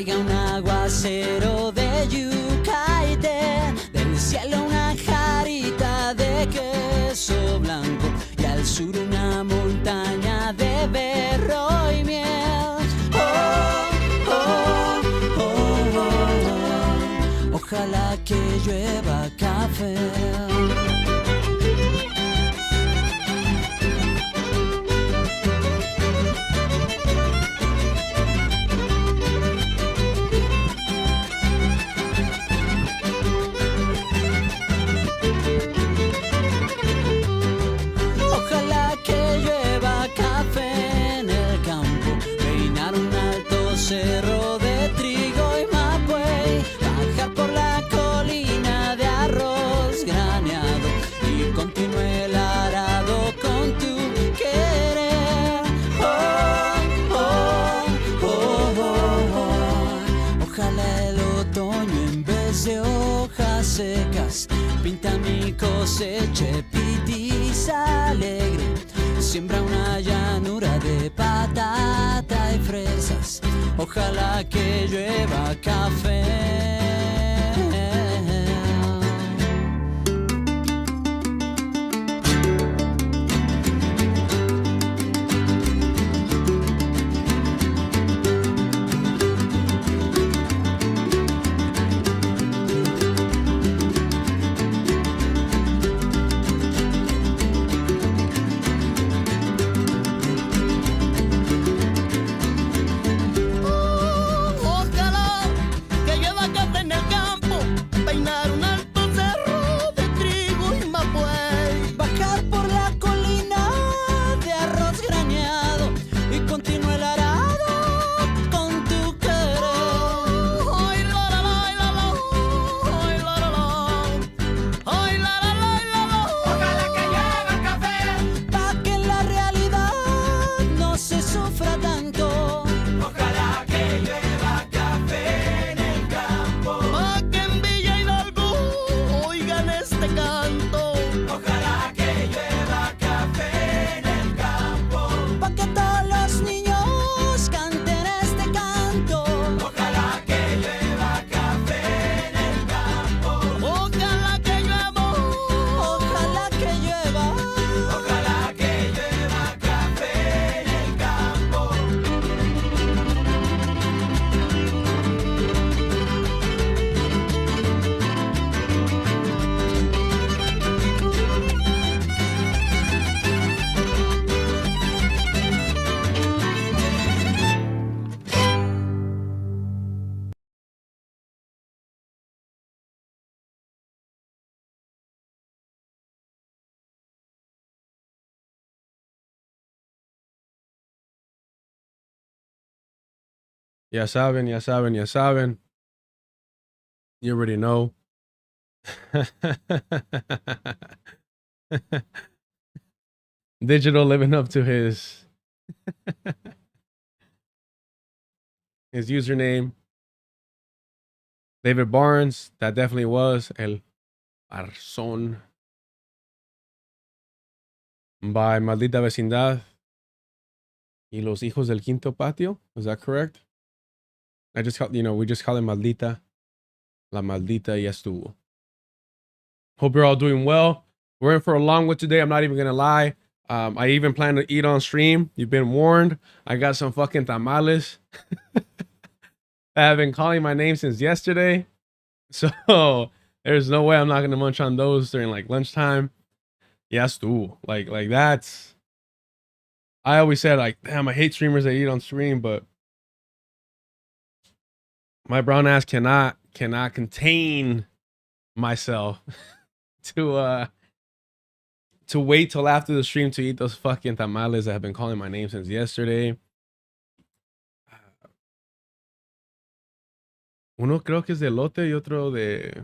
caiga un aguacero de yuca y té, del cielo una jarita de queso blanco y al sur una montaña de berro y miel. Oh, oh, oh, oh, ojalá que llueva café. Cerro de trigo y mapuey, bajar por la colina de arroz graneado y continúe el arado con tu querer. Oh, oh, oh, oh, oh. Ojalá el otoño en vez de hojas secas pinta mi cosecha pitiza alegre. Siembra una llanura de patata y fresas. Ojalá que llueva café. Ya saben, ya saben, ya saben. You already know. Digital living up to his his username. David Barnes, that definitely was El Arzón by Maldita Vecindad y Los Hijos del Quinto Patio. Is that correct? I just call, we just call it Maldita. La Maldita y estuvo. Hope you're all doing well. We're in for a long one today. I'm not even going to lie. I even plan to eat on stream. You've been warned. I got some fucking tamales. I have been calling my name since yesterday. So there's no way I'm not going to munch on those during like lunchtime. Yes, too. Like that's, I always said like, damn, I hate streamers that eat on stream, but my brown ass cannot contain myself to wait till after the stream to eat those fucking tamales that have been calling my name since yesterday. Uno creo que es de elote y otro de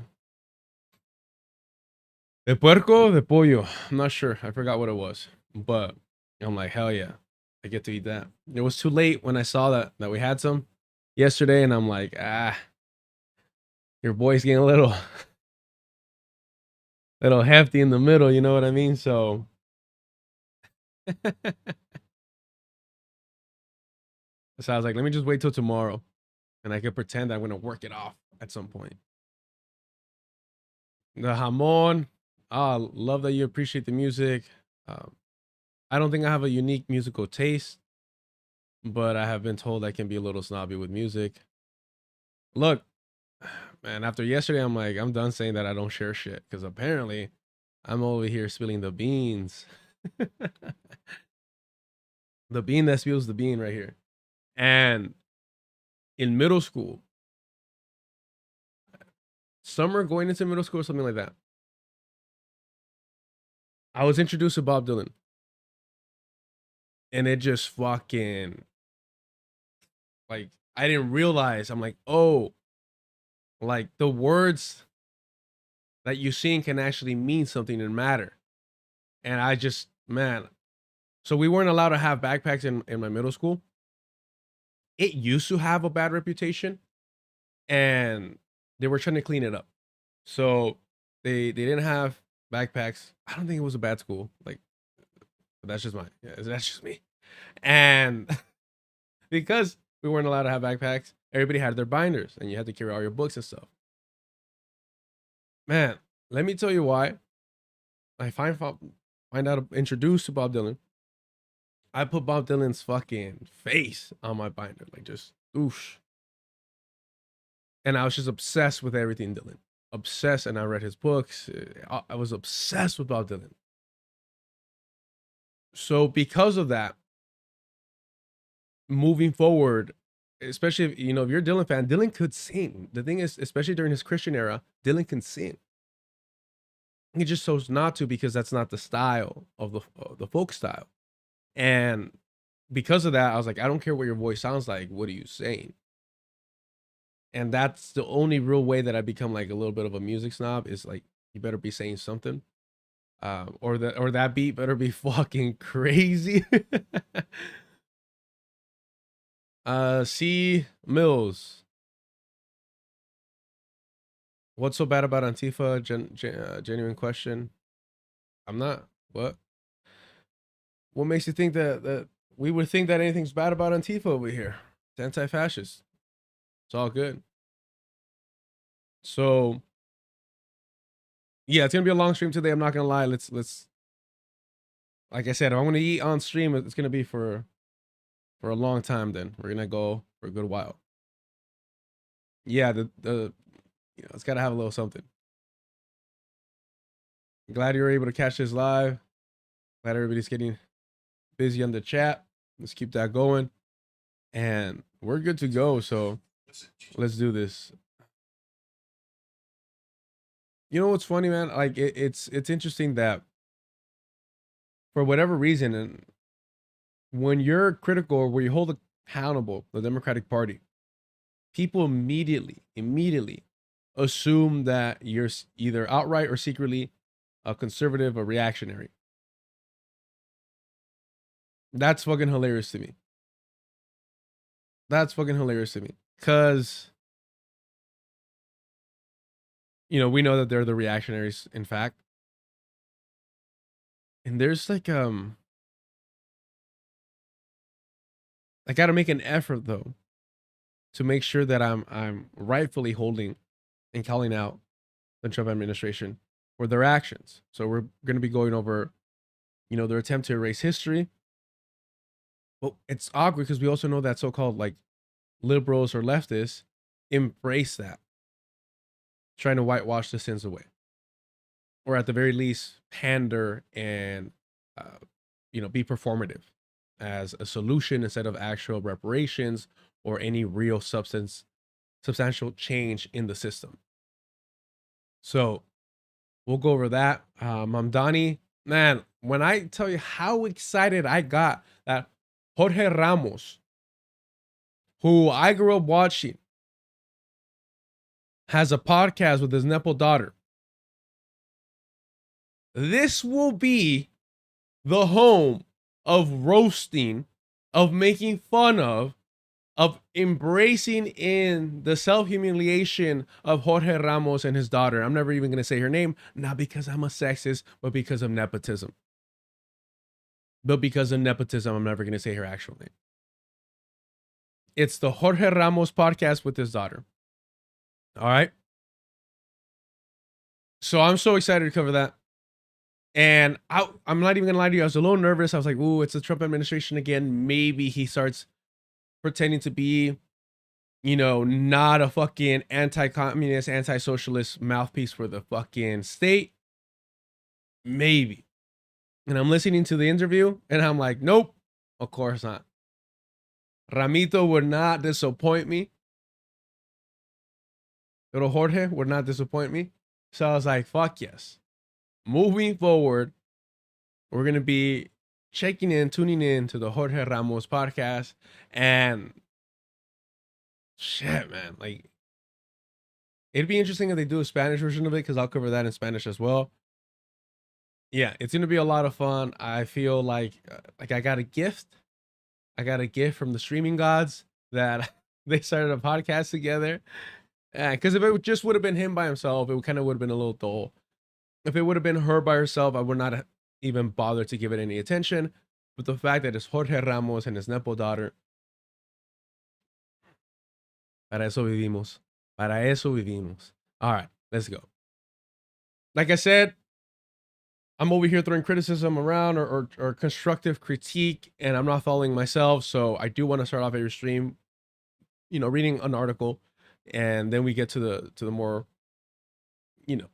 puerco, de pollo. I'm not sure. I forgot what it was. But I'm like, hell yeah. I get to eat that. It was too late when I saw that we had some yesterday, and I'm like, your boy's getting a little hefty in the middle, you know what I mean? So so I was like, let me just wait till tomorrow. and I could pretend I'm gonna work it off at some point. The Hamon, love that you appreciate the music. I don't think I have a unique musical taste, but I have been told I can be a little snobby with music. Look, man, after yesterday, I'm like, I'm done saying that I don't share shit, because apparently I'm over here spilling the beans. The bean that spills the bean right here. And in middle school, summer going into middle school or something like that, I was introduced to Bob Dylan. And it just fucking, like, I didn't realize. I'm like, oh, like the words that you sing can actually mean something and matter. And I just, man, so we weren't allowed to have backpacks in my middle school. It used to have a bad reputation, and they were trying to clean it up. So they didn't have backpacks. I don't think it was a bad school. Like, that's just that's just me. And because we weren't allowed to have backpacks, everybody had their binders, and you had to carry all your books and stuff. Man, let me tell you why. I find out introduced to Bob Dylan. I put Bob Dylan's fucking face on my binder, like just oosh. And I was just obsessed with everything Dylan. Obsessed, and I read his books. I was obsessed with Bob Dylan. So because of that, moving forward, especially if, if you're a Dylan fan, Dylan could sing. The thing is, especially during his Christian era, Dylan can sing. He just chose not to, because that's not the style of the folk style. And because of that, I was like, I don't care what your voice sounds like. What are you saying? And that's the only real way that I become like a little bit of a music snob, is like, you better be saying something. Or that beat better be fucking crazy. C Mills. What's so bad about Antifa? Genuine question. I'm not. What makes you think that we would think that anything's bad about Antifa over here? It's anti-fascist. It's all good. So yeah, it's gonna be a long stream today. I'm not gonna lie. Let's like I said, if I'm gonna eat on stream, it's gonna be for a long time. Then we're gonna go for a good while. Yeah, it's gotta have a little something. Glad you were able to catch this live. Glad everybody's getting busy on the chat. Let's keep that going, and we're good to go. So let's do this. You know what's funny, man? Like it's interesting that for whatever reason, and when you're critical or when you hold accountable the Democratic Party, people immediately assume that you're either outright or secretly a conservative or reactionary. That's fucking hilarious to me. That's fucking hilarious to me. Because, we know that they're the reactionaries, in fact. And there's like, I gotta make an effort, though, to make sure that I'm rightfully holding and calling out the Trump administration for their actions. So we're going to be going over, their attempt to erase history. But it's awkward because we also know that so-called like liberals or leftists embrace that, trying to whitewash the sins away, or at the very least pander and be performative as a solution instead of actual reparations or any real substantial change in the system. So we'll go over that. Mamdani, man, when I tell you how excited I got that Jorge Ramos, who I grew up watching, has a podcast with his Nepo daughter. This will be the home of roasting, of making fun of embracing in the self-humiliation of Jorge Ramos and his daughter. I'm never even going to say her name, not because I'm a sexist, but because of nepotism. I'm never going to say her actual name. It's the Jorge Ramos podcast with his daughter. All right. So I'm so excited to cover that. And I'm not even going to lie to you. I was a little nervous. I was like, ooh, it's the Trump administration again. Maybe he starts pretending to be, you know, not a fucking anti-communist, anti-socialist mouthpiece for the fucking state. Maybe. And I'm listening to the interview and I'm like, nope, of course not. Ramito would not disappoint me. Little Jorge would not disappoint me. So I was like, fuck yes. Moving forward, we're going to be tuning in to the Jorge Ramos podcast. And shit, man, like, it'd be interesting if they do a Spanish version of it, because I'll cover that in Spanish as well. Yeah, it's going to be a lot of fun. I feel like I got a gift. I got a gift from the streaming gods that they started a podcast together. Because if it just would have been him by himself, it kind of would have been a little dull. If it would have been her by herself, I would not even bother to give it any attention. But the fact that it's Jorge Ramos and his Nepo daughter, para eso vivimos. Para eso vivimos. All right, let's go. Like I said, I'm over here throwing criticism around or constructive critique, and I'm not following myself. So I do want to start off every stream, you know, reading an article, and then we get to the more, you know,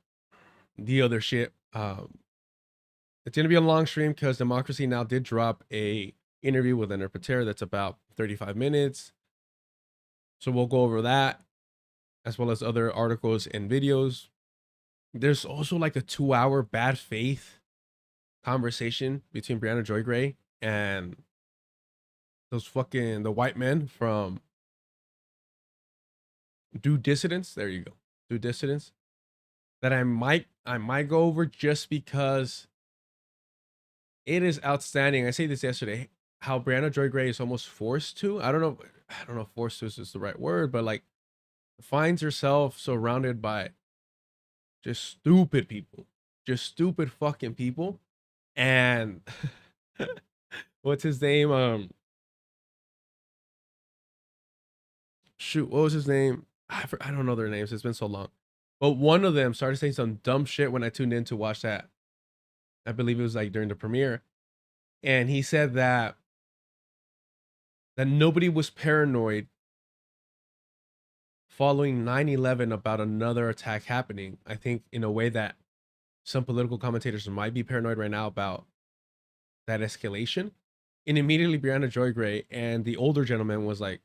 the other shit. It's gonna be a long stream because Democracy Now! Did drop a interview with an interpreter that's about 35 minutes. So we'll go over that, as well as other articles and videos. There's also like a 2-hour bad faith conversation between Brianna Joy Gray and those fucking the white men from Due Dissidence. There you go, Due Dissidence. That I might go over just because it is outstanding. I say this yesterday, how Brianna Joy Gray is almost forced to. I don't know if forced to is the right word, but like finds herself surrounded by just stupid people, just stupid fucking people. And what's his name? Shoot, what was his name? I don't know their names. It's been so long. But one of them started saying some dumb shit when I tuned in to watch that. I believe it was like during the premiere. And he said that nobody was paranoid following 9/11 about another attack happening. I think in a way that some political commentators might be paranoid right now about that escalation. And immediately Brianna Joy Gray and the older gentleman was like,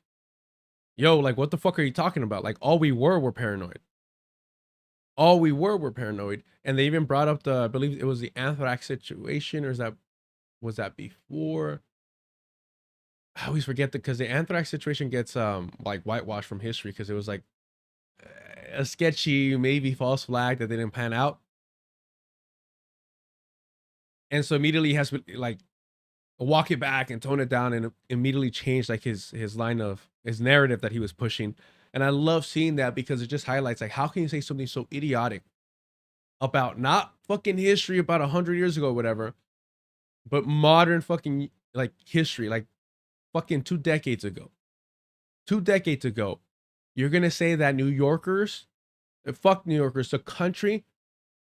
yo, like, what the fuck are you talking about? Like, all we were paranoid. All we were paranoid. And they even brought up I believe it was the anthrax situation, or was that before? I always forget because the anthrax situation gets like whitewashed from history because it was like a sketchy, maybe false flag that didn't pan out. And so immediately he has to like walk it back and tone it down and immediately change like his line of his narrative that he was pushing. And I love seeing that because it just highlights like, how can you say something so idiotic about not fucking history about 100 years ago or whatever, but modern fucking like history, like fucking 2 decades ago. 2 decades ago, you're going to say that New Yorkers, fuck New Yorkers, the country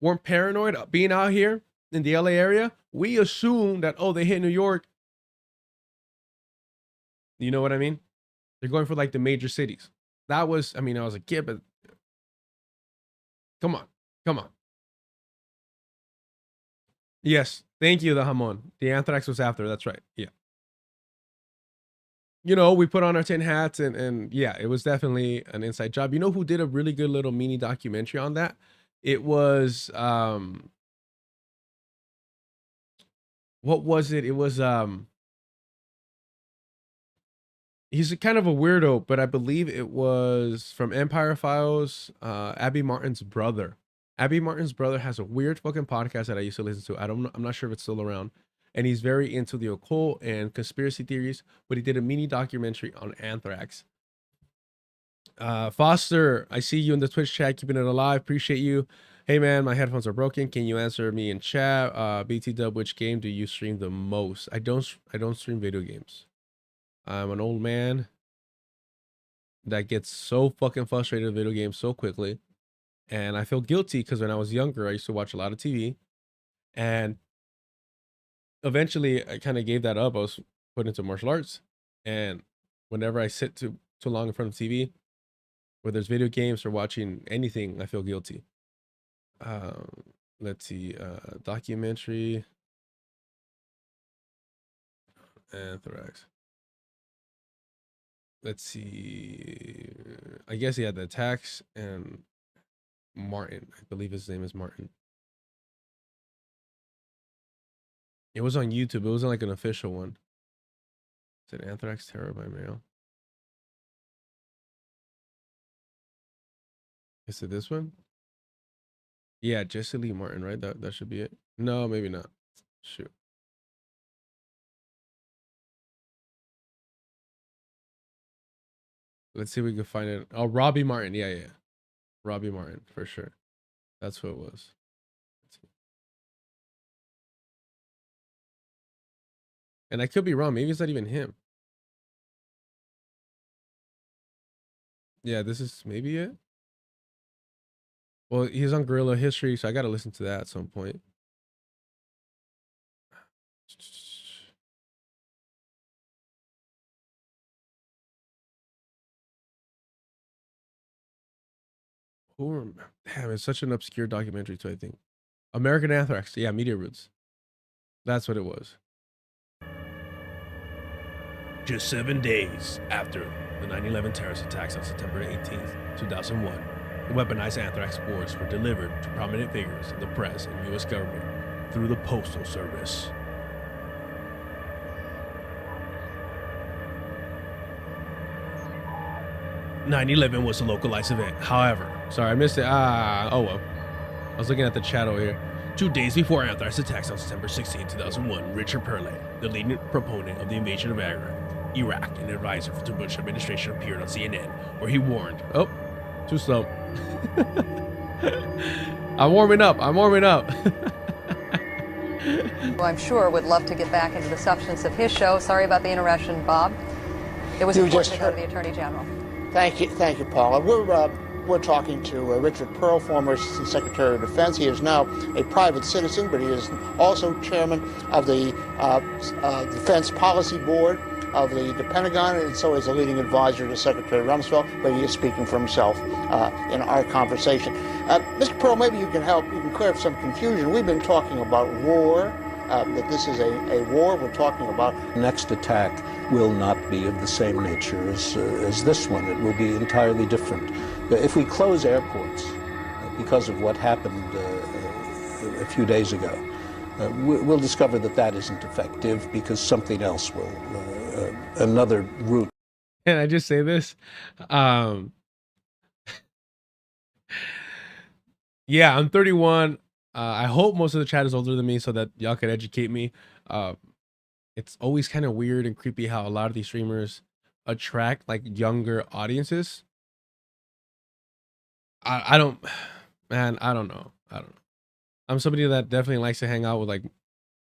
weren't paranoid being out here in the LA area? We assume that, oh, they hit New York. You know what I mean? They're going for like the major cities. That was, I mean, I was a kid, but come on. Yes, thank you, the Hamon. The anthrax was after, that's right. Yeah. You know, we put on our tin hats and yeah, it was definitely an inside job. You know who did a really good little mini documentary on that? It was, what was it? It was, he's kind of a weirdo, but I believe it was from Empire Files, Abby Martin's brother. Abby Martin's brother has a weird fucking podcast that I used to listen to. I'm not sure if it's still around. And he's very into the occult and conspiracy theories, but he did a mini documentary on anthrax. Foster, I see you in the Twitch chat, keeping it alive. Appreciate you. Hey man, my headphones are broken. Can you answer me in chat? BT Dub, which game do you stream the most? I don't stream video games. I'm an old man. that gets so fucking frustrated with video games so quickly. And I feel guilty because when I was younger, I used to watch a lot of TV. And eventually I kind of gave that up. I was put into martial arts. And whenever I sit too long in front of TV, whether it's video games or watching anything, I feel guilty. Let's see, documentary, anthrax. Let's see. I guess he had the attacks and Martin. I believe his name is Martin. It was on YouTube. It wasn't like an official one. Is it Anthrax Terror by Mail? Is it this one? Yeah, Jesse Lee Martin, right? That should be it. No, maybe not. Shoot. Let's see if we can find it. Oh, Robbie Martin. Yeah. Robbie Martin, for sure. That's who it was. And I could be wrong. Maybe it's not even him. Yeah, this is maybe it. Well, he's on Guerrilla History, so I got to listen to that at some point. Damn, it's such an obscure documentary too, I think. American Anthrax. Yeah, Media Roots. That's what it was. Just 7 days after the 9/11 terrorist attacks on September 18th, 2001, the weaponized anthrax spores were delivered to prominent figures in the press and U.S. government through the Postal Service. "9/11 was a localized event. However," sorry, I missed it. Oh well. I was looking at the chat over here. 2 days before anthrax attacks on September 16, 2001, Richard Perley, the leading proponent of the invasion of Iraq and advisor to the Bush administration, appeared on CNN, where he warned, "Oh, too slow. I'm warming up. Well, I'm sure would love to get back into the substance of his show. Sorry about the interruption, Bob. It was important to go to the Attorney General. Thank you, Paula. We're talking to Richard Pearl, former Assistant Secretary of Defense. He is now a private citizen, but he is also chairman of the Defense Policy Board of the Pentagon, and so is a leading advisor to Secretary Rumsfeld, but he is speaking for himself in our conversation. Mr. Pearl, maybe you can help, you can clear up some confusion. We've been talking about war, that this is a war. We're talking about... The next attack will not be of the same nature as this one. It will be entirely different. If we close airports because of what happened a few days ago, we'll discover that that isn't effective because something else will, another route. Can I just say this? Yeah, I'm 31. I hope most of the chat is older than me so that y'all can educate me. It's always kind of weird and creepy how a lot of these streamers attract like younger audiences. I don't know. I'm somebody that definitely likes to hang out with like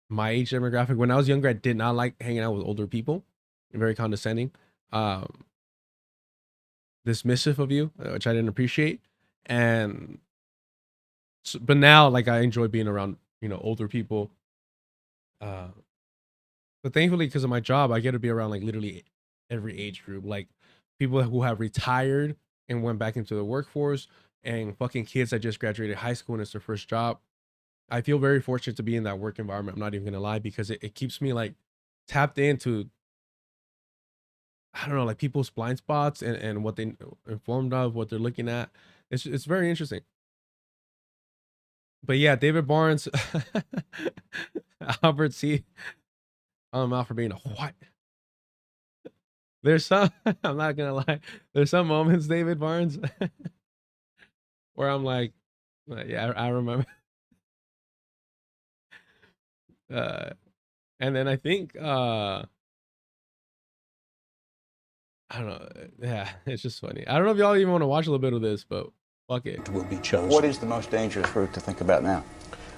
my age demographic. When I was younger, I did not like hanging out with older people. Very condescending, dismissive of you, which I didn't appreciate. And but now, like, I enjoy being around, older people. But thankfully, because of my job, I get to be around like literally every age group, like people who have retired and went back into the workforce, and fucking kids that just graduated high school and it's their first job. I feel very fortunate to be in that work environment. I'm not even gonna lie, because it keeps me like tapped into, I don't know, like people's blind spots and what they informed of, what they're looking at. It's very interesting. But yeah, David Barnes, Albert C. I'm out for being a what? There's some, I'm not gonna lie, there's some moments, David Barnes, where I'm like, yeah, I remember. And then I think, I don't know. Yeah, it's just funny. I don't know if y'all even want to watch a little bit of this, but fuck it. Will be chosen. What is the most dangerous route to think about now?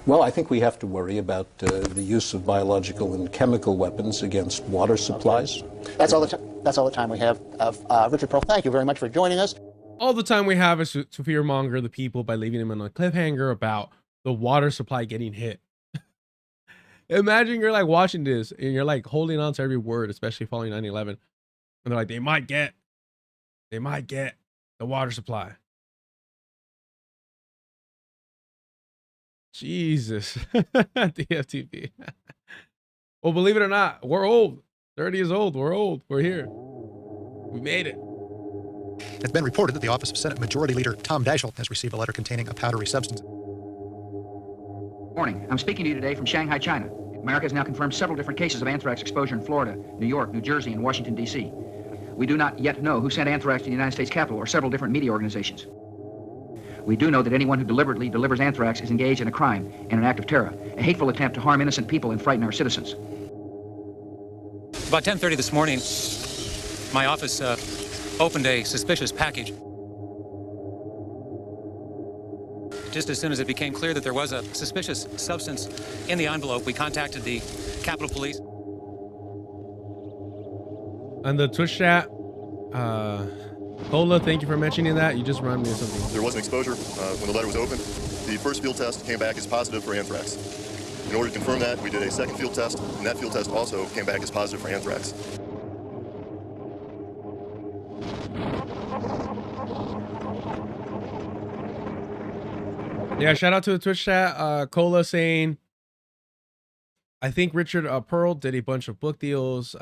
Well, I think we have to worry about the use of biological and chemical weapons against water supplies. That's all the time. That's all the time we have. Richard Pearl, thank you very much for joining us. All the time we have is to fearmonger the people by leaving them on a cliffhanger about the water supply getting hit. Imagine you're like watching this and you're like holding on to every word, especially following 9/11. And they're like, they might get the water supply. Jesus. DFTP. Well, believe it or not, we're old. 30 years old. We're old. We're here. We made it. It's been reported that the office of Senate Majority Leader Tom Daschle has received a letter containing a powdery substance. Morning. I'm speaking to you today from Shanghai, China. America has now confirmed several different cases of anthrax exposure in Florida, New York, New Jersey, and Washington, D.C. We do not yet know who sent anthrax to the United States Capitol or several different media organizations. We do know that anyone who deliberately delivers anthrax is engaged in a crime and an act of terror, a hateful attempt to harm innocent people and frighten our citizens. About 10:30 this morning, my office opened a suspicious package. Just as soon as it became clear that there was a suspicious substance in the envelope, we contacted the Capitol Police. On the Twitch chat, Cola, thank you for mentioning that. You just reminded me of something. There was an exposure when the letter was opened. The first field test came back as positive for anthrax. In order to confirm that, we did a second field test, and that field test also came back as positive for anthrax. Yeah, shout out to the Twitch chat. Cola saying, I think Richard Pearl did a bunch of book deals.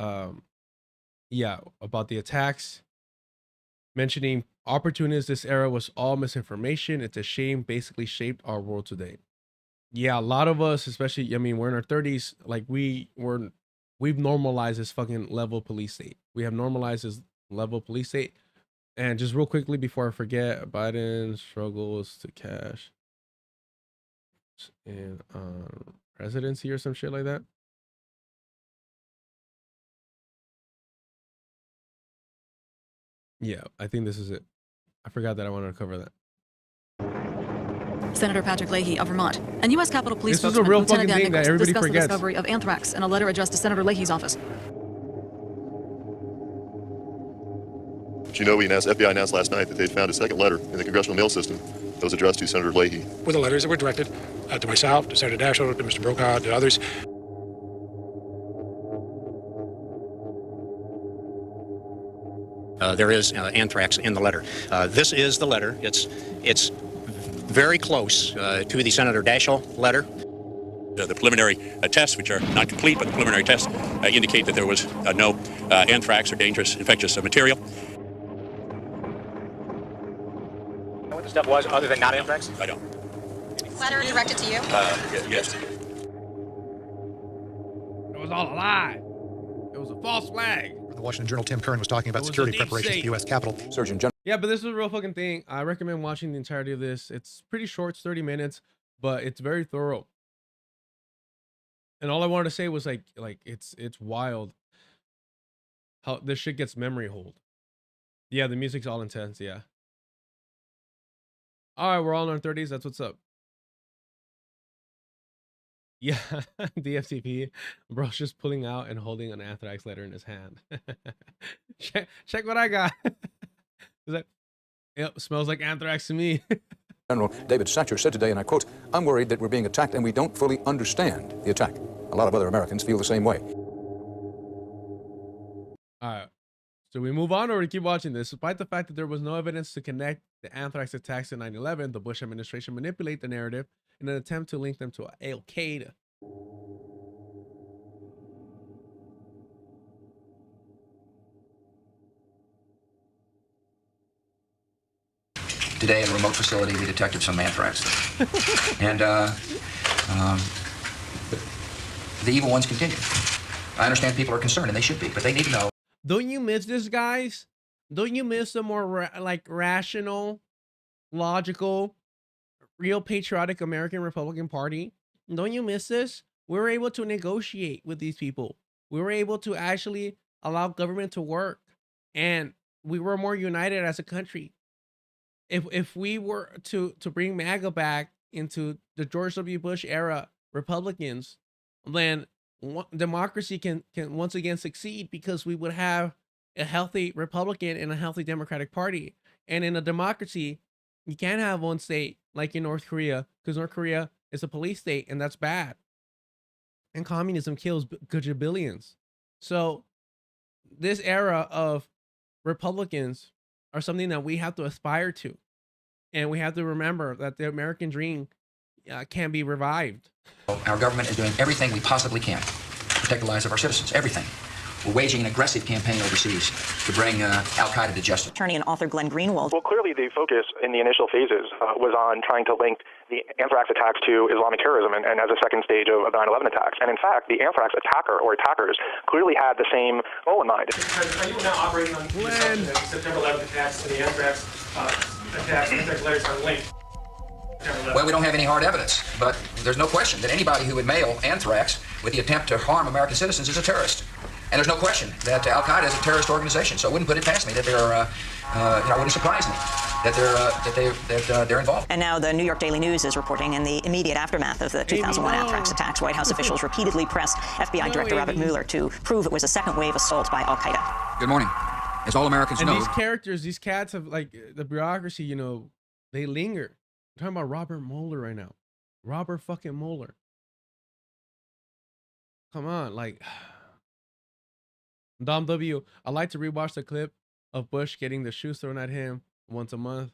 Yeah, about the attacks. Mentioning opportunists, this era was all misinformation. It's a shame, basically shaped our world today. Yeah, a lot of us, especially, I mean, we're in our 30s, like we've normalized this fucking level police state. We have normalized this level police state. And just real quickly before I forget, Biden struggles to cash in presidency or some shit like that. Yeah, I think this is it. I forgot that I wanted to cover that. Senator Patrick Leahy of Vermont and U.S. Capitol Police This is a real fucking thing that everybody discussed forgets. the discovery of anthrax in a letter addressed to Senator Leahy's office. But you know, FBI announced last night that they'd found a second letter in the congressional mail system that was addressed to Senator Leahy. With the letters that were directed to myself, to Senator Daschle, to Mr. Brokaw, to others. There is anthrax in the letter. This is the letter. It's very close to the Senator Daschle letter. The preliminary tests, which are not complete, but the preliminary tests indicate that there was no anthrax or dangerous infectious material. Know what the stuff was other than not anthrax? I don't. Letter directed to you? Yes. It was all a lie. It was a false flag. The Washington Journal, Tim Kern was talking about security preparations at the U.S. Capitol. Surgeon General. Yeah, but this is a real fucking thing. I recommend watching the entirety of this. It's pretty short, it's 30 minutes, but it's very thorough. And all I wanted to say was like it's wild how this shit gets memory hold. Yeah, the music's all intense, yeah. All right, we're all in our 30s. That's what's up. Yeah, DFTP. Bro's just pulling out and holding an anthrax letter in his hand. check what I got. Is that? Yep, smells like anthrax to me. General David Satcher said today, and I quote, "I'm worried that we're being attacked and we don't fully understand the attack." A lot of other Americans feel the same way. All right. So we move on or we keep watching this? Despite the fact that there was no evidence to connect the anthrax attacks to 9/11, the Bush administration manipulated the narrative in an attempt to link them to Al-Qaeda. Today, at a remote facility, we detected some anthrax. And the evil ones continue. I understand people are concerned, and they should be, but they need to know. Don't you miss this, guys? Don't you miss the more rational, logical, real patriotic American Republican Party? Don't you miss this? We were able to negotiate with these people. We were able to actually allow government to work, and we were more united as a country. If we were to bring MAGA back into the George W. Bush era Republicans, then democracy can once again succeed, because we would have a healthy Republican and a healthy Democratic Party. And in a democracy, you can't have one state like in North Korea, because North Korea is a police state, and that's bad. And communism kills gajillions. So this era of Republicans are something that we have to aspire to. And we have to remember that the American dream can be revived. Our government is doing everything we possibly can to protect the lives of our citizens, everything. We're waging an aggressive campaign overseas to bring al-Qaeda to justice. Attorney and author Glenn Greenwald. Well, clearly the focus in the initial phases was on trying to link the anthrax attacks to Islamic terrorism and as a second stage of the 9/11 attacks. And in fact, the anthrax attacker or attackers clearly had the same goal in mind. Are you now operating on the assumption that the September 11th attacks and the anthrax attacks, anthrax letters are linked? Well, we don't have any hard evidence, but there's no question that anybody who would mail anthrax with the attempt to harm American citizens is a terrorist. And there's no question that al-Qaeda is a terrorist organization, so it wouldn't put it past me that they're, it wouldn't surprise me that they're involved. And now the New York Daily News is reporting in the immediate aftermath of the 2001 anthrax attacks, White House officials repeatedly pressed FBI Director Robert Mueller to prove it was a second wave assault by al-Qaeda. Good morning. As all Americans and know, these characters, these cats have, like, the bureaucracy, you know, they linger. I'm talking about Robert Mueller right now. Robert fucking Mueller. Come on, like... Dom W, I like to rewatch the clip of Bush getting the shoes thrown at him once a month.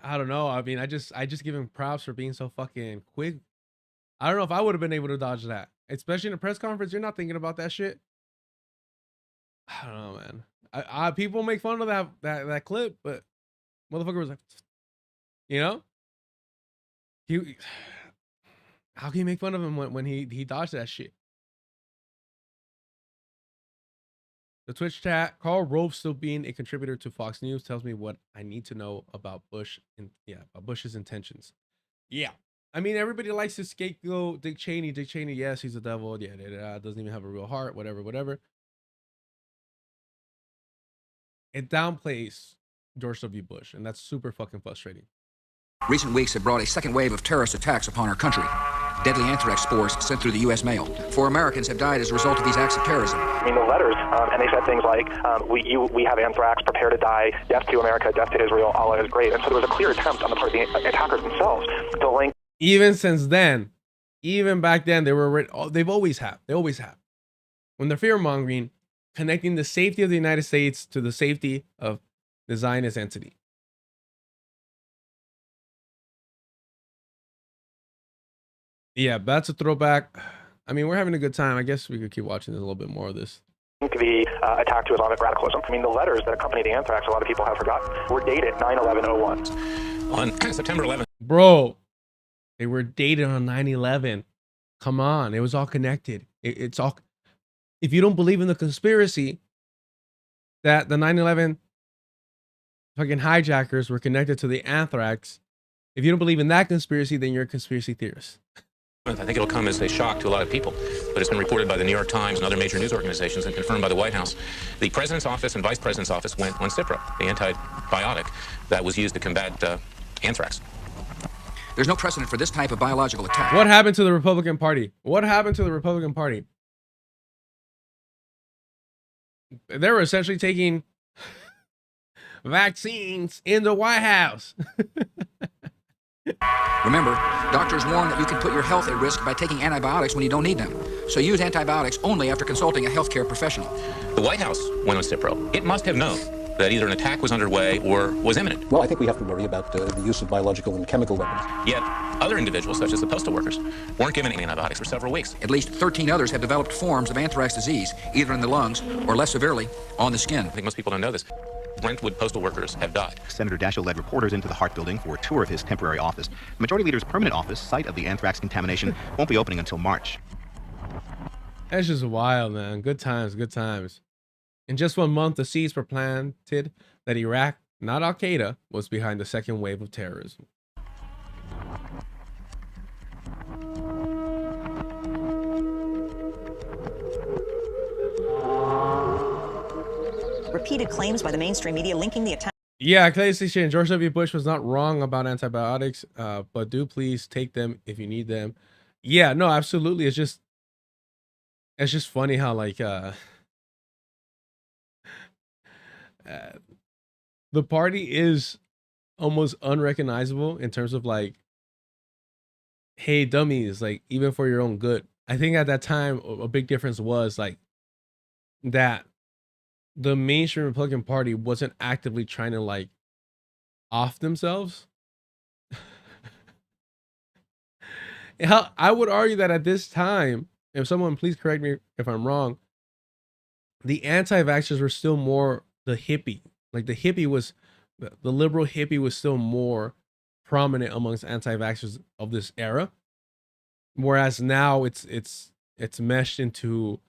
I don't know. I mean, I just give him props for being so fucking quick. I don't know if I would have been able to dodge that, especially in a press conference. You're not thinking about that shit. I don't know, man. People make fun of that clip, but motherfucker was like, you know, how can you make fun of him when he dodged that shit? The Twitch chat, Karl Rove still being a contributor to Fox News tells me what I need to know about Bush and about Bush's intentions. Yeah. I mean, everybody likes to scapegoat Dick Cheney. Dick Cheney, yes, he's a devil. Yeah, doesn't even have a real heart, whatever. It downplays George W. Bush, and that's super fucking frustrating. recent weeks have brought a second wave of terrorist attacks upon our country. Deadly anthrax spores sent through the U.S. mail. 4 Americans have died as a result of these acts of terrorism. I mean, the letters, and they said things like, we have anthrax, prepare to die, death to America, death to Israel, Allah is great. And so there was a clear attempt on the part of the attackers themselves to link. Even since then, even back then, they've always have. They always have. When they're fear-mongering, connecting the safety of the United States to the safety of the Zionist entity. Yeah, that's a throwback. I mean, we're having a good time. I guess we could keep watching a little bit more of this. The attack to Islamic radicalism. I mean, the letters that accompany the anthrax, a lot of people have forgotten, were dated 9/11/01. On September 11th. Bro, they were dated on 9/11. Come on, it was all connected. It's all. If you don't believe in the conspiracy that the 9/11 fucking hijackers were connected to the anthrax, if you don't believe in that conspiracy, then you're a conspiracy theorist. I think it'll come as a shock to a lot of people, but it's been reported by the New York Times and other major news organizations and confirmed by the White House. The President's office and Vice President's office went on Cipro, the antibiotic that was used to combat anthrax. There's no precedent for this type of biological attack. What happened to the Republican Party? What happened to the Republican Party? They were essentially taking vaccines in the White House. Remember, doctors warn that you can put your health at risk by taking antibiotics when you don't need them. So use antibiotics only after consulting a healthcare professional. The White House went on Cipro. It must have known that either an attack was underway or was imminent. Well, I think we have to worry about the use of biological and chemical weapons. Yet, other individuals, such as the postal workers, weren't given antibiotics for several weeks. At least 13 others have developed forms of anthrax disease, either in the lungs or, less severely, on the skin. I think most people don't know this. Brentwood postal workers have died. Senator Daschle led reporters into the Hart building for a tour of his temporary office. The Majority Leader's permanent office, site of the anthrax contamination, won't be opening until March. That's just wild, man. Good times, good times. In just 1 month, the seeds were planted that Iraq, not Al-Qaeda, was behind the second wave of terrorism. Repeated claims by the mainstream media linking the attack. Yeah, Clay Station, George W. Bush was not wrong about antibiotics, but do please take them if you need them. Yeah, no, absolutely. It's just funny how, like, the party is almost unrecognizable in terms of like, hey, dummies, like even for your own good. I think at that time, a big difference was like that the mainstream Republican Party wasn't actively trying to like off themselves. I would argue that at this time, if someone please correct me if I'm wrong, the anti-vaxxers were still more the hippie. Like the hippie was, the liberal hippie was still more prominent amongst anti-vaxxers of this era. Whereas now it's meshed into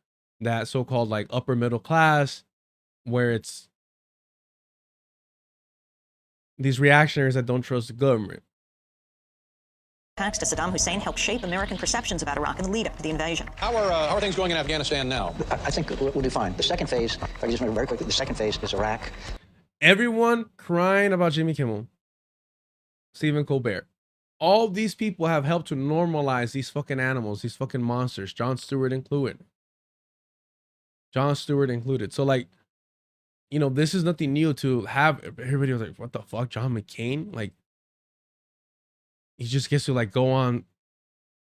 that so-called like upper middle class, where it's these reactionaries that don't trust the government. Attacks to Saddam Hussein helped shape American perceptions about Iraq in the lead up to the invasion. How are things going in Afghanistan now? I think we'll do fine. The second phase, if I can just make it very quickly, the second phase is Iraq. Everyone crying about Jimmy Kimmel, Stephen Colbert. All these people have helped to normalize these fucking animals, these fucking monsters, Jon Stewart included. So like, you know, this is nothing new to have. Everybody was like, what the fuck, John McCain? Like, he just gets to like go on,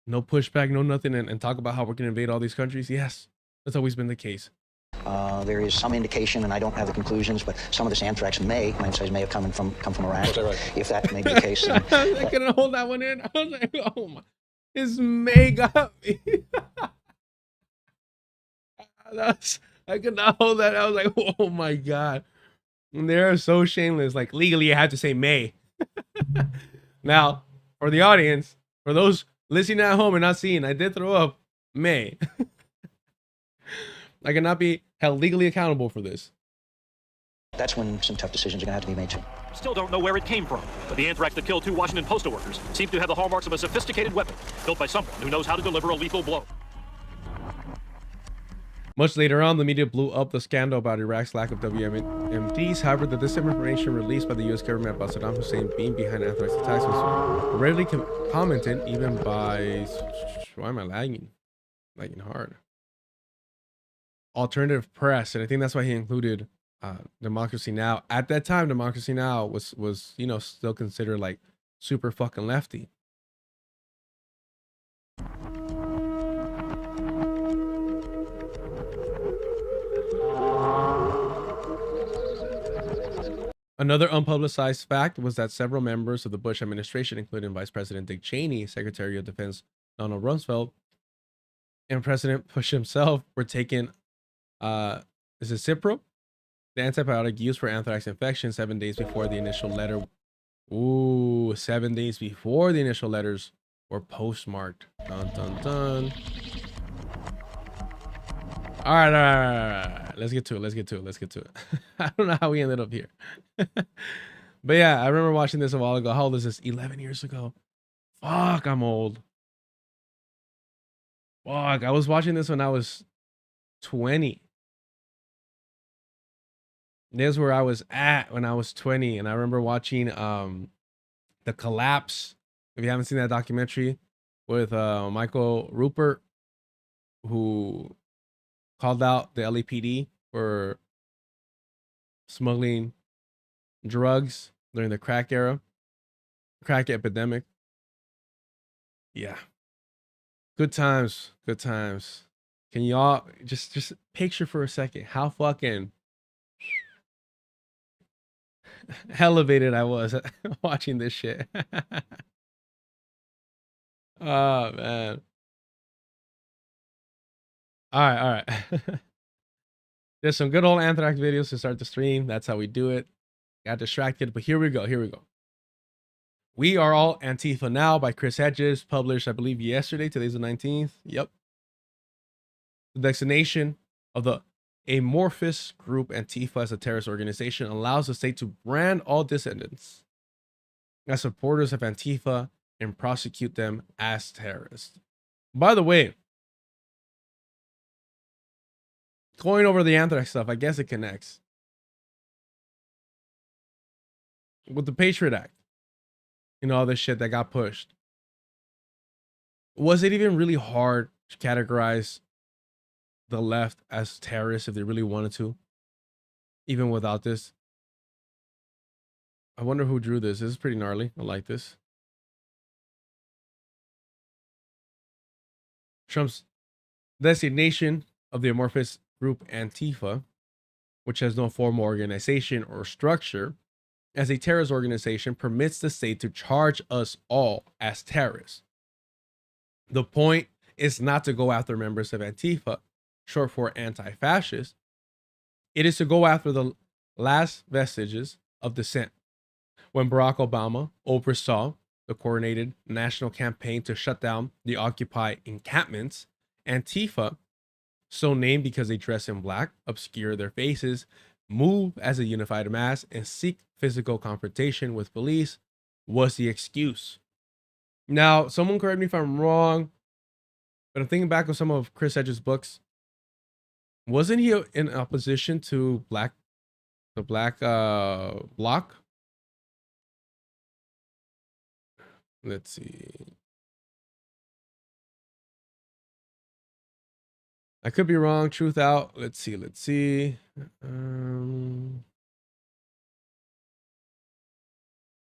no pushback, no nothing, and talk about how we're gonna invade all these countries. Yes, that's always been the case. There is some indication, and I don't have the conclusions, but some of this anthrax may have come from Iraq. Is that right? If that may be the case, then, I couldn't hold that one in. I was like, oh my, his may got me. I could not hold that. I was like, oh my god, and they're so shameless. Like legally, I had to say may. Now, for the audience, for those listening at home and not seeing, I did throw up may. I cannot be held legally accountable for this. That's when some tough decisions are going to have to be made too. Still don't know where it came from, but the anthrax that killed 2 Washington postal workers seems to have the hallmarks of a sophisticated weapon built by someone who knows how to deliver a lethal blow. Much later on, the media blew up the scandal about Iraq's lack of WMDs. However, the disinformation released by the U.S. government about Saddam Hussein being behind anthrax attacks was rarely commented, even by... Why am I lagging? Lagging hard. Alternative press, and I think that's why he included Democracy Now. At that time, Democracy Now was you know, still considered like super fucking lefty. Another unpublicized fact was that several members of the Bush administration, including Vice President Dick Cheney, Secretary of Defense Donald Rumsfeld, and President Bush himself, were taking is it Cipro, the antibiotic used for anthrax infection, 7 days before the initial letter. Ooh, 7 days before the initial letters were postmarked. Dun dun dun. All right. Let's get to it. I don't know how we ended up here. But yeah, I remember watching this a while ago. How old is this? 11 years ago. Fuck, I'm old. Fuck, I was watching this when I was 20. This is where I was at when I was 20. And I remember watching The Collapse. If you haven't seen that documentary with Michael Rupert, who called out the LAPD for smuggling drugs during the crack epidemic. Yeah. Good times. Can y'all just picture for a second how fucking elevated I was watching this shit. Oh man. All right. There's some good old anthrax videos to start the stream. That's how we do it. Got distracted, but here we go. We Are All Antifa Now by Chris Hedges, published, I believe, yesterday. Today's the 19th. Yep. The designation of the amorphous group Antifa as a terrorist organization allows the state to brand all dissidents as supporters of Antifa and prosecute them as terrorists. By the way, going over the anthrax stuff, I guess it connects with the Patriot Act. You know, all this shit that got pushed. Was it even really hard to categorize the left as terrorists if they really wanted to? Even without this? I wonder who drew this. This is pretty gnarly. I like this. Trump's designation of the amorphous group Antifa, which has no formal organization or structure, as a terrorist organization permits the state to charge us all as terrorists. The point is not to go after members of Antifa, short for anti-fascist. It is to go after the last vestiges of dissent. When Barack Obama oversaw the coordinated national campaign to shut down the Occupy encampments, Antifa, so named because they dress in black, obscure their faces, move as a unified mass, and seek physical confrontation with police, was the excuse. Now, someone correct me if I'm wrong, but I'm thinking back on some of Chris Hedges' books. Wasn't he in opposition to the black bloc? Let's see. I could be wrong. Truth out. Let's see.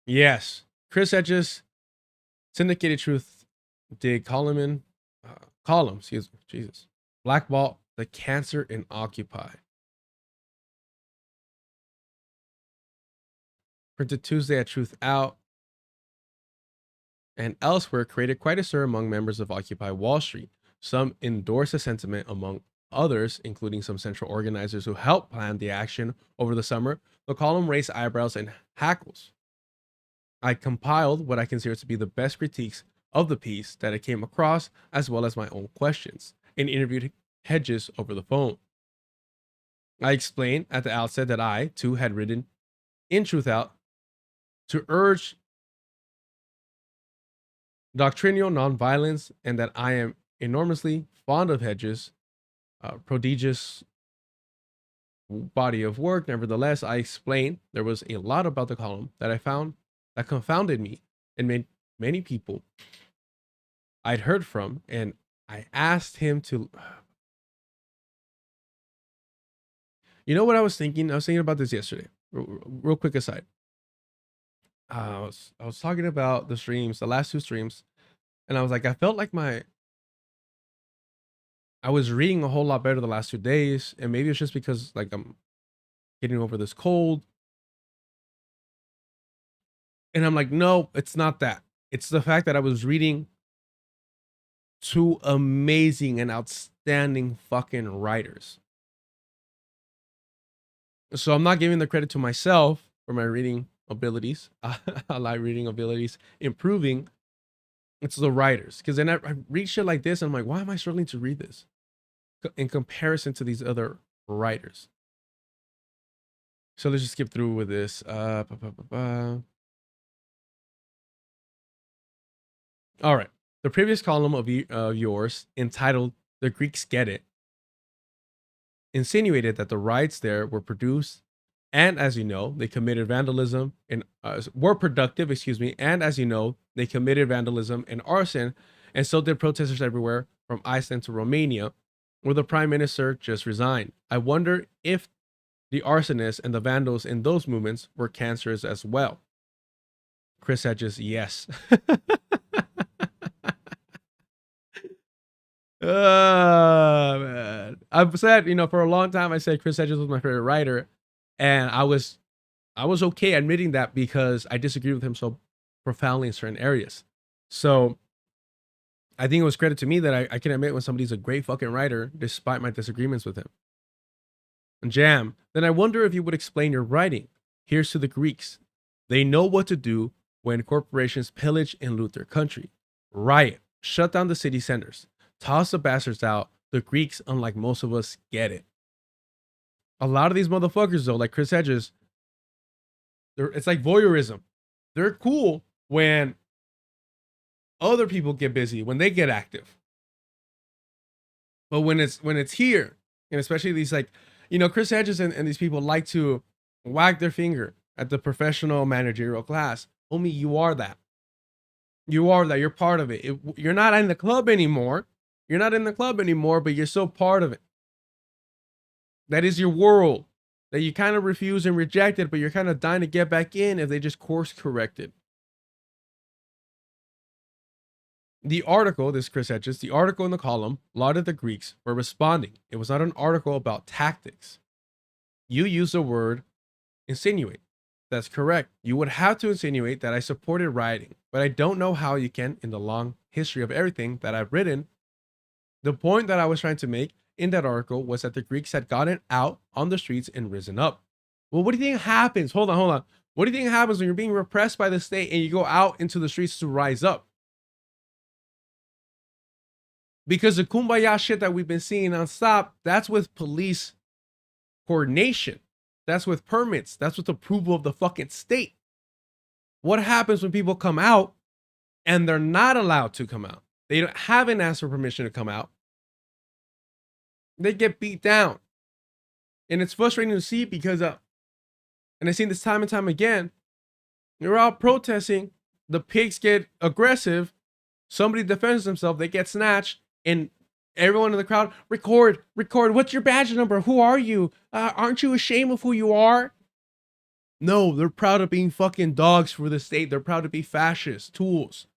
Yes. Chris Hedges, Syndicated Truth, did column, excuse me, Jesus. Blackball, the cancer in Occupy. Printed Tuesday at Truth Out. And elsewhere created quite a stir among members of Occupy Wall Street. Some endorsed the sentiment, among others, including some central organizers who helped plan the action over the summer. The column raised eyebrows and hackles. I compiled what I consider to be the best critiques of the piece that I came across, as well as my own questions, and interviewed Hedges over the phone. I explained at the outset that I, too, had written in Truth Out to urge doctrinal nonviolence, and that I am enormously fond of Hedges' prodigious body of work. Nevertheless, I explained there was a lot about the column that I found that confounded me and made many people I'd heard from, and I asked him to... You know what I was thinking? I was thinking about this yesterday. Real quick aside. I was talking about the streams, the last two streams, and I was like, I felt like I was reading a whole lot better the last 2 days, and maybe it's just because like I'm getting over this cold. And I'm like, no, it's not that. It's the fact that I was reading two amazing and outstanding fucking writers. So I'm not giving the credit to myself for my reading abilities. I like reading abilities improving. It's the writers, because then I read shit like this and I'm like, why am I struggling to read this in comparison to these other writers? So let's just skip through with this. All right, the previous column of yours, entitled "The Greeks Get It," insinuated that the riots there were produced, and as you know, they committed vandalism and were productive, and as you know, they committed vandalism and arson, and so did protesters everywhere from Iceland to Romania, where the prime minister just resigned. I wonder if the arsonists and the vandals in those movements were cancerous as well. Chris Hedges, yes. Oh, man. I've said, for a long time, I said Chris Hedges was my favorite writer. And I was okay admitting that because I disagree with him so profoundly in certain areas. So I think it was credit to me that I can admit when somebody's a great fucking writer, despite my disagreements with him. And Jam, then I wonder if you would explain your writing. Here's to the Greeks. They know what to do when corporations pillage and loot their country. Riot, shut down the city centers, toss the bastards out. The Greeks, unlike most of us, get it. A lot of these motherfuckers, though, like Chris Hedges, it's like voyeurism. They're cool when other people get busy, when they get active. But when it's here, and especially these Chris Hedges and these people like to wag their finger at the professional managerial class. Homie, you are that. You are that. You're part of it. You're not in the club anymore. You're not in the club anymore, but you're still part of it. That is your world. that you kind of refuse and reject it, but you're kind of dying to get back in if they just course corrected. The article, this is Chris Hedges, the article in the column lauded the Greeks for responding. It was not an article about tactics. You use the word insinuate. That's correct. You would have to insinuate that I supported rioting, but I don't know how you can in the long history of everything that I've written. The point that I was trying to make in that article was that the Greeks had gotten out on the streets and risen up. Well, what do you think happens? Hold on. What do you think happens when you're being repressed by the state and you go out into the streets to rise up? Because the kumbaya shit that we've been seeing nonstop, that's with police coordination. That's with permits. That's with approval of the fucking state. What happens when people come out and they're not allowed to come out? They haven't asked for permission to come out. They get beat down. And it's frustrating to see because, and I've seen this time and time again, you're out protesting, the pigs get aggressive, somebody defends themselves, they get snatched, and everyone in the crowd, record, what's your badge number? Who are you? Aren't you ashamed of who you are? No, they're proud of being fucking dogs for the state. They're proud to be fascist tools.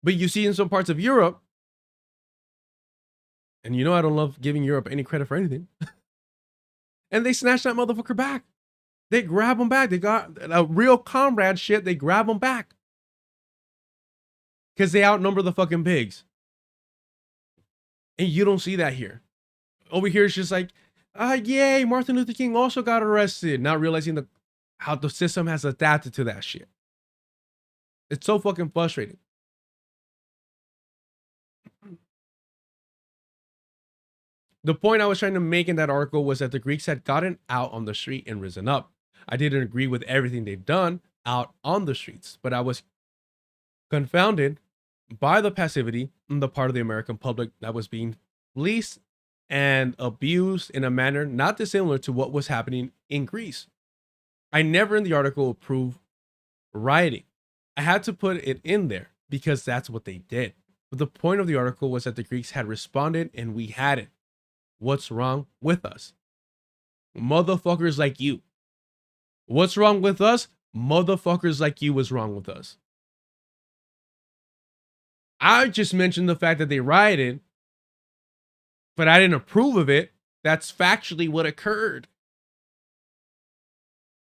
But you see in some parts of Europe, and you know I don't love giving Europe any credit for anything, and they snatch that motherfucker back. They grab him back. They got a real comrade shit. They grab him back. Because they outnumber the fucking pigs. And you don't see that here. Over here, it's just like, yay, Martin Luther King also got arrested. Not realizing how the system has adapted to that shit. It's so fucking frustrating. The point I was trying to make in that article was that the Greeks had gotten out on the street and risen up. I didn't agree with everything they've done out on the streets, but I was confounded by the passivity on the part of the American public that was being fleeced and abused in a manner not dissimilar to what was happening in Greece. I never in the article approved rioting. I had to put it in there because that's what they did. But the point of the article was that the Greeks had responded and we hadn't. What's wrong with us? Motherfuckers like you. What's wrong with us? Motherfuckers like you was wrong with us. I just mentioned the fact that they rioted, but I didn't approve of it. That's factually what occurred.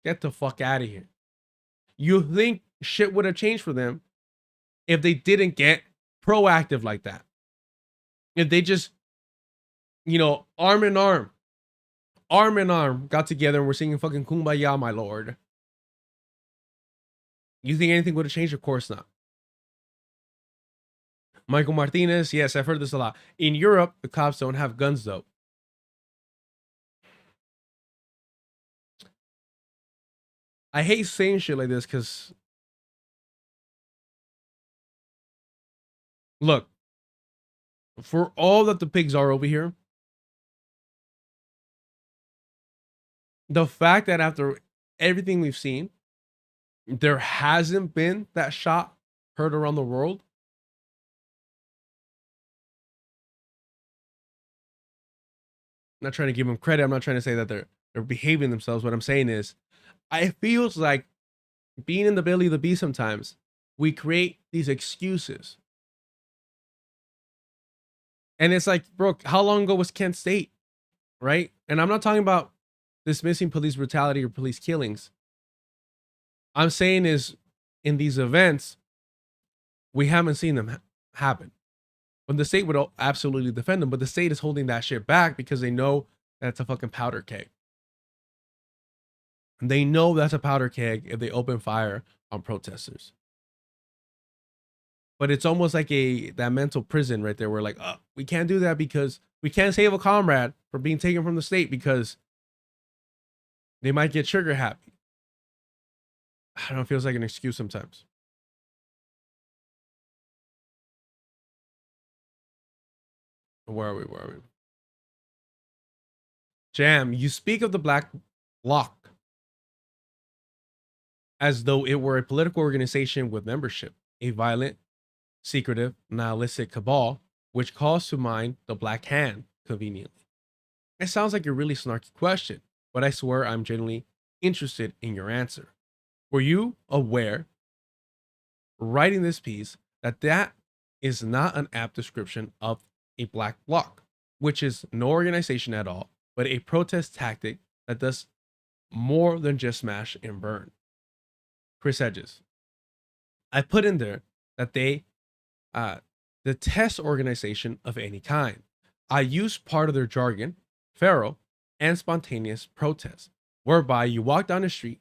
Get the fuck out of here. You think shit would have changed for them if they didn't get proactive like that? If they just, arm in arm, got together and we're singing fucking Kumbaya, my lord. You think anything would have changed? Of course not. Michael Martinez, yes, I've heard this a lot. In Europe, the cops don't have guns, though. I hate saying shit like this because, look, for all that the pigs are over here, the fact that after everything we've seen, there hasn't been that shot heard around the world, I'm not trying to give them credit. I'm not trying to say that they're behaving themselves. What I'm saying is, it feels like being in the belly of the beast sometimes, we create these excuses. And it's like, bro, how long ago was Kent State? Right? And I'm not talking about dismissing police brutality or police killings. I'm saying is, in these events, we haven't seen them happen. When the state would absolutely defend them, but the state is holding that shit back because they know that's a fucking powder keg. And they know that's a powder keg if they open fire on protesters. But it's almost like that mental prison right there where like, we can't do that because we can't save a comrade from being taken from the state because they might get trigger happy. I don't know, it feels like an excuse sometimes. Where are we? Jam, you speak of the Black Bloc as though it were a political organization with membership, a violent, secretive, nihilistic cabal, which calls to mind the Black Hand, conveniently. It sounds like a really snarky question, but I swear I'm genuinely interested in your answer. Were you aware, writing this piece, that is not an apt description of a black bloc, which is no organization at all, but a protest tactic that does more than just smash and burn? Chris Hedges. I put in there that they detest organization of any kind. I use part of their jargon, feral and spontaneous protest, whereby you walk down the street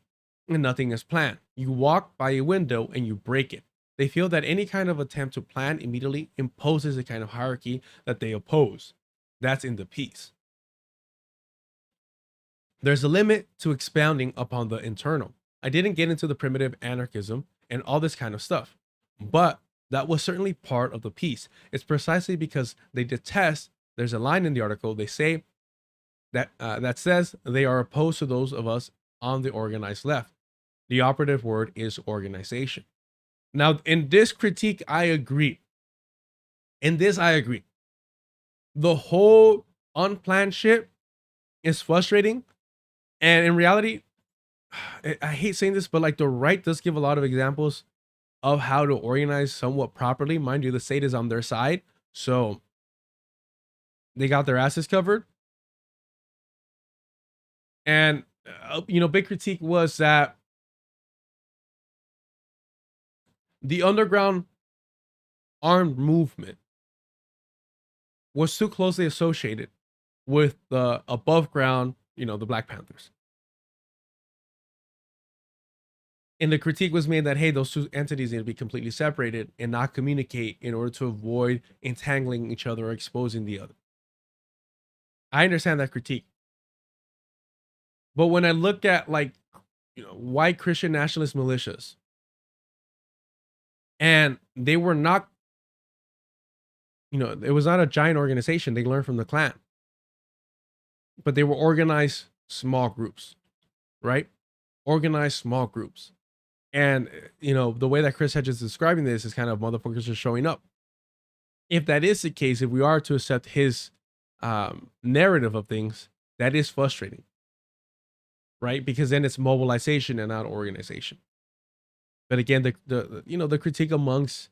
and nothing is planned. You walk by a window and you break it. They feel that any kind of attempt to plan immediately imposes a kind of hierarchy that they oppose. That's in the piece. There's a limit to expounding upon the internal. I didn't get into the primitive anarchism and all this kind of stuff, but that was certainly part of the piece. It's precisely because they detest. There's a line in the article. They say that that says they are opposed to those of us on the organized left. The operative word is organization. Now, in this critique, I agree. In this, I agree. The whole unplanned shit is frustrating. And in reality, I hate saying this, but like the right does give a lot of examples of how to organize somewhat properly. Mind you, the state is on their side, so they got their asses covered. And big critique was that the underground armed movement was too closely associated with the above ground, the Black Panthers. And the critique was made that, hey, those two entities need to be completely separated and not communicate in order to avoid entangling each other or exposing the other. I understand that critique. But when I look at white Christian nationalist militias, and they were not, it was not a giant organization. They learned from the Klan. But they were organized small groups, right? Organized small groups. And, the way that Chris Hedges is describing this is kind of motherfuckers just showing up. If that is the case, if we are to accept his narrative of things, that is frustrating, right? Because then it's mobilization and not organization. But again, the critique amongst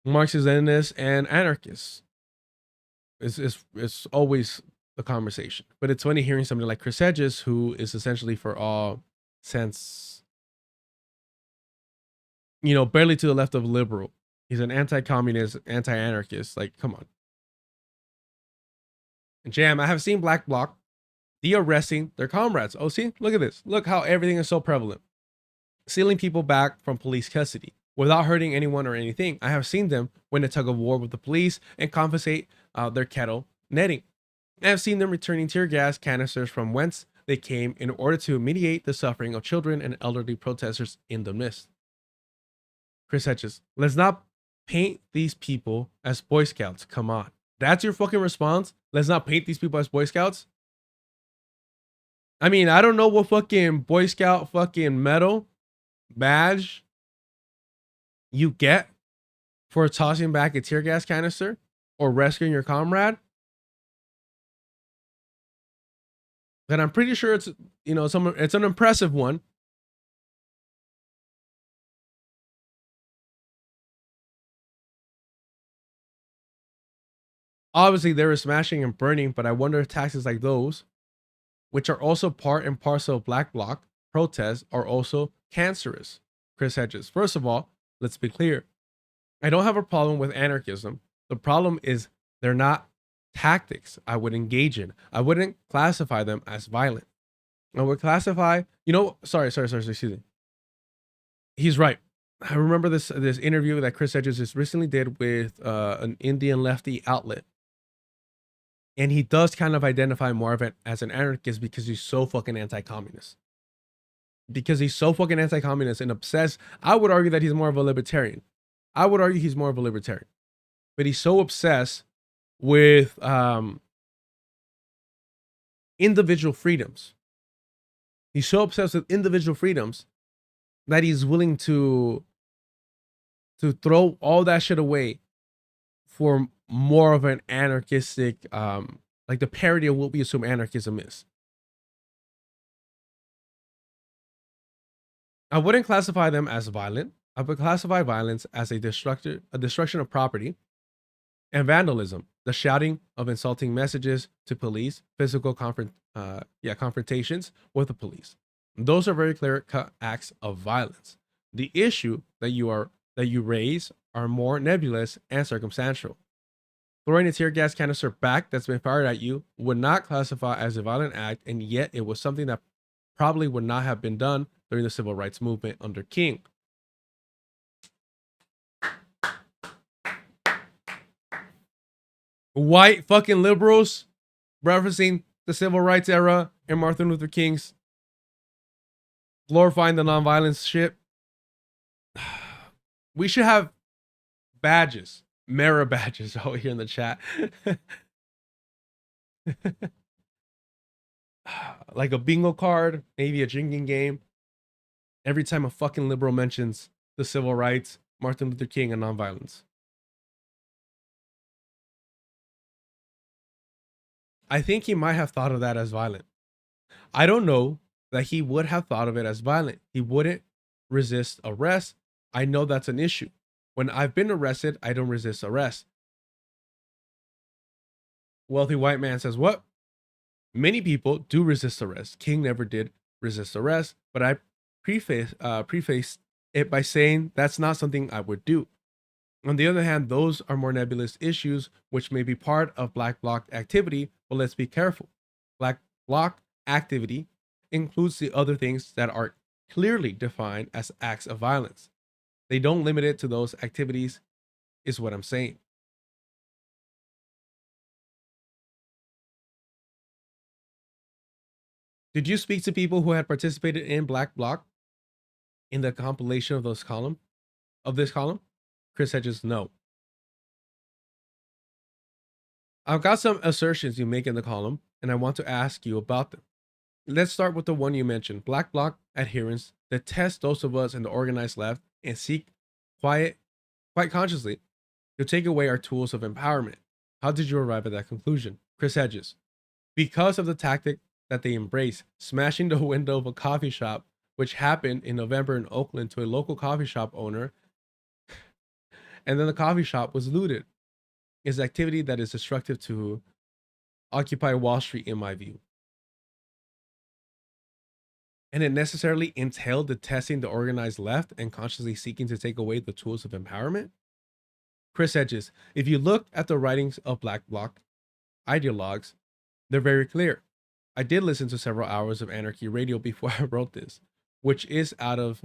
Marxist-Leninists and anarchists is always the conversation. But it's funny hearing somebody like Chris Hedges, who is essentially for all sense, barely to the left of liberal. He's an anti-communist, anti-anarchist. Like, come on. And Jam, I have seen Black Bloc de-arresting their comrades. Oh, see? Look at this. Look how everything is so prevalent. Sealing people back from police custody without hurting anyone or anything. I have seen them win a tug of war with the police and confiscate their cattle netting. I have seen them returning tear gas canisters from whence they came in order to mediate the suffering of children and elderly protesters in the midst. Chris Hedges, let's not paint these people as Boy Scouts. Come on. That's your fucking response? Let's not paint these people as Boy Scouts? I mean, I don't know what fucking Boy Scout fucking medal badge you get for tossing back a tear gas canister or rescuing your comrade. But I'm pretty sure it's, it's an impressive one. Obviously, there is smashing and burning, but I wonder if taxes like those, which are also part and parcel of Black Bloc protests, are also cancerous. Chris Hedges. First of all, let's be clear. I don't have a problem with anarchism. The problem is they're not tactics I would engage in. I wouldn't classify them as violent. I would classify, sorry, excuse me. He's right. I remember this interview that Chris Hedges just recently did with an Indian lefty outlet. And he does kind of identify more of it as an anarchist because he's so fucking anti-communist. Because he's so fucking anti-communist and obsessed. I would argue that he's more of a libertarian. But he's so obsessed with individual freedoms. He's so obsessed with individual freedoms that he's willing to throw all that shit away for more of an anarchistic Like the parody of what we assume anarchism is. I wouldn't classify them as violent. I would classify violence as a destruction of property and vandalism, the shouting of insulting messages to police, physical confrontations with the police. Those are very clear-cut acts of violence. The issue that you raise are more nebulous and circumstantial. Throwing a tear gas canister back that's been fired at you would not classify as a violent act, and yet it was something that probably would not have been done during the civil rights movement under King. White fucking liberals referencing the civil rights era and Martin Luther King's glorifying the nonviolence shit. We should have badges, merit badges over here in the chat. Like a bingo card, maybe a drinking game. Every time a fucking liberal mentions the civil rights, Martin Luther King, and nonviolence. I think he might have thought of that as violent. I don't know that he would have thought of it as violent. He wouldn't resist arrest. I know that's an issue. When I've been arrested, I don't resist arrest. Wealthy white man says, what? Many people do resist arrest. King never did resist arrest, but I preface it by saying that's not something I would do. On the other hand, those are more nebulous issues which may be part of Black Bloc activity, but let's be careful. Black Bloc activity includes the other things that are clearly defined as acts of violence. They don't limit it to those activities, is what I'm saying. Did you speak to people who had participated in Black Bloc in the compilation of this column? Chris Hedges, no. I've got some assertions you make in the column, and I want to ask you about them. Let's start with the one you mentioned. Black Bloc adherents detest those of us in the organized left and seek quite consciously to take away our tools of empowerment. How did you arrive at that conclusion? Chris Hedges, because of the tactic that they embrace, smashing the window of a coffee shop, which happened in November in Oakland to a local coffee shop owner, and then the coffee shop was looted, is activity that is destructive to Occupy Wall Street, in my view. And it necessarily entailed detesting the organized left and consciously seeking to take away the tools of empowerment? Chris Hedges, if you look at the writings of Black Bloc ideologues, they're very clear. I did listen to several hours of Anarchy Radio before I wrote this, which is out of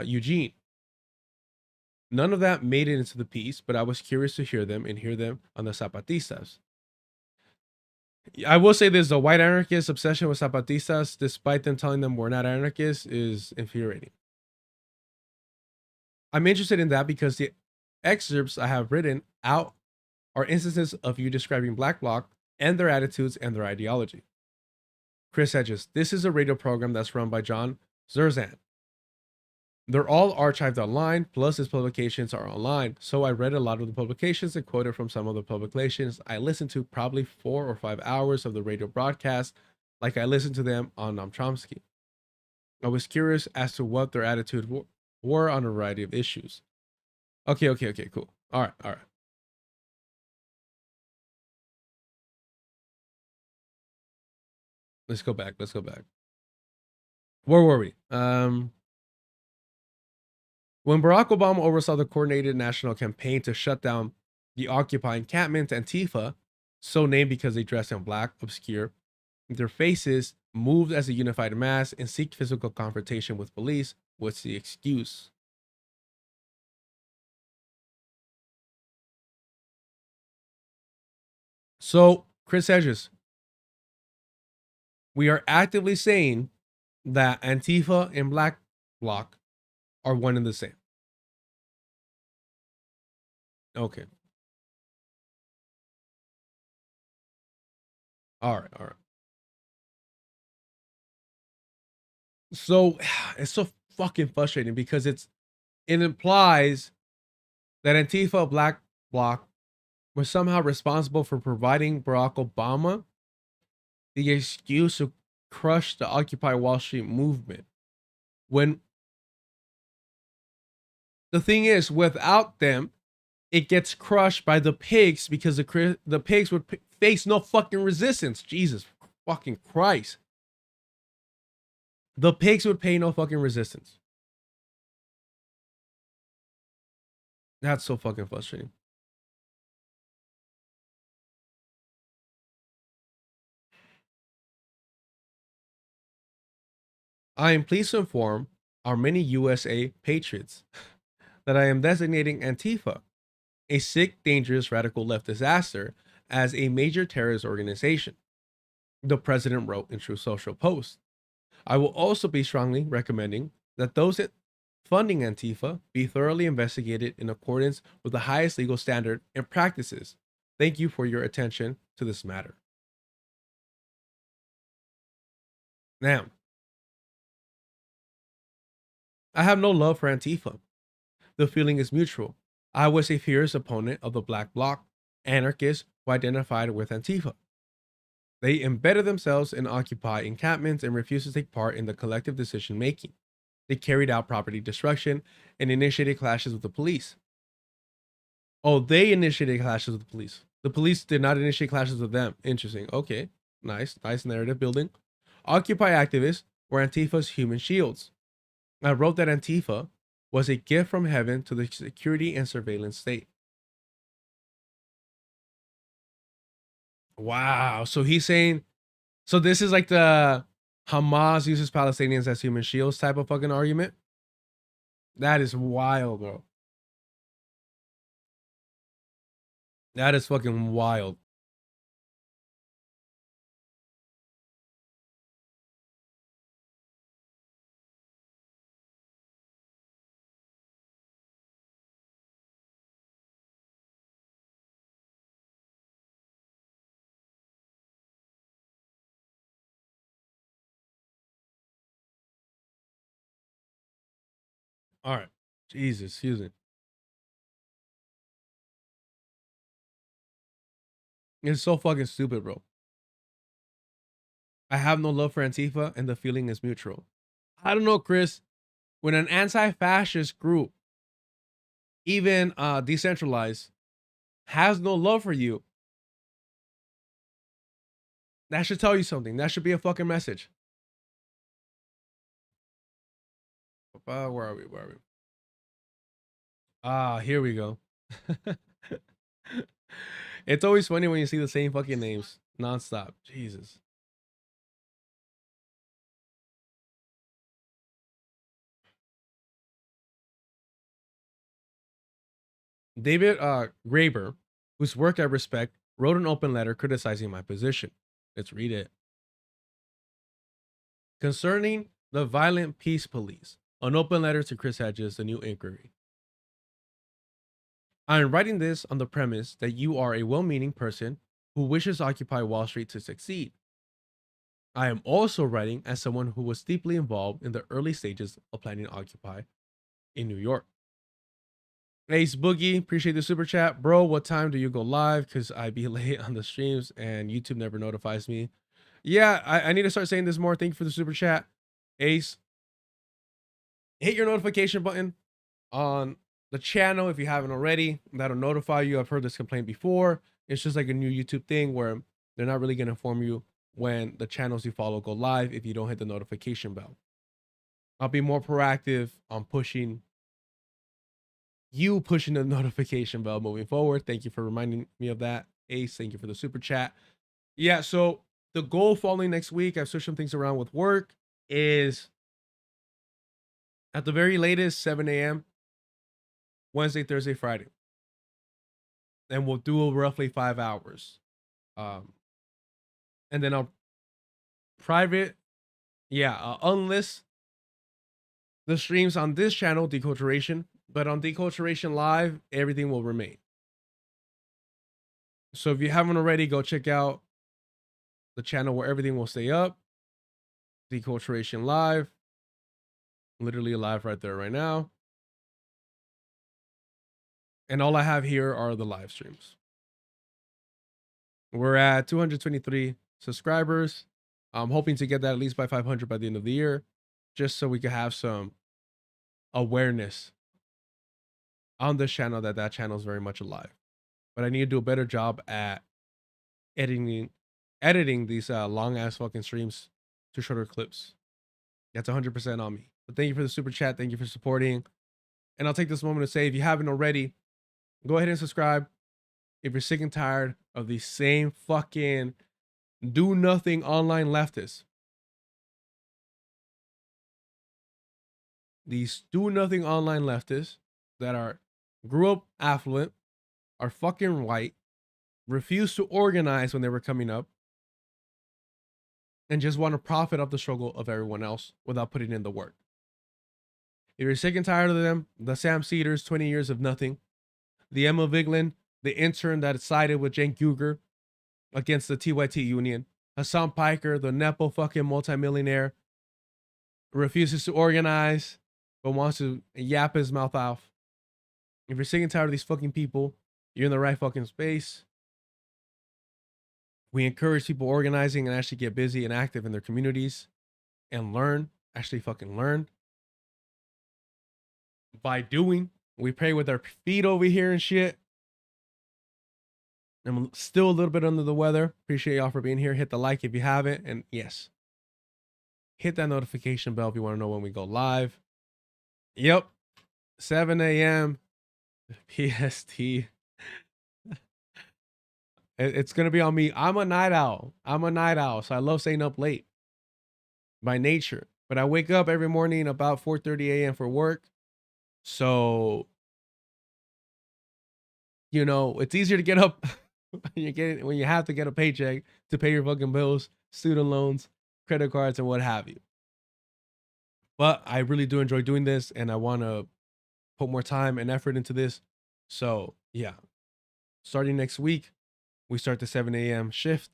Eugene. None of that made it into the piece, but I was curious to hear them on the Zapatistas. I will say this, the white anarchist obsession with Zapatistas, despite them telling them we're not anarchists, is infuriating. I'm interested in that because the excerpts I have written out are instances of you describing Black Bloc and their attitudes and their ideology. Chris Hedges, this is a radio program that's run by John Zohran. They're all archived online, plus his publications are online. So I read a lot of the publications and quoted from some of the publications. I listened to probably 4 or 5 hours of the radio broadcast, like I listened to them on Noam Chomsky. I was curious as to what their attitude were on a variety of issues. Okay, cool. All right. Let's go back. Where were we? When Barack Obama oversaw the coordinated national campaign to shut down the Occupy encampment, Antifa, so named because they dress in black, obscure, their faces moved as a unified mass and seek physical confrontation with police, what's the excuse? So, Chris Hedges, we are actively saying that Antifa and Black Bloc are one and the same. Okay. All right. So it's so fucking frustrating because it implies that Antifa, Black Bloc was somehow responsible for providing Barack Obama the excuse to crush the Occupy Wall Street movement. When the thing is, without them, it gets crushed by the pigs because the pigs would face no fucking resistance. Jesus fucking Christ. The pigs would pay no fucking resistance. That's so fucking frustrating. I am pleased to inform our many USA patriots that I am designating Antifa, a sick, dangerous, radical left disaster, as a major terrorist organization, the president wrote in Truth Social post. I will also be strongly recommending that those funding Antifa be thoroughly investigated in accordance with the highest legal standard and practices. Thank you for your attention to this matter. Now, I have no love for Antifa. The feeling is mutual. I was a fierce opponent of the Black Bloc, anarchists who identified with Antifa. They embedded themselves in Occupy encampments and refused to take part in the collective decision making. They carried out property destruction and initiated clashes with the police. Oh, they initiated clashes with the police. The police did not initiate clashes with them. Interesting. Okay, nice narrative building. Occupy activists were Antifa's human shields. I wrote that Antifa was a gift from heaven to the security and surveillance state. Wow. So he's saying, so this is like the Hamas uses Palestinians as human shields type of fucking argument. That is wild, bro. That is fucking wild. All right. Jesus, excuse me. It's so fucking stupid, bro. I have no love for Antifa and the feeling is mutual. I don't know, Chris. When an anti-fascist group, even decentralized, has no love for you, that should tell you something. That should be a fucking message. Where are we? Here we go. It's always funny when you see the same fucking names nonstop. Jesus. David Graeber, whose work I respect, wrote an open letter criticizing my position. Let's read it. Concerning the violent peace police, an open letter to Chris Hedges, the new inquiry. I am writing this on the premise that you are a well-meaning person who wishes Occupy Wall Street to succeed. I am also writing as someone who was deeply involved in the early stages of planning Occupy in New York. Ace Boogie, appreciate the super chat. Bro, what time do you go live? Because I be late on the streams and YouTube never notifies me. Yeah, I need to start saying this more. Thank you for the super chat. Ace, hit your notification button on the channel if you haven't already. That'll notify you. I've heard this complaint before. It's just like a new YouTube thing where they're not really going to inform you when the channels you follow go live if you don't hit the notification bell. I'll be more proactive on pushing the notification bell moving forward. Thank you for reminding me of that. Ace, thank you for the super chat. Yeah, so the goal following next week, I've switched some things around with work, is at the very latest 7 a.m. Wednesday, Thursday, Friday. And we'll do roughly 5 hours. And then I'll unlist the streams on this channel, Deculturation, but on Deculturation Live, everything will remain. So if you haven't already, go check out the channel where everything will stay up. Deculturation Live. Literally live right there right now. And all I have here are the live streams. We're at 223 subscribers. I'm hoping to get that at least by 500 by the end of the year, just so we can have some awareness on this channel that channel is very much alive. But I need to do a better job at editing these long ass fucking streams to shorter clips. That's 100% on me. But thank you for the super chat. Thank you for supporting. And I'll take this moment to say, if you haven't already, go ahead and subscribe. If you're sick and tired of these same fucking do nothing online leftists, these do nothing online leftists that grew up affluent, are fucking white, refused to organize when they were coming up, and just want to profit off the struggle of everyone else without putting in the work. If you're sick and tired of them, the Sam Cedars, 20 years of nothing, the Emma Vigeland, the intern that sided with Cenk Uygur against the TYT union, Hassan Piker, the Nepo fucking multimillionaire, refuses to organize, but wants to yap his mouth off. If you're sick and tired of these fucking people, you're in the right fucking space. We encourage people organizing and actually get busy and active in their communities and learn, actually fucking learn. By doing, we pray with our feet over here and shit. I'm still a little bit under the weather. Appreciate y'all for being here. Hit the like if you haven't. And yes, hit that notification bell if you want to know when we go live. Yep. 7 a.m. PST. It's going to be on me. I'm a night owl. So I love staying up late by nature. But I wake up every morning about 4:30 a.m. for work. So, you know, it's easier to get up when you have to get a paycheck to pay your fucking bills, student loans, credit cards, and what have you. But I really do enjoy doing this, and I want to put more time and effort into this. So, yeah. Starting next week, we start the 7 a.m. shift.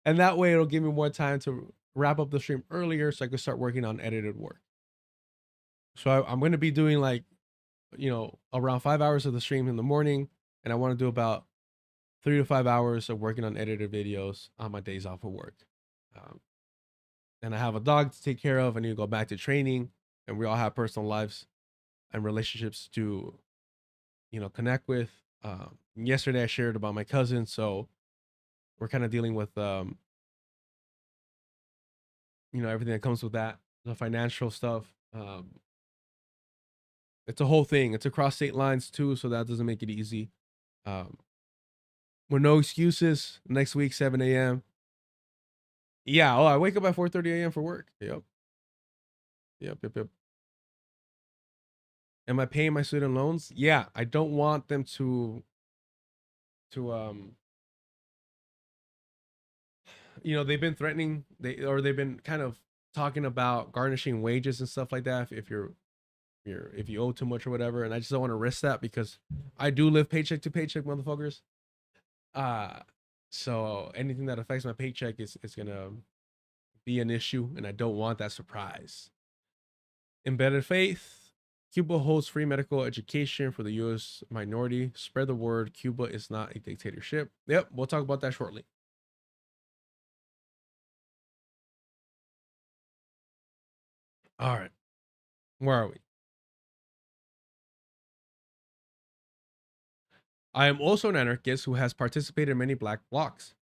And that way, it'll give me more time to wrap up the stream earlier so I can start working on edited work. So I'm going to be doing like, you know, around 5 hours of the stream in the morning. And I want to do about 3 to 5 hours of working on edited videos on my days off of work. And I have a dog to take care of. I need to go back to training. And we all have personal lives and relationships to, you know, connect with. Yesterday I shared about my cousin. So we're kind of dealing with, you know, everything that comes with that, the financial stuff. It's a whole thing. It's across state lines too, so that doesn't make it easy. With no excuses, next week, 7 a.m. Yeah, I wake up at 4:30 a.m. for work. Yep. Am I paying my student loans? Yeah, I don't want them to you know, they've been threatening, they've been kind of talking about garnishing wages and stuff like that if you owe too much or whatever, and I just don't want to risk that because I do live paycheck to paycheck, motherfuckers. So anything that affects my paycheck is gonna be an issue, and I don't want that surprise. Embedded faith. Cuba holds free medical education for the U.S. minority. Spread the word. Cuba is not a dictatorship. Yep, we'll talk about that shortly. All right, where are we? I am also an anarchist who has participated in many black blocs.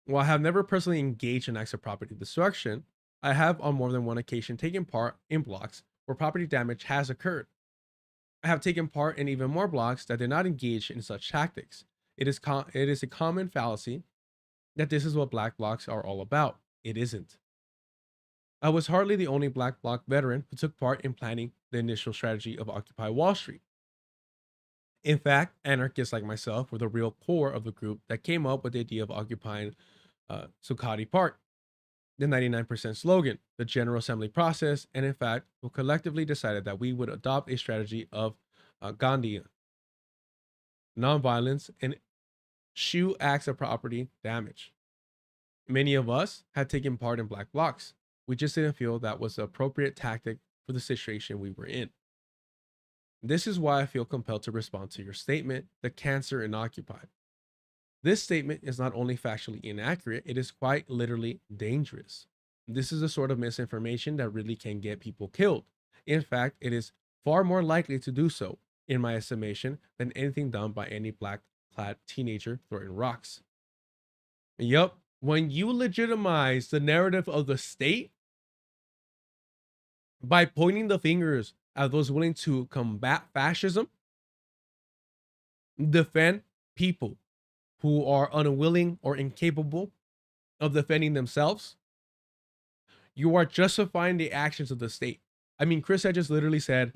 While I have never personally engaged in acts of property destruction, I have on more than one occasion taken part in blocs where property damage has occurred. I have taken part in even more blocs that did not engage in such tactics. It is a common fallacy that this is what black blocs are all about. It isn't. I was hardly the only black bloc veteran who took part in planning the initial strategy of Occupy Wall Street. In fact, anarchists like myself were the real core of the group that came up with the idea of occupying Zuccotti Park, the 99% slogan, the General Assembly process, and in fact, we collectively decided that we would adopt a strategy of Gandhi, nonviolence, and eschew acts of property damage. Many of us had taken part in black blocs. We just didn't feel that was the appropriate tactic for the situation we were in. This is why I feel compelled to respond to your statement, the cancer in Occupy. This statement is not only factually inaccurate, it is quite literally dangerous. This is the sort of misinformation that really can get people killed. In fact, it is far more likely to do so, in my estimation, than anything done by any black-clad teenager throwing rocks. Yup, when you legitimize the narrative of the state by pointing the fingers at those willing to combat fascism, defend people who are unwilling or incapable of defending themselves, you are justifying the actions of the state. I mean, Chris Hedges literally said,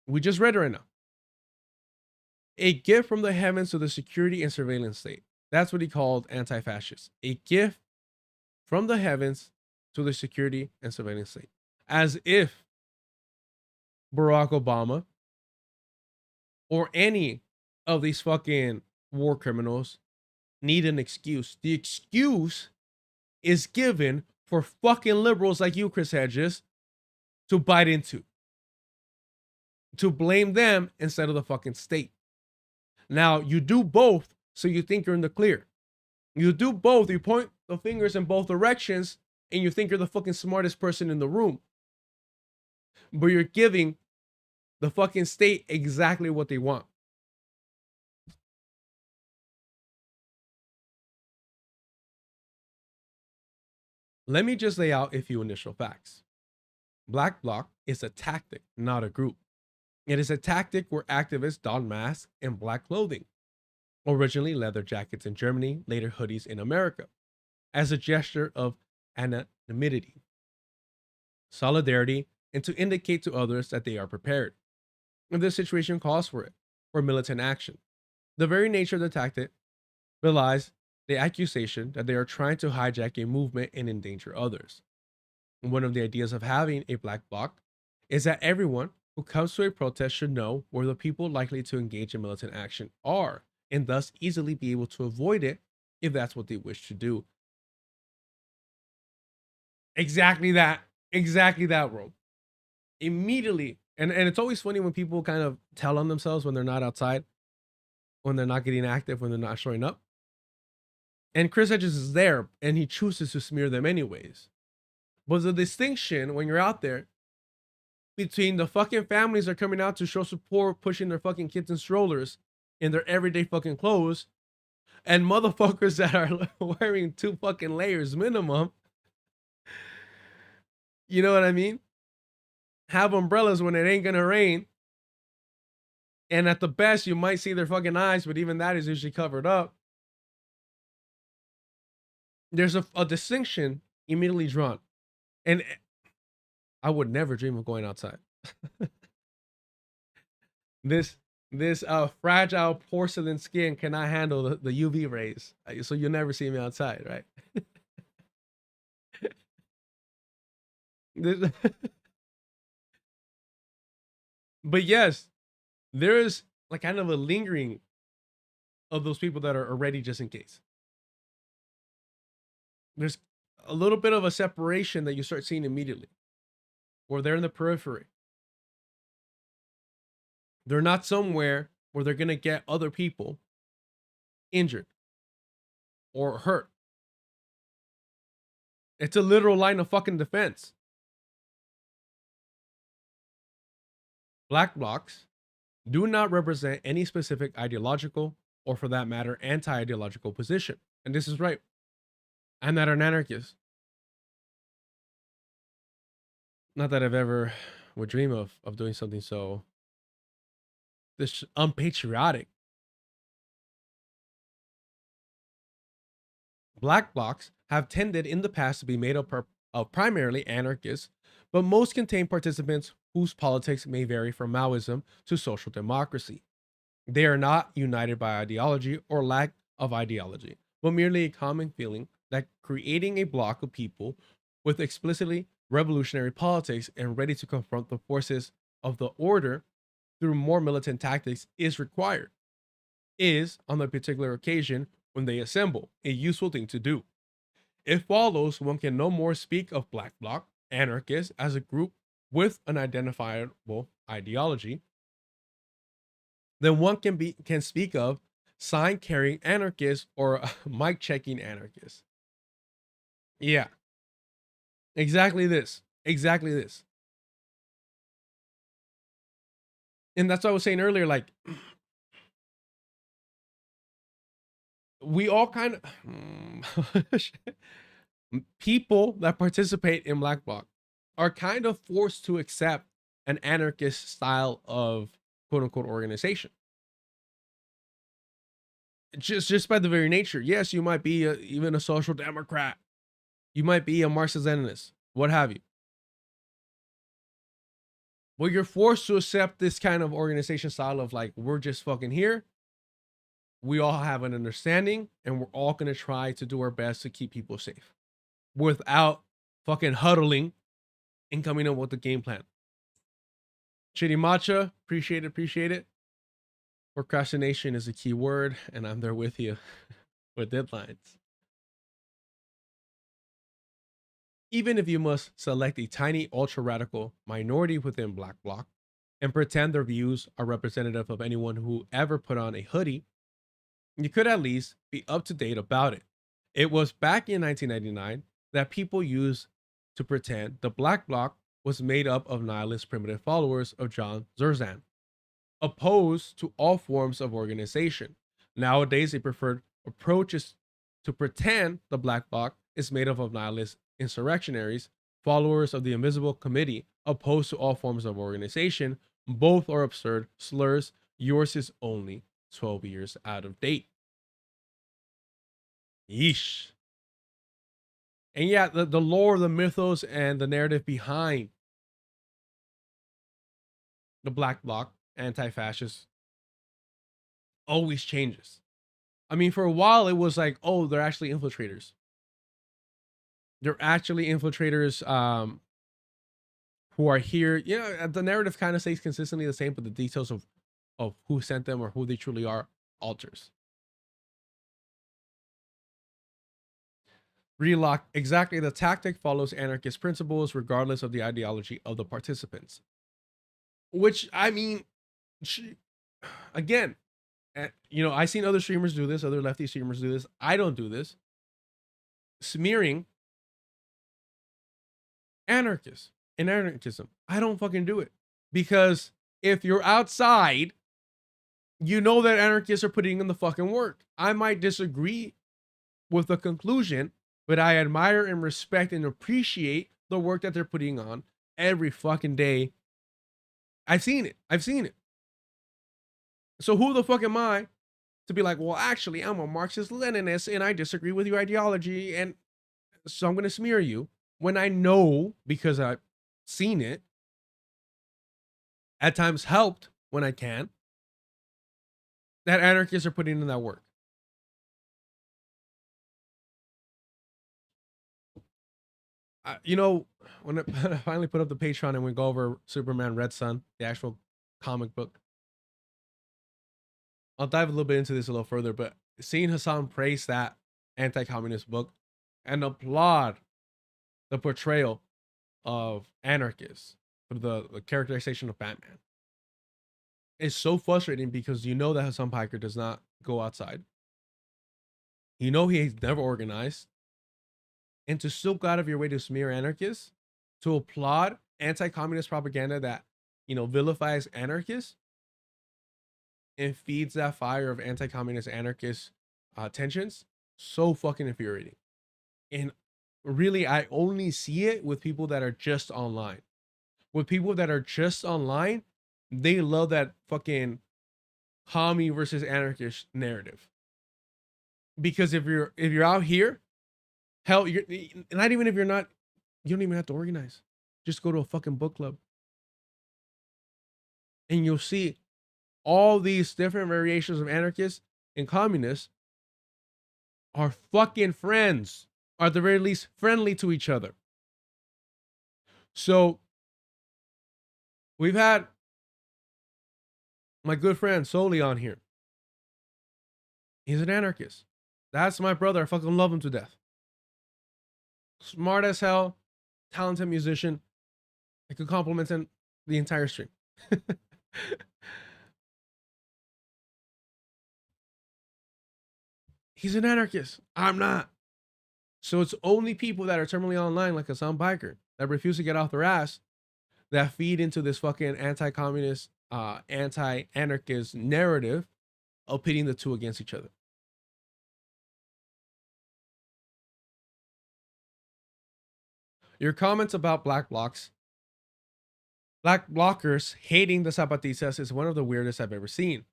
we just read it right now, a gift from the heavens to the security and surveillance state. That's what he called anti-fascist. A gift from the heavens to the security and surveillance state. As if Barack Obama or any of these fucking war criminals need an excuse. The excuse is given for fucking liberals like you, Chris Hedges, to bite into. To blame them instead of the fucking state. Now, you do both, so you think you're in the clear. You do both. You point the fingers in both directions, and you think you're the fucking smartest person in the room. But you're giving the fucking state exactly what they want. Let me just lay out a few initial facts. Black Bloc is a tactic, not a group. It is a tactic where activists don masks and black clothing, originally leather jackets in Germany, later hoodies in America, as a gesture of anonymity, solidarity, and to indicate to others that they are prepared, if this situation calls for it, or militant action. The very nature of the tactic belies the accusation that they are trying to hijack a movement and endanger others. One of the ideas of having a Black Bloc is that everyone who comes to a protest should know where the people likely to engage in militant action are, and thus easily be able to avoid it if that's what they wish to do. Exactly that, bro. Immediately, and it's always funny when people kind of tell on themselves when they're not outside, when they're not getting active, when they're not showing up. And Chris Hedges is there, and he chooses to smear them anyways. But the distinction when you're out there between the fucking families that are coming out to show support, pushing their fucking kids in strollers in their everyday fucking clothes, and motherfuckers that are wearing 2 fucking layers minimum. You know what I mean? Have umbrellas when it ain't gonna rain. And at the best, you might see their fucking eyes, but even that is usually covered up. There's a distinction immediately drawn. And I would never dream of going outside. This fragile porcelain skin cannot handle the UV rays. So you'll never see me outside, right? But yes, there is like kind of a lingering of those people that are already just in case. There's a little bit of a separation that you start seeing immediately, where they're in the periphery. They're not somewhere where they're going to get other people injured or hurt. It's a literal line of fucking defense. Black blocs do not represent any specific ideological or, for that matter, anti-ideological position. And this is right. I'm not an anarchist. Not that I've ever would dream of doing something so this unpatriotic. Black blocs have tended in the past to be made up of primarily anarchists, but most contain participants whose politics may vary from Maoism to social democracy. They are not united by ideology or lack of ideology, but merely a common feeling that creating a bloc of people with explicitly revolutionary politics and ready to confront the forces of the order through more militant tactics is required, is, on the particular occasion when they assemble, a useful thing to do. It follows one can no more speak of Black Bloc anarchists as a group with an identifiable ideology than one can speak of sign carrying anarchists or mic checking anarchists. Yeah. Exactly this. Exactly this. And that's what I was saying earlier. Like, we all kind of people that participate in Black Bloc are kind of forced to accept an anarchist style of quote unquote organization. Just by the very nature. Yes, you might be even a social democrat. You might be a Marxist-Leninist, what have you. Well, you're forced to accept this kind of organization style of like, we're just fucking here. We all have an understanding and we're all going to try to do our best to keep people safe without fucking huddling and coming up with a game plan. Chitty Matcha, appreciate it. Procrastination is a key word, and I'm there with you with deadlines. Even if you must select a tiny ultra-radical minority within Black Bloc and pretend their views are representative of anyone who ever put on a hoodie, you could at least be up to date about it. It was back in 1999 that people used to pretend the Black Bloc was made up of nihilist primitive followers of John Zohran, opposed to all forms of organization. Nowadays, a preferred approach is to pretend the Black Bloc is made up of nihilist insurrectionaries, followers of the Invisible Committee, opposed to all forms of organization. Both are absurd slurs. Yours is only 12 years out of date. Yeesh. And yeah, the lore, the mythos, and the narrative behind the Black Bloc, anti-fascist, always changes. I mean, for a while, it was like, oh, they're actually infiltrators. They're actually infiltrators who are here. You know, the narrative kind of stays consistently the same, but the details of who sent them or who they truly are alters. Relock. Exactly. The tactic follows anarchist principles regardless of the ideology of the participants. Which, I mean, again, you know, I've seen other streamers do this, other lefty streamers do this. I don't do this. Smearing anarchists and anarchism. I don't fucking do it. Because if you're outside, you know that anarchists are putting in the fucking work. I might disagree with the conclusion, but I admire and respect and appreciate the work that they're putting on every fucking day. I've seen it. So who the fuck am I to be like, well, actually, I'm a Marxist-Leninist and I disagree with your ideology, and so I'm going to smear you, when I know, because I've seen it, at times helped when I can, that anarchists are putting in that work. You know, when I finally put up the Patreon and we go over Superman Red Sun, the actual comic book, I'll dive a little bit into this a little further, but seeing Hassan praise that anti-communist book and applaud the portrayal of anarchists through the characterization of Batman is so frustrating, because you know that Hassan Piker does not go outside. You know he's never organized. And to still go out of your way to smear anarchists, to applaud anti-communist propaganda that, you know, vilifies anarchists and feeds that fire of anti-communist anarchist tensions, so fucking infuriating. And really, I only see it with people that are just online. With people that are just online, they love that fucking commie versus anarchist narrative. Because if you're out here, hell, you're not even, if you're not, you don't even have to organize. Just go to a fucking book club. And you'll see all these different variations of anarchists and communists are fucking friends, or at the very least friendly to each other. So we've had my good friend Soli on here. He's an anarchist. That's my brother. I fucking love him to death. Smart as hell, talented musician. I could compliment him the entire stream. He's an anarchist. I'm not. So it's only people that are terminally online, like a some biker, that refuse to get off their ass, that feed into this fucking anti-communist, anti-anarchist narrative of pitting the two against each other. Your comments about black blockers hating the Zapatistas is one of the weirdest I've ever seen.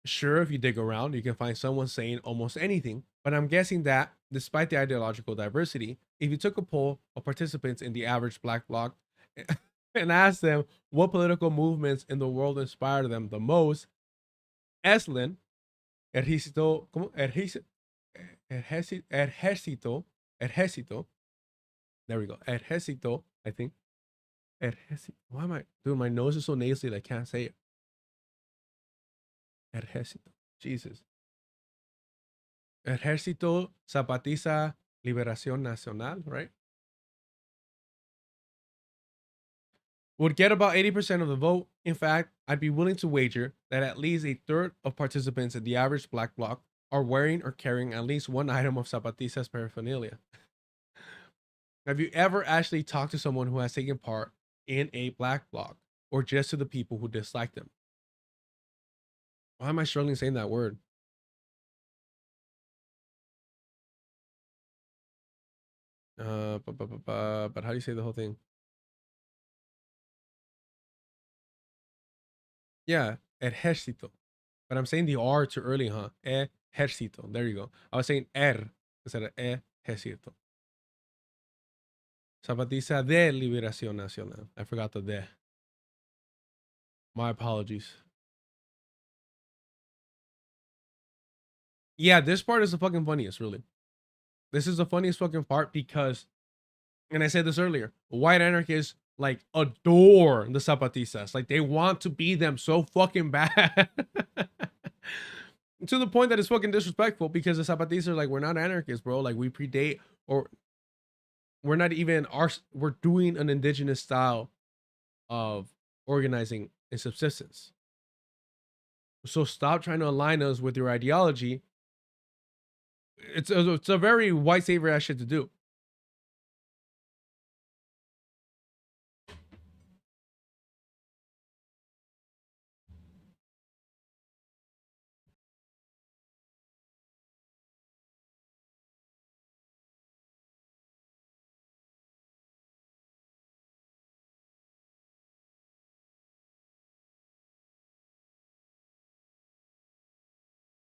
Sure, if you dig around, you can find someone saying almost anything, but I'm guessing that, despite the ideological diversity, if you took a poll of participants in the average black bloc and asked them what political movements in the world inspired them the most, Eslen, Ejército, there we go, Ejército, I think. Why am I, dude, my nose is so nasally that I can't say it. Ejército, Jesus. Ejército Zapatista Liberación Nacional, right? Would get about 80% of the vote. In fact, I'd be willing to wager that at least a third of participants in the average black bloc are wearing or carrying at least one item of Zapatistas paraphernalia. Have you ever actually talked to someone who has taken part in a black bloc, or just to the people who dislike them? Why am I struggling saying that word? But how do you say the whole thing? Yeah, ejército. But I'm saying the R too early, huh? Ejército. There you go. I was saying instead of ejército. Zapatista de Liberación Nacional. I forgot the de. My apologies. Yeah, this part is the fucking funniest, really. This is the funniest fucking part because, and I said this earlier, white anarchists like adore the Zapatistas. Like they want to be them so fucking bad. To the point that it's fucking disrespectful because the Zapatistas are like, we're not anarchists, bro. Like we predate, or we're not even, we're doing an indigenous style of organizing and subsistence. So stop trying to align us with your ideology. It's a very white savior ass shit to do.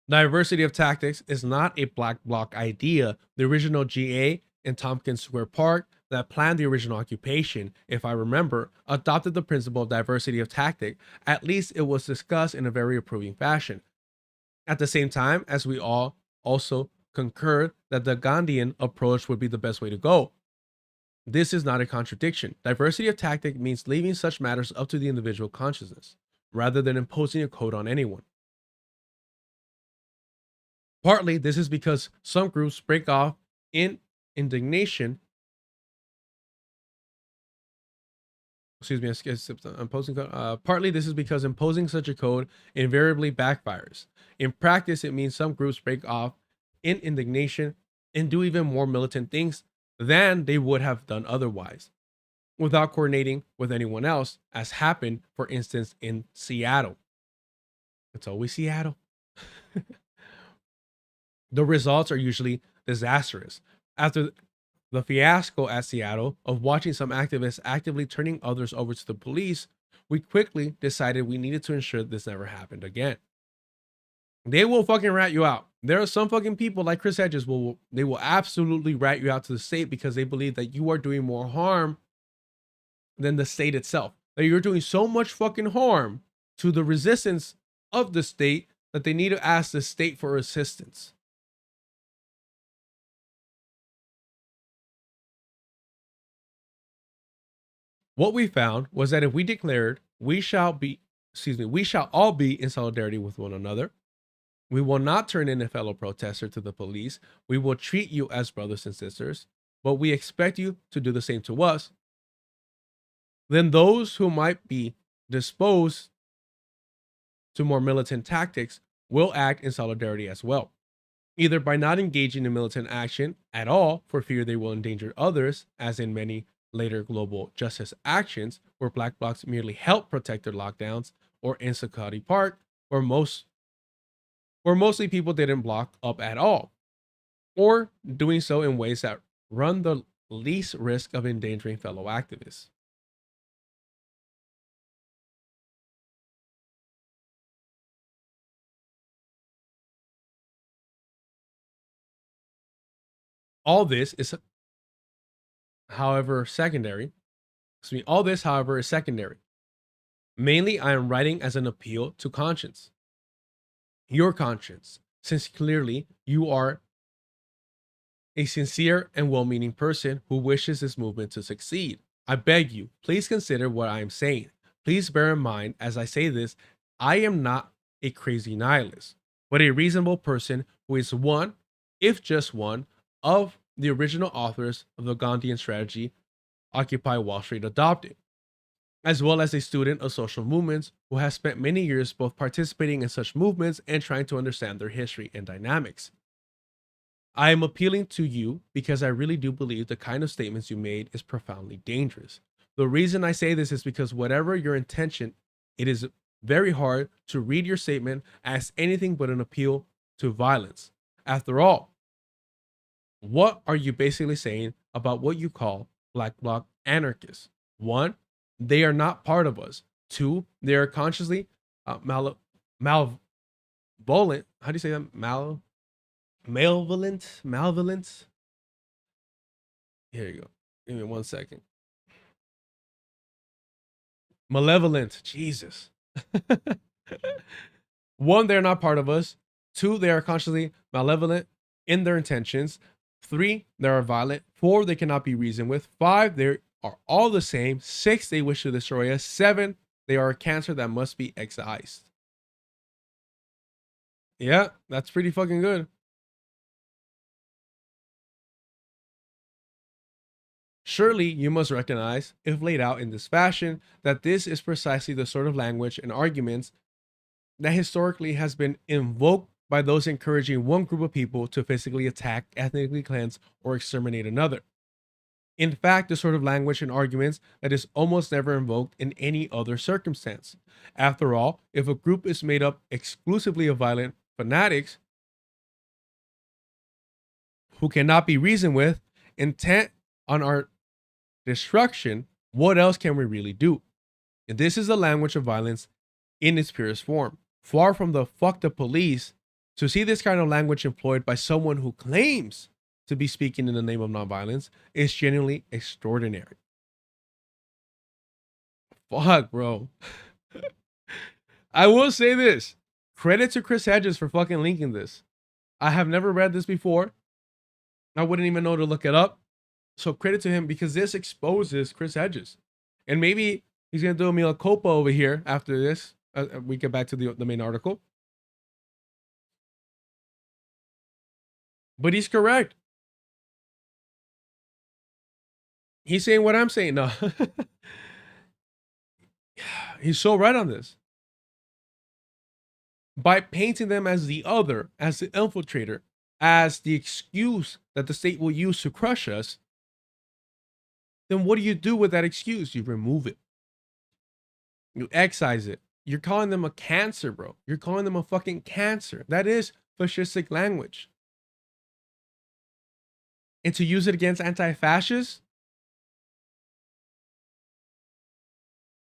Diversity of tactics is not a black bloc idea. The original GA in Tompkins Square Park that planned the original occupation, if I remember, adopted the principle of diversity of tactic. At least it was discussed in a very approving fashion. At the same time, as we all also concurred that the Gandhian approach would be the best way to go. This is not a contradiction. Diversity of tactic means leaving such matters up to the individual consciousness, rather than imposing a code on anyone. Partly, this is because some groups break off in indignation. Excuse me, imposing code. Partly, this is because imposing such a code invariably backfires. In practice, it means some groups break off in indignation and do even more militant things than they would have done otherwise, without coordinating with anyone else, as happened, for instance, in Seattle. It's always Seattle. The results are usually disastrous. After the fiasco at Seattle of watching some activists actively turning others over to the police, we quickly decided we needed to ensure this never happened again. They will fucking rat you out. There are some fucking people like Chris Hedges they will absolutely rat you out to the state because they believe that you are doing more harm than the state itself. That you're doing so much fucking harm to the resistance of the state that they need to ask the state for assistance. What we found was that if we declared we shall all be in solidarity with one another, we will not turn in a fellow protester to the police, we will treat you as brothers and sisters, but we expect you to do the same to us, then those who might be disposed to more militant tactics will act in solidarity as well. either by not engaging in militant action at all for fear they will endanger others, as in many later global justice actions where black blocs merely help protect their lockdowns, or in Sakati Park, where mostly people didn't block up at all, or doing so in ways that run the least risk of endangering fellow activists. All this is, however, secondary. All this, however, is secondary. Mainly, I am writing as an appeal to conscience. Your conscience, since clearly you are a sincere and well-meaning person who wishes this movement to succeed. I beg you, please consider what I am saying. Please bear in mind, as I say this, I am not a crazy nihilist, but a reasonable person who is one, if just one, of the original authors of the Gandhian strategy Occupy Wall Street adopted, as well as a student of social movements who has spent many years both participating in such movements and trying to understand their history and dynamics. I am appealing to you because I really do believe the kind of statements you made is profoundly dangerous. The reason I say this is because whatever your intention, it is very hard to read your statement as anything but an appeal to violence. After all, what are you basically saying about what you call Black Bloc anarchists? 1, they are not part of us. 2, they are consciously malevolent. How do you say that? Malevolent. Here you go. Give me 1 second. Malevolent. Jesus. 1, they're not part of us. 2, they are consciously malevolent in their intentions. 3, they are violent. 4, they cannot be reasoned with. 5, they are all the same. 6, they wish to destroy us. 7, they are a cancer that must be excised. Yeah, that's pretty fucking good. Surely you must recognize, if laid out in this fashion, that this is precisely the sort of language and arguments that historically has been invoked by those encouraging one group of people to physically attack, ethnically cleanse, or exterminate another. In fact, the sort of language and arguments that is almost never invoked in any other circumstance. After all, if a group is made up exclusively of violent fanatics who cannot be reasoned with, intent on our destruction, what else can we really do? And this is the language of violence in its purest form. Far from the fuck the police, to see this kind of language employed by someone who claims to be speaking in the name of nonviolence is genuinely extraordinary. Fuck, bro. I will say this. Credit to Chris Hedges for fucking linking this. I have never read this before. I wouldn't even know to look it up. So credit to him, because this exposes Chris Hedges. And maybe he's going to do a mea culpa over here after this. We get back to the main article. But he's correct. He's saying what I'm saying. No. He's so right on this. By painting them as the other, as the infiltrator, as the excuse that the state will use to crush us, then what do you do with that excuse? You remove it. You excise it. You're calling them a cancer, bro. You're calling them a fucking cancer. That is fascistic language. And to use it against anti-fascists?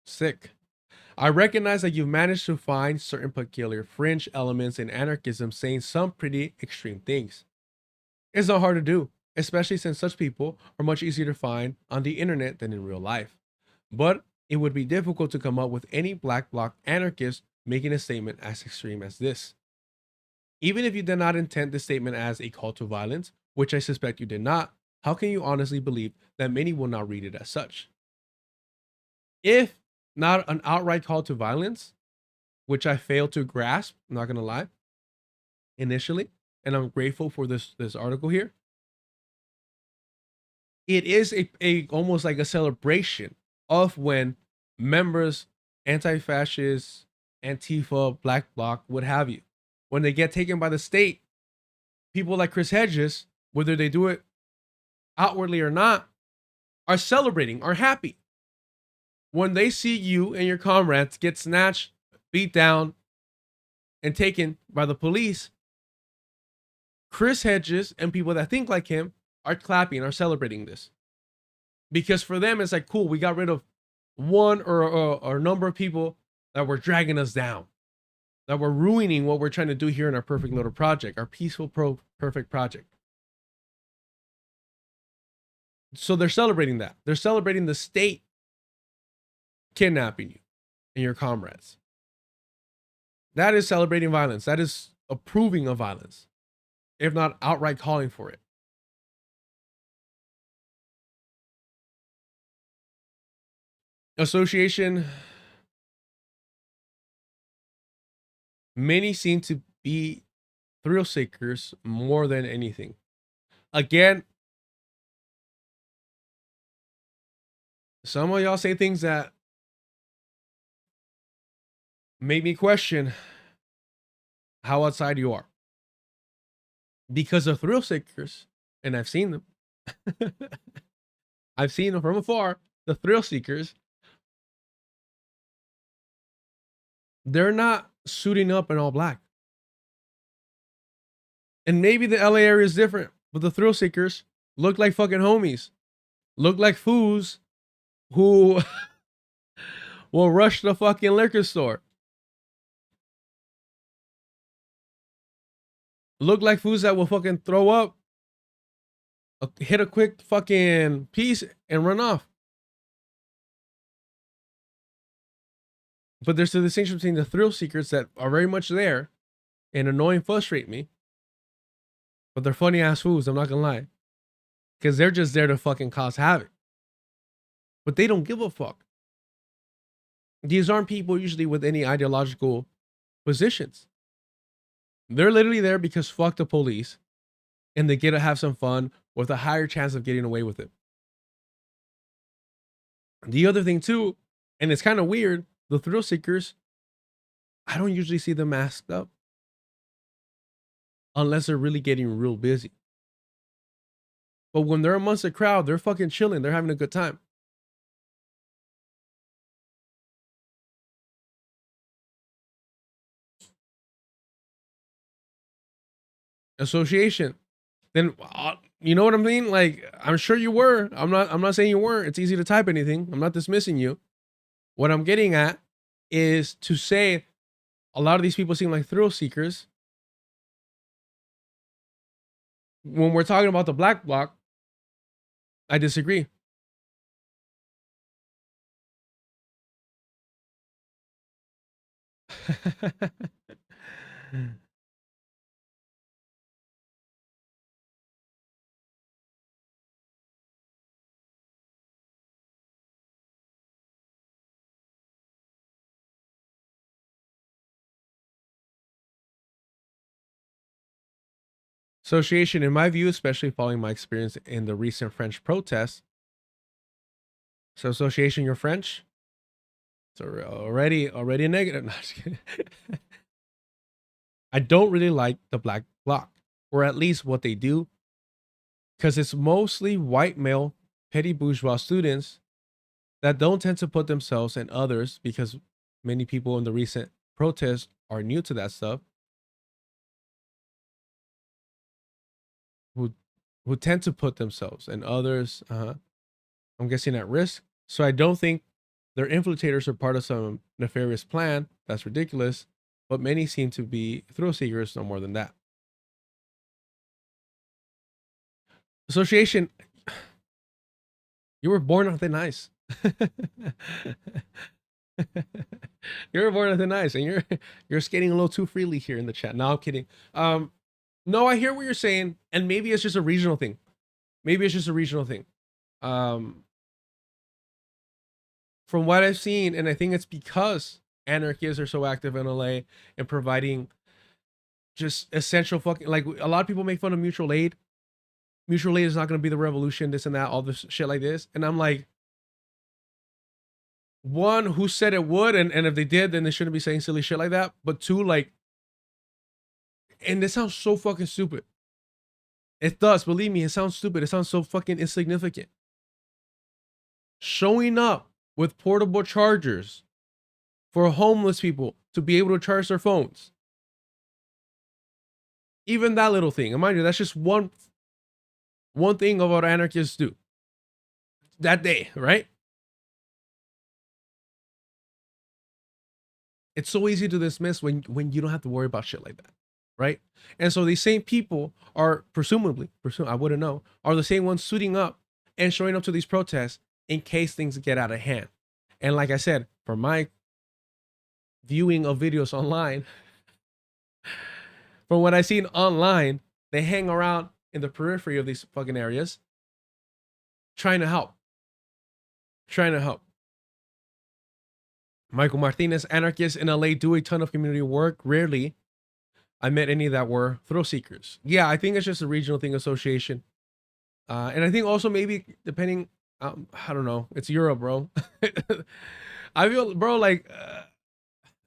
Sick. I recognize that you've managed to find certain peculiar fringe elements in anarchism saying some pretty extreme things. It's not hard to do, especially since such people are much easier to find on the internet than in real life. But it would be difficult to come up with any Black Bloc anarchist making a statement as extreme as this. Even if you did not intend this statement as a call to violence, which I suspect you did not, how can you honestly believe that many will not read it as such? If not an outright call to violence, which I failed to grasp, I'm not gonna lie, initially, and I'm grateful for this article here. It is a almost like a celebration of when members, anti-fascists, Antifa, Black Bloc, what have you, when they get taken by the state, people like Chris Hedges, whether they do it outwardly or not, are celebrating, are happy when they see you and your comrades get snatched, beat down, and taken by the police. Chris Hedges and people that think like him are clapping, are celebrating this. Because for them, it's like, cool, we got rid of one or a number of people that were dragging us down, that were ruining what we're trying to do here in our perfect little project, our peaceful, perfect project. So they're celebrating that. They're celebrating the state kidnapping you and your comrades. That is celebrating violence. That is approving of violence, if not outright calling for it. Association. Many seem to be thrill seekers more than anything. Again, some of y'all say things that make me question how outside you are. Because the thrill seekers, and I've seen them, I've seen them from afar, the thrill seekers, they're not suiting up in all black. And maybe the LA area is different, but the thrill seekers look like fucking homies, look like fools who will rush the fucking liquor store. Look like fools that will fucking throw up, hit a quick fucking piece and run off. But there's a distinction between the thrill seekers that are very much there and annoy and frustrate me. But they're funny ass fools, I'm not gonna lie. Because they're just there to fucking cause havoc. But they don't give a fuck. These aren't people usually with any ideological positions. They're literally there because fuck the police. And they get to have some fun with a higher chance of getting away with it. The other thing too, and it's kind of weird, the thrill seekers, I don't usually see them masked up. Unless they're really getting real busy. But when they're amongst the crowd, they're fucking chilling. They're having a good time. Association. Then you know what I mean? Like, I'm sure you were. I'm not saying you weren't. It's easy to type anything. I'm not dismissing you. What I'm getting at is to say a lot of these people seem like thrill seekers. When we're talking about the black bloc, I disagree. Association, in my view, especially following my experience in the recent French protests. So association, you're French. So already a negative. No, just kidding. I don't really like the black bloc, or at least what they do, because it's mostly white male, petty bourgeois students that don't tend to put themselves and others, because many people in the recent protests are new to that stuff, who tend to put themselves and others, I'm guessing, at risk. So I don't think their infiltrators are part of some nefarious plan. That's ridiculous. But many seem to be thrill seekers, no more than that. Association, you were born on thin ice. You were born on thin ice, and you're skating a little too freely here in the chat. No, I'm kidding. No, I hear what you're saying, and maybe it's just a regional thing. From what I've seen, and I think it's because anarchists are so active in LA and providing just essential fucking, like, a lot of people make fun of mutual aid. Mutual aid is not going to be the revolution, this and that, all this shit like this. And I'm like, one, who said it would? And if they did, then they shouldn't be saying silly shit like that. But two, like, and this sounds so fucking stupid, It does. Believe me, it sounds stupid. It sounds so fucking insignificant. Showing up with portable chargers for homeless people to be able to charge their phones. Even that little thing. And mind you, that's just one thing of what anarchists do that day, right? It's so easy to dismiss when you don't have to worry about shit like that, right? And so these same people are presumably, I wouldn't know, are the same ones suiting up and showing up to these protests in case things get out of hand. And like I said, from my viewing of videos online, from what I've seen online, they hang around in the periphery of these fucking areas trying to help. Michael Martinez, anarchists in LA do a ton of community work. Rarely I met any that were thrill seekers. Yeah, I think it's just a regional thing, association. And I think also maybe depending, I don't know, it's Europe, bro. I feel, bro, like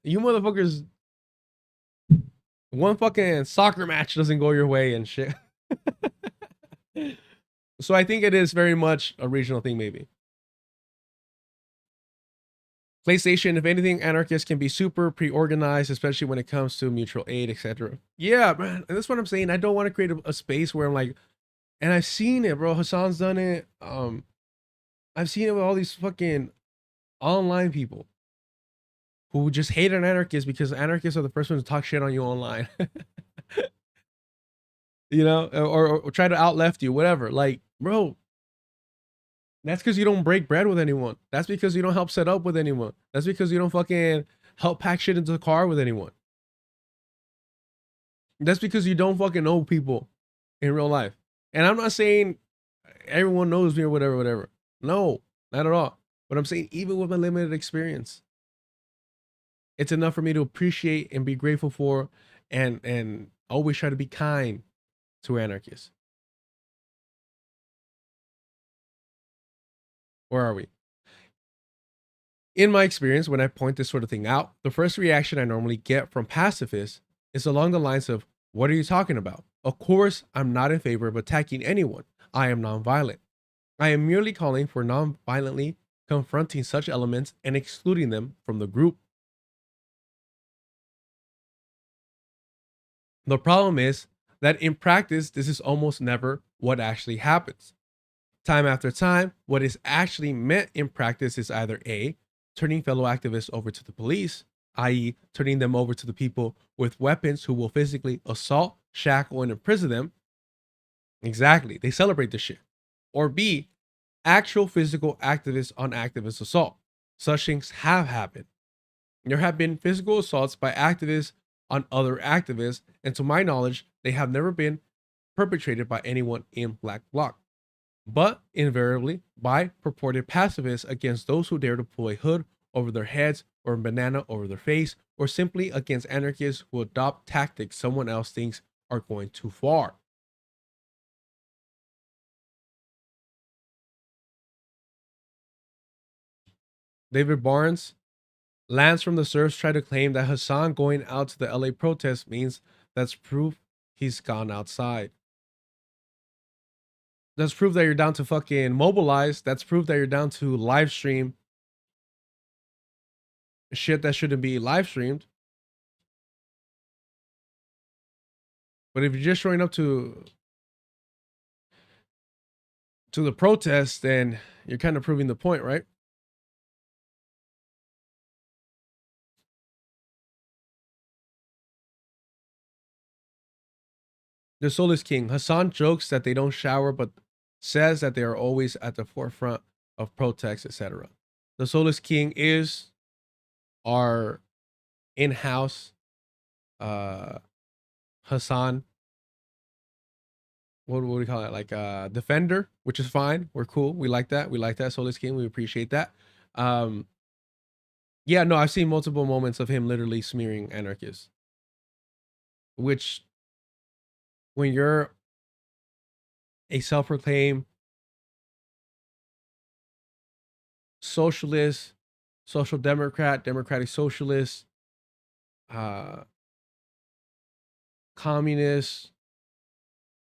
you motherfuckers, one fucking soccer match doesn't go your way and shit. So I think it is very much a regional thing, maybe. PlayStation, if anything, anarchists can be super pre-organized, especially when it comes to mutual aid, etc. Yeah, man, and that's what I'm saying. I don't want to create a space where I'm like, and I've seen it, bro. Hassan's done it. I've seen it with all these fucking online people who just hate an anarchist because anarchists are the first ones to talk shit on you online. You know, or try to out-left you, whatever. Like, bro, that's because you don't break bread with anyone. That's because you don't help set up with anyone. That's because you don't fucking help pack shit into the car with anyone. That's because you don't fucking know people in real life. And I'm not saying everyone knows me or whatever. No, not at all. But I'm saying even with my limited experience, it's enough for me to appreciate and be grateful for and always try to be kind to anarchists. Where are we? In my experience, when I point this sort of thing out, the first reaction I normally get from pacifists is along the lines of, what are you talking about? Of course, I'm not in favor of attacking anyone. I am nonviolent. I am merely calling for nonviolently confronting such elements and excluding them from the group. The problem is that in practice, this is almost never what actually happens. Time after time, what is actually meant in practice is either A, turning fellow activists over to the police, i.e. turning them over to the people with weapons who will physically assault, shackle, and imprison them. Exactly, they celebrate this shit. Or B, actual physical activist on activist assault. Such things have happened. There have been physical assaults by activists on other activists, and to my knowledge, they have never been perpetrated by anyone in Black Bloc, but invariably by purported pacifists against those who dare to pull a hood over their heads or a banana over their face, or simply against anarchists who adopt tactics someone else thinks are going too far. David Barnes, Lance from the Surfs tried to claim that Hassan going out to the LA protest means that's proof he's gone outside. That's proof that you're down to fucking mobilize. That's proof that you're down to live stream shit that shouldn't be live streamed. But if you're just showing up to the protest, then you're kind of proving the point, right? The Soulless King. Hassan jokes that they don't shower, but says that they are always at the forefront of protests, etc. The Soulless King is our in-house Hassan, what do we call it? Like defender, which is fine. We're cool. We like that. We like that. Soulless King. We appreciate that. Yeah, no, I've seen multiple moments of him literally smearing anarchists, which when you're a self-proclaimed socialist, social democrat, democratic socialist, communist,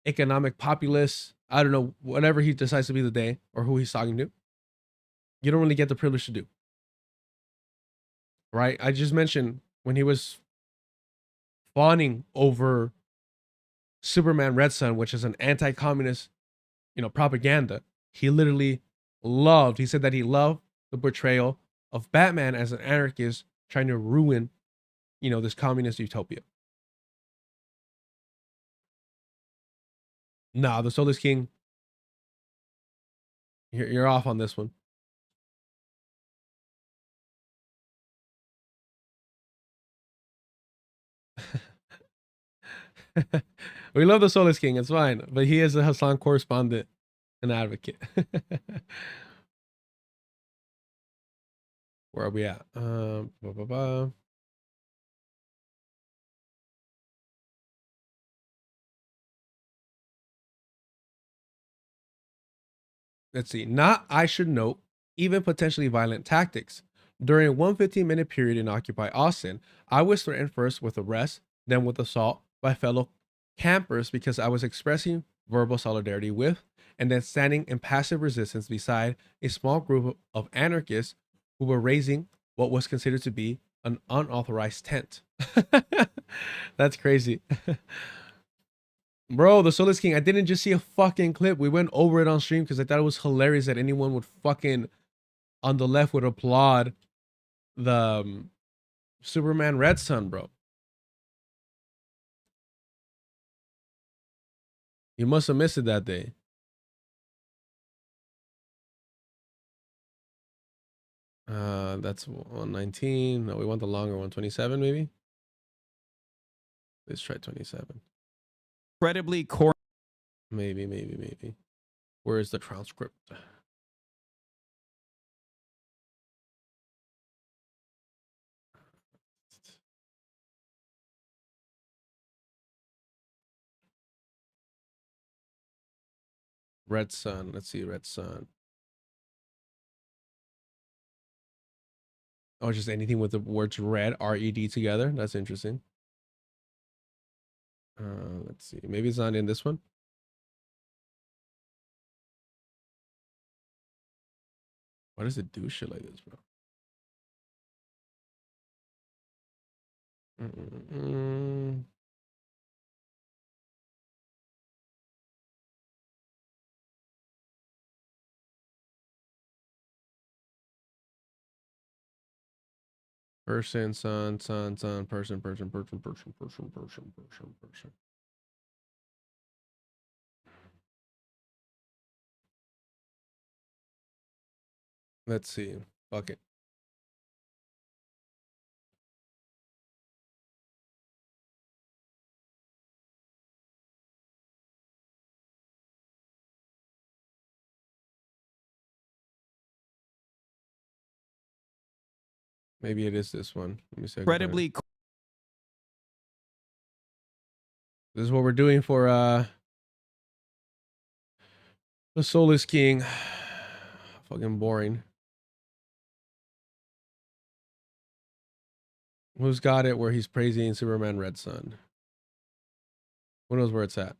economic populist, I don't know, whatever he decides to be the day or who he's talking to, you don't really get the privilege to do. Right? I just mentioned when he was fawning over Superman Red Sun, which is an anti-communist, propaganda. He literally he said that he loved the portrayal of Batman as an anarchist trying to ruin, this communist utopia. Nah, the Soulless King, you're off on this one. We love the Soulless King, it's fine, but he is a Hassan correspondent and advocate. Where are we at? Let's see. Not, I should note, even potentially violent tactics. During one 15-minute period in Occupy Austin, I was threatened first with arrest, then with assault by fellow campers because I was expressing verbal solidarity with, and then standing in passive resistance beside a small group of anarchists who were raising what was considered to be an unauthorized tent. That's crazy. Bro, the Soulless King, I didn't just see a fucking clip. We went over it on stream because I thought it was hilarious that anyone would fucking, on the left, would applaud the Superman Red Sun, bro. You must have missed it that day. That's 119. No, we want the longer one. 27, maybe? Let's try 27. Incredibly core. Maybe. Where is the transcript? Red Sun. Let's see, Red Sun. Oh, just anything with the words red, R-E-D together. That's interesting. Let's see. Maybe it's not in this one. Why does it do shit like this, bro? Person, son, person. Let's see. Fuck it. Maybe it is this one. Let me see. Incredibly. This is what we're doing for the Soulless King. Fucking boring. Who's got it where he's praising Superman Red Sun? Who knows where it's at?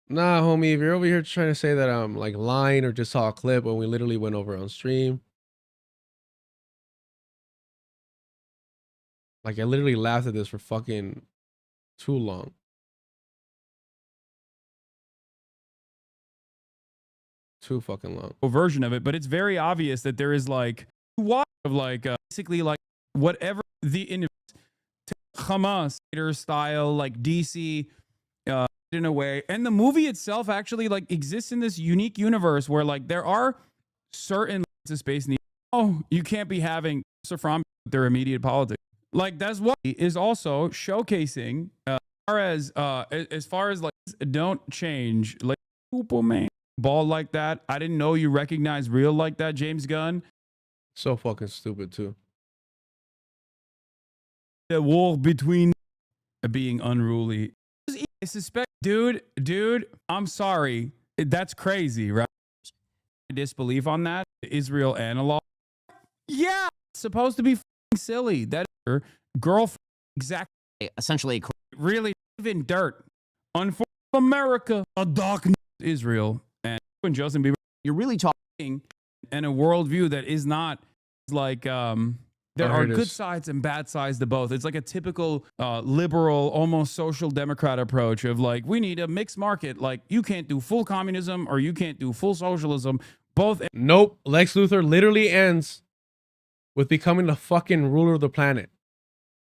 Nah, homie, if you're over here trying to say that I'm like lying or just saw a clip when we literally went over on stream. Like, I literally laughed at this for fucking too long. Too fucking long. Version of it, but it's very obvious that there is like basically like whatever the Hamas style, like DC in a way, and the movie itself actually like exists in this unique universe where like there are certain space needs. Oh, you can't be having from their immediate politics. Like that's what is also showcasing as far as like don't change like Superman ball like that. I didn't know you recognize real like that, James Gunn. So fucking stupid too. The war between being unruly. I suspect, dude, I'm sorry. That's crazy, right? disbelief on that, the Israel analog. Yeah, it's supposed to be silly. That her girlfriend exactly essentially really live in dirt. Unfortunately, America, a dark Israel, and Justin Bieber. You're really talking and a worldview that is not like there are good sides and bad sides to both. It's like a typical liberal, almost social democrat approach of like, we need a mixed market. Like, you can't do full communism or you can't do full socialism. Both. Nope. Lex Luthor literally ends with becoming the fucking ruler of the planet.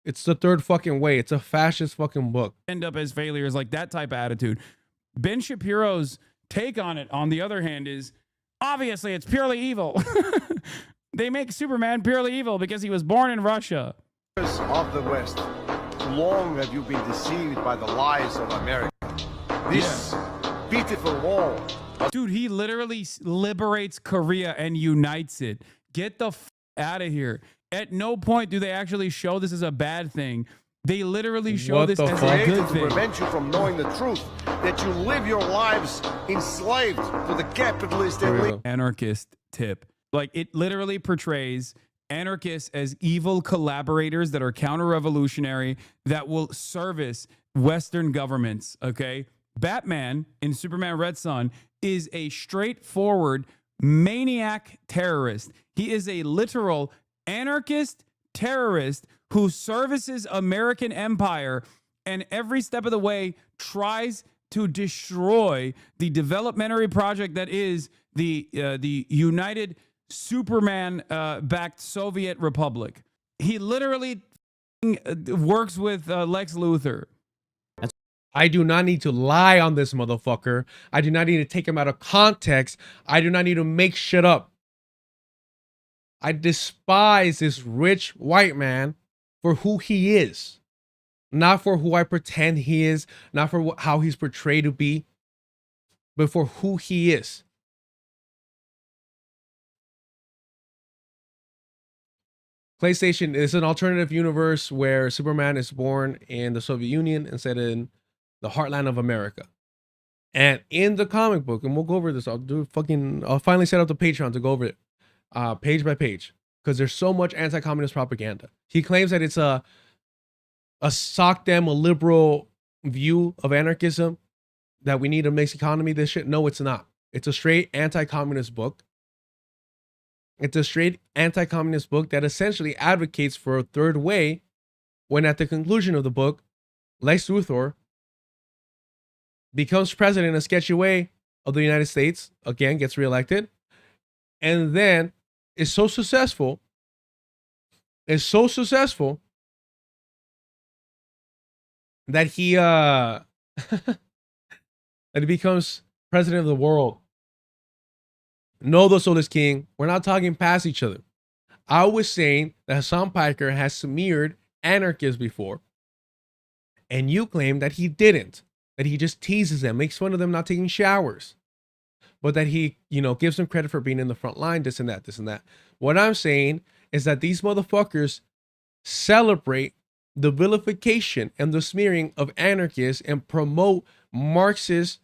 It's the third fucking way. It's a fascist fucking book. End up as failures, like that type of attitude. Ben Shapiro's take on it, on the other hand, is obviously it's purely evil. They make Superman purely evil because he was born in Russia. Of the West, long have you been deceived by the lies of America. This pitiful wall. Dude, he literally liberates Korea and unites it. Get the out of here. At no point do they actually show this as a bad thing. They literally show this as a good thing. To prevent you from knowing the truth, that you live your lives enslaved to the capitalist elite. Anarchist tip. Like, it literally portrays anarchists as evil collaborators that are counter-revolutionary, that will service Western governments, okay? Batman in Superman Red Son is a straightforward maniac terrorist. He is a literal anarchist terrorist who services American empire and every step of the way tries to destroy the developmentary project that is the United Superman-backed Soviet Republic. He literally works with Lex Luthor. I do not need to lie on this motherfucker. I do not need to take him out of context. I do not need to make shit up. I despise this rich white man for who he is. Not for who I pretend he is. Not for how he's portrayed to be. But for who he is. PlayStation is an alternative universe where Superman is born in the Soviet Union instead in the heartland of America. And in the comic book, and we'll go over this, I'll finally set up the Patreon to go over it page by page, because there's so much anti-communist propaganda. He claims that it's a sock them, a liberal view of anarchism, that we need a mixed economy, this shit. No, it's not. It's a straight anti-communist book. It's a straight anti-communist book that essentially advocates for a third way, when at the conclusion of the book, Lex Luthor becomes president in a sketchy way of the United States, again, gets reelected, and then is so successful that he that he becomes president of the world. No, the Soul is King. We're not talking past each other. I was saying that Hassan Piker has smeared anarchists before, and you claim that he didn't, that he just teases them, makes fun of them not taking showers, but that he, gives them credit for being in the front line, this and that, this and that. What I'm saying is that these motherfuckers celebrate the vilification and the smearing of anarchists and promote Marxist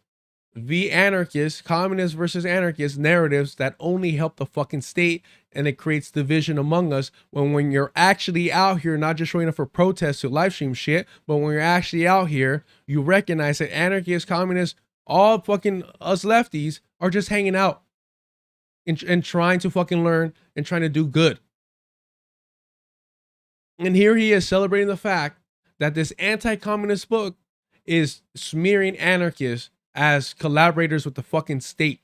v. anarchists, communists versus anarchists narratives that only help the fucking state, and it creates division among us. When you're actually out here, not just showing up for protests to live stream shit, but when you're actually out here, you recognize that anarchists, communists, all fucking us lefties are just hanging out and trying to fucking learn and trying to do good. And here he is celebrating the fact that this anti-communist book is smearing anarchists as collaborators with the fucking state.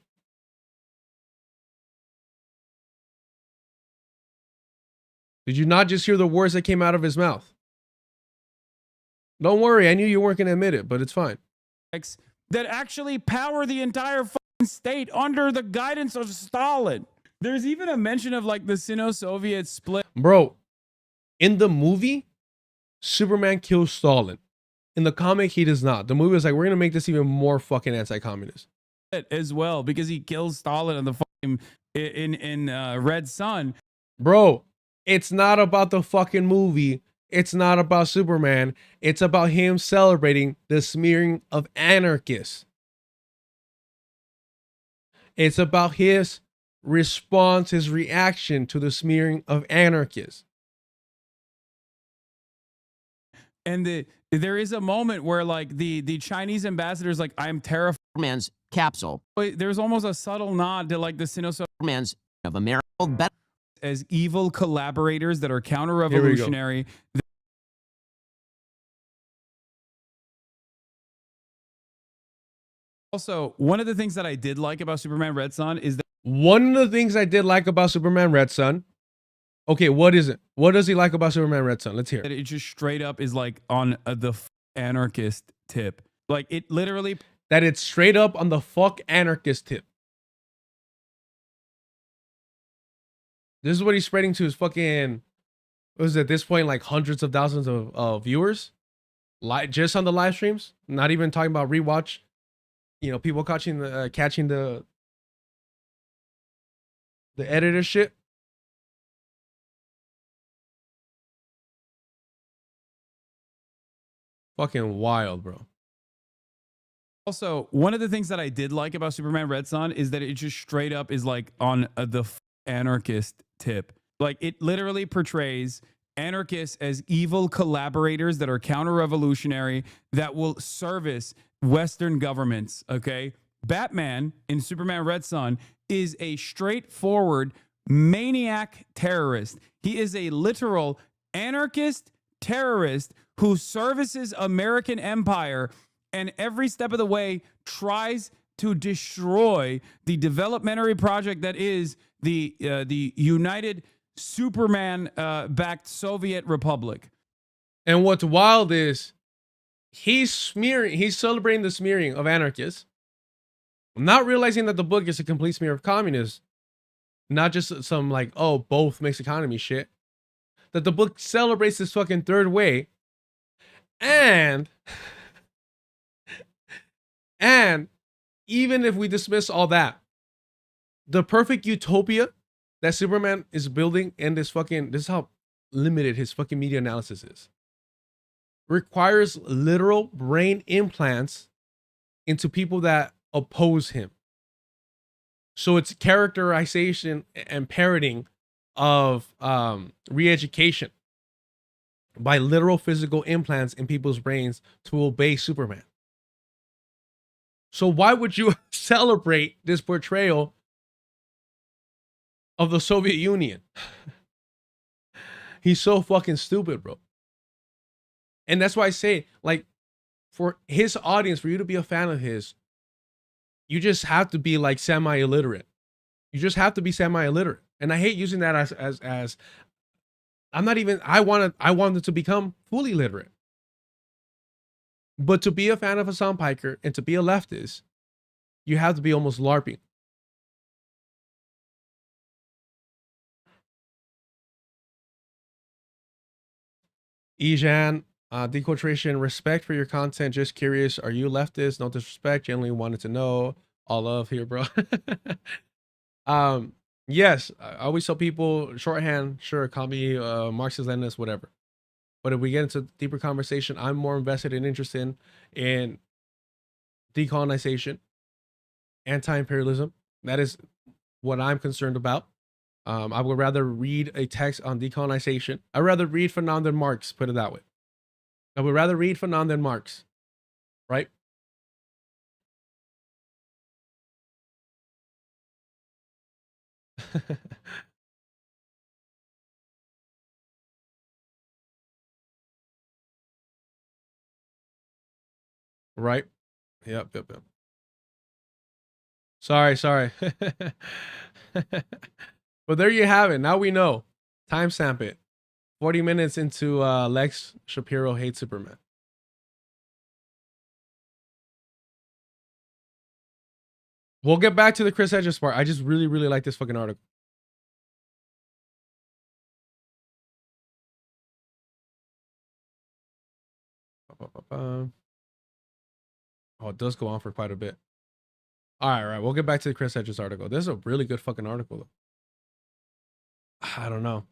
Did you not just hear the words that came out of his mouth? Don't worry, I knew you weren't going to admit it, but it's fine. That actually power the entire fucking state under the guidance of Stalin. There's even a mention of like the Sino-Soviet split. Bro, in the movie, Superman kills Stalin. In the comic, he does not. The movie is like, we're going to make this even more fucking anti-communist. As well, because he kills Stalin in the fucking in Red Son. Bro, it's not about the fucking movie. It's not about Superman. It's about him celebrating the smearing of anarchists. It's about his response, his reaction to the smearing of anarchists. And there is a moment where like the Chinese ambassador's like, I'm terrified. Man's capsule. But there's almost a subtle nod to like the Sinoso Man's of America as evil collaborators that are counter-revolutionary. Also, one of the things that I did like about Superman Red Son is that one of the things I did like about Superman Red Son. Okay, what is it? What does he like about Superman Red Son? Let's hear it. It just straight up is like on the anarchist tip. Like it literally. That it's straight up on the fuck anarchist tip. This is what he's spreading to his fucking, what is it, at this point, like hundreds of thousands of viewers? Just on the live streams? Not even talking about rewatch. You know, people catching the editor shit. Fucking wild, bro. Also, one of the things that I did like about Superman Red Son is that it just straight up is like on the anarchist tip. Like it literally portrays anarchists as evil collaborators that are counter-revolutionary that will service Western governments, okay? Batman in Superman Red Son is a straightforward maniac terrorist. He is a literal anarchist terrorist who services American empire and every step of the way tries to destroy the developmentary project that is the United Superman backed Soviet Republic. And what's wild is he's celebrating the smearing of anarchists, not realizing that the book is a complete smear of communists, not just some like, oh, both makes economy shit. That the book celebrates this fucking third way. And even if we dismiss all that, the perfect utopia that Superman is building in this is how limited his fucking media analysis is. Requires literal brain implants into people that oppose him. So it's characterization and parroting of re-education by literal physical implants in people's brains to obey Superman. So why would you celebrate this portrayal of the Soviet Union? He's so fucking stupid, bro. And that's why I say, like, for his audience, for you to be a fan of his, you just have to be like semi-illiterate. You just have to be semi-illiterate. And I hate using that as I'm not even, I wanted to become fully literate. But to be a fan of Hassan Piker and to be a leftist, you have to be almost LARPing. Ejan, dequotration, respect for your content. Just curious, are you leftist? No disrespect. Genuinely wanted to know. All love here, bro. Yes, I always tell people shorthand, sure, call me Marxist, Leninist, whatever. But if we get into deeper conversation, I'm more invested and interested in decolonization, anti-imperialism. That is what I'm concerned about. I would rather read a text on decolonization. I'd rather read Fanon than Marx, put it that way. I would rather read Fanon than Marx, right? Right? Yep. Sorry. But there you have it. Now we know. Timestamp it. 40 minutes into Lex Shapiro hates Superman. We'll get back to the Chris Hedges part. I just really like this fucking article. Oh, it does go on for quite a bit. All right. We'll get back to the Chris Hedges article. This is a really good fucking article, though. I don't know.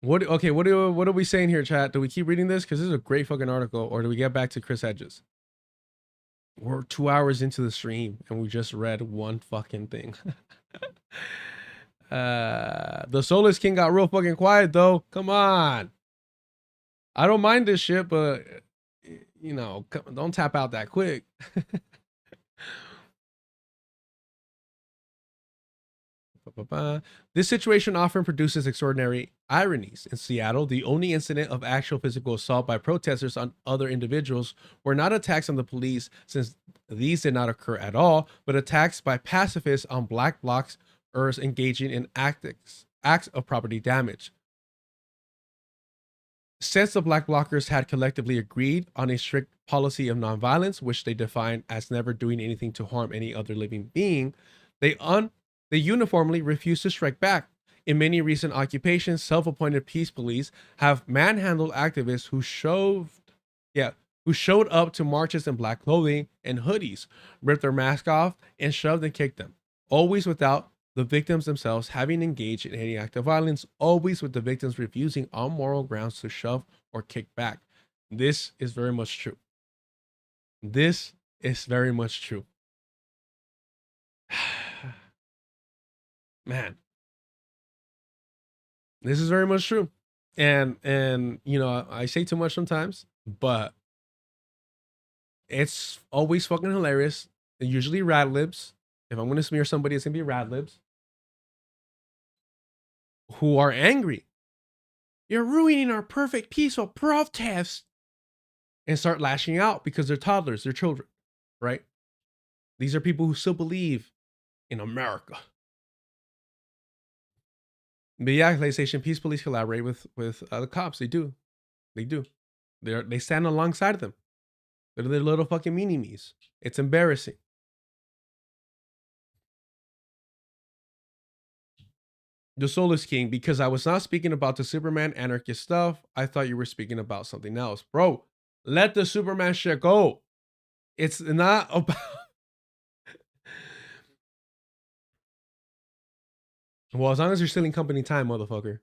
What are we saying here, chat? Do we keep reading this? Because this is a great fucking article, or do we get back to Chris Hedges? We're 2 hours into the stream and we just read one fucking thing. The Soulless King got real fucking quiet though. Come on. I don't mind this shit, but you know, don't tap out that quick. This situation often produces extraordinary ironies. In Seattle, the only incident of actual physical assault by protesters on other individuals were not attacks on the police, since these did not occur at all, but attacks by pacifists on black blocs engaging in acts of property damage. Since the black blockers had collectively agreed on a strict policy of nonviolence, which they defined as never doing anything to harm any other living being, they uniformly refused to strike back. In many recent occupations, self-appointed peace police have manhandled activists who showed up to marches in black clothing and hoodies, ripped their mask off, and shoved and kicked them, always without the victims themselves having engaged in any act of violence, always with the victims refusing on moral grounds to shove or kick back. This is very much true. This is very much true. Man, this is very much true. And you know, I say too much sometimes, but it's always fucking hilarious. And usually rad libs. If I'm going to smear somebody, it's going to be rad libs who are angry. You're ruining our perfect peaceful protest, and start lashing out because they're toddlers, they're children, right? These are people who still believe in America. But yeah, PlayStation Peace Police collaborate with the cops. They do. They stand alongside of them. They're their little fucking mini-me's. It's embarrassing. The Soulless King, because I was not speaking about the Superman anarchist stuff. I thought you were speaking about something else. Bro, let the Superman shit go. It's not about... Well, as long as you're stealing company time, motherfucker.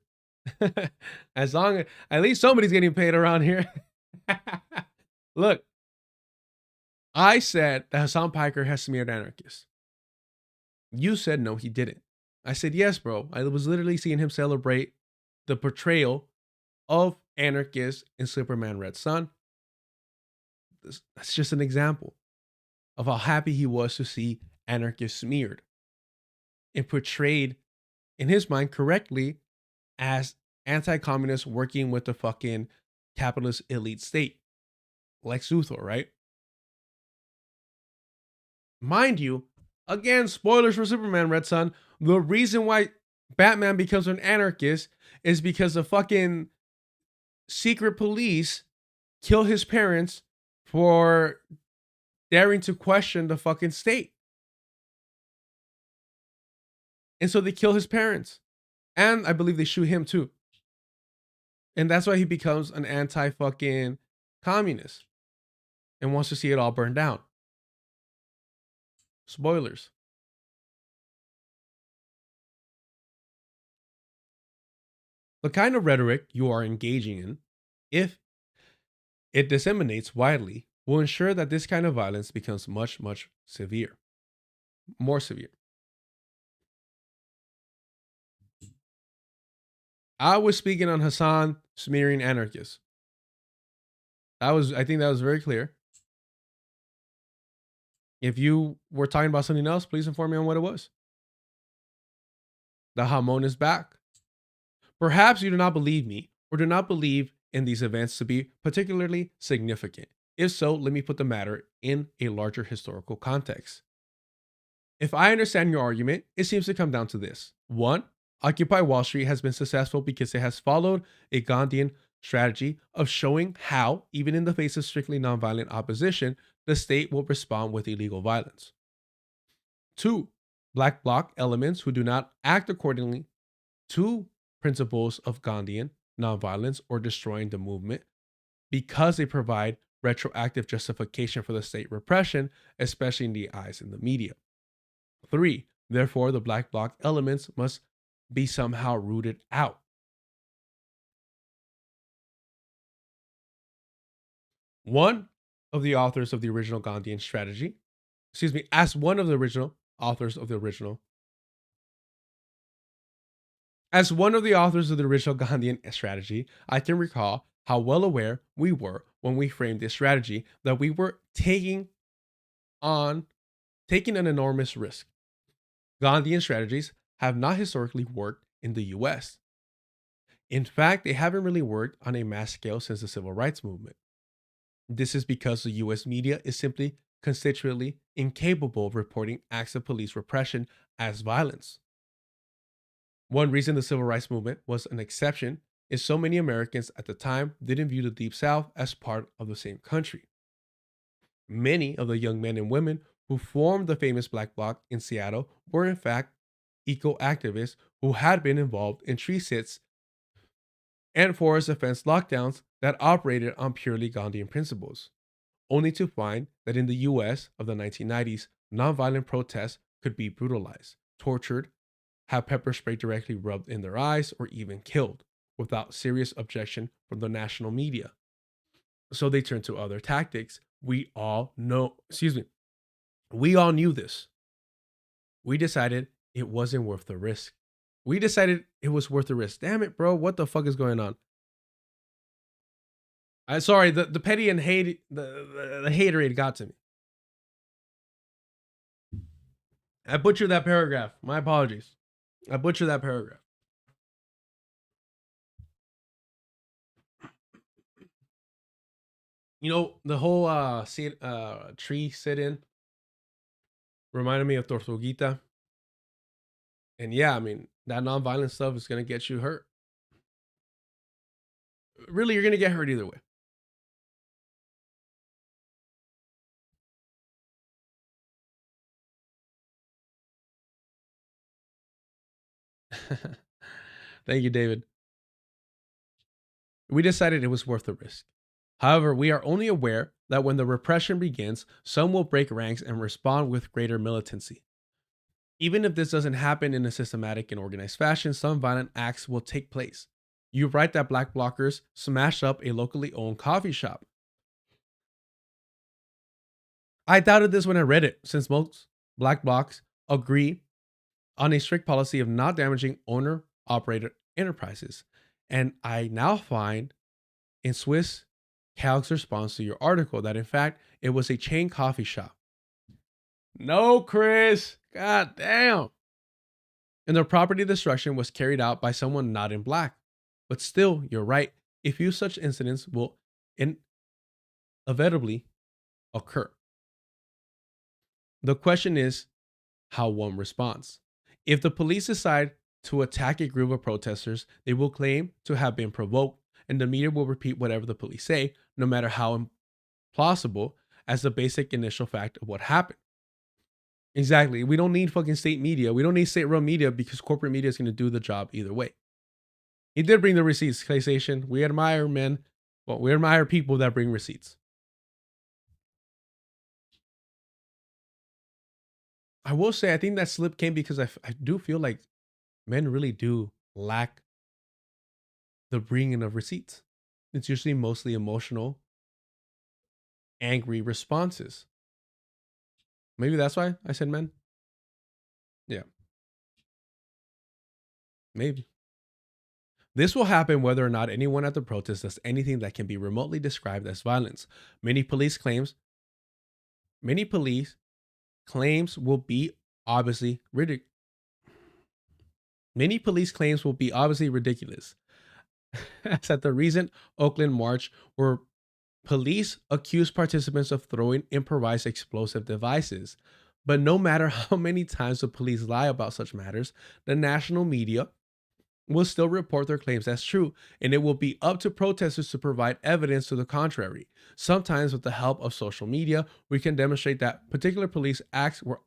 As long as at least somebody's getting paid around here. Look, I said that Hassan Piker has smeared anarchists. You said no, he didn't. I said, yes, bro. I was literally seeing him celebrate the portrayal of anarchists in Superman Red Son. That's just an example of how happy he was to see anarchists smeared and portrayed in his mind correctly as anti-communists working with the fucking capitalist elite state. Like Luthor, right? Mind you, again, spoilers for Superman Red Son. The reason why Batman becomes an anarchist is because the fucking secret police kill his parents for daring to question the fucking state. And so they kill his parents. And I believe they shoot him too. And that's why he becomes an anti-fucking communist and wants to see it all burned down. Spoilers. The kind of rhetoric you are engaging in, if it disseminates widely, will ensure that this kind of violence becomes much, much more severe. I was speaking on Hassan smearing anarchists. I think that was very clear. If you were talking about something else, please inform me on what it was. The Hamon is back. Perhaps you do not believe me or do not believe in these events to be particularly significant. If so, let me put the matter in a larger historical context. If I understand your argument, it seems to come down to this. 1. Occupy Wall Street has been successful because it has followed a Gandhian strategy of showing how, even in the face of strictly nonviolent opposition, the state will respond with illegal violence. 2. Black bloc elements who do not act accordingly to principles of Gandhian nonviolence or destroying the movement because they provide retroactive justification for the state repression, especially in the eyes in the media. 3. Therefore, the black bloc elements must be somehow rooted out. One, of the authors of the original Gandhian strategy, excuse me, as one of the original authors of the original, as one of the authors of the original Gandhian strategy, I can recall how well aware we were when we framed this strategy that we were taking an enormous risk. Gandhian strategies have not historically worked in the US. In fact, they haven't really worked on a mass scale since the civil rights movement. This is because the US media is simply constitutionally incapable of reporting acts of police repression as violence. One reason the civil rights movement was an exception is so many Americans at the time didn't view the Deep South as part of the same country. Many of the young men and women who formed the famous Black Bloc in Seattle were in fact eco-activists who had been involved in tree sits and forest defense lockdowns that operated on purely Gandhian principles, only to find that in the US of the 1990s, nonviolent protests could be brutalized, tortured, have pepper spray directly rubbed in their eyes, or even killed without serious objection from the national media. So they turned to other tactics. We all knew this. We decided it wasn't worth the risk. We decided it was worth the risk. Damn it, bro. What the fuck is going on? Sorry, the petty and hate, the haterade got to me. I butchered that paragraph. My apologies. I butchered that paragraph. You know, the whole tree sit-in reminded me of Tortuguita. And yeah, I mean, that nonviolent stuff is going to get you hurt. Really, you're going to get hurt either way. Thank you, David. We decided it was worth the risk. However, we are only aware that when the repression begins, some will break ranks and respond with greater militancy. Even if this doesn't happen in a systematic and organized fashion, some violent acts will take place. You write that Black blockers smashed up a locally owned coffee shop. I doubted this when I read it, since most Black blocs agree on a strict policy of not damaging owner-operated enterprises. And I now find in Swiss Calc's response to your article that in fact it was a chain coffee shop. No, Chris. God damn. And the property destruction was carried out by someone not in black. But still, you're right. A few such incidents will inevitably occur. The question is how one responds. If the police decide to attack a group of protesters, they will claim to have been provoked, and the media will repeat whatever the police say, no matter how implausible, as the basic initial fact of what happened. Exactly. We don't need fucking state media. We don't need state-run media because corporate media is going to do the job either way. He did bring the receipts, PlayStation. We admire men. Well, we admire people that bring receipts. I will say, I think that slip came because I do feel like men really do lack the bringing of receipts. It's usually mostly emotional, angry responses. Maybe that's why I said men. Yeah. Maybe. This will happen whether or not anyone at the protest does anything that can be remotely described as violence. Many police claims will be obviously ridiculous. Many police claims will be obviously ridiculous. As at the recent Oakland march, where police accused participants of throwing improvised explosive devices. But no matter how many times the police lie about such matters, the national media will still report their claims as true, and it will be up to protesters to provide evidence to the contrary. Sometimes with the help of social media, we can demonstrate that particular police acts were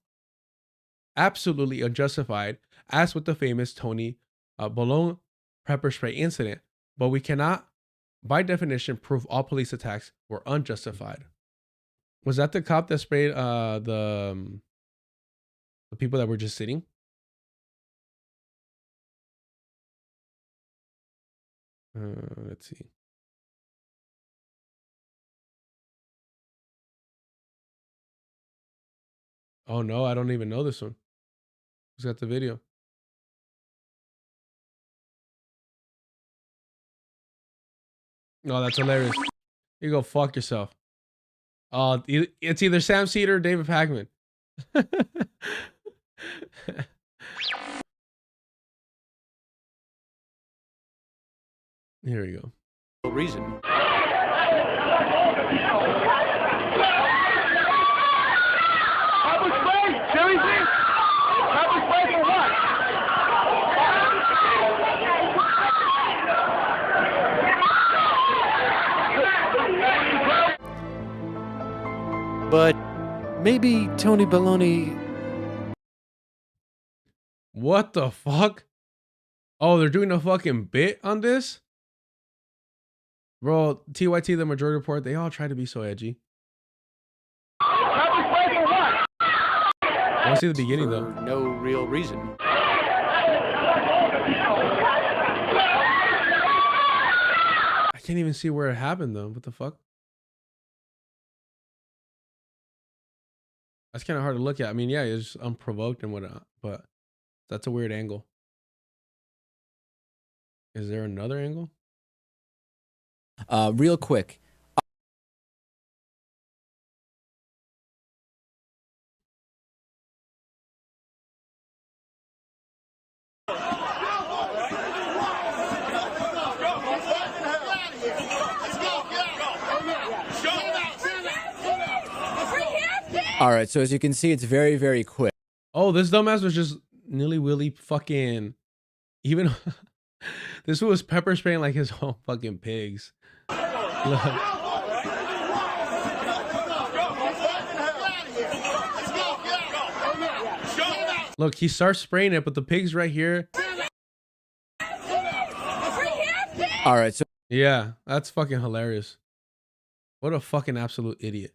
absolutely unjustified, as with the famous Tony Boulogne pepper spray incident, but we cannot, by definition, prove all police attacks were unjustified. Was that the cop that sprayed the people that were just sitting? Let's see. Oh no, I don't even know this one. Who's got the video? No, that's hilarious. You go fuck yourself. It's either Sam Cedar or David Pakman. Here we go. Reason. But maybe Tony Baloney. What the fuck? Oh, they're doing a fucking bit on this? Bro, TYT, the Majority Report, they all try to be so edgy. I want to see the beginning, though. No real reason. I can't even see where it happened, though. What the fuck? That's kind of hard to look at. I mean, yeah, it's just unprovoked and whatnot, but that's a weird angle. Is there another angle? Real quick. All right, so as you can see, it's very, very quick. Oh, this dumbass was just nilly-willy fucking... Even... This was pepper spraying like his own fucking pigs. Look. Look, he starts spraying it, but the pig's right here. All right, so... Yeah, that's fucking hilarious. What a fucking absolute idiot.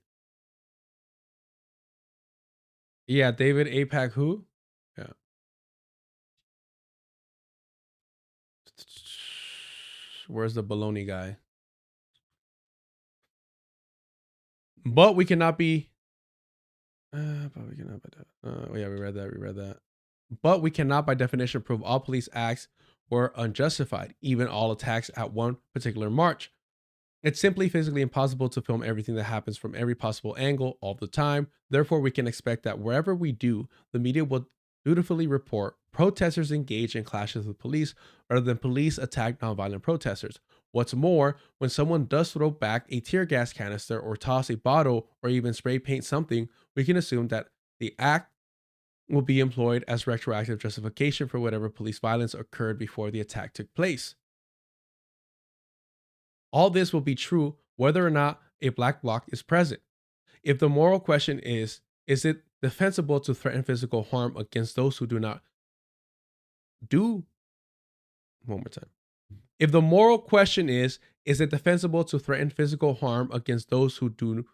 Yeah, David APAC who? Yeah. Where's the baloney guy? But we cannot be... but we cannot by yeah, we read that. But we cannot by definition prove all police acts were unjustified, even all attacks at one particular march. It's simply physically impossible to film everything that happens from every possible angle all the time. Therefore, we can expect that wherever we do, the media will dutifully report protesters engage in clashes with police rather than police attack nonviolent protesters. What's more, when someone does throw back a tear gas canister or toss a bottle or even spray paint something, we can assume that the act will be employed as retroactive justification for whatever police violence occurred before the attack took place. All this will be true whether or not a black bloc is present. If the moral question is it defensible to threaten physical harm against those who do not do... One more time. If the moral question is it defensible to threaten physical harm against those who do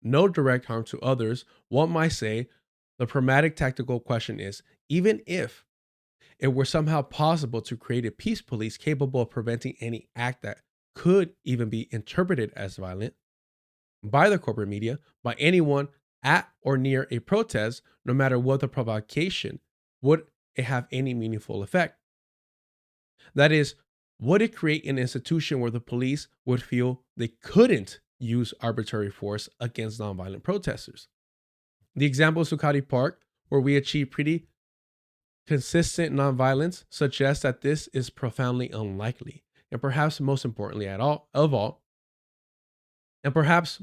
no direct harm to others, one might say the pragmatic tactical question is, even if it were somehow possible to create a peace police capable of preventing any act that could even be interpreted as violent by the corporate media, by anyone at or near a protest, no matter what the provocation, would it have any meaningful effect? That is, would it create an institution where the police would feel they couldn't use arbitrary force against nonviolent protesters? The example of Zuccotti Park, where we achieved pretty consistent nonviolence, suggests that this is profoundly unlikely. And perhaps most importantly and perhaps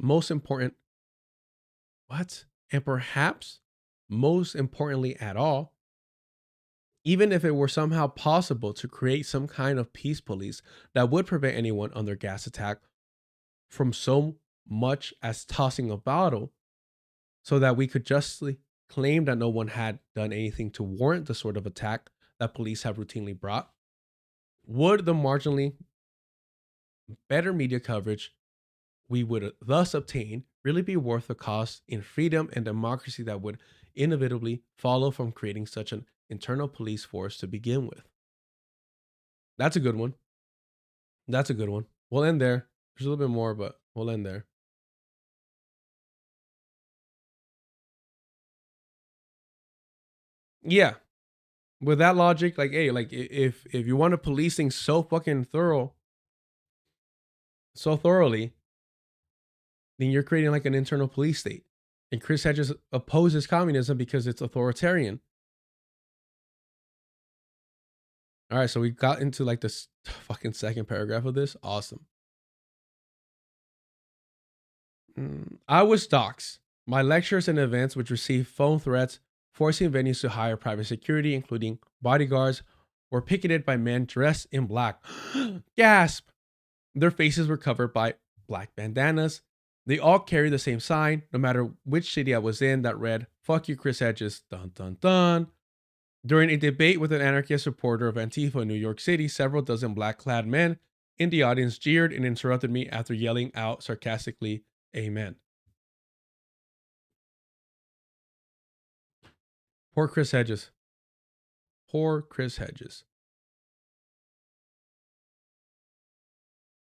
most importantly at all, even if it were somehow possible to create some kind of peace police that would prevent anyone under gas attack from so much as tossing a bottle, so that we could justly claim that no one had done anything to warrant the sort of attack that police have routinely brought, would the marginally better media coverage we would thus obtain really be worth the cost in freedom and democracy that would inevitably follow from creating such an internal police force to begin with? That's a good one. That's a good one. We'll end there. There's a little bit more, but we'll end there. Yeah. With that logic, like, hey, like if you want to police things so fucking thoroughly, then you're creating like an internal police state. And Chris Hedges opposes communism because it's authoritarian. All right, so we got into like this fucking second paragraph of this. Awesome. I was doxxed. My lectures and events which received phone threats forcing venues to hire private security, including bodyguards, were picketed by men dressed in black. Gasp! Their faces were covered by black bandanas. They all carried the same sign, no matter which city I was in, that read, "Fuck you, Chris Hedges, dun dun dun." During a debate with an anarchist reporter of Antifa in New York City, several dozen black-clad men in the audience jeered and interrupted me after yelling out sarcastically, "Amen." Poor Chris Hedges. Poor Chris Hedges.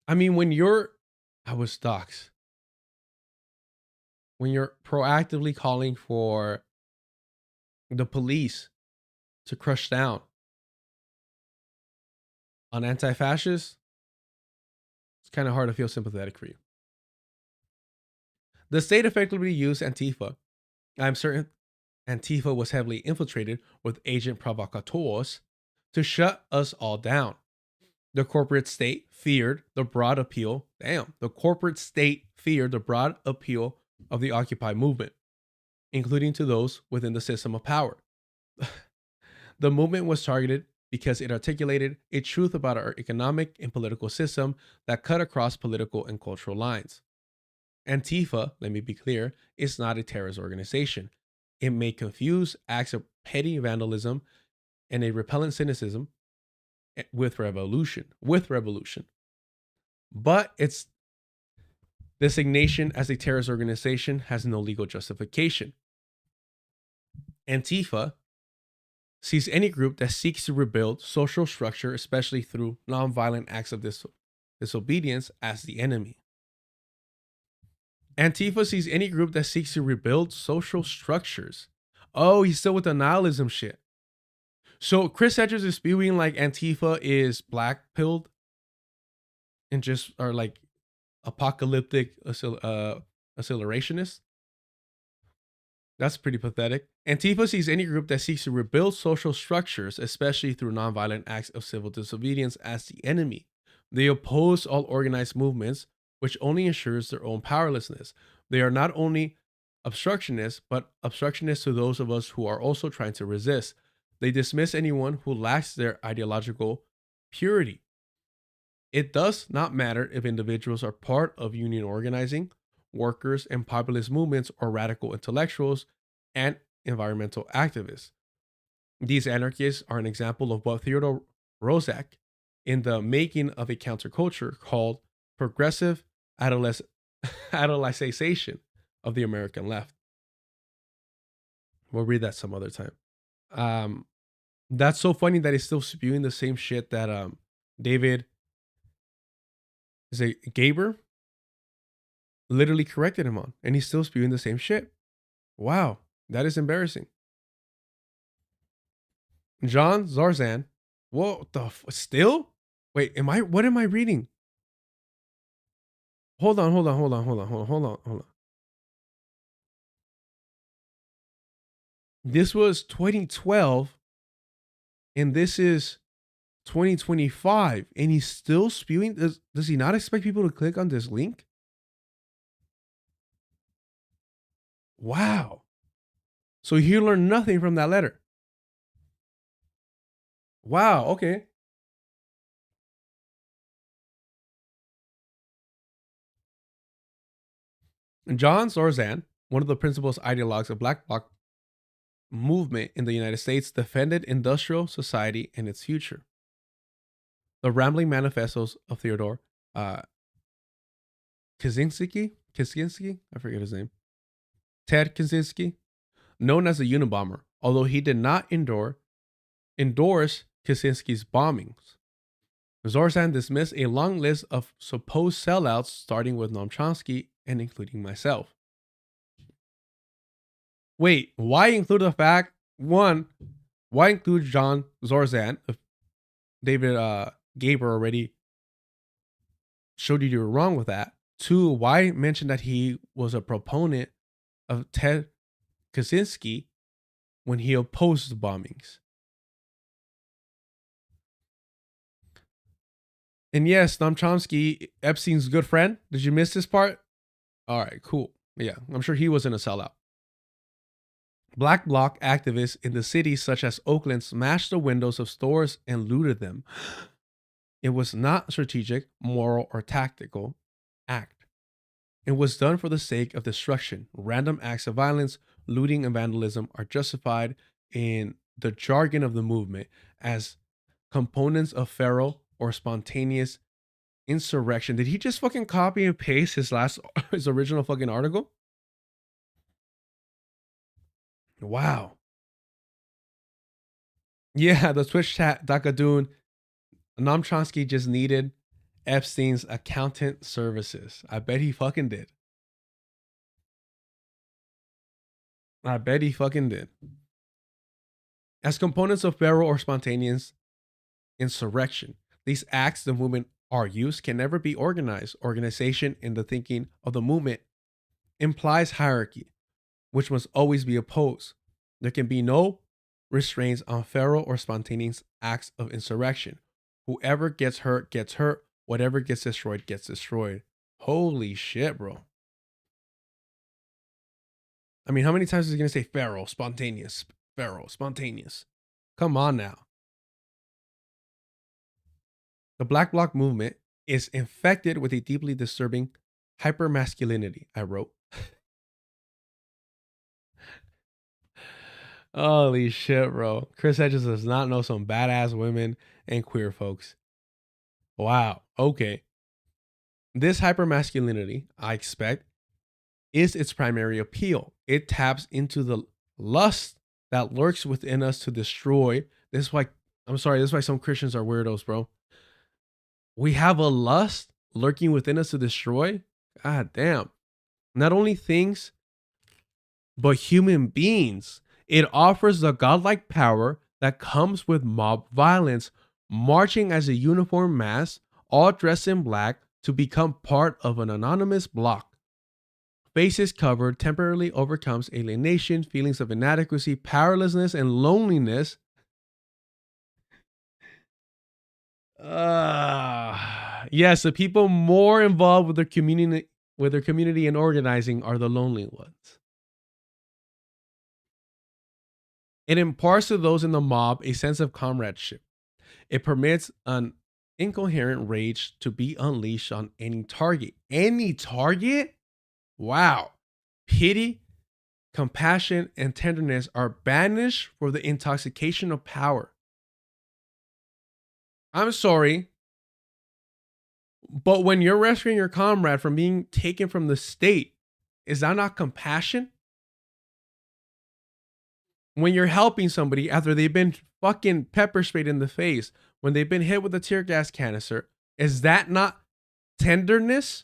I mean, I was doxxed. When you're proactively calling for the police to crush down on anti-fascists, it's kind of hard to feel sympathetic for you. The state effectively used Antifa. I'm certain Antifa was heavily infiltrated with agent provocateurs to shut us all down. The corporate state feared the broad appeal. The corporate state feared the broad appeal of the Occupy movement, including to those within the system of power. The movement was targeted because it articulated a truth about our economic and political system that cut across political and cultural lines. Antifa, let me be clear, is not a terrorist organization. It may confuse acts of petty vandalism and a repellent cynicism with revolution. But its designation as a terrorist organization has no legal justification. Antifa sees any group that seeks to rebuild social structure, especially through nonviolent acts of disobedience, as the enemy. Antifa sees any group that seeks to rebuild social structures. Oh, he's still with the nihilism shit. So Chris Hedges is spewing like Antifa is black-pilled and just are like apocalyptic accelerationists. That's pretty pathetic. Antifa sees any group that seeks to rebuild social structures, especially through nonviolent acts of civil disobedience, as the enemy. They oppose all organized movements, which only ensures their own powerlessness. They are not only obstructionists, but obstructionists to those of us who are also trying to resist. They dismiss anyone who lacks their ideological purity. It does not matter if individuals are part of union organizing, workers and populist movements, or radical intellectuals and environmental activists. These anarchists are an example of what Theodore Roszak, in the making of a counterculture, called progressive adolescentization of the American left. We'll read that some other time. That's so funny that he's still spewing the same shit that David Gaber literally corrected him on, and he's still spewing the same shit. Wow, that is embarrassing. John Zohran, what the still? Wait, what am I reading? Hold on. This was 2012, and this is 2025, and he's still spewing. Does he not expect people to click on this link? Wow. So he learned nothing from that letter. Wow, okay. John Zohran, one of the principal ideologues of Black Bloc movement in the United States, defended industrial society and its future. The rambling manifestos of Theodore Kaczynski, I forget his name, Ted Kaczynski, known as the Unabomber, although he did not endorse Kaczynski's bombings. Zohran dismissed a long list of supposed sellouts, starting with Noam Chomsky and including myself. Wait, why include the fact, one, Why include John Zorzan if David Gaber already showed you were wrong with that? 2, why mention that he was a proponent of Ted Kaczynski when he opposed the bombings? And yes, Noam Chomsky, Epstein's good friend. Did you miss this part? All right, cool. Yeah, I'm sure he wasn't a sellout. Black bloc activists in the cities such as Oakland smashed the windows of stores and looted them. It was not strategic, moral, or tactical act. It was done for the sake of destruction. Random acts of violence, looting, and vandalism are justified in the jargon of the movement as components of feral or spontaneous insurrection. Did he just fucking copy and paste his original fucking article? Wow. Yeah, the Twitch chat, Dakadoon. Noam Chomsky just needed Epstein's accountant services. I bet he fucking did. I bet he fucking did. As components of feral or spontaneous insurrection, these acts the movement argues can never be organized. Organization in the thinking of the movement implies hierarchy, which must always be opposed. There can be no restraints on feral or spontaneous acts of insurrection. Whoever gets hurt, gets hurt. Whatever gets destroyed, gets destroyed. Holy shit, bro. I mean, how many times is he going to say feral, spontaneous, feral, spontaneous? Come on now. The Black Bloc movement is infected with a deeply disturbing hypermasculinity, I wrote. Holy shit, bro. Chris Hedges does not know some badass women and queer folks. Wow. Okay. This hypermasculinity, I expect, is its primary appeal. It taps into the lust that lurks within us to destroy. This is why, I'm sorry, this is why some Christians are weirdos, bro. We have a lust lurking within us to destroy. God damn. Not only things, but human beings. It offers the godlike power that comes with mob violence, marching as a uniform mass, all dressed in black, to become part of an anonymous bloc. Faces covered temporarily overcomes alienation, feelings of inadequacy, powerlessness, and loneliness. Yes, the people more involved with their community and organizing are the lonely ones. It imparts to those in the mob a sense of comradeship. It permits an incoherent rage to be unleashed on any target. Any target? Wow. Pity, compassion, and tenderness are banished for the intoxication of power. I'm sorry, but when you're rescuing your comrade from being taken from the state, is that not compassion? When you're helping somebody after they've been fucking pepper sprayed in the face, when they've been hit with a tear gas canister, is that not tenderness?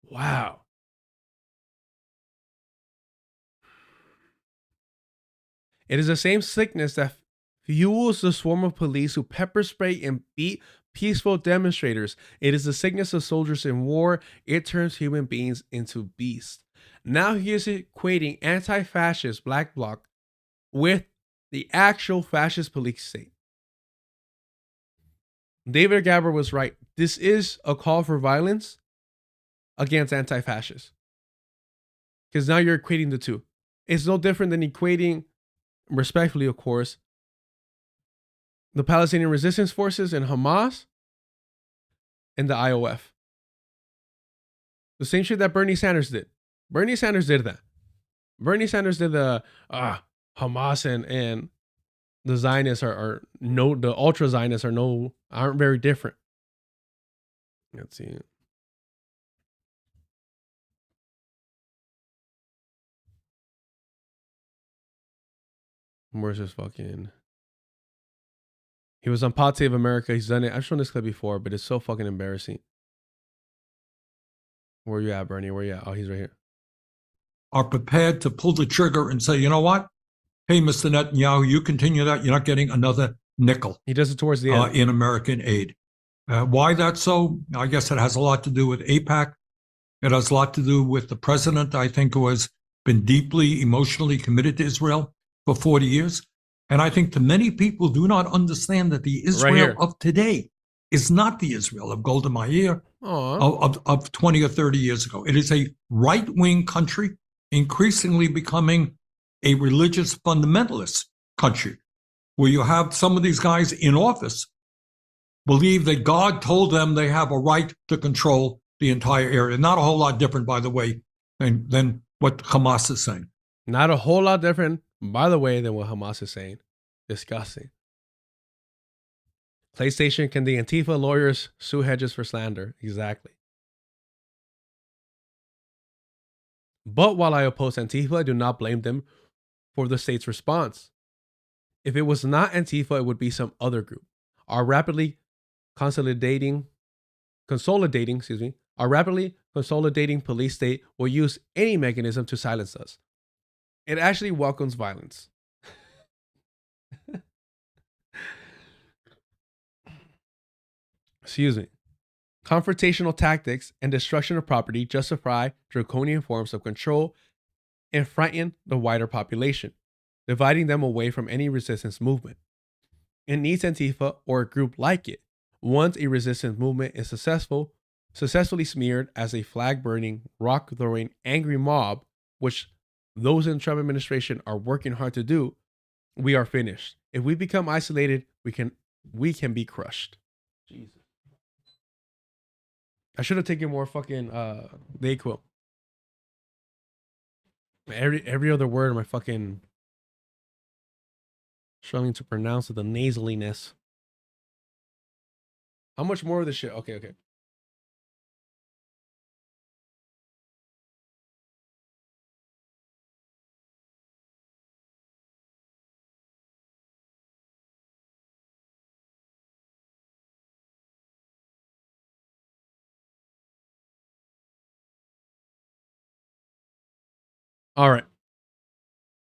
Wow. It is the same sickness that fuels the swarm of police who pepper spray and beat peaceful demonstrators. It is the sickness of soldiers in war. It turns human beings into beasts. Now he is equating anti-fascist Black Bloc with the actual fascist police state. David Gaber was right. This is a call for violence against anti-fascists. Because now you're equating the two. It's no different than equating, respectfully of course, the Palestinian Resistance Forces and Hamas and the IOF. The same shit that Bernie Sanders did. Bernie Sanders did that. Bernie Sanders did the Hamas and the Zionists the ultra Zionists aren't very different. Let's see. Where's this fucking? He was on Pod Save America. He's done it. I've shown this clip before, but it's so fucking embarrassing. Where you at, Bernie? Where you at? Oh, he's right here. are prepared to pull the trigger and say, you know what? Hey, Mr. Netanyahu, you continue that, you're not getting another nickel. He does it towards the end. In American aid. Why that's so? I guess it has a lot to do with AIPAC. It has a lot to do with the president, I think, who has been deeply emotionally committed to Israel for 40 years. And I think that many people do not understand that the Israel of today is not the Israel of Golda Meir of 20 or 30 years ago. It is a right-wing country, increasingly becoming a religious fundamentalist country, where you have some of these guys in office believe that God told them they have a right to control the entire area. Not a whole lot different, by the way, than what Hamas is saying. Not a whole lot different, by the way, than what Hamas is saying. Disgusting. PlayStation, can the Antifa lawyers sue Hedges for slander? Exactly. But while I oppose Antifa, I do not blame them for the state's response. If it was not Antifa, it would be some other group. Our rapidly consolidating police state will use any mechanism to silence us. It actually welcomes violence. Excuse me. Confrontational tactics and destruction of property justify draconian forms of control and frighten the wider population, dividing them away from any resistance movement. It needs Antifa or a group like it. Once a resistance movement is successfully smeared as a flag-burning, rock-throwing, angry mob, which those in the Trump administration are working hard to do, we are finished. If we become isolated, we can be crushed. Jesus. I should have taken more fucking Dayquil. Every other word in my fucking struggling to pronounce with the nasaliness. How much more of this shit? Okay. All right.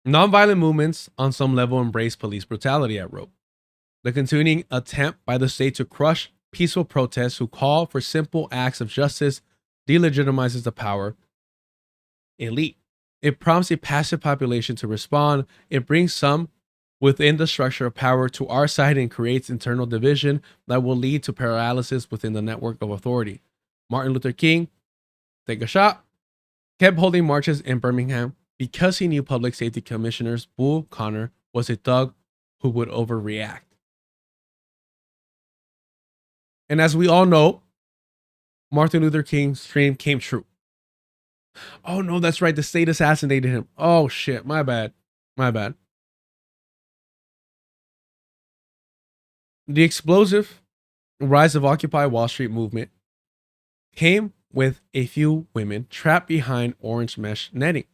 Nonviolent movements on some level embrace police brutality, I wrote. The continuing attempt by the state to crush peaceful protests who call for simple acts of justice delegitimizes the power elite. It prompts a passive population to respond. It brings some within the structure of power to our side and creates internal division that will lead to paralysis within the network of authority. Martin Luther King, take a shot, kept holding marches in Birmingham because he knew Public Safety Commissioner Bull Connor was a thug who would overreact. And as we all know, Martin Luther King's dream came true. Oh no, that's right. The state assassinated him. Oh shit, my bad. The explosive rise of Occupy Wall Street movement came with a few women trapped behind orange mesh netting,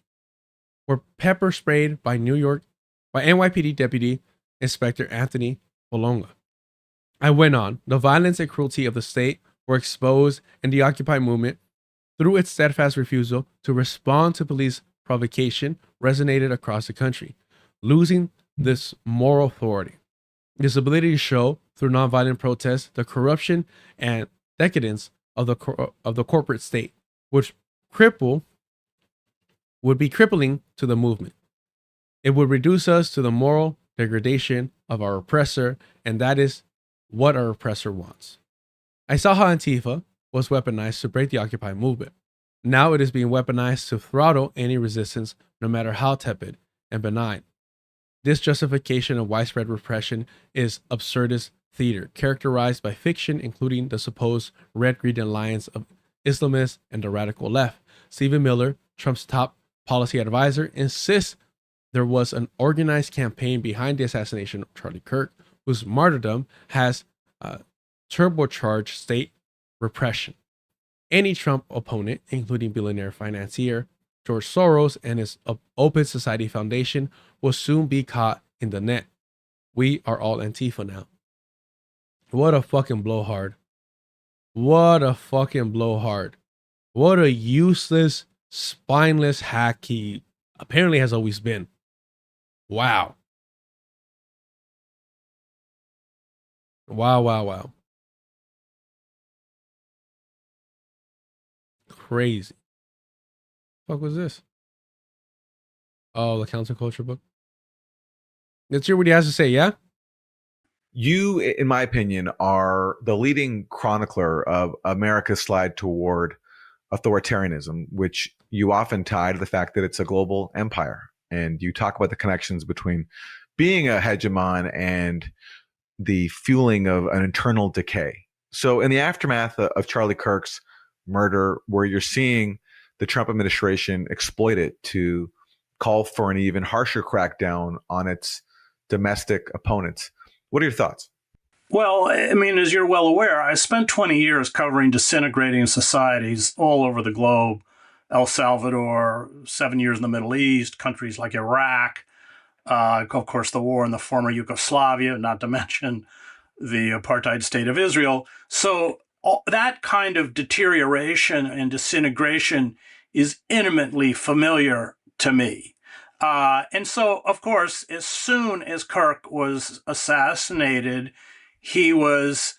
were pepper sprayed by NYPD Deputy Inspector Anthony Bolonga. I went on. The violence and cruelty of the state were exposed, and the Occupy movement, through its steadfast refusal to respond to police provocation, resonated across the country, losing this moral authority. This ability to show, through nonviolent protests, the corruption and decadence of the corporate state, which would be crippling to the movement. It would reduce us to the moral degradation of our oppressor, and that is what our oppressor wants. I saw how Antifa was weaponized to break the Occupy movement. Now it is being weaponized to throttle any resistance, no matter how tepid and benign. This justification of widespread repression is absurdist theater, characterized by fiction, including the supposed red-green alliance of Islamists and the radical left. Stephen Miller, Trump's top policy advisor, insists there was an organized campaign behind the assassination of Charlie Kirk, whose martyrdom has turbocharged state repression. Any Trump opponent, including billionaire financier George Soros and his Open Society Foundation, will soon be caught in the net. We are all Antifa now. What a fucking blowhard. What a fucking blowhard. What a useless, spineless hack he apparently has always been. Wow. Wow, wow, wow. Crazy. What was this? Oh, the counterculture book. Let's hear what he has to say, yeah? You, in my opinion, are the leading chronicler of America's slide toward authoritarianism, which you often tie to the fact that it's a global empire. And you talk about the connections between being a hegemon and the fueling of an internal decay. So in the aftermath of Charlie Kirk's murder, where you're seeing the Trump administration exploit it to call for an even harsher crackdown on its domestic opponents, what are your thoughts? Well, I mean, as you're well aware, I spent 20 years covering disintegrating societies all over the globe. El Salvador, 7 years in the Middle East, countries like Iraq, of course, the war in the former Yugoslavia, not to mention the apartheid state of Israel. So that kind of deterioration and disintegration is intimately familiar to me. And so, of course, as soon as Kirk was assassinated, he was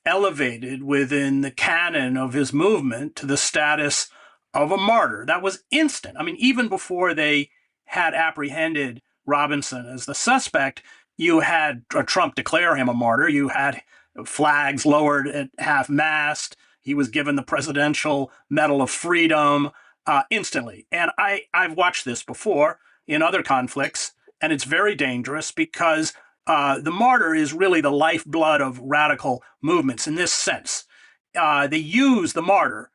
elevated within the canon of his movement to the status of a martyr. That was instant. I mean, even before they had apprehended Robinson as the suspect, you had Trump declare him a martyr. You had flags lowered at half-mast. He was given the Presidential Medal of Freedom instantly. And I've watched this before in other conflicts, and it's very dangerous because the martyr is really the lifeblood of radical movements in this sense. They use the martyr.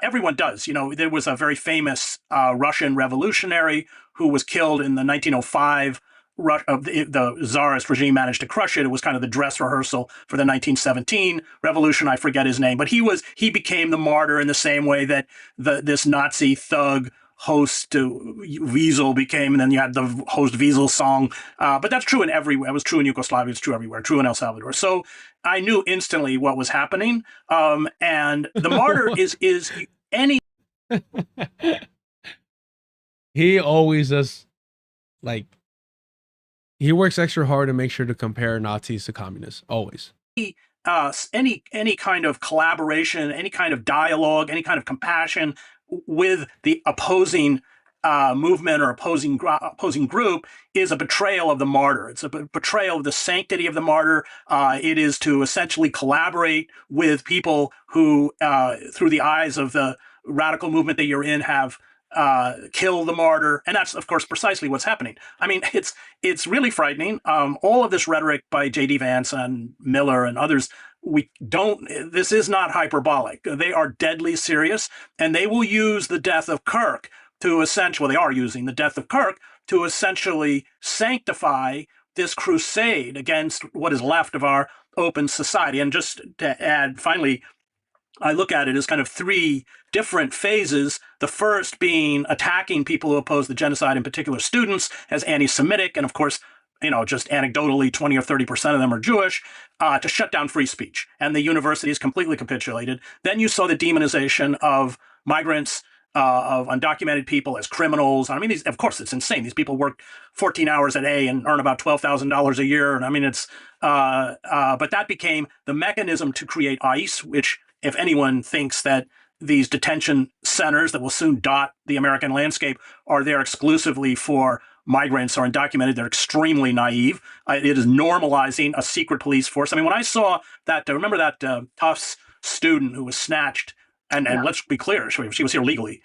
Everyone does. You know, there was a very famous Russian revolutionary who was killed in the 1905. The Tsarist regime managed to crush it. It was kind of the dress rehearsal for the 1917 revolution. I forget his name, but he became the martyr in the same way that this Nazi thug host Wiesel became, and then you had the host Wiesel song. But that's true in everywhere. It was true in Yugoslavia. It's true everywhere. True in El Salvador. So I knew instantly what was happening. And the martyr is any. He always does, like, he works extra hard to make sure to compare Nazis to communists. Always. Any kind of collaboration, any kind of dialogue, any kind of compassion with the opposing movement or opposing group is a betrayal of the martyr. It's a betrayal of the sanctity of the martyr. It is to essentially collaborate with people who, through the eyes of the radical movement that you're in, have kill the martyr. And that's, of course, precisely what's happening. I mean, it's really frightening. All of this rhetoric by J.D. Vance and Miller and others, this is not hyperbolic. They are deadly serious, and they will use the death of Kirk to they are using the death of Kirk to essentially sanctify this crusade against what is left of our open society. And just to add, finally, I look at it as kind of three different phases. The first being attacking people who oppose the genocide, in particular students, as anti-Semitic. And of course, you know, just anecdotally, 20 or 30% of them are Jewish, to shut down free speech. And the universities completely capitulated. Then you saw the demonization of migrants, of undocumented people as criminals. I mean, of course, it's insane. These people work 14 hours a day and earn about $12,000 a year. And I mean, but that became the mechanism to create ICE, which, if anyone thinks that these detention centers that will soon dot the American landscape are there exclusively for migrants or undocumented, they're extremely naive. It is normalizing a secret police force. I mean, when I saw that, remember that Tufts student who was snatched, and let's be clear, she was here legally,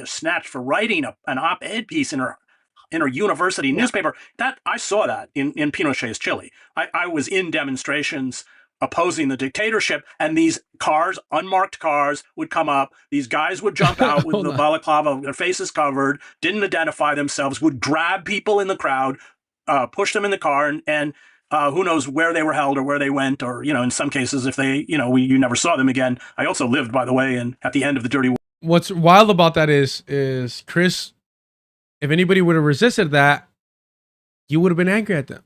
snatched for writing an op-ed piece in her university newspaper. That I saw that in Pinochet's Chile. I was in demonstrations opposing the dictatorship, and these cars, unmarked cars, would come up. These guys would jump out with the balaclava, their faces covered, didn't identify themselves, would grab people in the crowd, push them in the car, and who knows where they were held or where they went, or, you know, in some cases, if they, you know, you never saw them again. I also lived, by the way, and at the end of the dirty war. What's wild about that is Chris, if anybody would have resisted that, you would have been angry at them.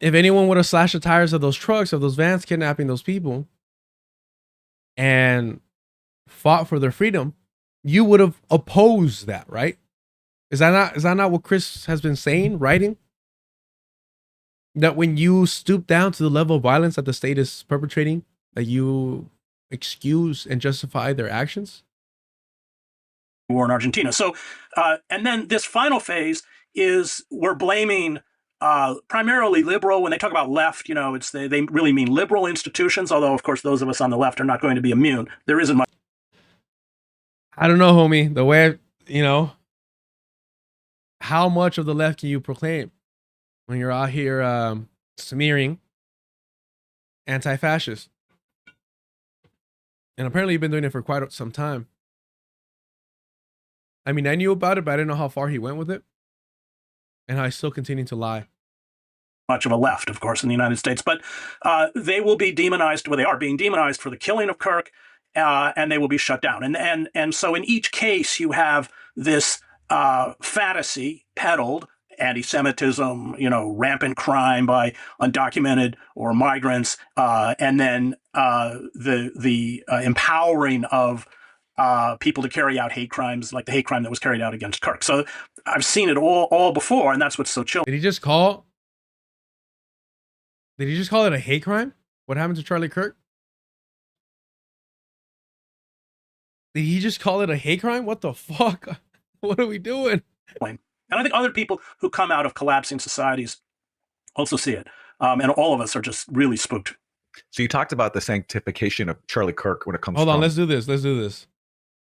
If anyone would have slashed the tires of those trucks, of those vans, kidnapping those people, and fought for their freedom, you would have opposed that, right? Is that not what Chris has been saying, writing? That when you stoop down to the level of violence that the state is perpetrating, that you excuse and justify their actions? War in Argentina. So, and then this final phase is we're blaming primarily liberal. When they talk about left, you know, it's they really mean liberal institutions, although, of course, those of us on the left are not going to be immune. There isn't much. I don't know, homie. The way, you know, how much of the left can you proclaim when you're out here smearing anti-fascist? And apparently you've been doing it for quite some time. I mean, I knew about it, but I didn't know how far he went with it. And I still continue to lie. Much of a left, of course, in the United States, but they will be demonized. Well, they are being demonized for the killing of Kirk, and they will be shut down. And so in each case, you have this fantasy peddled, anti-Semitism, you know, rampant crime by undocumented or migrants, and then the empowering of people to carry out hate crimes, like the hate crime that was carried out against Kirk. So I've seen it all before, and that's what's so chilling. Did he just call it a hate crime? What happened to Charlie Kirk? Did he just call it a hate crime? What the fuck? What are we doing? And I think other people who come out of collapsing societies also see it. And all of us are just really spooked. So you talked about the sanctification of Charlie Kirk when it comes Hold to... on, let's do this.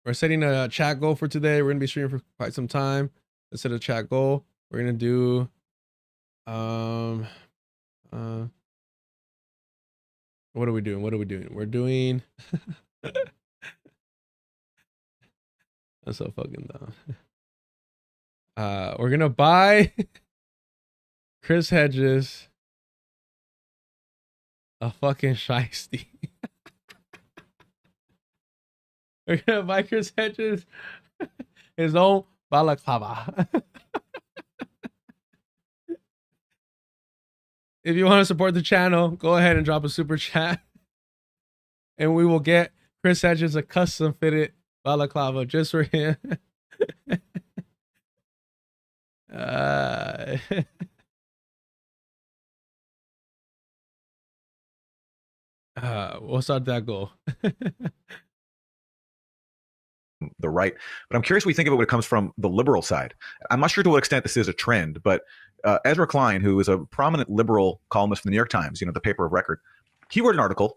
We're setting a chat goal for today. We're going to be streaming for quite some time. Let's set a chat goal. We're going to do... what are we doing? We're doing... I'm so fucking dumb. We're gonna buy Chris Hedges a fucking shiesty. We're gonna buy Chris Hedges his own balaclava. If you want to support the channel, go ahead and drop a super chat, and we will get Chris Hedges a custom fitted balaclava just for him. We'll start that goal. The right, but I'm curious what you think of it when it comes from the liberal side. I'm not sure to what extent this is a trend, but Ezra Klein, who is a prominent liberal columnist for the New York Times, you know, the paper of record, he wrote an article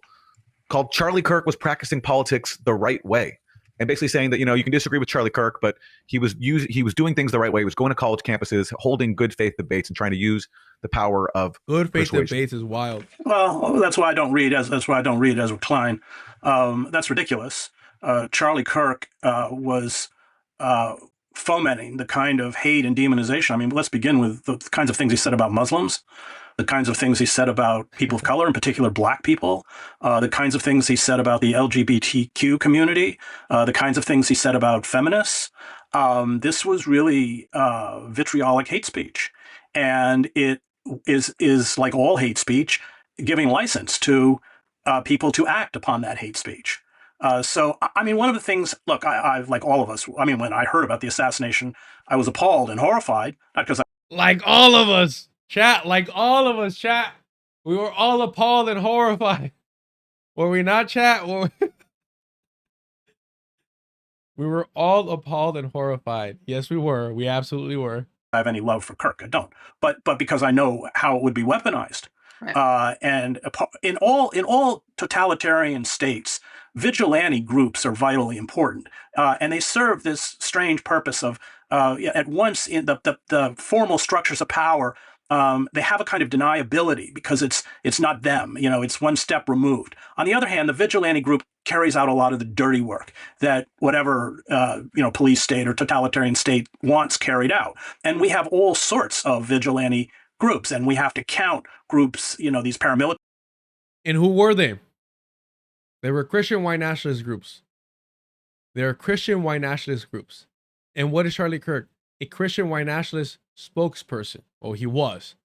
called "Charlie Kirk was practicing politics the right way," and basically saying that, you know, you can disagree with Charlie Kirk, but he was doing things the right way. He was going to college campuses, holding good faith debates, and trying to use the power of good faith persuasion. Debates is wild. Well, that's why I don't read Ezra Klein. That's ridiculous. Charlie Kirk was fomenting the kind of hate and demonization. I mean, let's begin with the kinds of things he said about Muslims, the kinds of things he said about people of color, in particular black people, the kinds of things he said about the LGBTQ community, the kinds of things he said about feminists. This was really vitriolic hate speech. And it is like all hate speech, giving license to people to act upon that hate speech. So, I mean, one of the things, look, I've like all of us, I mean, when I heard about the assassination, I was appalled and horrified, not because like all of us, chat, we were all appalled and horrified. Were we not, chat? We were all appalled and horrified. Yes, we were. We absolutely were. I have any love for Kirk. I don't. But because I know how it would be weaponized. Right. And in all totalitarian states, vigilante groups are vitally important, and they serve this strange purpose of at once in the formal structures of power. They have a kind of deniability because it's not them, you know, it's one step removed. On the other hand, the vigilante group carries out a lot of the dirty work that whatever, police state or totalitarian state wants carried out. And we have all sorts of vigilante groups, and we have to count groups, you know, these paramilitary. And who were they? They were Christian white nationalist groups. They're Christian white nationalist groups. And what is Charlie Kirk? A Christian white nationalist spokesperson. Oh, he was.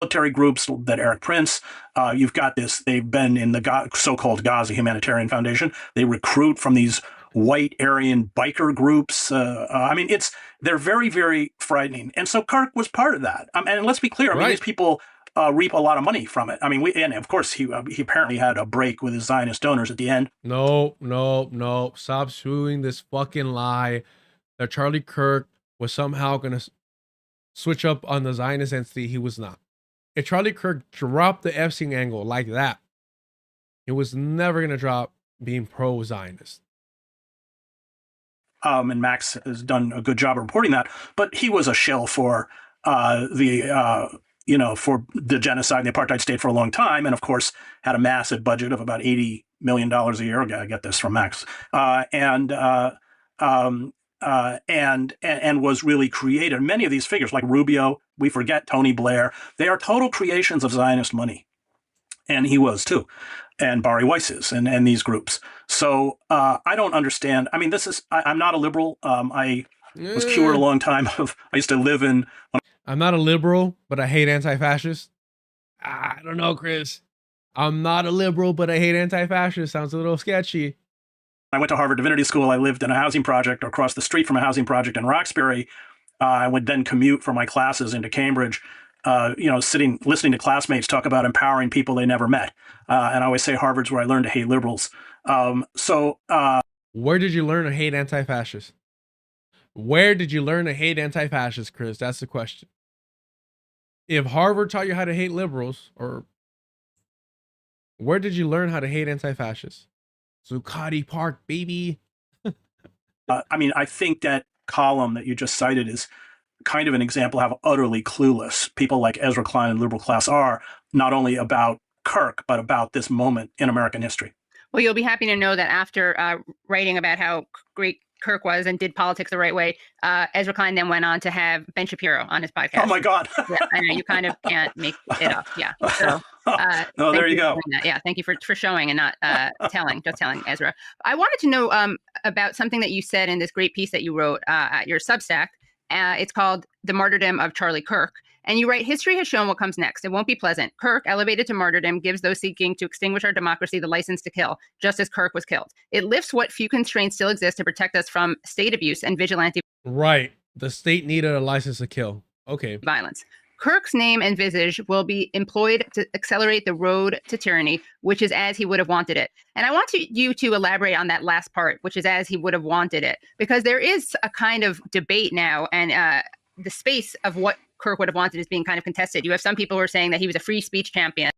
military groups that Eric Prince, you've got this, they've been in the so-called Gaza Humanitarian Foundation. They recruit from these white Aryan biker groups. I mean, they're very, very frightening. And so Kirk was part of that. And let's be clear, I mean, these people reap a lot of money from it. I mean, and of course, he apparently had a break with his Zionist donors at the end. No. Stop spewing this fucking lie that Charlie Kirk was somehow going to switch up on the Zionist entity. He was not. If Charlie Kirk dropped the Epstein angle like that, it was never going to drop being pro-Zionist. And Max has done a good job of reporting that, but he was a shill for for the genocide and the apartheid state for a long time, and of course had a massive budget of about $80 million a year. I get this from Max, and was really creative. Many of these figures, like Rubio, we forget Tony Blair, they are total creations of Zionist money, and he was too, and Bari Weiss is, and these groups. So I don't understand. I mean, I'm not a liberal. I was cured a long time. I used to live in. I'm not a liberal, but I hate anti-fascists. I don't know, Chris. I'm not a liberal, but I hate anti-fascists. Sounds a little sketchy. I went to Harvard Divinity School. I lived in a housing project across the street from a housing project in Roxbury. I would then commute for my classes into Cambridge, listening to classmates talk about empowering people they never met. And I always say Harvard's where I learned to hate liberals. Where did you learn to hate anti-fascists? Where did you learn to hate anti-fascists, Chris? That's the question. If Harvard taught you how to hate liberals, or where did you learn how to hate anti-fascists? Zuccotti Park, baby. I think that column that you just cited is kind of an example of how utterly clueless people like Ezra Klein and liberal class are, not only about Kirk, but about this moment in American history. Well, you'll be happy to know that after writing about how great Kirk was and did politics the right way, Ezra Klein then went on to have Ben Shapiro on his podcast. Oh my God. Yeah, I know, you kind of can't make it up. Yeah. So, there you go. Yeah. Thank you for showing and not just telling Ezra. I wanted to know about something that you said in this great piece that you wrote at your Substack. It's called The Martyrdom of Charlie Kirk. And you write, history has shown what comes next. It won't be pleasant. Kirk, elevated to martyrdom, gives those seeking to extinguish our democracy the license to kill, just as Kirk was killed. It lifts what few constraints still exist to protect us from state abuse and vigilante. Right. The state needed a license to kill. Okay. Violence. Kirk's name and visage will be employed to accelerate the road to tyranny, which is as he would have wanted it. And I want you to elaborate on that last part, which is as he would have wanted it, because there is a kind of debate now, and the space of what Kirk would have wanted is being kind of contested. You have some people who are saying that he was a free speech champion.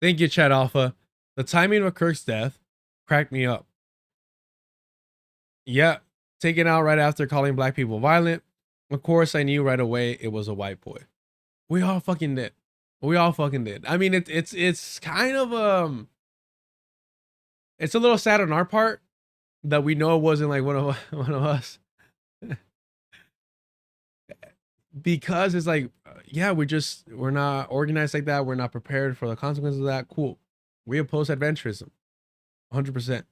Thank you, Chad Alpha. The timing of Kirk's death cracked me up. Yeah, taken out right after calling black people violent. Of course, I knew right away it was a white boy. We all fucking did. I mean, it's kind of it's a little sad on our part that we know it wasn't like one of us. Because it's like, yeah, we're not organized like that. We're not prepared for the consequences of that. Cool. We oppose adventurism 100%.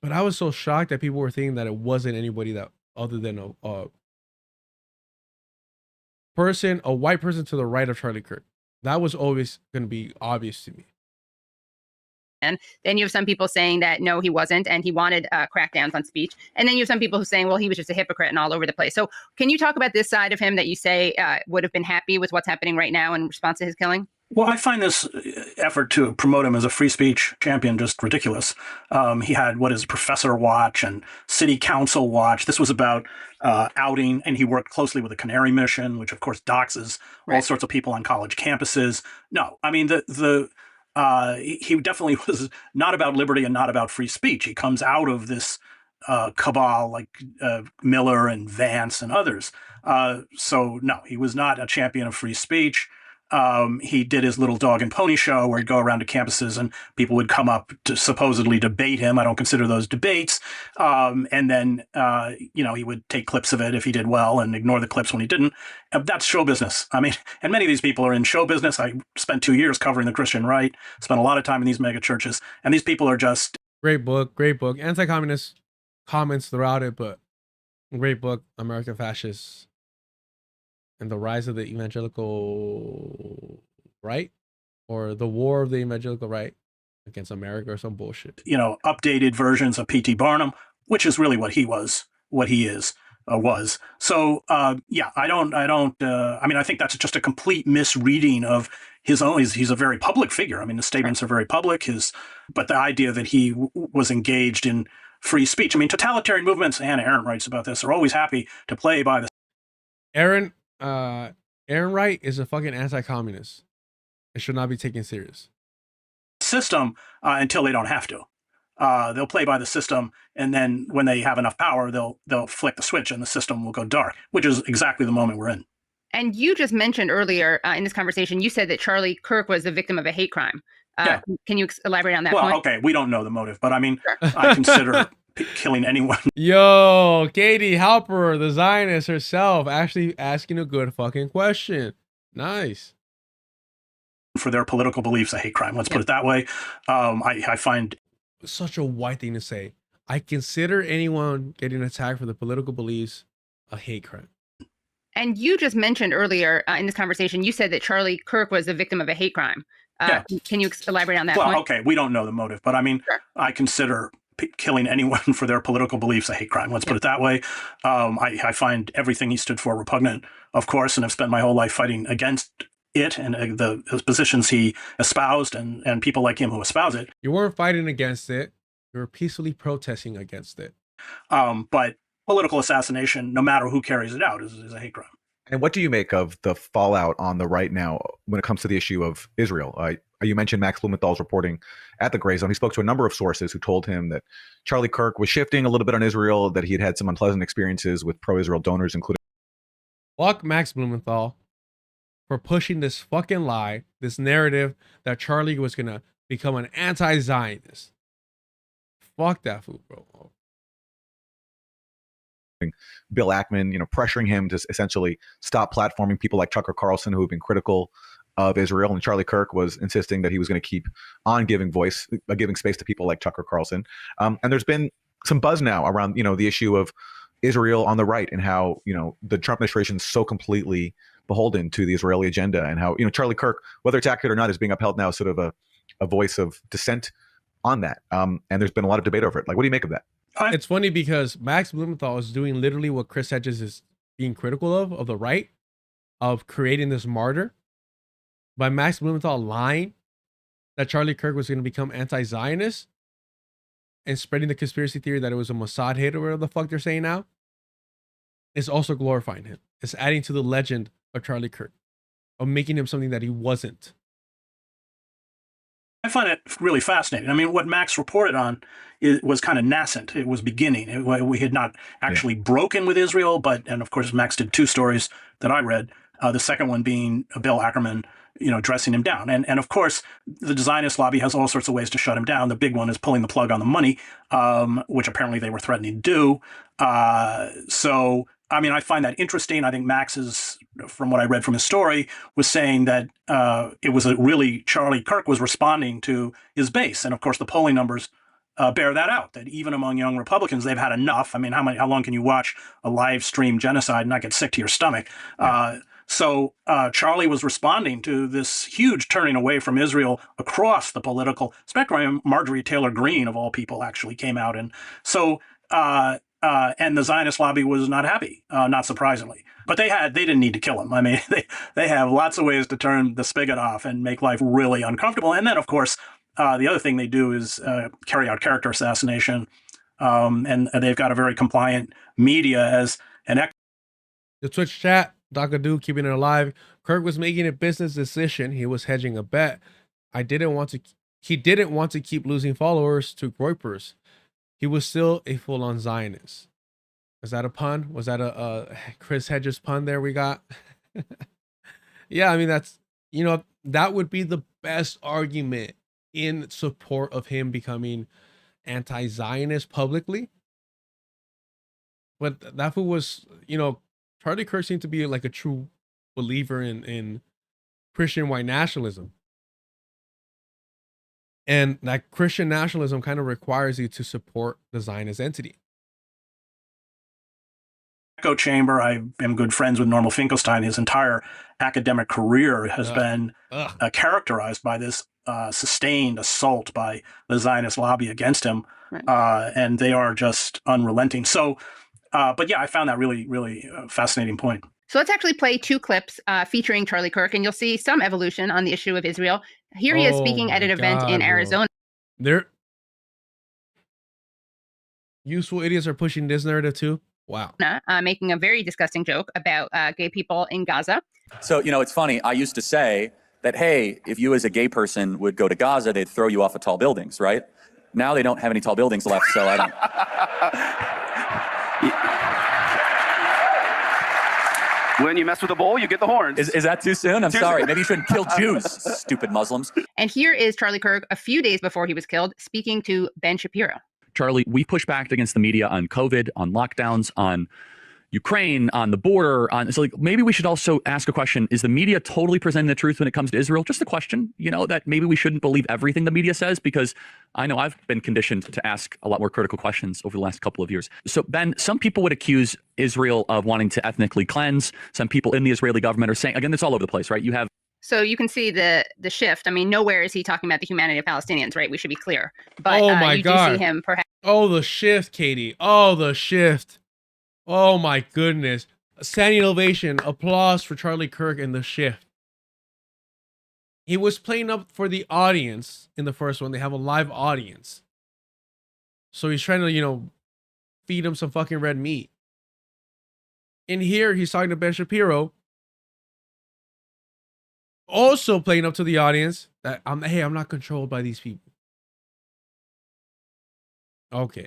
But I was so shocked that people were thinking that it wasn't anybody that other than a white person to the right of Charlie Kirk. That was always going to be obvious to me. And then you have some people saying that, no, he wasn't, and he wanted crackdowns on speech. And then you have some people who are saying, well, he was just a hypocrite and all over the place. So can you talk about this side of him that you say would have been happy with what's happening right now in response to his killing? Well, I find this effort to promote him as a free speech champion just ridiculous. He had Professor Watch and City Council Watch. This was about outing, and he worked closely with the Canary Mission, which of course doxes all sorts of people on college campuses. No, I mean, he definitely was not about liberty and not about free speech. He comes out of this cabal like Miller and Vance and others. So no, he was not a champion of free speech. He did his little dog and pony show where he'd go around to campuses and people would come up to supposedly debate him. I don't consider those debates. And then, he would take clips of it if he did well and ignore the clips when he didn't. That's show business. I mean, and many of these people are in show business. I spent 2 years covering the Christian right, spent a lot of time in these mega churches, and these people are just... Great book. Anti-communist comments throughout it, but great book, American Fascists. And the rise of the evangelical right, or the war of the evangelical right against America or some bullshit. Updated versions of P.T. Barnum, which is really what he was, what he is, was. So, yeah, I think that's just a complete misreading of his own. He's a very public figure. I mean, the statements are very public. But the idea that he was engaged in free speech. I mean, totalitarian movements, Hannah Arendt writes about this, are always happy to play by the Aaron Wright is a fucking anti-communist. It should not be taken serious. system until they don't have to. They'll play by the system, and then when they have enough power, they'll flick the switch, and the system will go dark, which is exactly the moment we're in. And you just mentioned earlier in this conversation, you said that Charlie Kirk was the victim of a hate crime. Yeah. Can you elaborate on that Well, point? okay, we don't know the motive, but I mean, I consider killing anyone. Yo, Katie Halper, the Zionist herself, actually asking a good fucking question. Nice. For their political beliefs, a hate crime. Let's put it that way. I find such a white thing to say. I consider anyone getting attacked for their political beliefs a hate crime. And you just mentioned earlier in this conversation, you said that Charlie Kirk was the victim of a hate crime. Can you elaborate on that point? Okay, we don't know the motive, but I mean, I consider killing anyone for their political beliefs a hate crime. Let's put it that way. I find everything he stood for repugnant, of course, and I've spent my whole life fighting against it and the positions he espoused and people like him who espouse it. You weren't fighting against it. You were peacefully protesting against it. But political assassination, no matter who carries it out, is a hate crime. And what do you make of the fallout on the right now when it comes to the issue of Israel? You mentioned Max Blumenthal's reporting at the Gray Zone. He spoke to a number of sources who told him that Charlie Kirk was shifting a little bit on Israel, that he had had some unpleasant experiences with pro-Israel donors, including... Fuck Max Blumenthal for pushing this fucking lie, this narrative that Charlie was going to become an anti-Zionist. Fuck that fool, bro. Bill Ackman, pressuring him to essentially stop platforming people like Tucker Carlson, who have been critical of Israel. And Charlie Kirk was insisting that he was going to keep on giving space to people like Tucker Carlson. And there's been some buzz now around, the issue of Israel on the right and how, the Trump administration is so completely beholden to the Israeli agenda, and how, Charlie Kirk, whether it's accurate or not, is being upheld now as sort of a voice of dissent on that. And there's been a lot of debate over it. Like, what do you make of that? It's funny because Max Blumenthal is doing literally what Chris Hedges is being critical of the right, of creating this martyr. By Max Blumenthal lying that Charlie Kirk was going to become anti-Zionist and spreading the conspiracy theory that it was a Mossad hit or whatever the fuck they're saying now, is also glorifying him. It's adding to the legend of Charlie Kirk, of making him something that he wasn't. I find it really fascinating. I mean, what Max reported on was kind of nascent. It was beginning. We had not actually broken with Israel, and of course, Max did two stories that I read. The second one being Bill Ackerman, dressing him down. And of course, the Zionist lobby has all sorts of ways to shut him down. The big one is pulling the plug on the money, which apparently they were threatening to do. So, I mean, I find that interesting. I think Max is, from what I read from his story, was saying that it was Charlie Kirk was responding to his base. And of course, the polling numbers bear that out, that even among young Republicans, they've had enough. I mean, how long can you watch a live stream genocide and not get sick to your stomach? So Charlie was responding to this huge turning away from Israel across the political spectrum. Marjorie Taylor Greene, of all people, actually came out. And so, and the Zionist lobby was not happy, not surprisingly. But they didn't need to kill him. I mean, they have lots of ways to turn the spigot off and make life really uncomfortable. And then, of course, the other thing they do is carry out character assassination. And they've got a very compliant media as an... The Twitch chat, Docadoo keeping it alive. Kirk was making a business decision. He was hedging a bet. He didn't want to keep losing followers to Groypers. He was still a full-on Zionist. Was that a pun? Was that a Chris Hedges pun there we got? Yeah, I mean, that's, that would be the best argument in support of him becoming anti-Zionist publicly. But that fool was, Charlie Kirk seemed to be like a true believer in Christian white nationalism. And that Christian nationalism kind of requires you to support the Zionist entity. echo chamber. I am good friends with Norman Finkelstein. His entire academic career has been characterized by this sustained assault by the Zionist lobby against him. And they are just unrelenting. So, but yeah, I found that really, really fascinating point. So let's actually play 2 clips featuring Charlie Kirk, and you'll see some evolution on the issue of Israel. Here he is speaking at an event in Arizona. They're useful idiots are pushing this narrative too. Wow. Making a very disgusting joke about gay people in Gaza. So, you know, it's funny. I used to say that, hey, if you as a gay person would go to Gaza, they'd throw you off of tall buildings, right? Now they don't have any tall buildings left, so I don't. When you mess with a bull, you get the horns. Is that too soon? I'm sorry. Maybe you shouldn't kill Jews, stupid Muslims. And here is Charlie Kirk a few days before he was killed, speaking to Ben Shapiro. Charlie, we push back against the media on COVID, on lockdowns, on Ukraine, on the border. So like, maybe we should also ask a question. Is the media totally presenting the truth when it comes to Israel? Just a question, you know, that maybe we shouldn't believe everything the media says, because I know I've been conditioned to ask a lot more critical questions over the last couple of years. So Ben, some people would accuse Israel of wanting to ethnically cleanse. Some people in the Israeli government are saying, again, it's all over the place, right? You have. So you can see the shift. I mean, nowhere is he talking about the humanity of Palestinians, right? We should be clear. But oh my God. Do see him perhaps. Oh, the shift, Katie. Oh, the shift. Oh my goodness. Standing ovation, applause for Charlie Kirk and the shift. He was playing up for the audience in the first one. They have a live audience. So he's trying to, you know, feed him some fucking red meat. In here, he's talking to Ben Shapiro. Also playing up to the audience that hey, I'm not controlled by these people. Okay.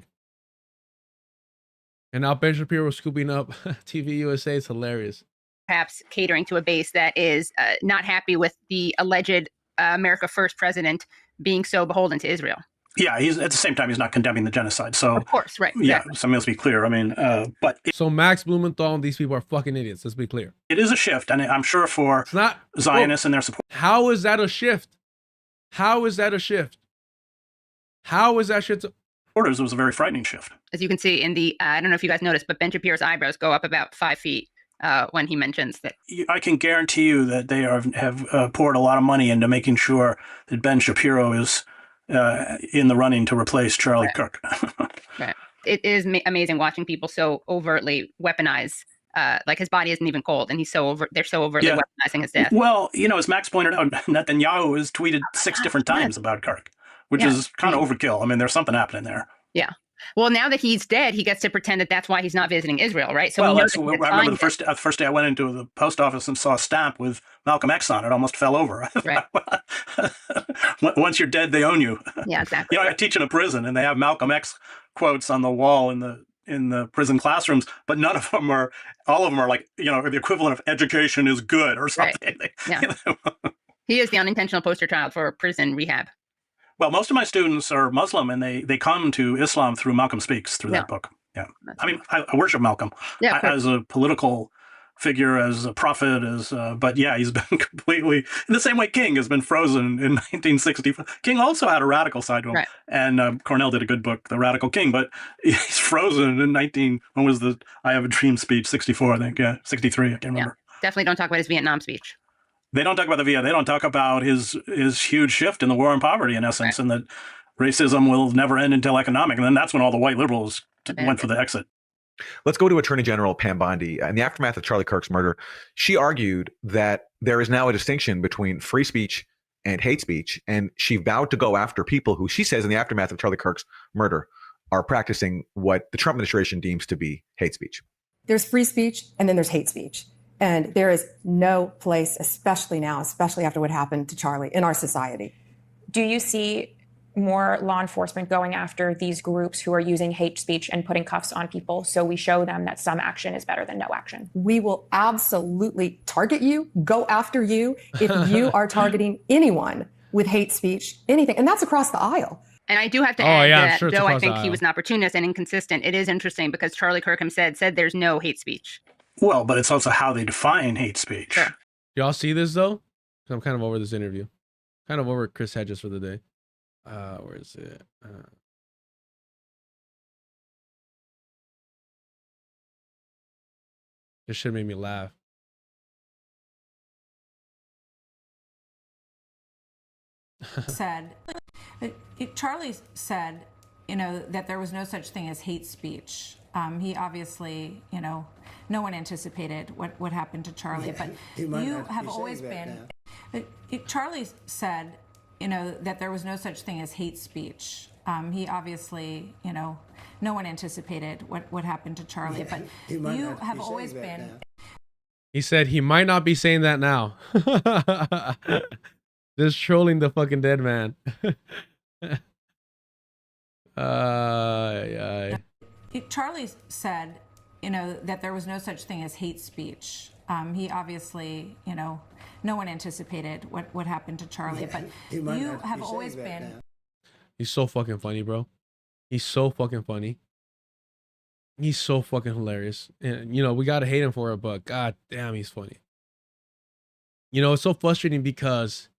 And now Ben Shapiro scooping up TV USA. It's hilarious. Perhaps catering to a base that is not happy with the alleged America First president being so beholden to Israel. Yeah, he's at the same time, he's not condemning the genocide. So, of course, right. Yeah, exactly. so let's be clear. I mean, but so Max Blumenthal and these people are fucking idiots. Let's be clear. It is a shift, and I'm sure for Zionists and their support. How is that a shift? How is that a shift? How is that shit? It was a very frightening shift. As you can see in the, I don't know if you guys noticed, but Ben Shapiro's eyebrows go up about 5 feet when he mentions that. I can guarantee you that they have poured a lot of money into making sure that Ben Shapiro is in the running to replace Charlie Kirk. Right. It is amazing watching people so overtly weaponize. Like his body isn't even cold, and they're so overtly weaponizing his death. Well, you know, as Max pointed out, Netanyahu has tweeted 6 different times about Kirk, which is kind of overkill. I mean, there's something happening there. Yeah. Well, now that he's dead, he gets to pretend that that's why he's not visiting Israel, right? So I remember the first day I went into the post office and saw a stamp with Malcolm X on it. I almost fell over. Right. Once you're dead, they own you. Yeah, exactly. You know, I teach in a prison, and they have Malcolm X quotes on the wall in the prison classrooms, but all of them are like, you know, the equivalent of education is good or something. Right. Yeah. He is the unintentional poster child for prison rehab. Well, most of my students are Muslim, and they come to Islam through Malcolm Speaks, through that book. Yeah. I mean, I worship Malcolm as a political figure, as a prophet, but yeah, he's been completely, in the same way King has been frozen in 1960. King also had a radical side to him. Right. And Cornell did a good book, The Radical King, but he's frozen in when was the I Have a Dream speech? 64, I think. Yeah, 63, I can't remember. Definitely don't talk about his Vietnam speech. They don't talk about the VA. They don't talk about his huge shift in the war on poverty, in essence, and that racism will never end until economic. And then that's when all the white liberals went for the exit. Let's go to Attorney General Pam Bondi. In the aftermath of Charlie Kirk's murder, she argued that there is now a distinction between free speech and hate speech, and she vowed to go after people who she says in the aftermath of Charlie Kirk's murder are practicing what the Trump administration deems to be hate speech. There's free speech, and then there's hate speech. And there is no place, especially now, especially after what happened to Charlie, in our society. Do you see more law enforcement going after these groups who are using hate speech and putting cuffs on people so we show them that some action is better than no action? We will absolutely target you, go after you, if you are targeting anyone with hate speech, anything. And that's across the aisle. And I do have to add that, though I think he was an opportunist and inconsistent, it is interesting because Charlie Kirk himself said there's no hate speech. Well, but it's also how they define hate speech. Sure. Y'all see this, though? I'm kind of over this interview. Kind of over Chris Hedges for the day. Where is it? This shit made me laugh. Charlie said, that there was no such thing as hate speech. He obviously, no one anticipated what happened to Charlie, but you have always been. Charlie said, that there was no such thing as hate speech. He obviously, no one anticipated what happened to Charlie, but you have always been. He said he might not be saying that now. Just trolling the fucking dead man. Charlie said, that there was no such thing as hate speech. He obviously, no one anticipated what happened to Charlie, but you have always been. He's so fucking funny, bro. He's so fucking funny. He's so fucking hilarious. And, we gotta hate him for it, but god damn, he's funny. It's so frustrating because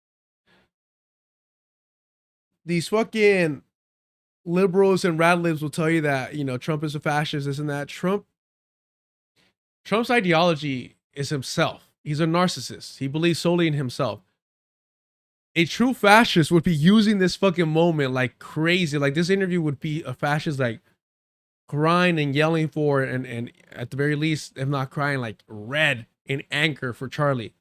these fucking liberals and rad-libs will tell you that, Trump is a fascist, this and that. Trump's ideology is himself. He's a narcissist. He believes solely in himself. A true fascist would be using this fucking moment like crazy. Like, this interview would be a fascist, like, crying and yelling for it, and at the very least, if not crying, like red in anger for Charlie.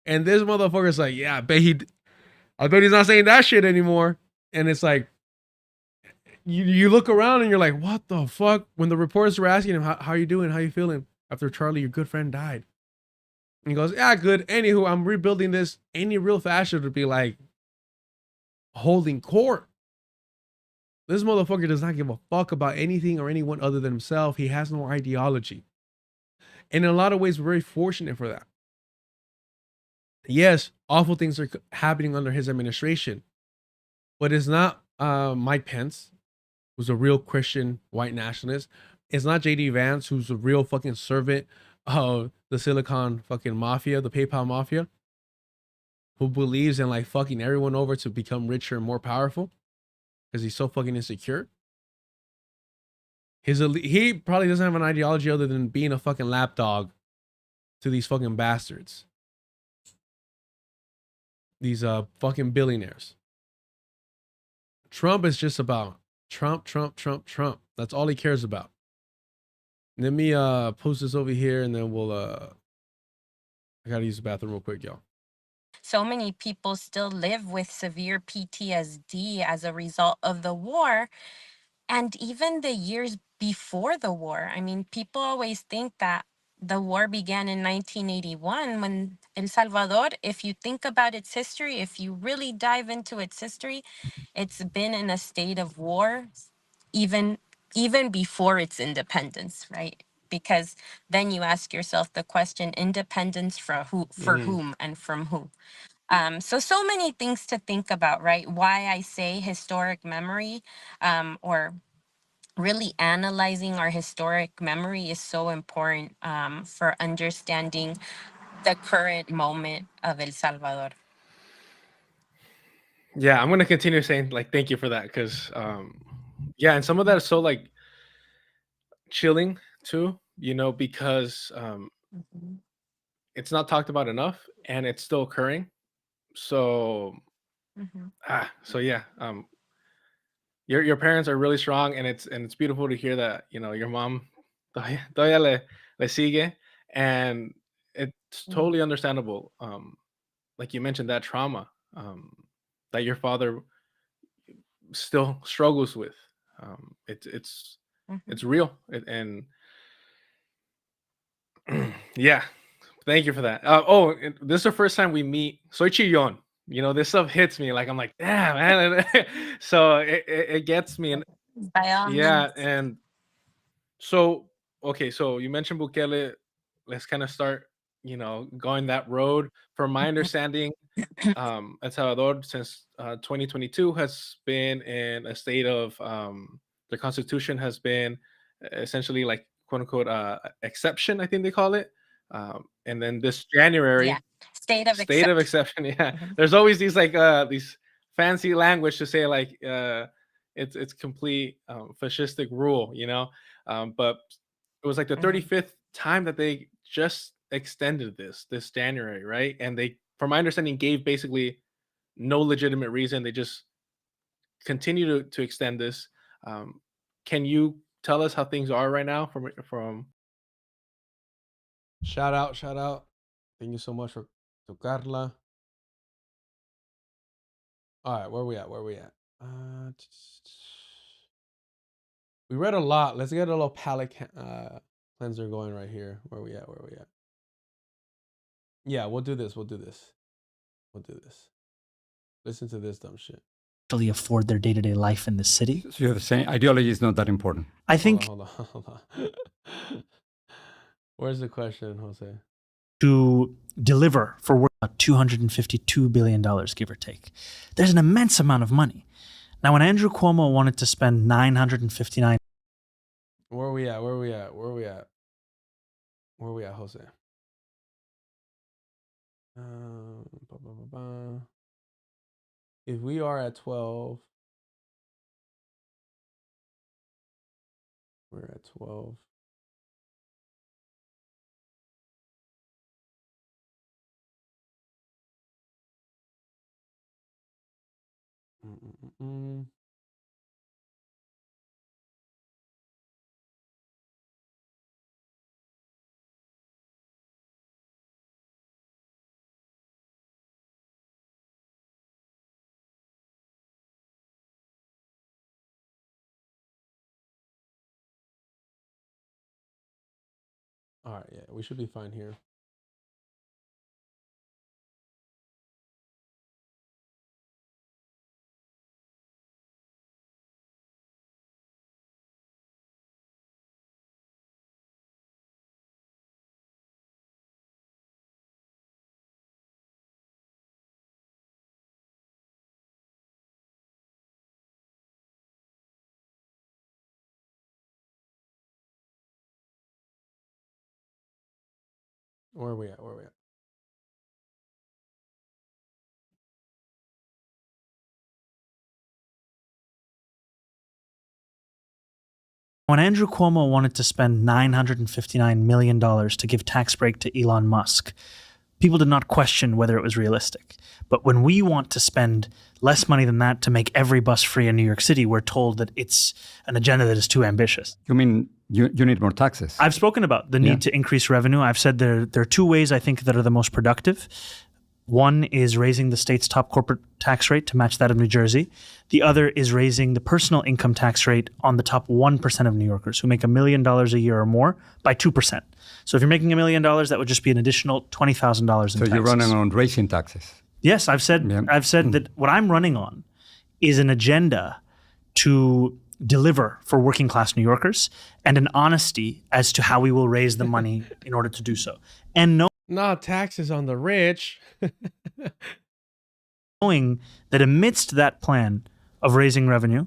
And this motherfucker's like, yeah, I bet he's not saying that shit anymore. And it's like, you look around and you're like, what the fuck? When the reporters were asking him, how you doing? How you feeling after Charlie, your good friend, died? And he goes, yeah, good. Anywho, I'm rebuilding this. Any real fascist would be like holding court. This motherfucker does not give a fuck about anything or anyone other than himself. He has no ideology. And in a lot of ways, we're very fortunate for that. Yes, awful things are happening under his administration. But it's not Mike Pence, who's a real Christian white nationalist. It's not JD Vance, who's a real fucking servant of the Silicon fucking mafia, the PayPal mafia, who believes in like fucking everyone over to become richer and more powerful. Because he's so fucking insecure. He probably doesn't have an ideology other than being a fucking lapdog to these fucking bastards. These fucking billionaires. Trump is just about Trump. That's all he cares about. Let me post this over here and then we'll I gotta use the bathroom real quick, y'all. So many people still live with severe PTSD as a result of the war. And even the years before the war, I mean, people always think that the war began in 1981 when El Salvador, if you think about its history, if you really dive into its history, it's been in a state of war even before its independence, right? Because then you ask yourself the question, independence for whom and from who? So many things to think about, right? Why I say historic memory, or really analyzing our historic memory is so important for understanding the current moment of El Salvador. Yeah, I'm gonna continue saying like thank you for that, because yeah, and some of that is so like chilling too, because it's not talked about enough and it's still occurring. So so yeah, your parents are really strong, and it's beautiful to hear that your mom todavía le sigue, and it's totally understandable. Like you mentioned, that trauma that your father still struggles with. It's real, and yeah, thank you for that. This is the first time we meet. Soy chillón. This stuff hits me. Like, I'm like, damn, man. So it gets me. And yeah, and so, okay, so you mentioned Bukele. Let's kind of start, going that road. From my understanding, El Salvador since 2022 has been in a state of, the constitution has been essentially like quote unquote exception, I think they call it. And then this January, state of exception. Yeah, there's always these like these fancy language to say like it's complete fascistic rule, but It was like the 35th time that they just extended this January, right? And they, from my understanding, gave basically no legitimate reason. They just continue to extend this. Can you tell us how things are right now from shout out. Thank you so much for to Carla. All right, where we at? We read a lot. Let's get a little palate cleanser going right here. Where we at? Yeah, we'll do this. Listen to this dumb shit. Actually afford their day-to-day life in the city. So you're saying ideology is not that important. I think Hold on. Where's the question, Jose? to deliver for work about $252 billion, give or take. There's an immense amount of money. Now, when Andrew Cuomo wanted to spend $959... Where are we at, Jose? If we are at 12, we're at 12. All right, yeah, we should be fine here. Where are we at? When Andrew Cuomo wanted to spend $959 million to give tax break to Elon Musk, people did not question whether it was realistic. But when we want to spend less money than that to make every bus free in New York City, we're told that it's an agenda that is too ambitious. You mean you need more taxes? I've spoken about the need to increase revenue. I've said there are two ways I think that are the most productive. One is raising the state's top corporate tax rate to match that of New Jersey. The other is raising the personal income tax rate on the top 1% of New Yorkers who make $1 million a year or more by 2%. So if you're making $1 million, that would just be an additional $20,000 in taxes. So you're running on raising taxes? Yes, I've said that what I'm running on is an agenda to deliver for working class New Yorkers and an honesty as to how we will raise the money in order to do so. And not taxes on the rich. Knowing that amidst that plan of raising revenue,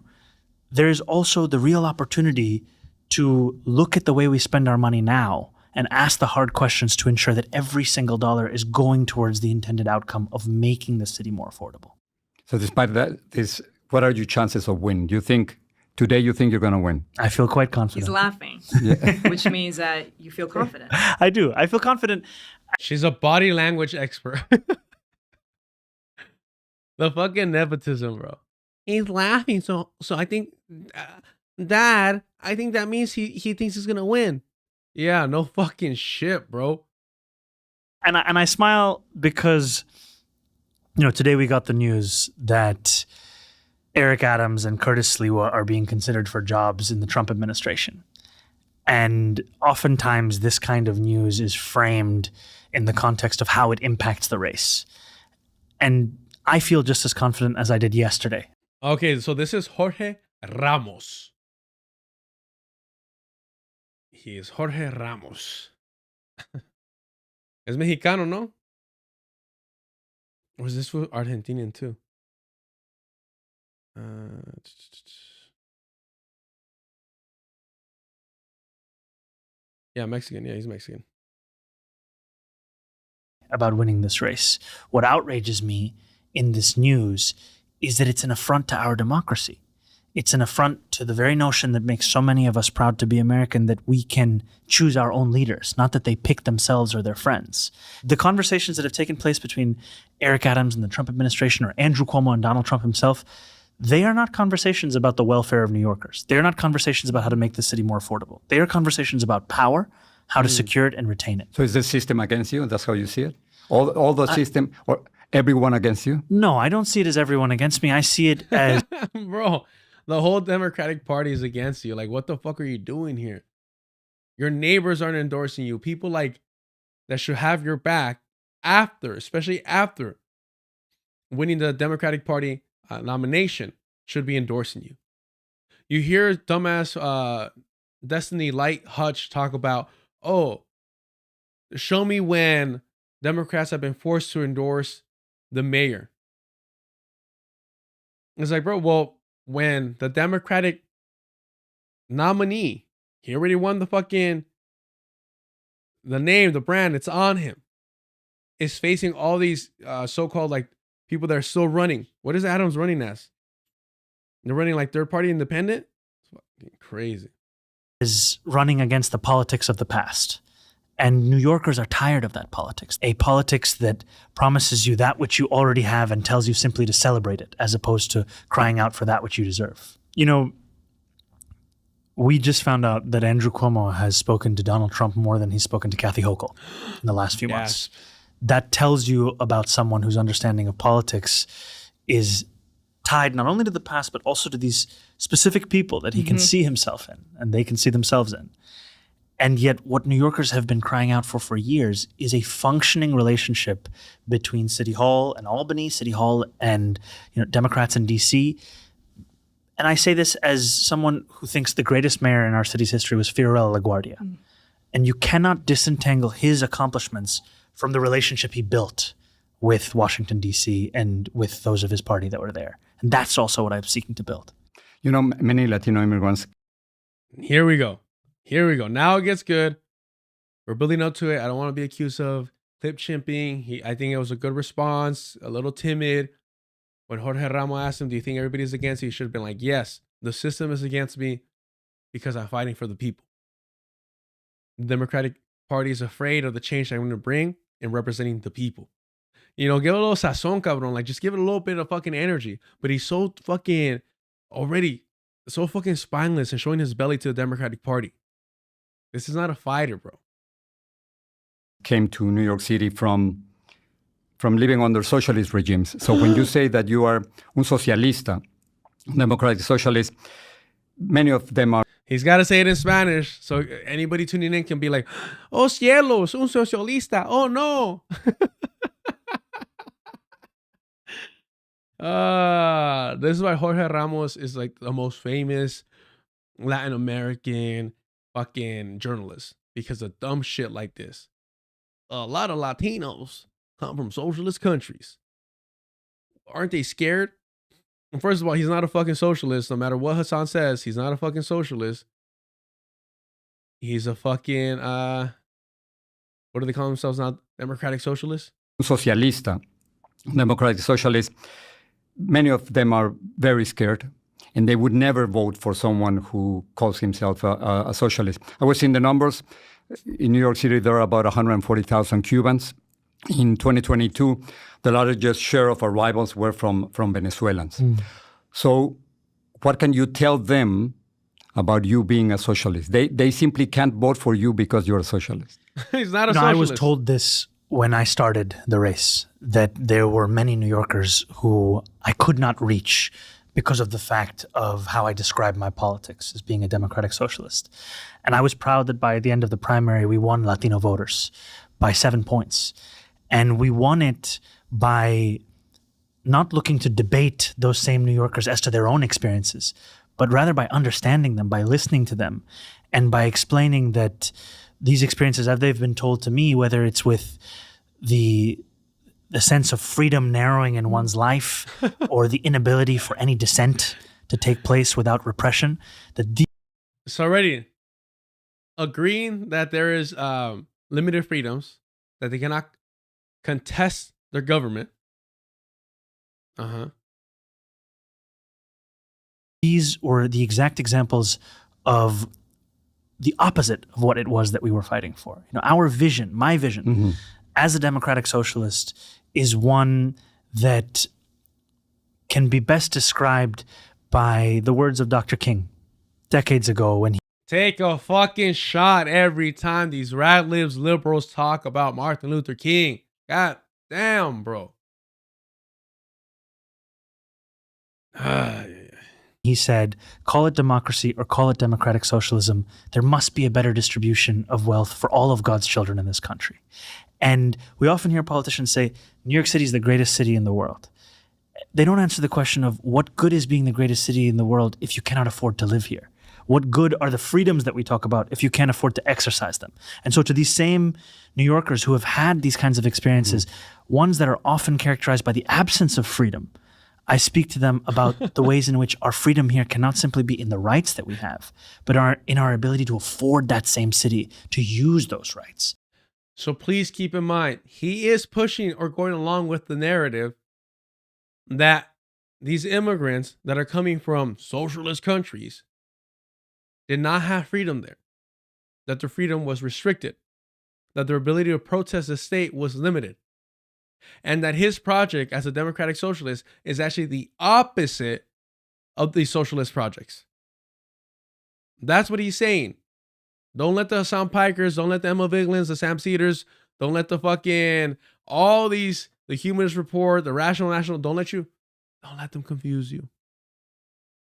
there's also the real opportunity to look at the way we spend our money now and ask the hard questions to ensure that every single dollar is going towards the intended outcome of making the city more affordable. So despite that, what are your chances of winning? Do you think today you're going to win? I feel quite confident. He's laughing, which means that you feel confident. I do. I feel confident. She's a body language expert. The fucking nepotism, bro. He's laughing, so I think, Dad, I think that means he thinks he's gonna win. Yeah, no fucking shit, bro. And I smile because, today we got the news that Eric Adams and Curtis Sliwa are being considered for jobs in the Trump administration. And oftentimes this kind of news is framed in the context of how it impacts the race. And I feel just as confident as I did yesterday. Okay, so this is Jorge Ramos. He is Jorge Ramos. Es mexicano, no? Or is this for Argentinian too? Yeah, Mexican. Yeah, he's Mexican. About winning this race. What outrages me in this news is that it's an affront to our democracy. It's an affront to the very notion that makes so many of us proud to be American, that we can choose our own leaders, not that they pick themselves or their friends. The conversations that have taken place between Eric Adams and the Trump administration, or Andrew Cuomo and Donald Trump himself, they are not conversations about the welfare of New Yorkers. They are not conversations about how to make the city more affordable. They are conversations about power, how to secure it and retain it. So is the system against you? That's how you see it? All the system, or everyone against you? No, I don't see it as everyone against me. I see it as... Bro, the whole Democratic Party is against you. Like, what the fuck are you doing here? Your neighbors aren't endorsing you. People like that should have your back after, especially after winning the Democratic Party nomination, should be endorsing you. You hear dumbass Destiny Light Hutch talk about, oh, show me when Democrats have been forced to endorse the mayor. It's like, bro, well, when the Democratic nominee, he already won the name, the brand, it's on him, is facing all these so-called like people that are still running. What is Adams running as? They're running like third-party independent? It's fucking crazy. Is running against the politics of the past. And New Yorkers are tired of that politics. A politics that promises you that which you already have and tells you simply to celebrate it, as opposed to crying out for that which you deserve. You know, we just found out that Andrew Cuomo has spoken to Donald Trump more than he's spoken to Kathy Hochul in the last few months. That tells you about someone whose understanding of politics is tied not only to the past, but also to these specific people that he can see himself in and they can see themselves in. And yet what New Yorkers have been crying out for years is a functioning relationship between City Hall and Albany, City Hall and Democrats in D.C. And I say this as someone who thinks the greatest mayor in our city's history was Fiorello LaGuardia. And you cannot disentangle his accomplishments from the relationship he built with Washington, D.C. and with those of his party that were there. And that's also what I'm seeking to build. You know, many Latino immigrants. Here we go. Now it gets good. We're building up to it. I don't want to be accused of clip chimping. I think it was a good response, a little timid. When Jorge Ramos asked him, do you think everybody's against you? He should have been like, yes, the system is against me because I'm fighting for the people. The Democratic Party is afraid of the change I'm going to bring in representing the people. Give a little sazon, cabrón. Like, just give it a little bit of fucking energy. But he's so fucking spineless and showing his belly to the Democratic Party. This is not a fighter, bro. Came to New York City from living under socialist regimes. So when you say that you are un socialista, democratic socialist, many of them are. He's got to say it in Spanish so anybody tuning in can be like, oh cielos, un socialista. Oh no. This is why Jorge Ramos is like the most famous Latin American fucking journalist, because of dumb shit like this. A lot of Latinos come from socialist countries. Aren't they scared? And first of all, he's not a fucking socialist. No matter what Hassan says, he's not a fucking socialist. He's a fucking what do they call themselves now? Democratic socialists? Socialista, democratic socialists. Many of them are very scared, and they would never vote for someone who calls himself a socialist. I was in the numbers. In New York City, there are about 140,000 Cubans. In 2022, the largest share of arrivals were from Venezuelans. So what can you tell them about you being a socialist? They simply can't vote for you because you're a socialist. He's not a socialist. I was told this when I started the race, that there were many New Yorkers who I could not reach because of the fact of how I describe my politics as being a democratic socialist. And I was proud that by the end of the primary, we won Latino voters by 7 points. And we won it by not looking to debate those same New Yorkers as to their own experiences, but rather by understanding them, by listening to them, and by explaining that these experiences, as they've been told to me, whether it's with the sense of freedom narrowing in one's life or the inability for any dissent to take place without repression, it's already agreeing that there is limited freedoms, that they cannot contest their government. These were the exact examples of the opposite of what it was that we were fighting for. Our vision, my vision, as a democratic socialist, is one that can be best described by the words of Dr. King decades ago when he take a fucking shot every time these rat-libs liberals talk about Martin Luther King. God damn, bro. He said, call it democracy or call it democratic socialism. There must be a better distribution of wealth for all of God's children in this country. And we often hear politicians say, New York City is the greatest city in the world. They don't answer the question of what good is being the greatest city in the world if you cannot afford to live here? What good are the freedoms that we talk about if you can't afford to exercise them? And so to these same New Yorkers who have had these kinds of experiences, ones that are often characterized by the absence of freedom, I speak to them about the ways in which our freedom here cannot simply be in the rights that we have, but in our ability to afford that same city, to use those rights. So please keep in mind, he is pushing or going along with the narrative that these immigrants that are coming from socialist countries did not have freedom there, that their freedom was restricted, that their ability to protest the state was limited, and that his project as a democratic socialist is actually the opposite of these socialist projects. That's what he's saying. Don't let the Hassan Pikers, don't let the Emma Viglins, the Sam Cedars, don't let the fucking, all these, the Humanist Report, the Rational National, don't let them confuse you.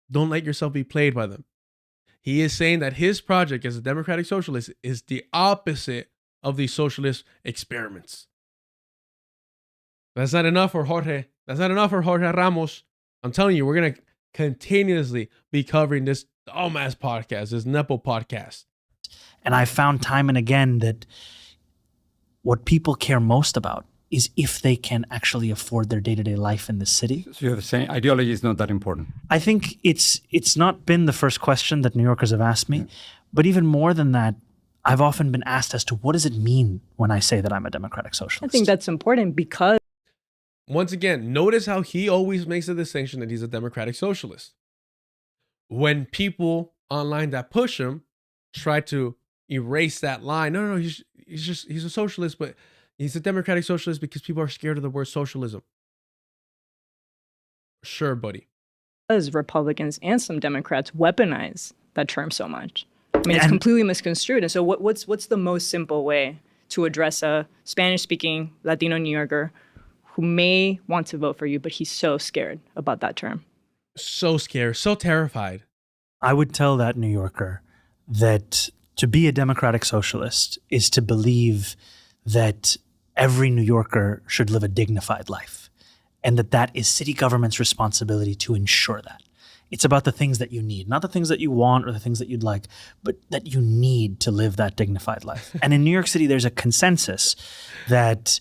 Don't let yourself be played by them. He is saying that his project as a democratic socialist is the opposite of these socialist experiments. That's not enough for Jorge. That's not enough for Jorge Ramos. I'm telling you, we're going to continuously be covering this dumbass podcast, this Nepo podcast. And I found time and again that what people care most about is if they can actually afford their day-to-day life in the city. So you're saying ideology is not that important? I think it's not been the first question that New Yorkers have asked me, but even more than that, I've often been asked as to what does it mean when I say that I'm a democratic socialist? I think that's important because once again, notice how he always makes a distinction that he's a democratic socialist. When people online that push him try to erase that line, no, he's a socialist, but he's a democratic socialist because people are scared of the word socialism. Sure, buddy. Because Republicans and some Democrats weaponize that term so much. I mean, it's completely misconstrued. And so what's the most simple way to address a Spanish-speaking Latino New Yorker who may want to vote for you, but he's so scared about that term? So scared, so terrified. I would tell that New Yorker that to be a democratic socialist is to believe that every New Yorker should live a dignified life, and that is city government's responsibility to ensure that. It's about the things that you need, not the things that you want or the things that you'd like, but that you need to live that dignified life. And in New York City, there's a consensus that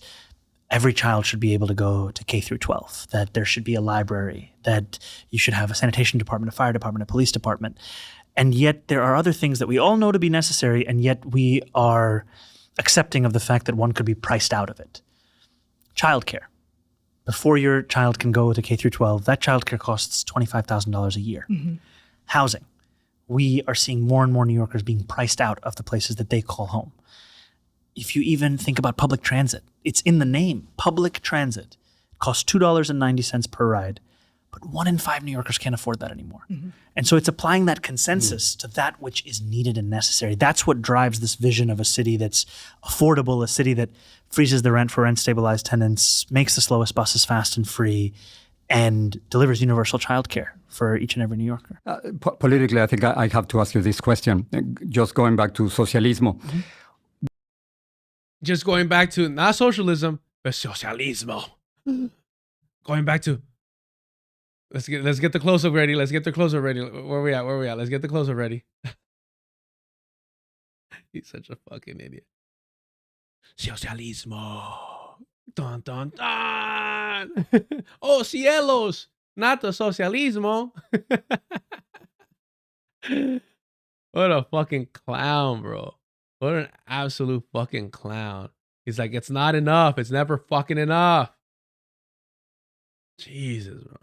every child should be able to go to K through 12, that there should be a library, that you should have a sanitation department, a fire department, a police department. And yet there are other things that we all know to be necessary, and yet we are accepting of the fact that one could be priced out of it. Childcare. Before your child can go to K through 12, that childcare costs $25,000 a year. Mm-hmm. Housing. We are seeing more and more New Yorkers being priced out of the places that they call home. If you even think about public transit, it's in the name, public transit. It costs $2.90 per ride, but 1 in 5 New Yorkers can't afford that anymore. Mm-hmm. And so it's applying that consensus to that which is needed and necessary. That's what drives this vision of a city that's affordable, a city that freezes the rent for rent-stabilized tenants, makes the slowest buses fast and free, and delivers universal childcare for each and every New Yorker. Politically, I think I have to ask you this question, just going back to socialismo. Mm-hmm. Just going back to not socialism, but socialismo. Going back to let's get the close-up ready. Let's get the close-up ready. Where we at? Let's get the close-up ready. He's such a fucking idiot. Socialismo. Dun dun dun. Oh cielos, not the socialismo. What a fucking clown, bro. What an absolute fucking clown. He's like, it's not enough. It's never fucking enough. Jesus, bro.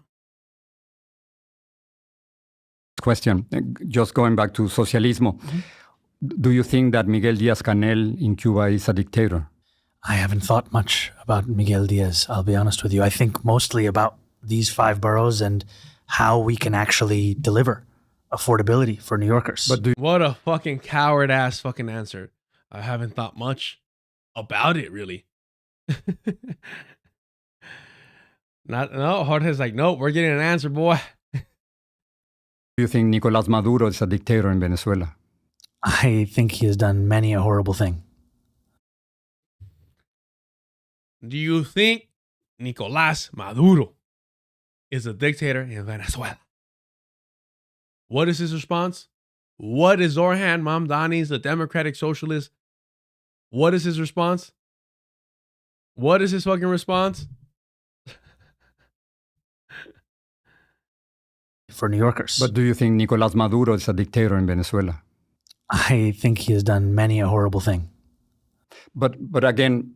question, just going back to socialismo. Do you think that Miguel Díaz-Canel in Cuba is a dictator? I haven't thought much about Miguel Diaz, I'll be honest with you. I think mostly about these 5 boroughs and how we can actually deliver affordability for New Yorkers. But what a fucking coward ass fucking answer. I haven't thought much about it, really. No, Jorge's like, nope, we're getting an answer, boy. Do you think Nicolás Maduro is a dictator in Venezuela? I think he has done many a horrible thing. Do you think Nicolás Maduro is a dictator in Venezuela? What is his response? What is Zohran Mamdani's, the democratic socialist? What is his response? What is his fucking response? For New Yorkers. But do you think Nicolás Maduro is a dictator in Venezuela? I think he has done many a horrible thing. But again,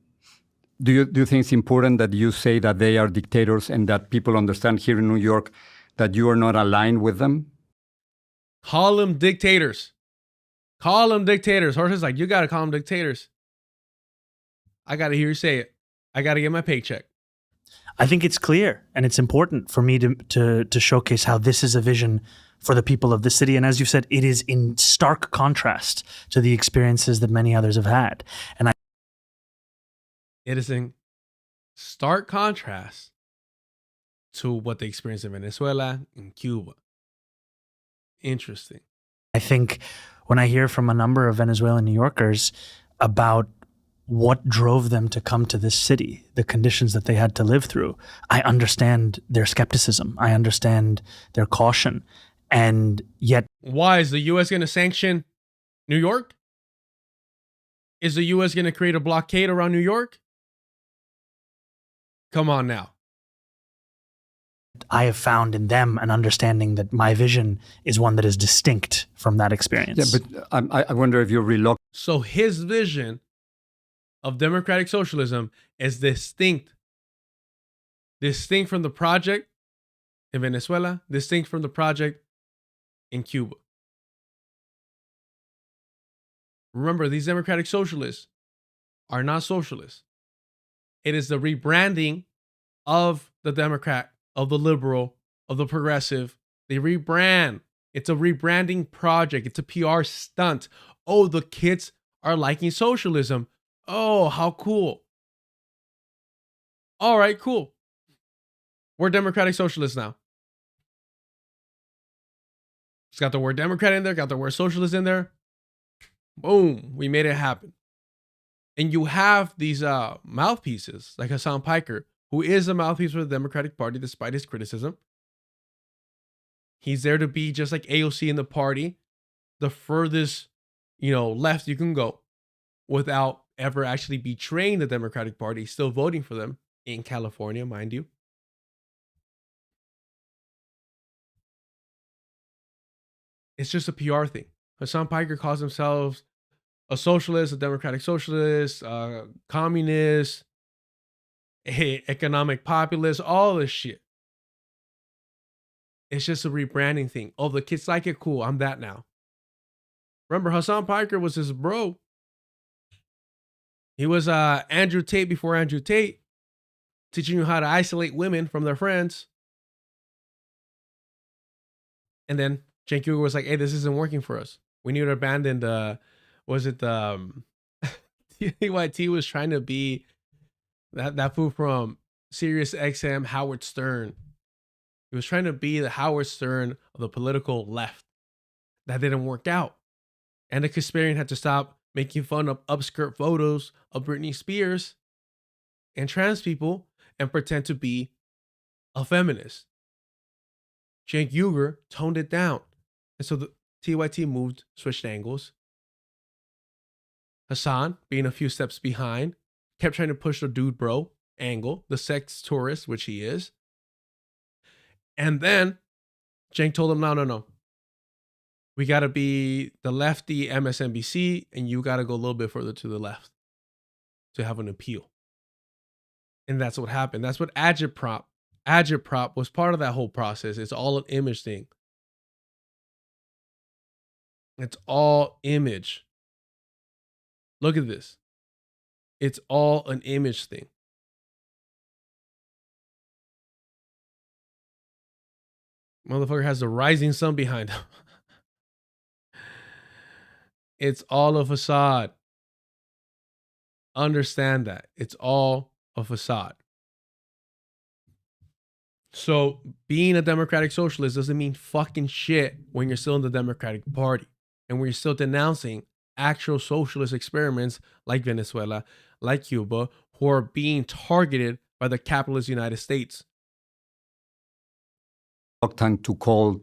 do you think it's important that you say that they are dictators and that people understand here in New York that you are not aligned with them? Call them dictators. Call them dictators. Jorge's like, you got to call them dictators. I got to hear you say it. I got to get my paycheck. I think it's clear and it's important for me to showcase how this is a vision for the people of the city. And as you said, it is in stark contrast to the experiences that many others have had. And it is in stark contrast to what they experienced in Venezuela and Cuba. Interesting. I think when I hear from a number of Venezuelan New Yorkers about what drove them to come to this city, the conditions that they had to live through, I understand their skepticism. I understand their caution. And yet... Why? Is the U.S. going to sanction New York? Is the U.S. going to create a blockade around New York? Come on now. I have found in them an understanding that my vision is one that is distinct from that experience. Yeah, but I wonder if you're reluctant. So his vision of democratic socialism is distinct from the project in Venezuela, distinct from the project in Cuba. Remember, these democratic socialists are not socialists. It is the rebranding of the Democrat, of the liberal, of the progressive. They rebrand. It's a rebranding project. It's a PR stunt. Oh, the kids are liking socialism. Oh, how cool. All right, cool. We're democratic socialists now. It's got the word Democrat in there, got the word socialist in there. Boom, we made it happen. And you have these mouthpieces like Hassan Piker, who is a mouthpiece for the Democratic Party despite his criticism. He's there to be just like AOC in the party, the furthest, left you can go without ever actually betraying the Democratic Party, still voting for them in California, mind you. It's just a PR thing. Hassan Piker calls himself a socialist, a democratic socialist, communist, economic populist, all this shit. It's just a rebranding thing. Oh, the kids like it? Cool, I'm that now. Remember, Hassan Piker was his bro. He was Andrew Tate before Andrew Tate, teaching you how to isolate women from their friends. And then Cenk Uygur was like, hey, this isn't working for us. We need to abandon TYT was trying to be that fool from Sirius XM, Howard Stern. He was trying to be the Howard Stern of the political left. That didn't work out. And the Kasparian had to stop making fun of upskirt photos of Britney Spears and trans people and pretend to be a feminist. Cenk Uygur toned it down. And so the TYT switched angles. Hassan, being a few steps behind, kept trying to push the dude bro angle, the sex tourist, which he is. And then Cenk told him, no. We got to be the lefty MSNBC, and you got to go a little bit further to the left to have an appeal. And that's what happened. That's what agitprop was part of that whole process. It's all an image thing. It's all image. Look at this. It's all an image thing. Motherfucker has the rising sun behind him. It's all a facade. Understand that. It's all a facade. So being a democratic socialist doesn't mean fucking shit when you're still in the Democratic Party and when you're still denouncing actual socialist experiments like Venezuela, like Cuba, who are being targeted by the capitalist United States. Reluctant to call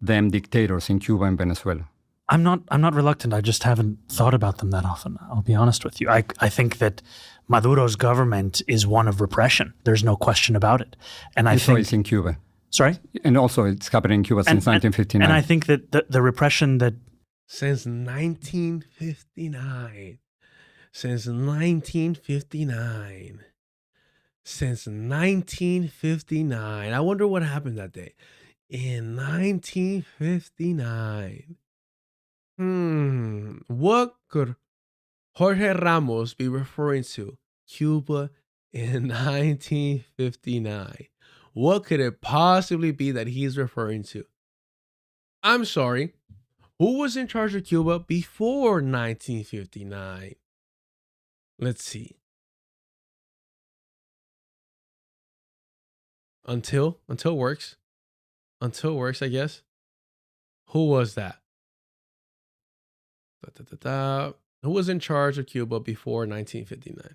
them dictators in Cuba and Venezuela. I'm not reluctant. I just haven't thought about them that often. I'll be honest with you. I think that Maduro's government is one of repression. There's no question about it. And I think it's in Cuba. Sorry? And also it's happening in Cuba since 1959. And I think that the repression that since 1959. Since 1959. Since 1959. I wonder what happened that day. In 1959. What could Jorge Ramos be referring to? Cuba in 1959. What could it possibly be that he's referring to? I'm sorry. Who was in charge of Cuba before 1959? Let's see. Until works. Until works, I guess. Who was that? Who was in charge of Cuba before 1959?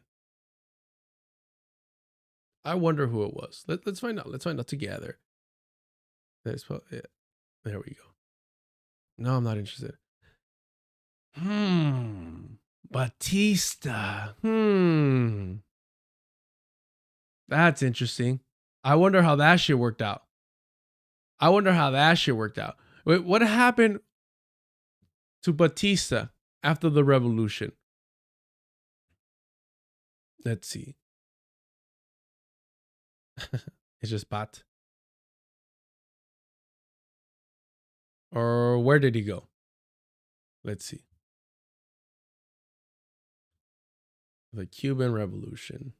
I wonder who it was. Let's find out. Let's find out together. There we go. No, I'm not interested. Batista. That's interesting. I wonder how that shit worked out. Wait, what happened to Batista after the revolution? Let's see. It's just Bat. Or where did he go? Let's see. The Cuban Revolution.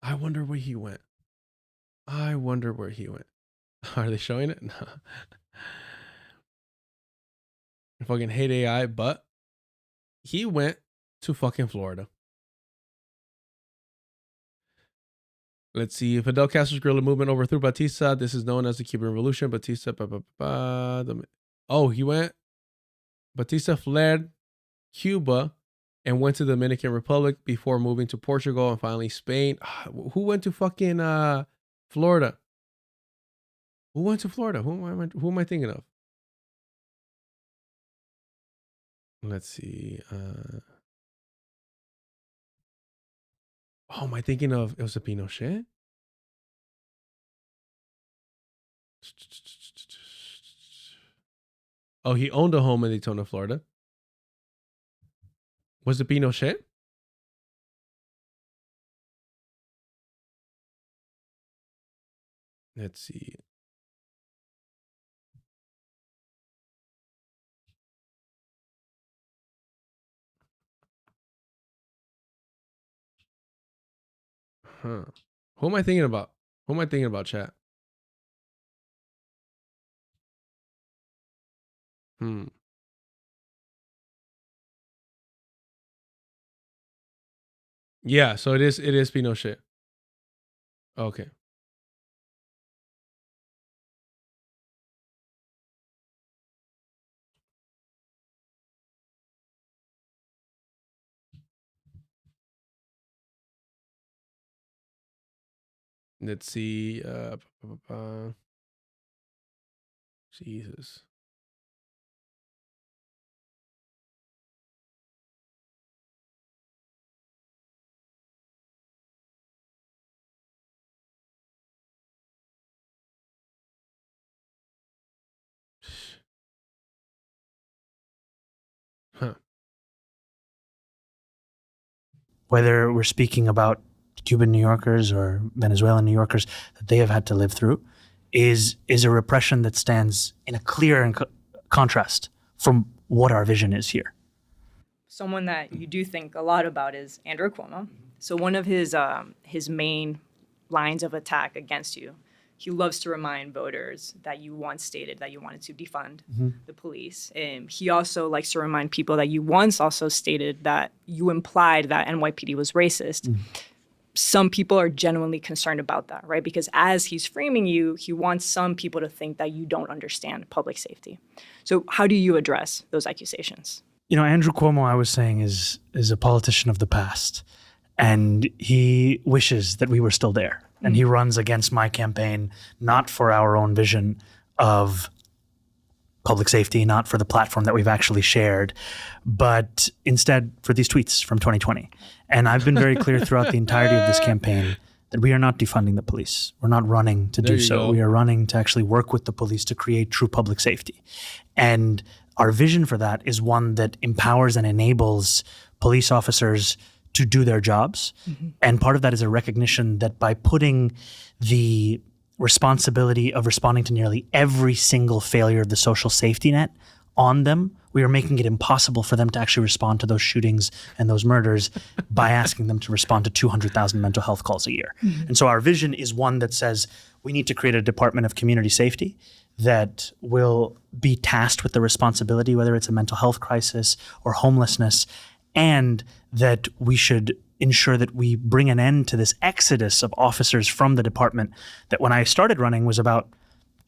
I wonder where he went. Are they showing it? No. I fucking hate AI, but he went to fucking Florida. Let's see. Fidel Castro's guerrilla movement overthrew Batista. This is known as the Cuban Revolution. Batista. Batista fled Cuba and went to the Dominican Republic before moving to Portugal and finally Spain. Who went to fucking Florida? Who went to Florida? Who am I thinking of? Let's see. Am I thinking of, it was a Pinochet? Oh, he owned a home in Daytona, Florida. Was it Pinochet? Let's see. Who am I thinking about? Chat? Yeah, so it is Pinochet. Okay. Let's see. Jesus. Whether we're speaking about Cuban New Yorkers or Venezuelan New Yorkers that they have had to live through, is a repression that stands in a clear and contrast from what our vision is here. Someone that you do think a lot about is Andrew Cuomo. So one of his main lines of attack against you, he loves to remind voters that you once stated that you wanted to defund the police. He also likes to remind people that you once also stated that you implied that NYPD was racist. Some people are genuinely concerned about that, right? Because as he's framing you, he wants some people to think that you don't understand public safety. So how do you address those accusations? You know, Andrew Cuomo, I was saying, is a politician of the past. And he wishes that we were still there. And he runs against my campaign, not for our own vision of public safety, not for the platform that we've actually shared, but instead for these tweets from 2020. And I've been very clear throughout the entirety of this campaign that we are not defunding the police. We're not running to do so. We are running to actually work with the police to create true public safety. And our vision for that is one that empowers and enables police officers to do their jobs. And part of that is a recognition that by putting the responsibility of responding to nearly every single failure of the social safety net on them, we are making it impossible for them to actually respond to those shootings and those murders by asking them to respond to 200,000 mental health calls a year. And so our vision is one that says we need to create a Department of Community Safety that will be tasked with the responsibility, whether it's a mental health crisis or homelessness, and that we should ensure that we bring an end to this exodus of officers from the department that when I started running was about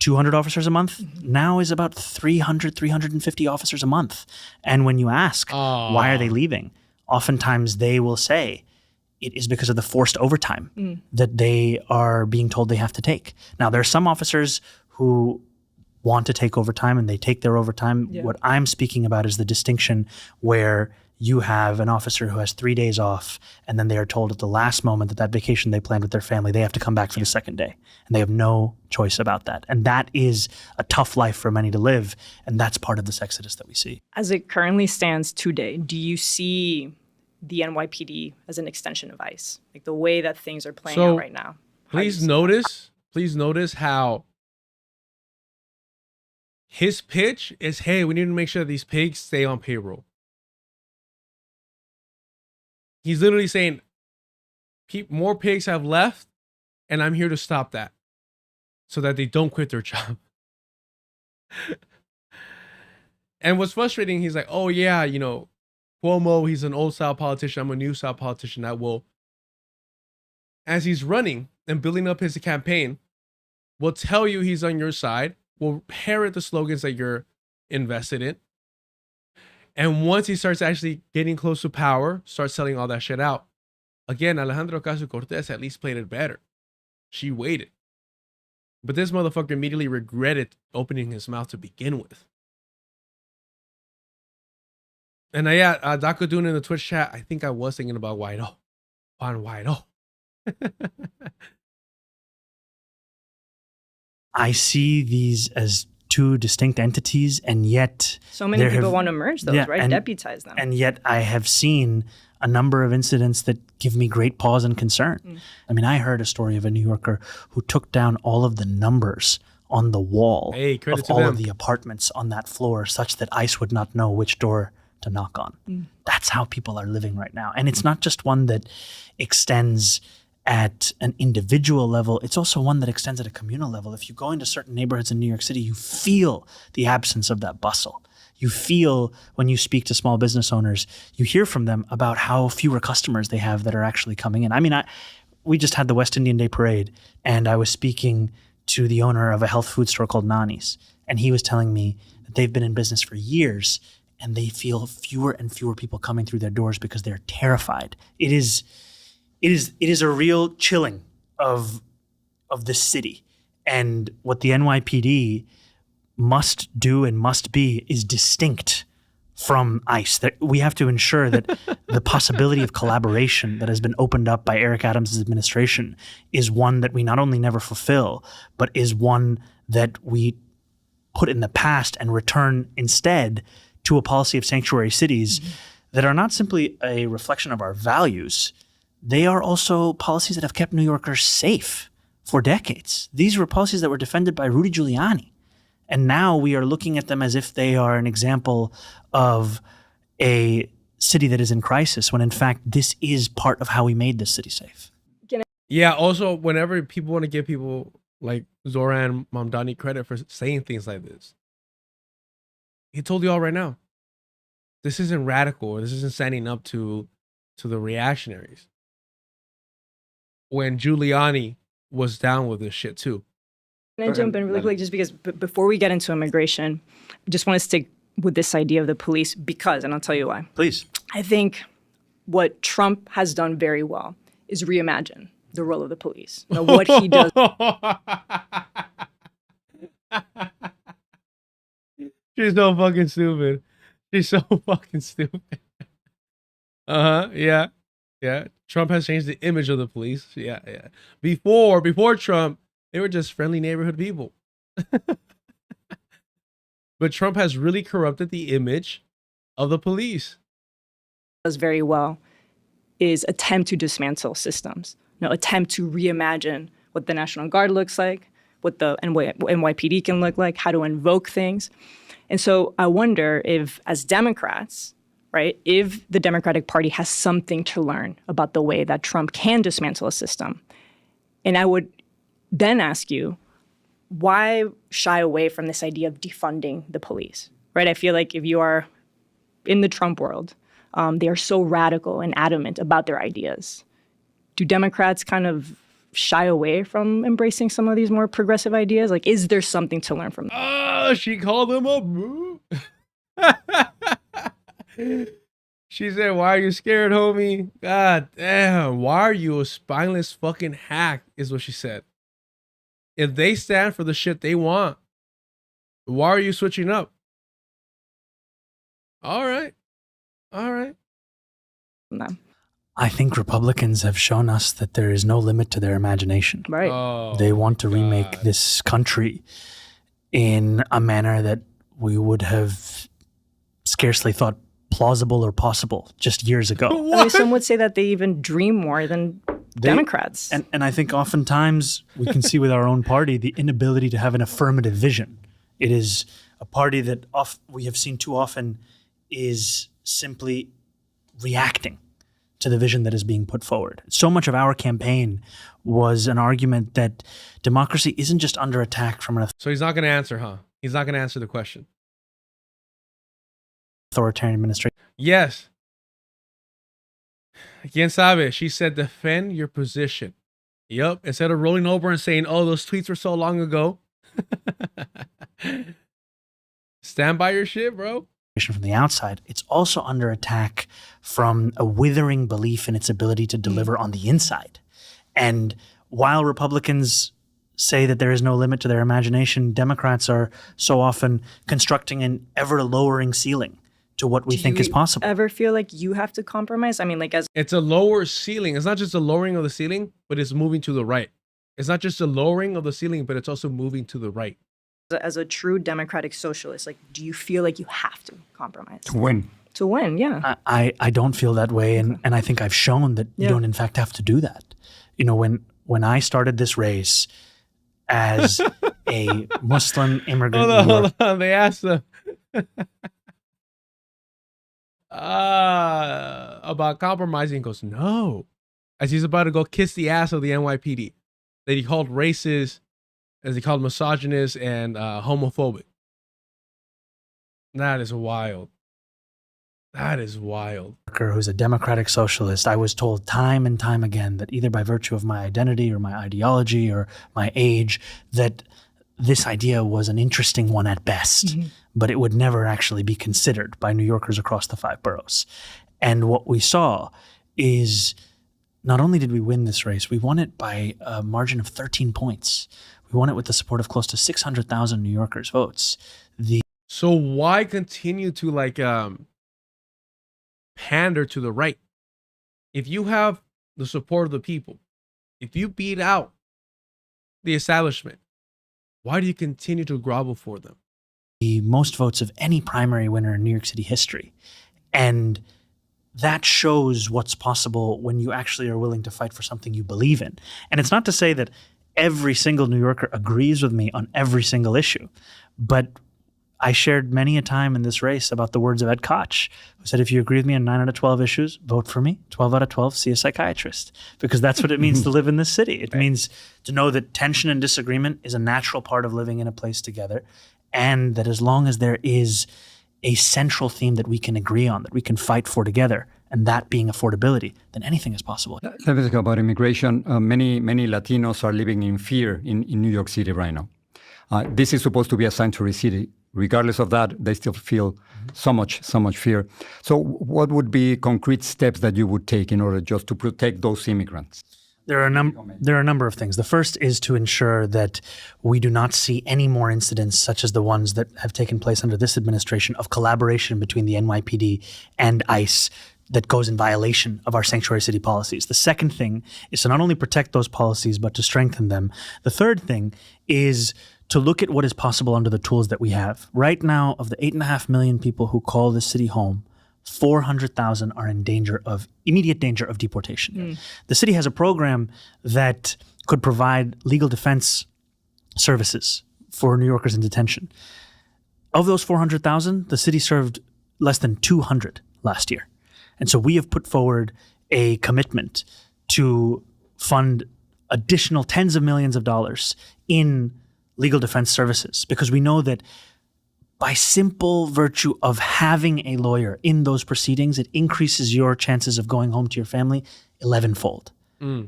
200 officers a month, now is about 300, 350 officers a month. And when you ask, why are they leaving? Oftentimes they will say, it is because of the forced overtime that they are being told they have to take. Now, there are some officers who want to take overtime and they take their overtime. Yeah. What I'm speaking about is the distinction where you have an officer who has 3 days off and then they are told at the last moment that that vacation they planned with their family, they have to come back for the second day. And they have no choice about that. And that is a tough life for many to live. And that's part of this exodus that we see. As it currently stands today, do you see the NYPD as an extension of ICE? Like the way that things are playing out right now? Please notice how his pitch is, hey, we need to make sure that these pigs stay on payroll. He's literally saying, more pigs have left, and I'm here to stop that so that they don't quit their job. And what's frustrating, he's like, oh, yeah, you know, Cuomo, he's an old-style politician. I'm a new-style politician that will, as he's running and building up his campaign, will tell you he's on your side, will parrot the slogans that you're invested in. And once he starts actually getting close to power, starts selling all that shit out. Again, Alejandra Ocasio-Cortez at least played it better. She waited. But this motherfucker immediately regretted opening his mouth to begin with. And Dako Dune in the Twitch chat, I think I was thinking about Guaido. On Guaido. I see these as two distinct entities, and yet so many people want to merge those, right? Deputize them. And yet I have seen a number of incidents that give me great pause and concern. I mean, I heard a story of a New Yorker who took down all of the numbers on the wall of all of the apartments on that floor such that ICE would not know which door to knock on. That's how people are living right now. And it's not just one that extends at an individual level, it's also one that extends at a communal level. If you go into certain neighborhoods in New York City, you feel the absence of that bustle. You feel when you speak to small business owners, you hear from them about how fewer customers they have that are actually coming in. I mean, we just had the West Indian Day Parade, and I was speaking to the owner of a health food store called Nani's, and he was telling me that they've been in business for years, and they feel fewer and fewer people coming through their doors because they're terrified. It is a real chilling of this city. And what the NYPD must do and must be is distinct from ICE. That we have to ensure that the possibility of collaboration that has been opened up by Eric Adams' administration is one that we not only never fulfill, but is one that we put in the past and return instead to a policy of sanctuary cities that are not simply a reflection of our values. They are also policies that have kept New Yorkers safe for decades. These were policies that were defended by Rudy Giuliani. And now we are looking at them as if they are an example of a city that is in crisis, when in fact, this is part of how we made this city safe. Yeah, also, whenever people want to give people like Zohran Mamdani credit for saying things like this, he told you all right now, this isn't radical. This isn't standing up to the reactionaries. When Giuliani was down with this shit too. Can I jump in really quick, just because before we get into immigration, I just want to stick with this idea of the police because, and I'll tell you why. Please. I think what Trump has done very well is reimagine the role of the police. Now, what he does. She's so fucking stupid. She's so fucking stupid. Yeah. Yeah. Trump has changed the image of the police. Yeah. Yeah. Before Trump, they were just friendly neighborhood people. But Trump has really corrupted the image of the police. Does very well is attempt to dismantle systems. Attempt to reimagine what the National Guard looks like, what the NYPD can look like, how to invoke things. And so I wonder if, as Democrats, right, if the Democratic Party has something to learn about the way that Trump can dismantle a system. And I would then ask you, why shy away from this idea of defunding the police, right? I feel like if you are in the Trump world, they are so radical and adamant about their ideas. Do Democrats kind of shy away from embracing some of these more progressive ideas? Like, is there something to learn from them? Oh, she called him a boo. She said, why are you scared, homie? God damn, why are you a spineless fucking hack, is what she said. If they stand for the shit they want, why are you switching up? All right. All right. No. I think Republicans have shown us that there is no limit to their imagination. Right. Oh, they want to remake this country in a manner that we would have scarcely thought plausible or possible just years ago. I mean, some would say that they even dream more than Democrats. And I think oftentimes we can see with our own party the inability to have an affirmative vision. It is a party that we have seen too often is simply reacting to the vision that is being put forward. So much of our campaign was an argument that democracy isn't just under attack from an So he's not going to answer, huh? He's not going to answer the question. Authoritarian administration. Yes. Quien sabe? She said, defend your position. Yep. Instead of rolling over and saying, oh, those tweets were so long ago. Stand by your shit, bro. From the outside, it's also under attack from a withering belief in its ability to deliver on the inside. And while Republicans say that there is no limit to their imagination, Democrats are so often constructing an ever-lowering ceiling to what we think is possible. Ever feel like you have to compromise? I mean, like as it's a lower ceiling. It's not just a lowering of the ceiling, but it's moving to the right. It's not just a lowering of the ceiling, but it's also moving to the right. As a true democratic socialist, like, do you feel like you have to compromise? To win. To win, yeah. I don't feel that way, and I think I've shown that you don't in fact have to do that. You know, when I started this race as a Muslim immigrant. Hold on. They asked them about compromising. He goes, no. As he's about to go kiss the ass of the NYPD that he called racist, as he called misogynist and homophobic. That is wild. That is wild. Who's a democratic socialist, I was told time and time again that either by virtue of my identity or my ideology or my age, that this idea was an interesting one at best, but it would never actually be considered by New Yorkers across the 5 boroughs. And what we saw is not only did we win this race, we won it by a margin of 13 points. We won it with the support of close to 600,000 New Yorkers' votes. So why continue to pander to the right? If you have the support of the people, if you beat out the establishment, why do you continue to grovel for them? The most votes of any primary winner in New York City history. And that shows what's possible when you actually are willing to fight for something you believe in. And it's not to say that every single New Yorker agrees with me on every single issue, But I shared many a time in this race about the words of Ed Koch, who said, if you agree with me on 9 out of 12 issues, vote for me. 12 out of 12, see a psychiatrist. Because that's what it means to live in this city. It means to know that tension and disagreement is a natural part of living in a place together. And that as long as there is a central theme that we can agree on, that we can fight for together, and that being affordability, then anything is possible. Let me talk about immigration. Many Latinos are living in fear in New York City right now. This is supposed to be a sanctuary city. Regardless of that, they still feel so much fear. So what would be concrete steps that you would take in order just to protect those immigrants? There are a number of things. The first is to ensure that we do not see any more incidents such as the ones that have taken place under this administration of collaboration between the NYPD and ICE that goes in violation of our sanctuary city policies. The second thing is to not only protect those policies, but to strengthen them. The third thing is to look at what is possible under the tools that we have. Right now, of the 8.5 million people who call this city home, 400,000 are in immediate danger of deportation. The city has a program that could provide legal defense services for New Yorkers in detention. Of those 400,000, the city served less than 200 last year. And so we have put forward a commitment to fund additional tens of millions of dollars in legal defense services, because we know that by simple virtue of having a lawyer in those proceedings, it increases your chances of going home to your family 11-fold.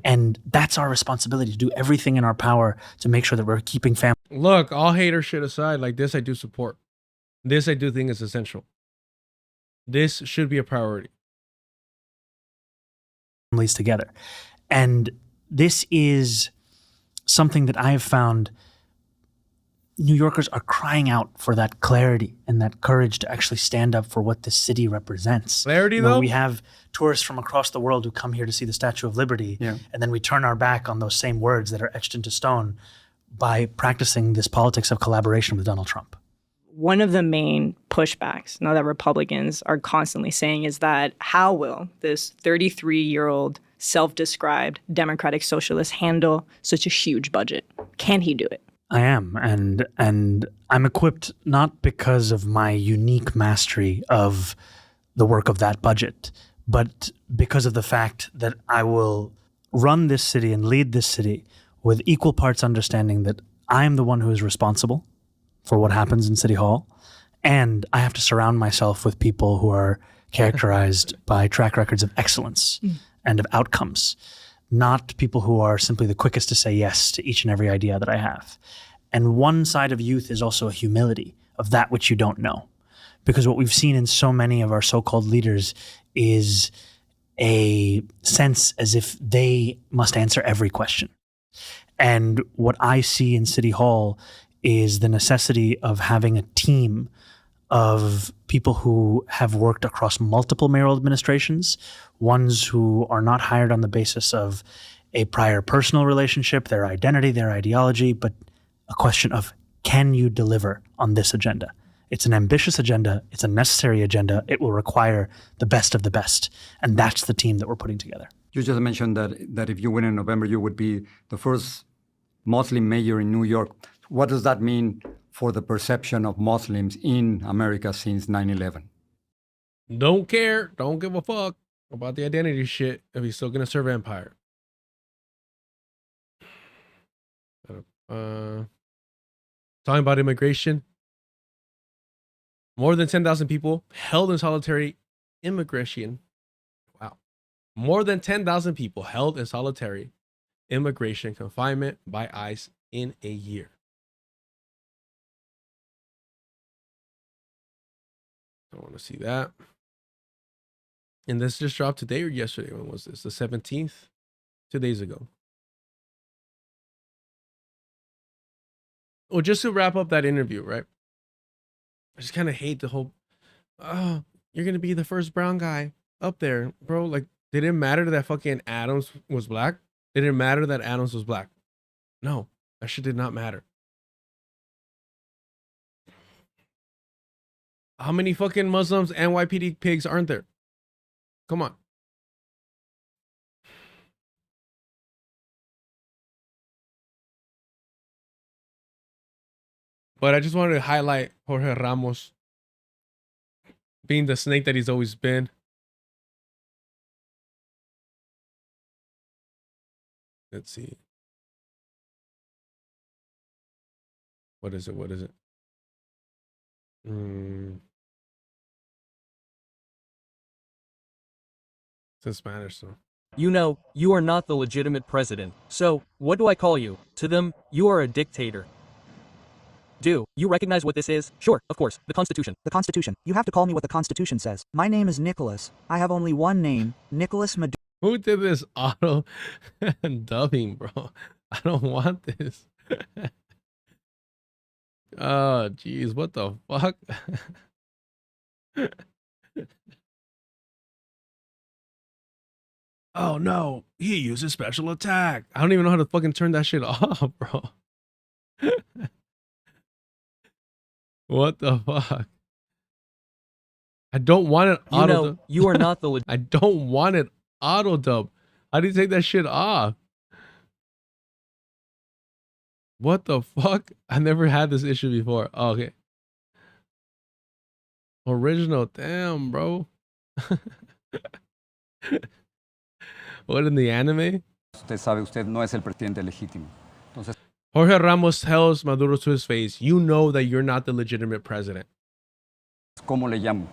And that's our responsibility, to do everything in our power to make sure that we're keeping families. Look, all hater shit aside, like this I do support. This I do think is essential. This should be a priority. Families together. And this is something that I have found New Yorkers are crying out for, that clarity and that courage to actually stand up for what this city represents. Clarity, though? We have tourists from across the world who come here to see the Statue of Liberty, and then we turn our back on those same words that are etched into stone by practicing this politics of collaboration with Donald Trump. One of the main pushbacks now that Republicans are constantly saying is that how will this 33-year-old self-described democratic socialist handle such a huge budget? Can he do it? I am, and I'm equipped not because of my unique mastery of the work of that budget, but because of the fact that I will run this city and lead this city with equal parts understanding that I am the one who is responsible for what happens in City Hall, and I have to surround myself with people who are characterized by track records of excellence and of outcomes. Not people who are simply the quickest to say yes to each and every idea that I have. And one side of youth is also a humility of that which you don't know. Because what we've seen in so many of our so-called leaders is a sense as if they must answer every question. And what I see in City Hall is the necessity of having a team of people who have worked across multiple mayoral administrations, ones who are not hired on the basis of a prior personal relationship, their identity, their ideology, but a question of, can you deliver on this agenda? It's an ambitious agenda. It's a necessary agenda. It will require the best of the best. And that's the team that we're putting together. You just mentioned that if you win in November, you would be the first Muslim mayor in New York. What does that mean for the perception of Muslims in America since 9/11? Don't care. Don't give a fuck about the identity shit if he's still going to serve empire. Talking about immigration. More than 10,000 people held in solitary immigration. Wow. More than 10,000 people held in solitary immigration confinement by ICE in a year. I want to see that. And this just dropped today or yesterday. When was this? The 17th? 2 days ago. Well, just to wrap up that interview, right? I just kind of hate the whole, oh, you're going to be the first brown guy up there, bro. Like, did it matter that fucking Adams was black? Did it matter that Adams was black? No, that shit did not matter. How many fucking Muslims and NYPD pigs aren't there? Come on. But I just wanted to highlight Jorge Ramos being the snake that he's always been. Let's see. What is it? What is it? It's in Spanish, so. You know, you are not the legitimate president. So, what do I call you? To them, you are a dictator. Do you recognize what this is? Sure, of course. The Constitution. The Constitution. You have to call me what the Constitution says. My name is Nicholas. I have only one name, Nicholas Maduro. Who did this auto dubbing, bro? I don't want this. Oh, jeez. What the fuck? Oh, no. He uses special attack. I don't even know how to fucking turn that shit off, bro. What the fuck? I don't want it auto dub. You know, you are not the I don't want it auto dub. How do you take that shit off? What the fuck? I never had this issue before. Oh, okay. Original. Damn, bro. What, in the anime? Usted sabe, usted no es el presidente legítimo. Entonces, Jorge Ramos tells Maduro to his face, you know that you're not the legitimate president. ¿cómo le llamo?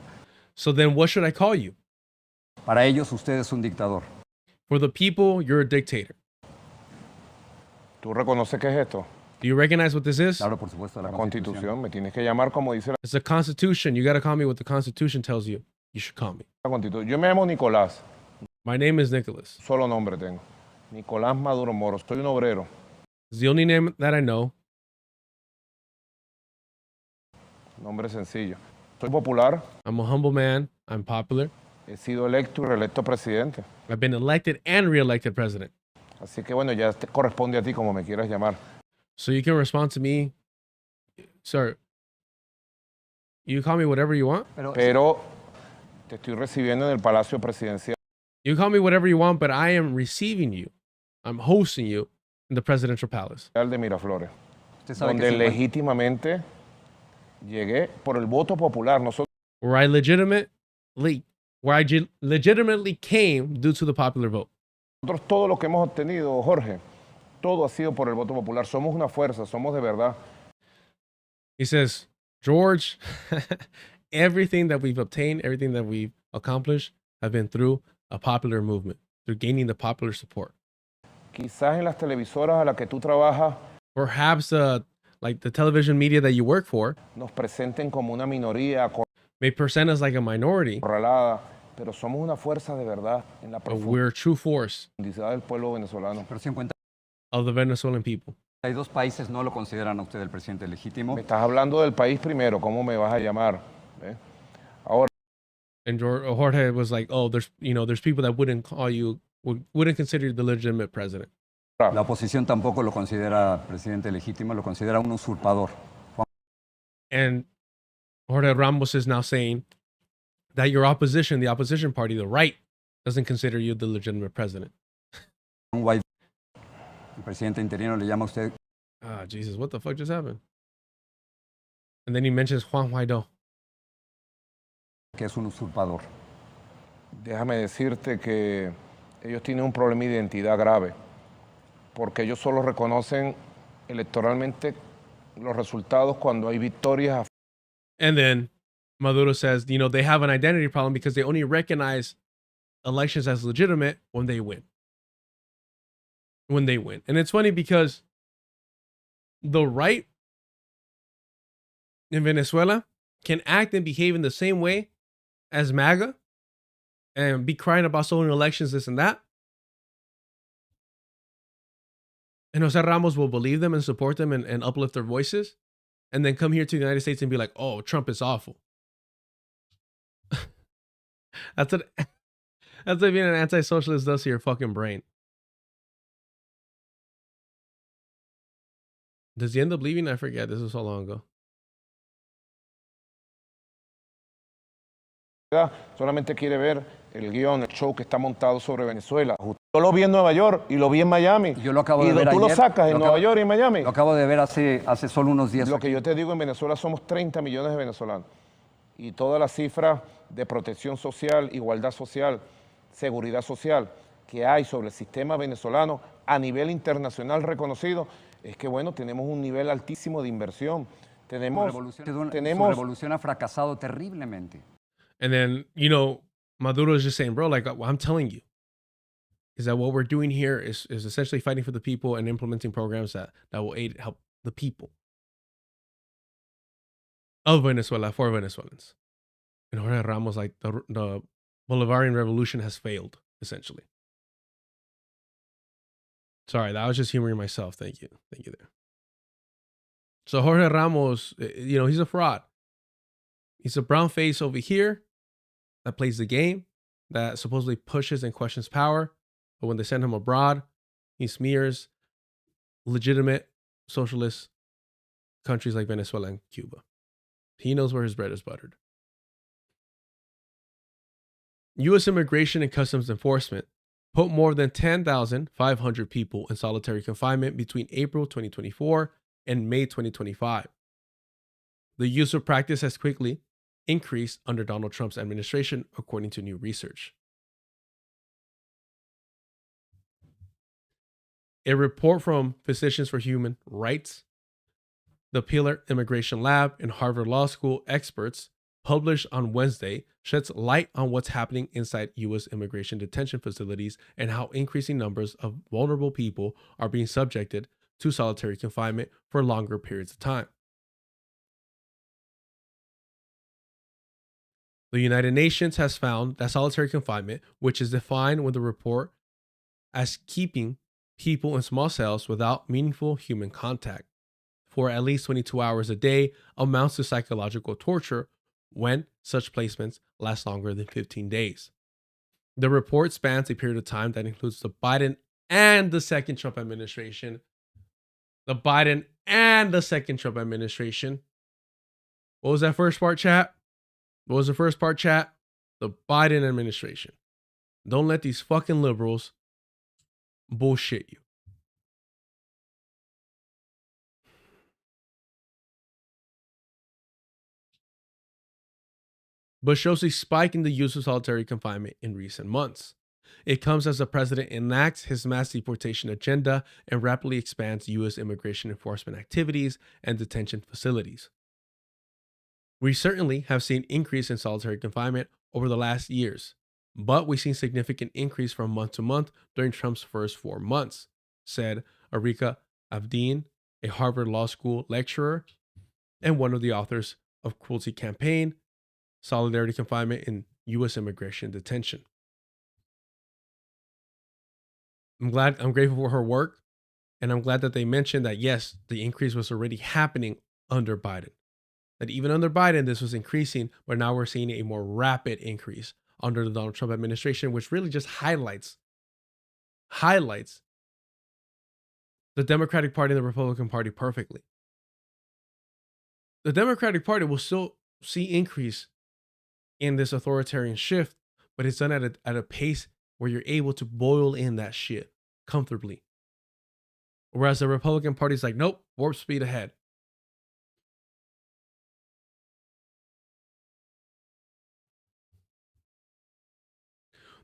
So then what should I call you? Para ellos, usted es un dictador. For the people, you're a dictator. ¿Tú reconoces qué es esto? Do you recognize what this is? Claro, por supuesto, la Constitución. Me tienes que llamar como dice It's the Constitution. You got to call me what the Constitution tells you. You should call me. la Constitución. Yo me llamo Nicolás. My name is Nicholas. Solo nombre tengo. Nicolás Maduro Moro. Soy un obrero. It's the only name that I know. Nombre sencillo. Soy popular. I'm a humble man. I'm popular. He sido electo y reelecto presidente. I've been elected and re-elected president. Así que bueno, ya te corresponde a ti como me quieras llamar. So you can respond to me, sir. You call me whatever you want. Pero te estoy recibiendo en el Palacio Presidencial. You call me whatever you want, but I am receiving you. I'm hosting you in the presidential palece. De Miraflores, donde legítimamente llegué por el voto popular. Where I legitimately came due to the popular vote. Nosotros todo lo que hemos obtenido, Jorge, todo ha sido por el voto popular. Somos una fuerza, somos de verdad. He says, George, everything that we've obtained, everything that we've accomplished have been through a popular movement, through gaining the popular support. Quizás en las televisoras a las que tú trabajas, perhaps like the television media that you work for, nos presenten como una minoría, may present us like a minority, acorralada, pero somos una fuerza de verdad en la but we're a true force profundidad del pueblo venezolano. Pero 50 of the Venezuelan people. 52 países no lo consideran a usted el presidente legítimo. Me estás hablando del país primero, ¿cómo me vas a llamar? Ahora. And Jorge was like, oh, there's people that wouldn't call you, wouldn't consider you the legitimate president. La oposición tampoco lo considera presidente legítimo, lo considera un usurpador. And Jorge Ramos is now saying that your opposition, the opposition party, the right, doesn't consider you the legitimate president. El presidente interino le llama a usted. Ah, Jesus, what the fuck just happened? And then he mentions Juan Guaidó. Que es un usurpador. Déjame decirte que ellos tienen un problema de identidad grave, porque ellos solo reconocen electoralmente los resultados cuando hay victorias. And then Maduro says, they have an identity problem because they only recognize elections as legitimate when they win. When they win. And it's funny because the right in Venezuela can act and behave in the same way as MAGA and be crying about stolen elections, this and that. And Jose Ramos will believe them and support them and uplift their voices. And then come here to the United States and be like, oh, Trump is awful. That's what being an anti-socialist does to your fucking brain. Does he end up leaving? I forget. This was so long ago. solamente quiere ver el guión, el show que está montado sobre Venezuela. Yo lo vi en Nueva York y lo vi en Miami. Yo lo acabo de ver tú lo ayer. sacas en Nueva York y en Miami. Lo acabo de ver hace solo unos días. Lo que yo te digo, en Venezuela somos 30 millones de venezolanos. Y todas las cifras de protección social, igualdad social, seguridad social que hay sobre el sistema venezolano a nivel internacional reconocido, es que, bueno, tenemos un nivel altísimo de inversión. Su revolución ha fracasado terriblemente. And then, you know, Maduro is just saying, bro, like, what I'm telling you is that what we're doing here is essentially fighting for the people and implementing programs that will help the people of Venezuela for Venezuelans. And Jorge Ramos, like, the Bolivarian revolution has failed, essentially. Sorry, that was just humoring myself. Thank you. Thank you there. So Jorge Ramos, you know, he's a fraud. He's a brown face over here that plays the game, that supposedly pushes and questions power. But when they send him abroad, he smears legitimate socialist countries like Venezuela and Cuba. He knows where his bread is buttered. U.S. Immigration and Customs Enforcement put more than 10,500 people in solitary confinement between April 2024 and May 2025. The use of practice has quickly increased under Donald Trump's administration, according to new research. A report from Physicians for Human Rights, the Pillar Immigration Lab, and Harvard Law School experts published on Wednesday sheds light on what's happening inside U.S. immigration detention facilities and how increasing numbers of vulnerable people are being subjected to solitary confinement for longer periods of time. The United Nations has found that solitary confinement, which is defined with the report as keeping people in small cells without meaningful human contact for at least 22 hours a day, amounts to psychological torture when such placements last longer than 15 days. The report spans a period of time that includes the Biden and the second Trump administration. The Biden and the second Trump administration. What was that first part, chat? What was the first part, chat? The Biden administration. Don't let these fucking liberals bullshit you. But shows a spike in the use of solitary confinement in recent months. It comes as the president enacts his mass deportation agenda and rapidly expands U.S. immigration enforcement activities and detention facilities. We certainly have seen increase in solitary confinement over the last years, but we've seen significant increase from month to month during Trump's first 4 months, said Arika Avdin, a Harvard Law School lecturer and one of the authors of Cruelty Campaign, Solidarity Confinement in U.S. Immigration Detention. I'm grateful for her work, and I'm glad that they mentioned that, yes, the increase was already happening under Biden. That even under Biden, this was increasing, but now we're seeing a more rapid increase under the Donald Trump administration, which really just highlights the Democratic Party and the Republican Party perfectly. The Democratic Party will still see increase in this authoritarian shift, but it's done at a pace where you're able to boil in that shit comfortably. Whereas the Republican Party is like, nope, warp speed ahead.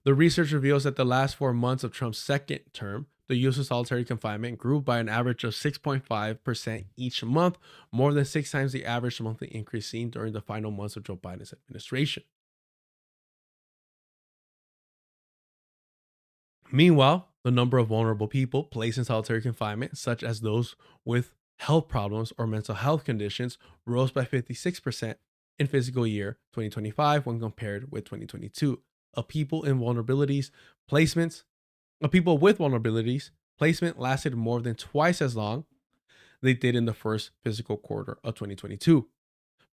The research reveals that the last 4 months of Trump's second term, the use of solitary confinement grew by an average of 6.5% each month, more than 6 times the average monthly increase seen during the final months of Joe Biden's administration. Meanwhile, the number of vulnerable people placed in solitary confinement, such as those with health problems or mental health conditions, rose by 56% in fiscal year 2025 when compared with 2022. People with vulnerabilities, placement lasted more than twice as long they did in the first fiscal quarter of 2022.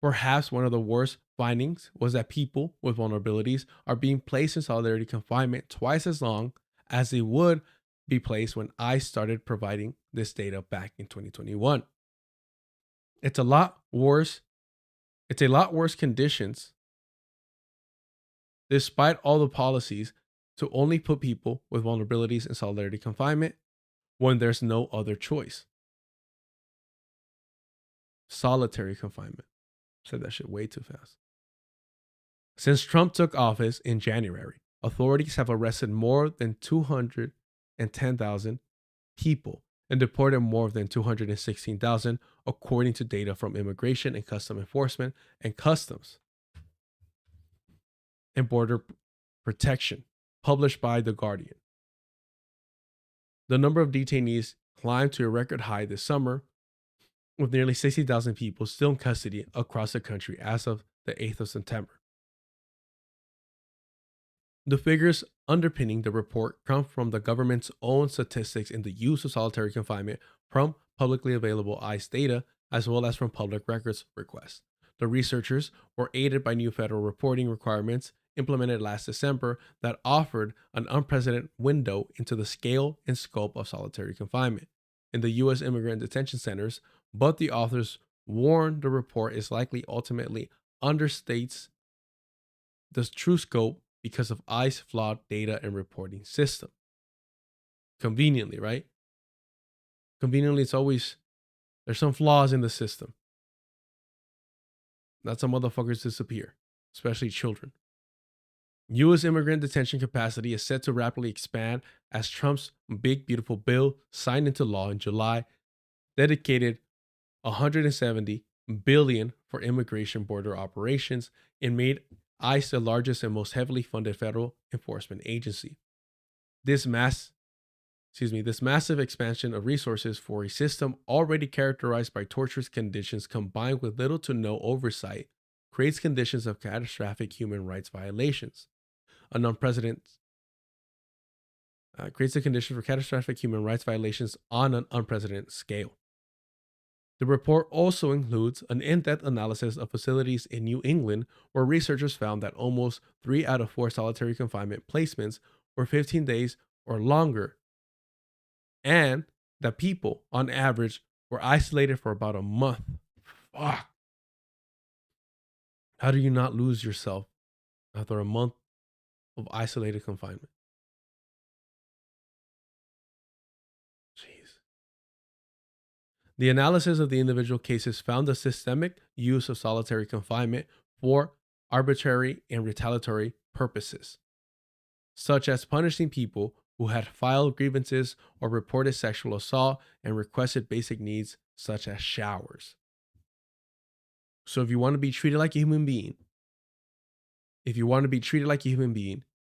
Perhaps one of the worst findings was that people with vulnerabilities are being placed in solidarity confinement twice as long as they would be placed when I started providing this data back in 2021. It's a lot worse conditions despite all the policies to only put people with vulnerabilities in solitary confinement when there's no other choice. Solitary confinement. Said that shit way too fast. Since Trump took office in January, authorities have arrested more than 210,000 people and deported more than 216,000, according to data from Immigration and Customs Enforcement and Customs and Border Protection, published by The Guardian. The number of detainees climbed to a record high this summer, with nearly 60,000 people still in custody across the country as of the 8th of September. The figures underpinning the report come from the government's own statistics in the use of solitary confinement from publicly available ICE data, as well as from public records requests. The researchers were aided by new federal reporting requirements implemented last December that offered an unprecedented window into the scale and scope of solitary confinement in the U.S. immigrant detention centers, but the authors warn the report is likely ultimately understates the true scope because of ICE's flawed data and reporting system. Conveniently, right? Conveniently, there's some flaws in the system. Not some motherfuckers disappear, especially children. U.S. immigrant detention capacity is set to rapidly expand as Trump's big, beautiful bill, signed into law in July, dedicated $170 billion for immigration border operations and made ICE the largest and most heavily funded federal enforcement agency. This massive expansion of resources for a system already characterized by torturous conditions combined with little to no oversight creates conditions of catastrophic human rights violations. Creates a condition for catastrophic human rights violations on an unprecedented scale. The report also includes an in-depth analysis of facilities in New England where researchers found that almost 3 out of 4 solitary confinement placements were 15 days or longer, and that people, on average, were isolated for about a month. Fuck. How do you not lose yourself after a month of isolated confinement? The analysis of the individual cases found the systemic use of solitary confinement for arbitrary and retaliatory purposes, such as punishing people who had filed grievances or reported sexual assault and requested basic needs such as showers. So if you want to be treated like a human being,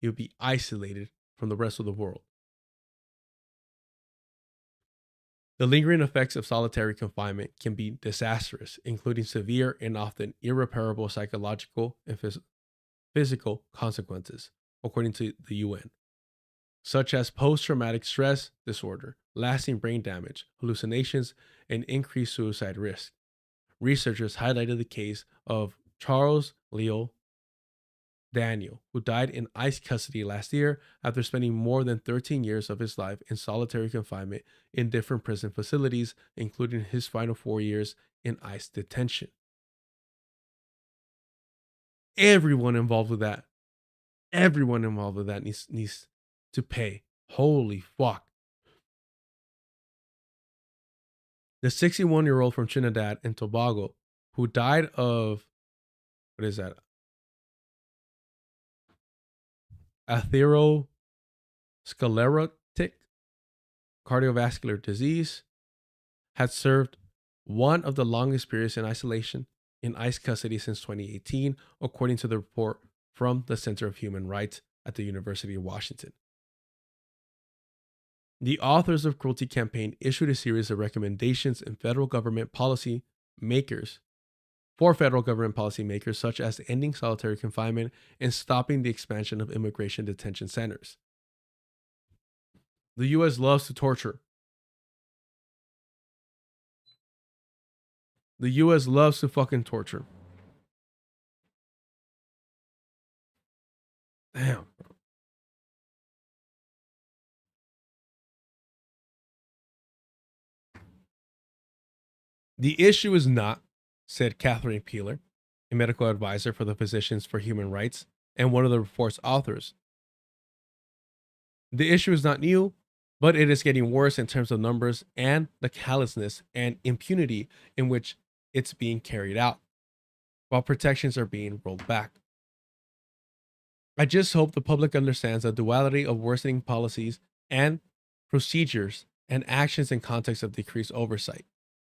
you'll be isolated from the rest of the world. The lingering effects of solitary confinement can be disastrous, including severe and often irreparable psychological and physical consequences, according to the UN, such as post-traumatic stress disorder, lasting brain damage, hallucinations, and increased suicide risk. Researchers highlighted the case of Charles Leo Daniel, who died in ICE custody last year after spending more than 13 years of his life in solitary confinement in different prison facilities, including his final 4 years in ICE detention. Everyone involved with that needs to pay. Holy fuck. The 61-year-old from Trinidad and Tobago, who died of, atherosclerotic cardiovascular disease, had served one of the longest periods in isolation in ICE custody since 2018, according to the report from the Center of Human Rights at the University of Washington. The authors of Cruelty Campaign issued a series of recommendations for federal government policy makers, such as ending solitary confinement and stopping the expansion of immigration detention centers. The U.S. loves to torture. The U.S. loves to fucking torture. Damn. The issue is not, said Catherine Peeler, a medical advisor for the Physicians for Human Rights and one of the report's authors. The issue is not new, but it is getting worse in terms of numbers and the callousness and impunity in which it's being carried out, while protections are being rolled back. I just hope the public understands the duality of worsening policies and procedures and actions in context of decreased oversight.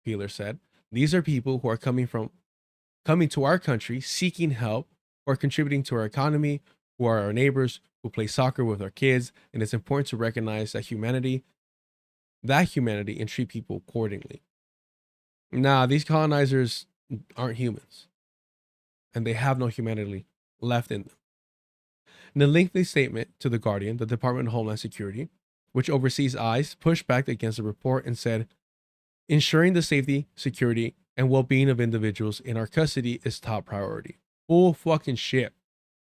Peeler said, these are people who are coming to our country, seeking help, or contributing to our economy, who are our neighbors, who play soccer with our kids, and it's important to recognize that humanity and treat people accordingly. Nah, these colonizers aren't humans, and they have no humanity left in them. In a lengthy statement to The Guardian, the Department of Homeland Security, which oversees ICE, pushed back against the report and said, ensuring the safety, security, and well-being of individuals in our custody is top priority. Bull fucking shit.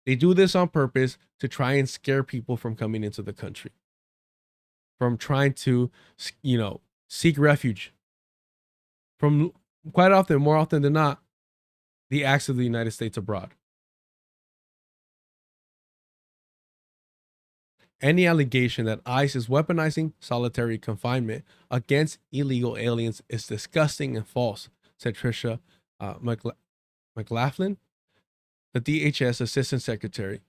They do this on purpose to try and scare people from coming into the country, from trying to, seek refuge, from quite often, more often than not, the acts of the United States abroad. Any allegation that ICE is weaponizing solitary confinement against illegal aliens is disgusting and false, said Tricia McLaughlin, the DHS Assistant Secretary.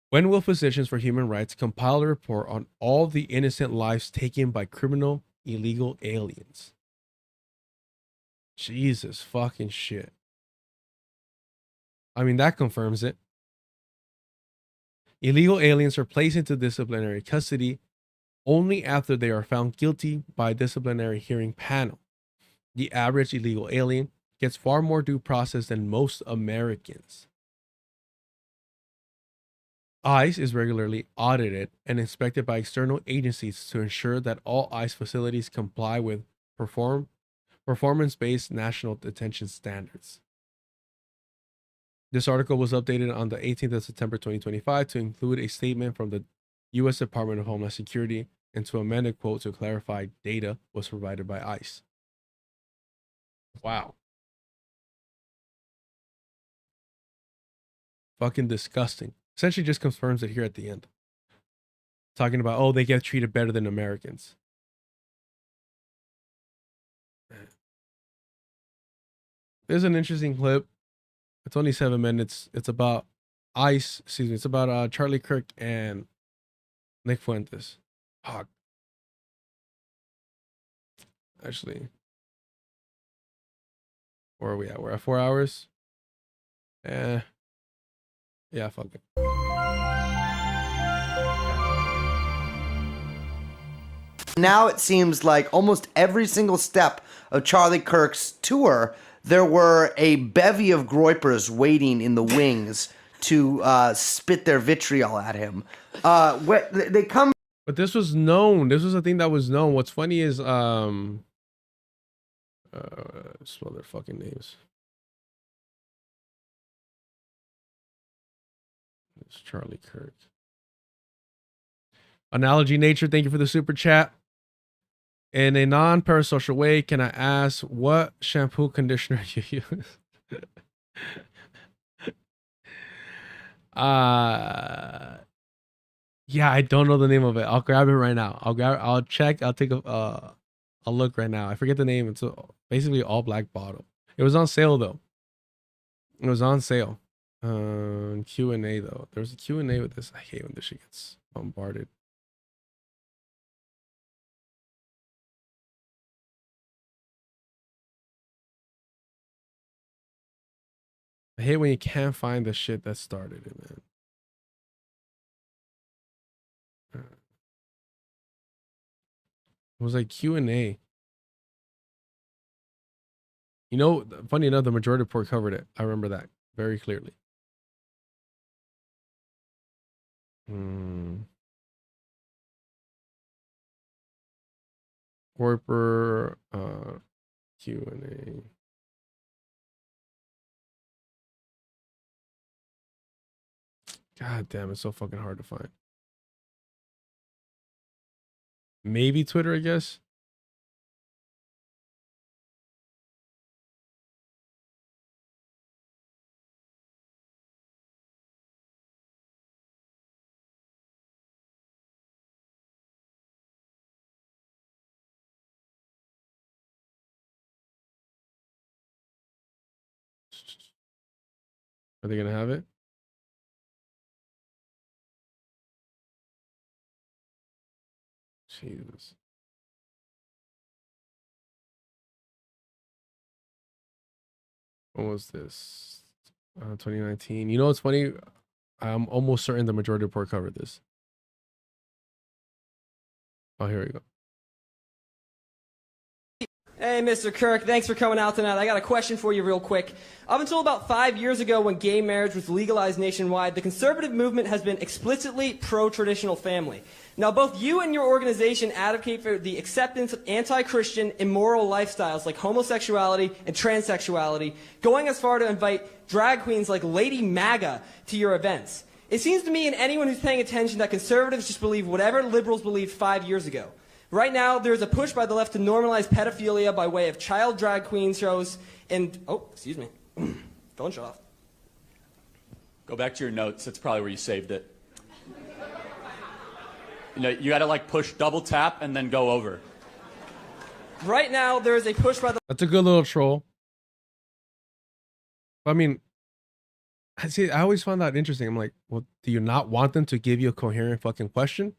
When will Physicians for Human Rights compile a report on all the innocent lives taken by criminal illegal aliens? Jesus fucking shit. I mean, that confirms it. Illegal aliens are placed into disciplinary custody only after they are found guilty by a disciplinary hearing panel. The average illegal alien gets far more due process than most Americans. ICE is regularly audited and inspected by external agencies to ensure that all ICE facilities comply with performance-based national detention standards. This article was updated on the 18th of September 2025 to include a statement from the U.S. Department of Homeland Security and to amend a quote to clarify data was provided by ICE. Wow. Fucking disgusting. Essentially just confirms it here at the end. Talking about, oh, they get treated better than Americans. There's an interesting clip. It's only 7 minutes. It's about it's about Charlie Kirk and Nick Fuentes. Fuck. Actually, where are we at? We're at 4 hours. Yeah, fuck it. Now it seems like almost every single step of Charlie Kirk's tour, there were a bevy of groypers waiting in the wings to spit their vitriol at him. They come. But this was known. This was a thing that was known. What's funny is spell their fucking names. It's Charlie Kirk. Analogy Nature, thank you for the super chat. In a non-parasocial way, can I ask what shampoo conditioner you use? Yeah, I don't know the name of it. I'll grab it right now. I'll check. I'll take a look right now. I forget the name. It's basically all black bottle. It was on sale though. It was on sale. Q&A though. There's a Q&A with this. I hate when this shit gets bombarded. I hate when you can't find the shit that started it, man. It was like Q&A. You know, funny enough, the majority report covered it. I remember that very clearly. Corporate Q&A. God damn, it's so fucking hard to find. Maybe Twitter, I guess. Are they gonna have it? Jesus. When was this? 2019. You know what's funny? I'm almost certain the majority report covered this. Oh, here we go. Hey, Mr. Kirk, thanks for coming out tonight. I got a question for you real quick. Up until about 5 years ago when gay marriage was legalized nationwide, the conservative movement has been explicitly pro-traditional family. Now, both you and your organization advocate for the acceptance of anti-Christian, immoral lifestyles like homosexuality and transsexuality, going as far to invite drag queens like Lady MAGA to your events. It seems to me and anyone who's paying attention that conservatives just believe whatever liberals believed 5 years ago. Right now, there's a push by the left to normalize pedophilia by way of child drag queen shows and... Oh, excuse me. Phone shut off. Go back to your notes. That's probably where you saved it. You know, you got to like push double tap and then go over. Right now, there's a push by the... That's a good little troll. I mean, I always found that interesting. I'm like, well, do you not want them to give you a coherent fucking question?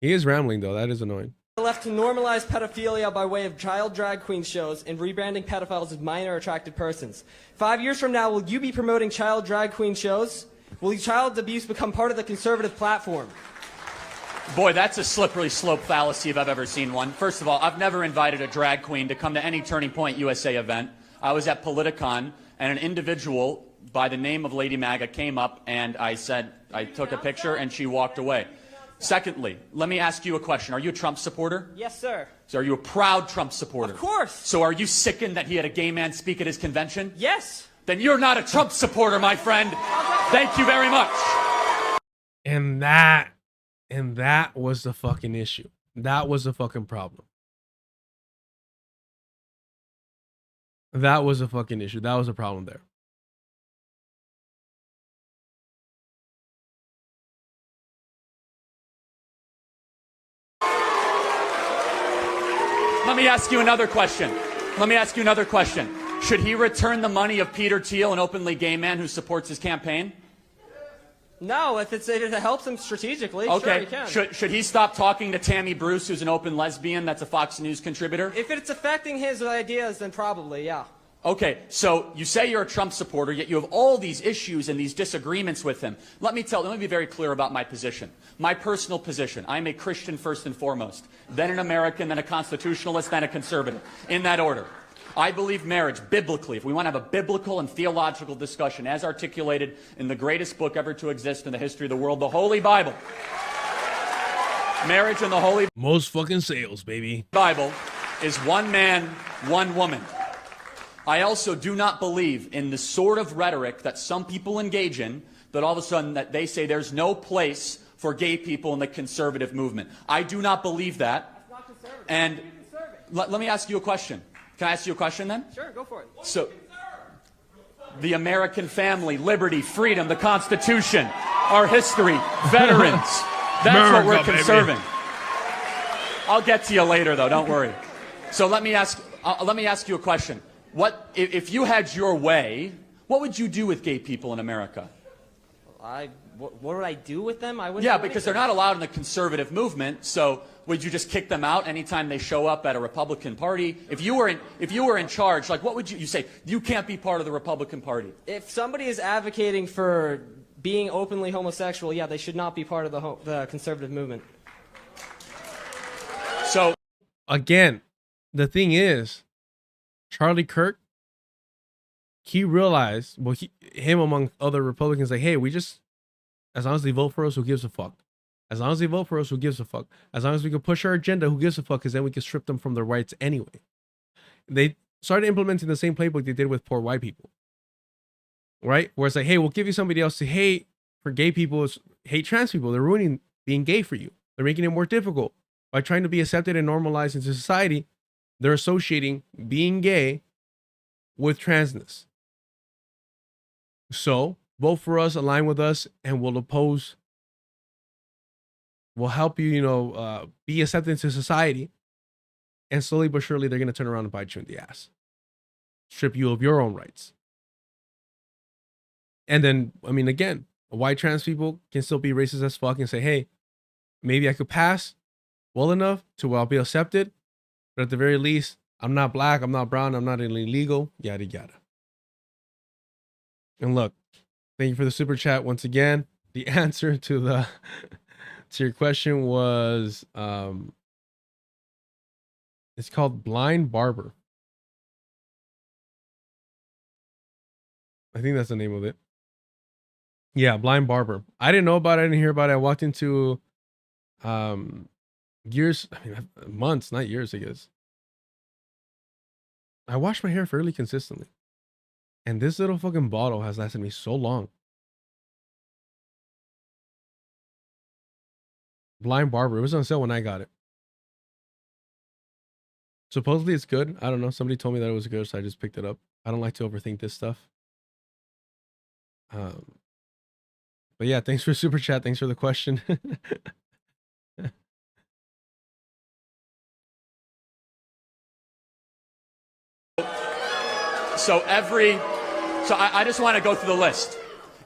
He is rambling, though. That is annoying. The left to normalize pedophilia by way of child drag queen shows and rebranding pedophiles as minor attracted persons. 5 years from now, will you be promoting child drag queen shows? Will child abuse become part of the conservative platform? Boy, that's a slippery slope fallacy if I've ever seen one. First of all, I've never invited a drag queen to come to any Turning Point USA event. I was at Politicon, and an individual by the name of Lady MAGA came up, and I took a picture, and she walked away. Secondly, let me ask you a question. Are you a Trump supporter? Yes, sir. So are you a proud Trump supporter? Of course. So are you sickened that he had a gay man speak at his convention? Yes. Then you're not a Trump supporter, my friend. Thank you very much. And that was the fucking issue. That was the fucking problem. That was a fucking issue. That was a problem there. Let me ask you another question. Should he return the money of Peter Thiel, an openly gay man who supports his campaign? No, if it helps him strategically, okay. Sure, he can. Should he stop talking to Tammy Bruce, who's an open lesbian that's a Fox News contributor? If it's affecting his ideas, then probably, yeah. Okay, so you say you're a Trump supporter, yet you have all these issues and these disagreements with him. Let me be very clear about my position. My personal position. I'm a Christian first and foremost, then an American, then a constitutionalist, then a conservative, in that order. I believe marriage, biblically, if we want to have a biblical and theological discussion, as articulated in the greatest book ever to exist in the history of the world, the Holy Bible. Marriage in the Holy Most fucking sales, baby. Bible is one man, one woman. I also do not believe in the sort of rhetoric that some people engage in, that all of a sudden that they say there's no place for gay people in the conservative movement. I do not believe that. That's not conservative. And let me ask you a question. Can I ask you a question then? Sure, go for it. So, the American family, liberty, freedom, the Constitution, our history, veterans. That's what we're conserving. Baby. I'll get to you later, though. Don't worry. So let me ask you a question. What if you had your way? What would you do with gay people in America? What would I do with them? I wouldn't. Yeah, because they're not allowed in the conservative movement. So would you just kick them out anytime they show up at a Republican Party? If you were in charge, like what would you say? You can't be part of the Republican Party. If somebody is advocating for being openly homosexual, yeah, they should not be part of the conservative movement. So again, the thing is, Charlie Kirk, he realized, well, him among other Republicans, like, hey, as long as they vote for us, who gives a fuck? As long as they vote for us, who gives a fuck? As long as we can push our agenda, who gives a fuck? Because then we can strip them from their rights anyway. They started implementing the same playbook they did with poor white people, right? Where it's like, hey, we'll give you somebody else to hate for gay people, hate trans people. They're ruining being gay for you. They're making it more difficult. By trying to be accepted and normalized into society, they're associating being gay with transness. So vote for us, align with us, and we'll help you, be accepted into society. And slowly but surely, they're going to turn around and bite you in the ass. Strip you of your own rights. And then, I mean, again, white trans people can still be racist as fuck and say, hey, maybe I could pass well enough to where I'll be accepted. But at the very least, I'm not black, I'm not brown, I'm not illegal, yada, yada. And look, thank you for the super chat once again. The answer to the to your question was it's called Blind Barber. I think that's the name of it. Yeah, Blind Barber. I didn't know about it. I didn't hear about it. I walked into years, I mean, months, not years, I guess. I wash my hair fairly consistently. And this little fucking bottle has lasted me so long. Blind Barber. It was on sale when I got it. Supposedly it's good. I don't know. Somebody told me that it was good, so I just picked it up. I don't like to overthink this stuff. But yeah, thanks for super chat. Thanks for the question. So I just want to go through the list.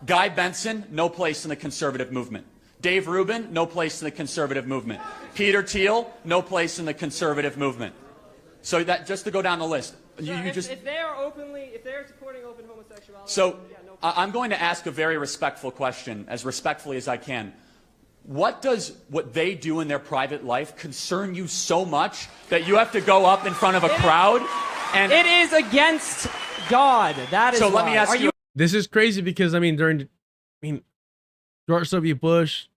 Guy Benson, no place in the conservative movement. Dave Rubin, no place in the conservative movement. Peter Thiel, no place in the conservative movement. So that just to go down the list. If they are supporting open homosexuality. So I'm going to ask a very respectful question, as respectfully as I can. What does what they do in their private life concern you so much that you have to go up in front of a crowd? And it is against God. That is. So let me ask you. This is crazy because George W. Bush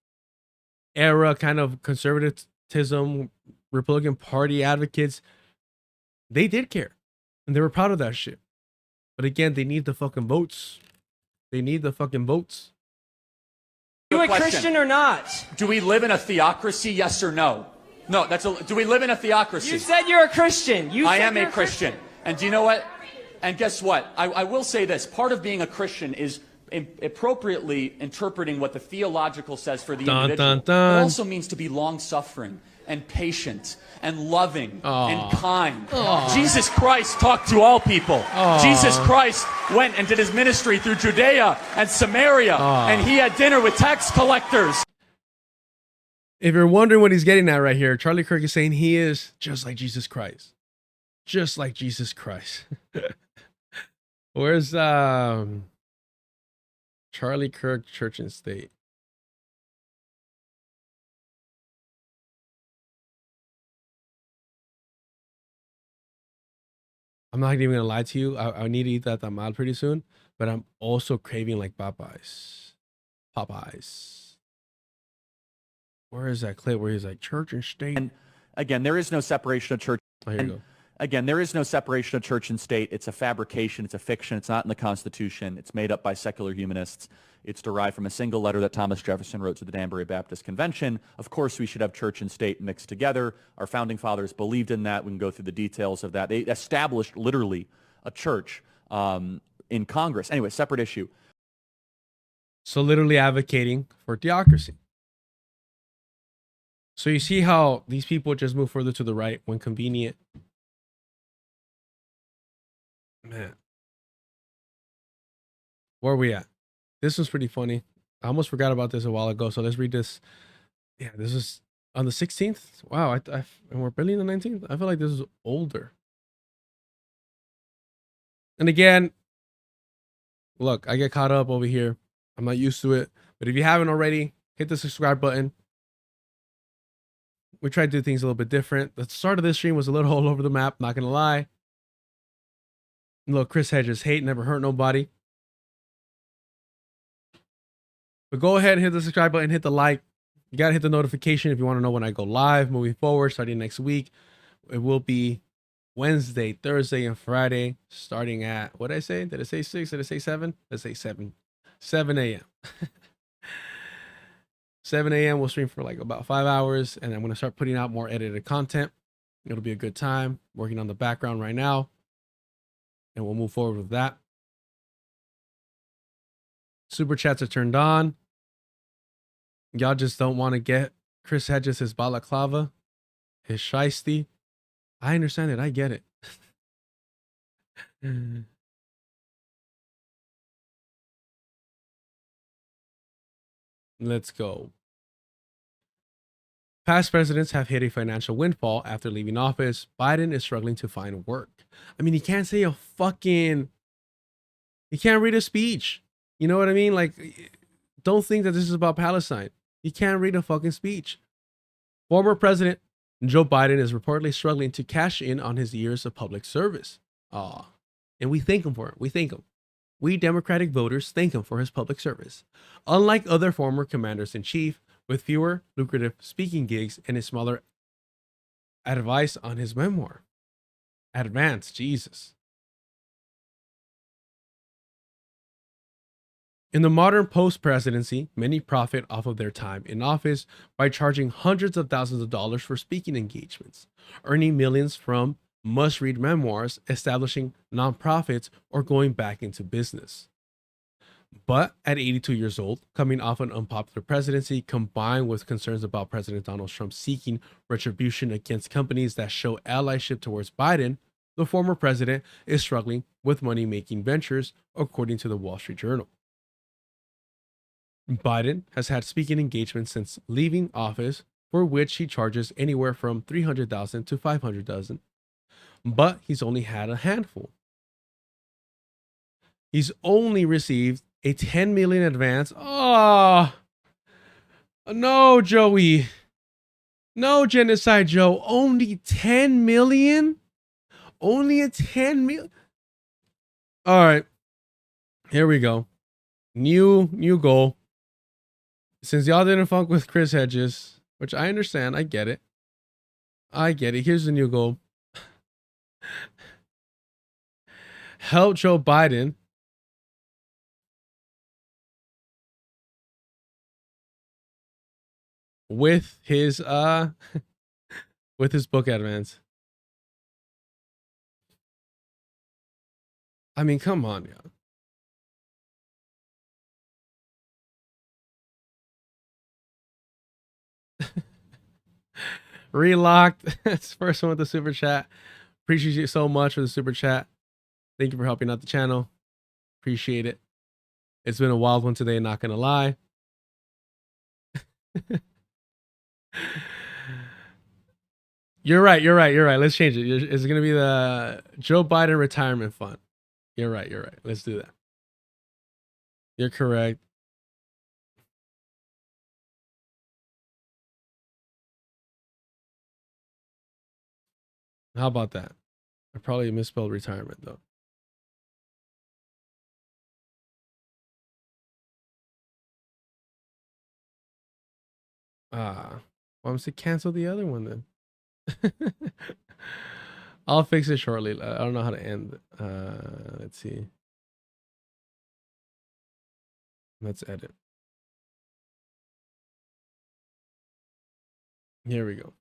era kind of conservatism, Republican Party advocates, they did care. And they were proud of that shit. But again, they need the fucking votes. They need the fucking votes. Are you a Christian or not? Do we live in a theocracy, yes or no? No, do we live in a theocracy? You said you're a Christian. I am a Christian. And do you know what? And guess what? I will say this. Part of being a Christian is appropriately interpreting what the theological says for the individual. It also means to be long-suffering and patient and loving and kind. Jesus Christ talked to all people. Jesus Christ went and did his ministry through Judea and Samaria, and he had dinner with tax collectors. If you're wondering what he's getting at right here, Charlie Kirk is saying he is just like Jesus Christ. Just like Jesus Christ. Where's Charlie Kirk, Church and State? I'm not even gonna lie to you. I need to eat that tamal pretty soon, but I'm also craving like Popeyes. Where is that clip where he's like church and state? And again, there is no separation of church. Oh, here you go. Again, there is no separation of church and state. It's a fabrication. It's a fiction. It's not in the Constitution. It's made up by secular humanists. It's derived from a single letter that Thomas Jefferson wrote to the Danbury Baptist Convention. Of course, we should have church and state mixed together. Our founding fathers believed in that. We can go through the details of that. They established literally a church in Congress. Anyway, separate issue. So literally advocating for theocracy. So you see how these people just move further to the right when convenient. Man. Where are we at? This was pretty funny. I almost forgot about this a while ago. So let's read this. Yeah, this is on the 16th. Wow, and we're barely in the 19th. I feel like this is older. And again, look, I get caught up over here. I'm not used to it. But if you haven't already, hit the subscribe button. We tried to do things a little bit different. The start of this stream was a little all over the map, not going to lie. Look, Chris Hedges, hate never hurt nobody. But go ahead and hit the subscribe button, hit the like. You got to hit the notification if you want to know when I go live moving forward, starting next week. It will be Wednesday, Thursday, and Friday, starting at, what did I say? Did I say 6? Did I say 7? Let's say 7. 7 a.m. 7 a.m. we'll stream for like about 5 hours, and I'm going to start putting out more edited content. It'll be a good time. Working on the background right now, and we'll move forward with that. Super chats are turned on. Y'all just don't want to get Chris Hedges his balaclava, his shiesty. I understand it. I get it. Let's go. Past presidents have hit a financial windfall after leaving office. Biden is struggling to find work. I mean, he can't say a fucking... He can't read a speech. You know what I mean? Like, don't think that this is about Palestine. He can't read a fucking speech. Former President Joe Biden is reportedly struggling to cash in on his years of public service. And we thank him for it. We thank him. We Democratic voters thank him for his public service. Unlike other former commanders-in-chief, with fewer lucrative speaking gigs and a smaller advice on his memoir. Advance, Jesus. In the modern post-presidency, many profit off of their time in office by charging hundreds of thousands of dollars for speaking engagements, earning millions from must-read memoirs, establishing nonprofits, or going back into business. But at 82 years old, coming off an unpopular presidency, combined with concerns about President Donald Trump seeking retribution against companies that show allyship towards Biden, the former president is struggling with money-making ventures, according to the Wall Street Journal. Biden has had speaking engagements since leaving office, for which he charges anywhere from $300,000 to $500,000, but he's only had a handful. He's only received a $10 million advance. Oh, no, Joey. No, Genocide Joe. Only 10 million? Only a 10 million? All right. Here we go. New goal. Since y'all didn't fuck with Chris Hedges, which I understand, I get it. Here's the new goal. Help Joe Biden with his with his book advance. I mean, come on, yeah. Relocked. That's the first one with the super chat. Appreciate you so much for the super chat. Thank you for helping out the channel. Appreciate it. It's been a wild one today, not gonna lie. You're right. Let's change it. It's gonna be the Joe Biden Retirement Fund. You're right. Let's do that. You're correct. How about that? I probably misspelled retirement though. Well, I'm to cancel the other one then. I'll fix it shortly. I don't know how to end. Let's see. Let's edit. Here we go.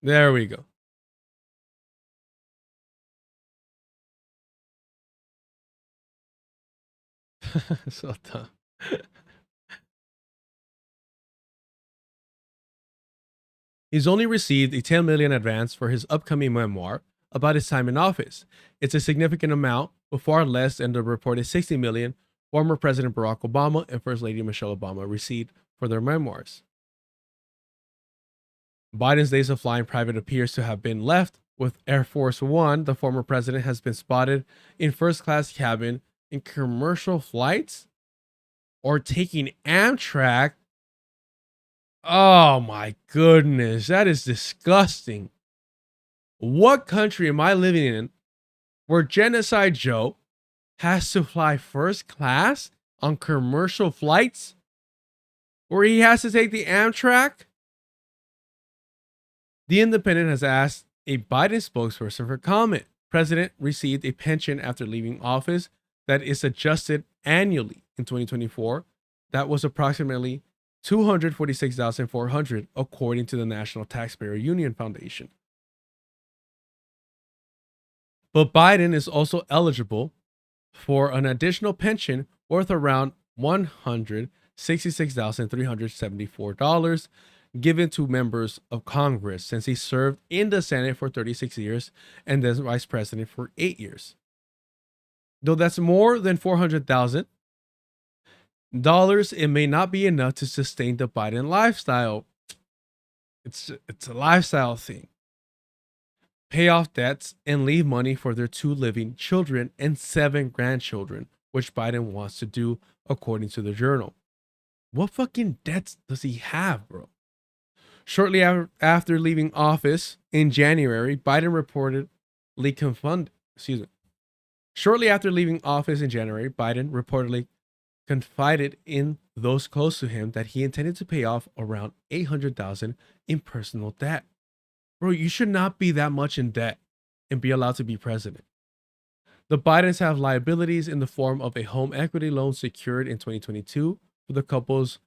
There we go. So dumb. He's only received a $10 million advance for his upcoming memoir about his time in office. It's a significant amount, but far less than the reported $60 million former President Barack Obama and First Lady Michelle Obama received for their memoirs. Biden's days of flying private appears to have been left. With Air Force One, the former president has been spotted in first-class cabin in commercial flights or taking Amtrak. Oh my goodness, that is disgusting. What country am I living in where Genocide Joe has to fly first class on commercial flights? Where he has to take the Amtrak? The Independent has asked a Biden spokesperson for comment. President received a pension after leaving office that is adjusted annually in 2024. That was approximately $246,400, according to the National Taxpayer Union Foundation. But Biden is also eligible for an additional pension worth around $166,374, given to members of Congress since he served in the Senate for 36 years and as vice president for 8 years. Though that's more than $400,000, it may not be enough to sustain the Biden lifestyle. It's a lifestyle thing. Pay off debts and leave money for their 2 living children and 7 grandchildren, which Biden wants to do according to the Journal. What fucking debts does he have, bro? Shortly after leaving office in January, Biden reportedly confided in those close to him that he intended to pay off around $800,000 in personal debt. Bro, you should not be that much in debt and be allowed to be president. The Bidens have liabilities in the form of a home equity loan secured in 2022 for the couple's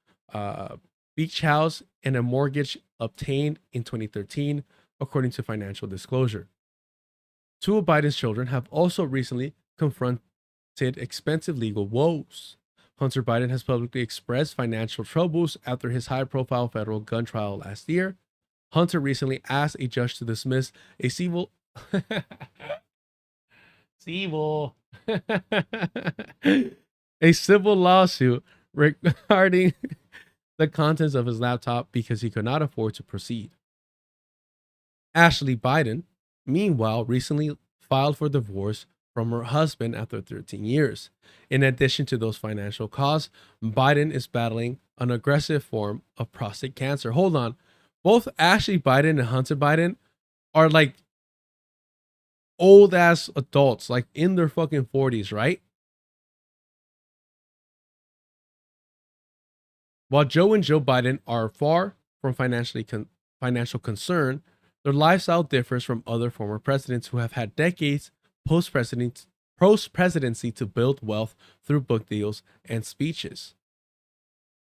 beach house and a mortgage obtained in 2013, according to financial disclosure. 2 of Biden's children have also recently confronted expensive legal woes. Hunter Biden has publicly expressed financial troubles after his high-profile federal gun trial last year. Hunter recently asked a judge to dismiss a civil a civil lawsuit regarding the contents of his laptop because he could not afford to proceed. Ashley Biden, meanwhile, recently filed for divorce from her husband after 13 years. In addition to those financial costs, Biden is battling an aggressive form of prostate cancer. Hold on. Both Ashley Biden and Hunter Biden are like old ass adults, like in their fucking 40s, right? While Joe and Joe Biden are far from financial concern, their lifestyle differs from other former presidents who have had decades post-presidency to build wealth through book deals and speeches.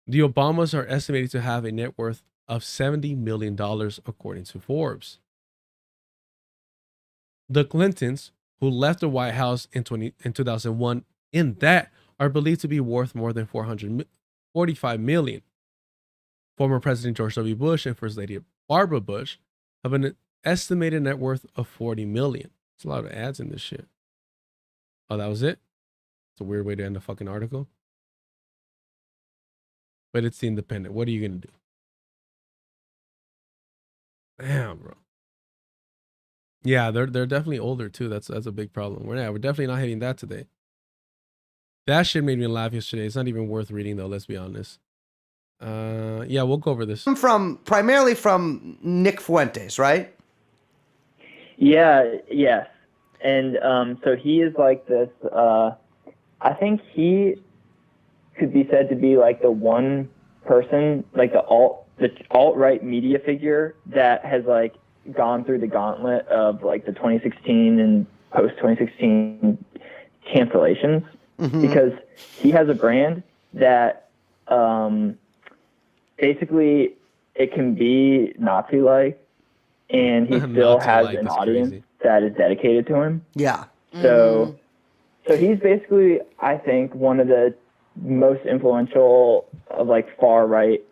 The Obamas are estimated to have a net worth of $70 million, according to Forbes. The Clintons, who left the White House in 2001 in debt, are believed to be worth more than $445 million. Former President George W. Bush and First Lady Barbara Bush have an estimated net worth of $40 million. There's a lot of ads in this shit. Oh, that was it? It's a weird way to end a fucking article. But it's The Independent. What are you going to do? Damn, bro. Yeah, they're definitely older too. That's a big problem. We're definitely not hitting that today. That shit made me laugh yesterday. It's not even worth reading though, let's be honest. Yeah, we'll go over this. Primarily from Nick Fuentes, right? Yeah, yes. And so he is like this, I think he could be said to be like the one person, like the alt-right media figure that has like gone through the gauntlet of like the 2016 and post-2016 cancellations, because he has a brand that basically it can be Nazi-like, and he still has an audience that is dedicated to him. Yeah. So he's basically, I think, one of the most influential of like far-right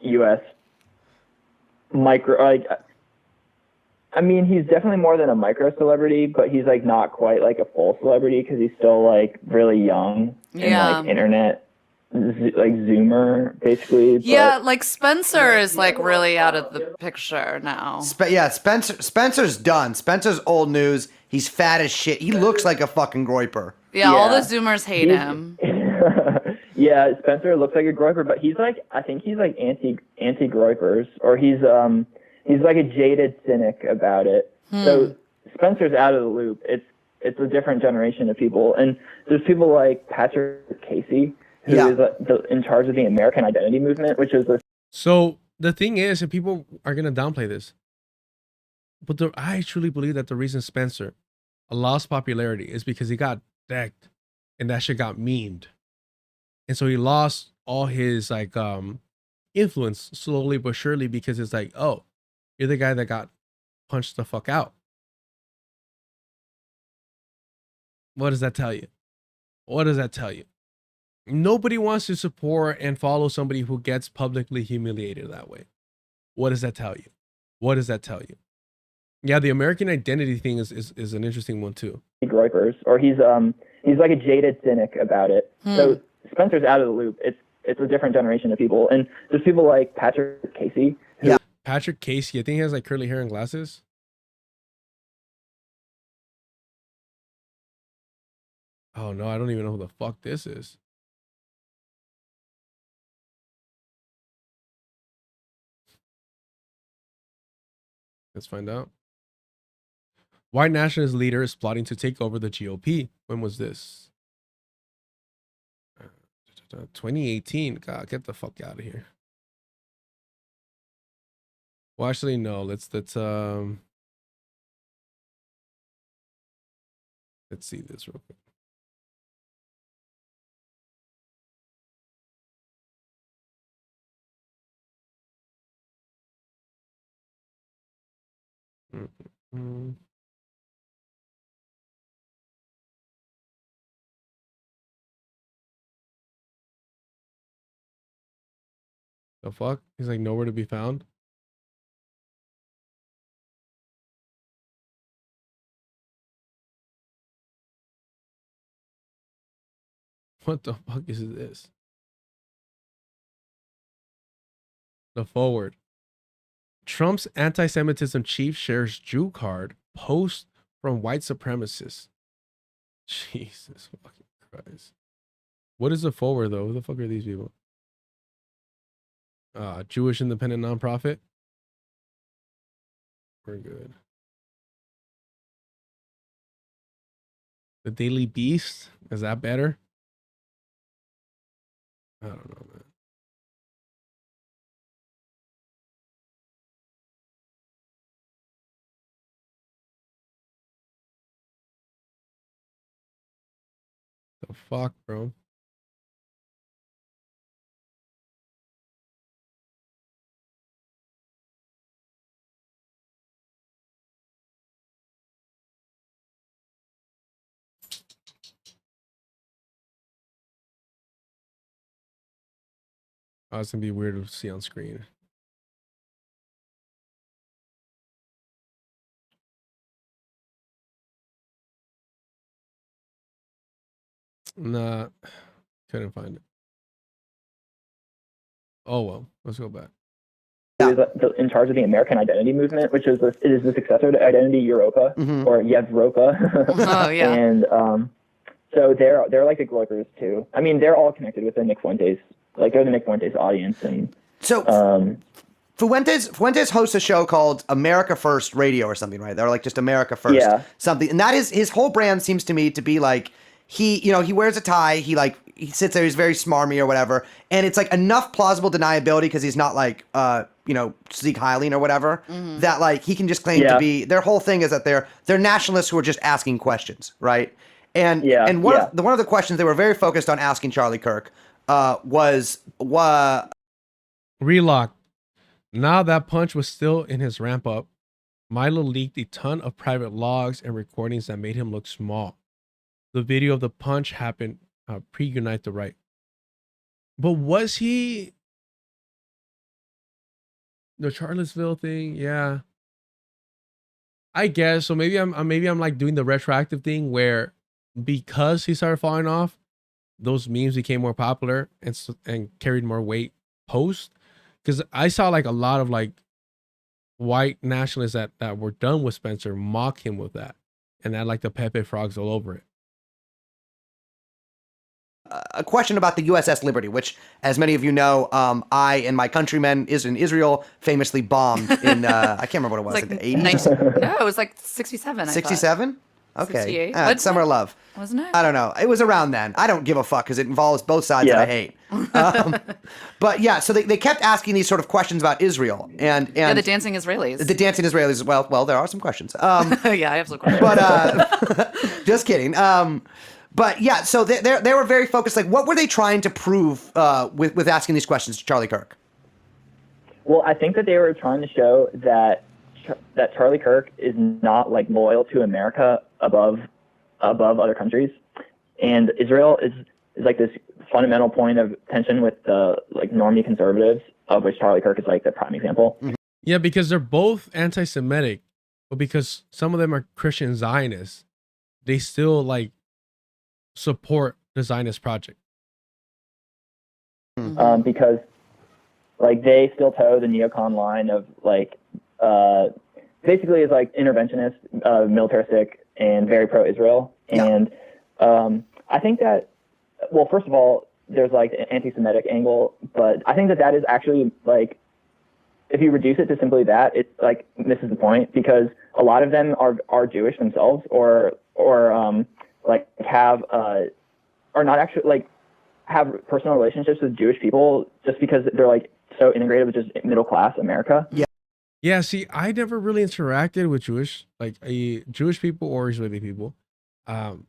U.S. I mean, he's definitely more than a micro celebrity, but he's like not quite like a full celebrity because he's still like really young and like internet like Zoomer basically. Yeah, like Spencer is like really out of the picture now. Spencer's done. Spencer's old news. He's fat as shit. He looks like a fucking groiper. Yeah, all the Zoomers hate him. Yeah, Spencer looks like a groiper, but he's like, I think he's like anti-groipers, or he's like a jaded cynic about it. So Spencer's out of the loop. It's a different generation of people, and there's people like Patrick Casey, who is in charge of the American Identity Movement, which is So the thing is, and people are gonna downplay this, but I truly believe that the reason Spencer lost popularity is because he got decked, and that shit got memed, and so he lost all his like influence slowly but surely, because it's like, oh, you're the guy that got punched the fuck out. What does that tell you? What does that tell you? Nobody wants to support and follow somebody who gets publicly humiliated that way. What does that tell you? What does that tell you? Yeah, the American identity thing is an interesting one too. Groypers, or he's like a jaded cynic about it. So Spencer's out of the loop. It's a different generation of people, and there's people like Patrick Casey. Patrick Casey, I think he has like curly hair and glasses. Oh no, I don't even know who the fuck this is. Let's find out. White nationalist leader is plotting to take over the GOP. When was this? 2018. God, get the fuck out of here. Well, actually, no. Let's see this real quick. The fuck? He's like nowhere to be found. What the fuck is this? The forward. Trump's anti-Semitism chief shares Jew card post from white supremacists. Jesus fucking Christ. What is the forward though? Who the fuck are these people? Jewish independent nonprofit. We're good. The Daily Beast. Is that better? I don't know, man. The fuck, bro? Oh, it's gonna be weird to see on screen. Nah, couldn't find it. Oh well, let's go back. He was in charge of the American Identity Movement, which is the successor to Identity Europa or Yevropa. Oh yeah. And so they're like the Groypers too. I mean, they're all connected with the Nick Fuentes. Like they're the Nick Fuentes audience, and so Fuentes hosts a show called America First Radio or something, right? They're like just America First, something, and that is his whole brand seems to me to be like he wears a tie, he sits there, he's very smarmy or whatever, and it's like enough plausible deniability because he's not like Zeke Heiling or whatever that like he can just claim to be. Their whole thing is that they're nationalists who are just asking questions, right? And one of the questions they were very focused on asking Charlie Kirk was Relock. Now that Punch was still in his ramp up, Milo leaked a ton of private logs and recordings that made him look small. The video of the punch happened pre-Unite the Right. But was he the Charlottesville thing? Yeah, I guess so. Maybe I'm like doing the retroactive thing where because he started falling off, those memes became more popular and carried more weight post. Because I saw like a lot of like white nationalists that were done with Spencer mock him with that, and that like the Pepe frogs all over it. A question about the USS Liberty, which, as many of you know, I and my countrymen in Israel famously bombed in, I can't remember what it was, like the 80s? No, it was like 67. 67? Okay. 68. Summer of Love. Wasn't it? I don't know. It was around then. I don't give a fuck because it involves both sides that I hate. But yeah, so they kept asking these sort of questions about Israel. And the dancing Israelis. The dancing Israelis, well, there are some questions. Yeah, I have some questions. But just kidding. But yeah, so they were very focused. Like, what were they trying to prove with asking these questions to Charlie Kirk? Well, I think that they were trying to show that Charlie Kirk is not like loyal to America above other countries, and Israel is like this fundamental point of tension with the like normie conservatives, of which Charlie Kirk is like the prime example. Yeah, because they're both anti-Semitic, but because some of them are Christian Zionists, they still like support the Zionist project. Because like they still toe the neocon line of like basically is like interventionist, militaristic, and very pro-Israel. And I think that, well, first of all, there's like an anti-Semitic angle, but I think that that is actually like, if you reduce it to simply that, it like misses the point, because a lot of them are Jewish themselves, or like have are not actually like have personal relationships with Jewish people just because they're like so integrated with just middle class America. Yeah, see, I never really interacted with Jewish people or Israeli people. But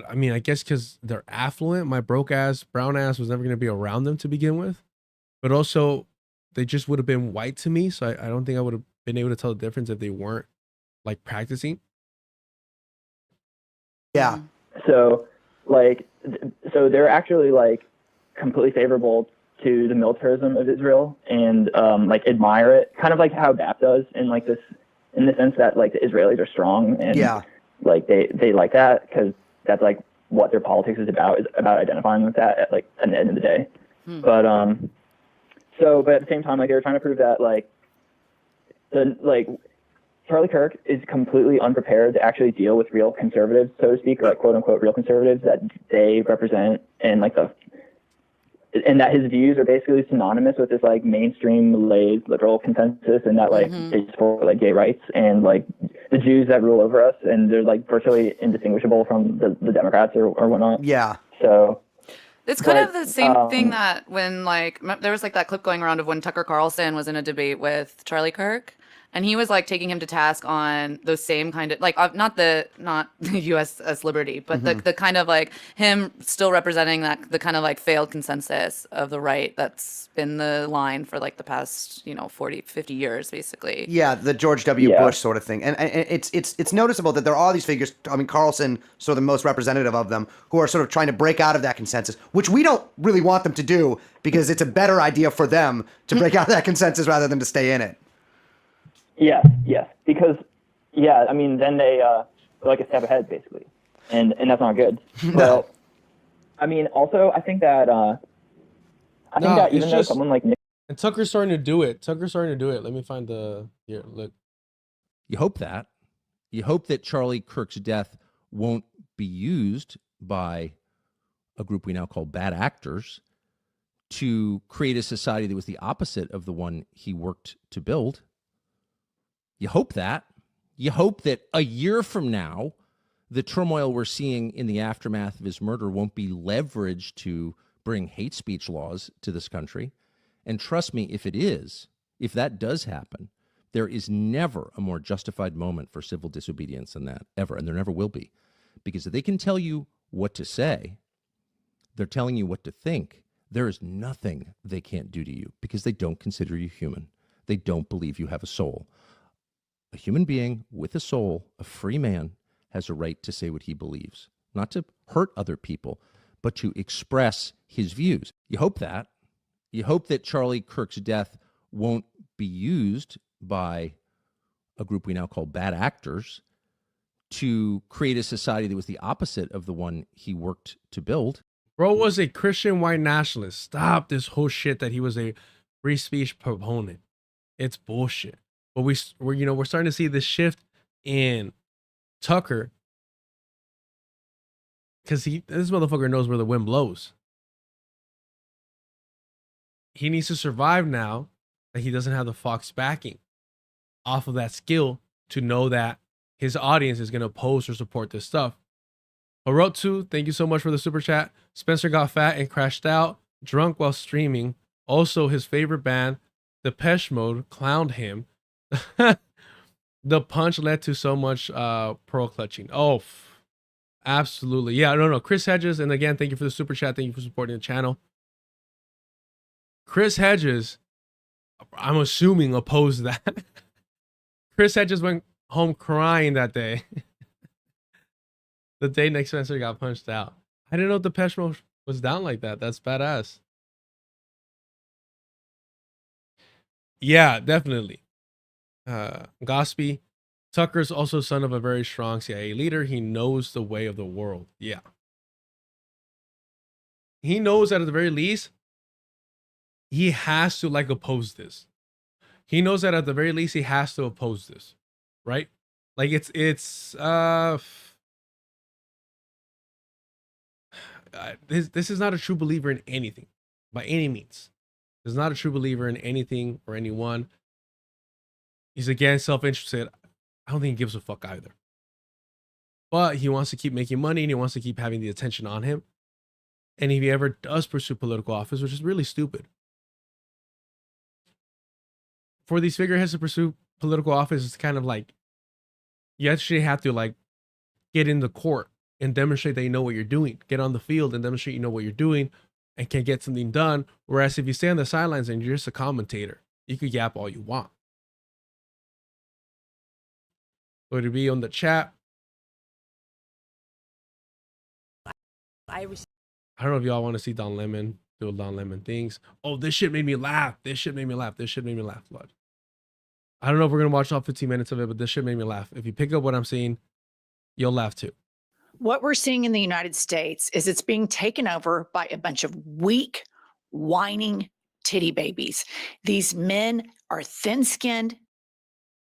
I mean, I guess because they're affluent, my broke ass, brown ass was never going to be around them to begin with. But also, they just would have been white to me. So I don't think I would have been able to tell the difference if they weren't like practicing. Yeah. So like, so they're actually like completely favorable to the militarism of Israel and like admire it, kind of like how BAP does in like this, in the sense that like the Israelis are strong and like they like that because that's like what their politics is about identifying with that at like at the end of the day. But but at the same time, like they were trying to prove that like Charlie Kirk is completely unprepared to actually deal with real conservatives, so to speak, or like quote unquote real conservatives that they represent, and like and that his views are basically synonymous with this like mainstream malaise liberal consensus, and that like it's for like gay rights and like the Jews that rule over us, and they're like virtually indistinguishable from the Democrats or whatnot. Yeah. So it's kind of the same thing that when like there was like that clip going around of when Tucker Carlson was in a debate with Charlie Kirk, and he was like taking him to task on those same kind of like not the USS Liberty, but the kind of like him still representing that the kind of like failed consensus of the right that's been the line for like the past 40, 50 years basically. Yeah, the George W. Bush sort of thing. And it's noticeable that there are all these figures, I mean, Carlson, sort of the most representative of them, who are sort of trying to break out of that consensus, which we don't really want them to do because it's a better idea for them to break out of that consensus rather than to stay in it. Yes, because I mean, then they're like a step ahead basically, and that's not good. Well, I mean, also I think that even though someone like Nick and Tucker's starting to do it. Let me find the here. Look, you hope that Charlie Kirk's death won't be used by a group we now call bad actors to create a society that was the opposite of the one he worked to build. You hope that. You hope that a year from now, the turmoil we're seeing in the aftermath of his murder won't be leveraged to bring hate speech laws to this country. And trust me, if that does happen, there is never a more justified moment for civil disobedience than that, ever. And there never will be. Because if they can tell you what to say, they're telling you what to think. There is nothing they can't do to you because they don't consider you human. They don't believe you have a soul. A human being with a soul, a free man, has a right to say what he believes, not to hurt other people, but to express his views. You hope that. You hope that Charlie Kirk's death won't be used by a group we now call bad actors to create a society that was the opposite of the one he worked to build. Bro was a Christian white nationalist. Stop this whole shit that he was a free speech proponent. It's bullshit. But we're starting to see this shift in Tucker because this motherfucker knows where the wind blows. He needs to survive now that he doesn't have the Fox backing off of that skill to know that his audience is going to oppose or support this stuff. Harotu, thank you so much for the super chat. Spencer got fat and crashed out, drunk while streaming. Also, his favorite band, Depeche Mode, clowned him. The punch led to so much pearl clutching. Oh, absolutely. Yeah, no. Chris Hedges, and again, thank you for the super chat. Thank you for supporting the channel. Chris Hedges, I'm assuming, opposed that. Chris Hedges went home crying that day. The day Nick Spencer got punched out. I didn't know Depeche Mode was down like that. That's badass. Yeah, definitely. Gospie. Tucker's also son of a very strong CIA leader. He knows the way of the world. Yeah. He knows that at the very least, he has to like oppose this. He knows that at the very least, he has to oppose this. Right? Like this is not a true believer in anything by any means. He's not a true believer in anything or anyone. He's again self-interested. I don't think he gives a fuck either. But he wants to keep making money and he wants to keep having the attention on him. And if he ever does pursue political office, which is really stupid, for these figureheads to pursue political office, it's kind of like you actually have to like get in the court and demonstrate that you know what you're doing. Get on the field and demonstrate you know what you're doing and can get something done. Whereas if you stay on the sidelines and you're just a commentator, you could yap all you want. So to be on the chat. I don't know if y'all want to see Don Lemon do Don Lemon things. Oh, this shit made me laugh. This shit made me laugh. This shit made me laugh. Blood. I don't know if we're gonna watch all 15 minutes of it, but this shit made me laugh. If you pick up what I'm saying, you'll laugh too. What we're seeing in the United States is it's being taken over by a bunch of weak, whining titty babies. These men are thin-skinned.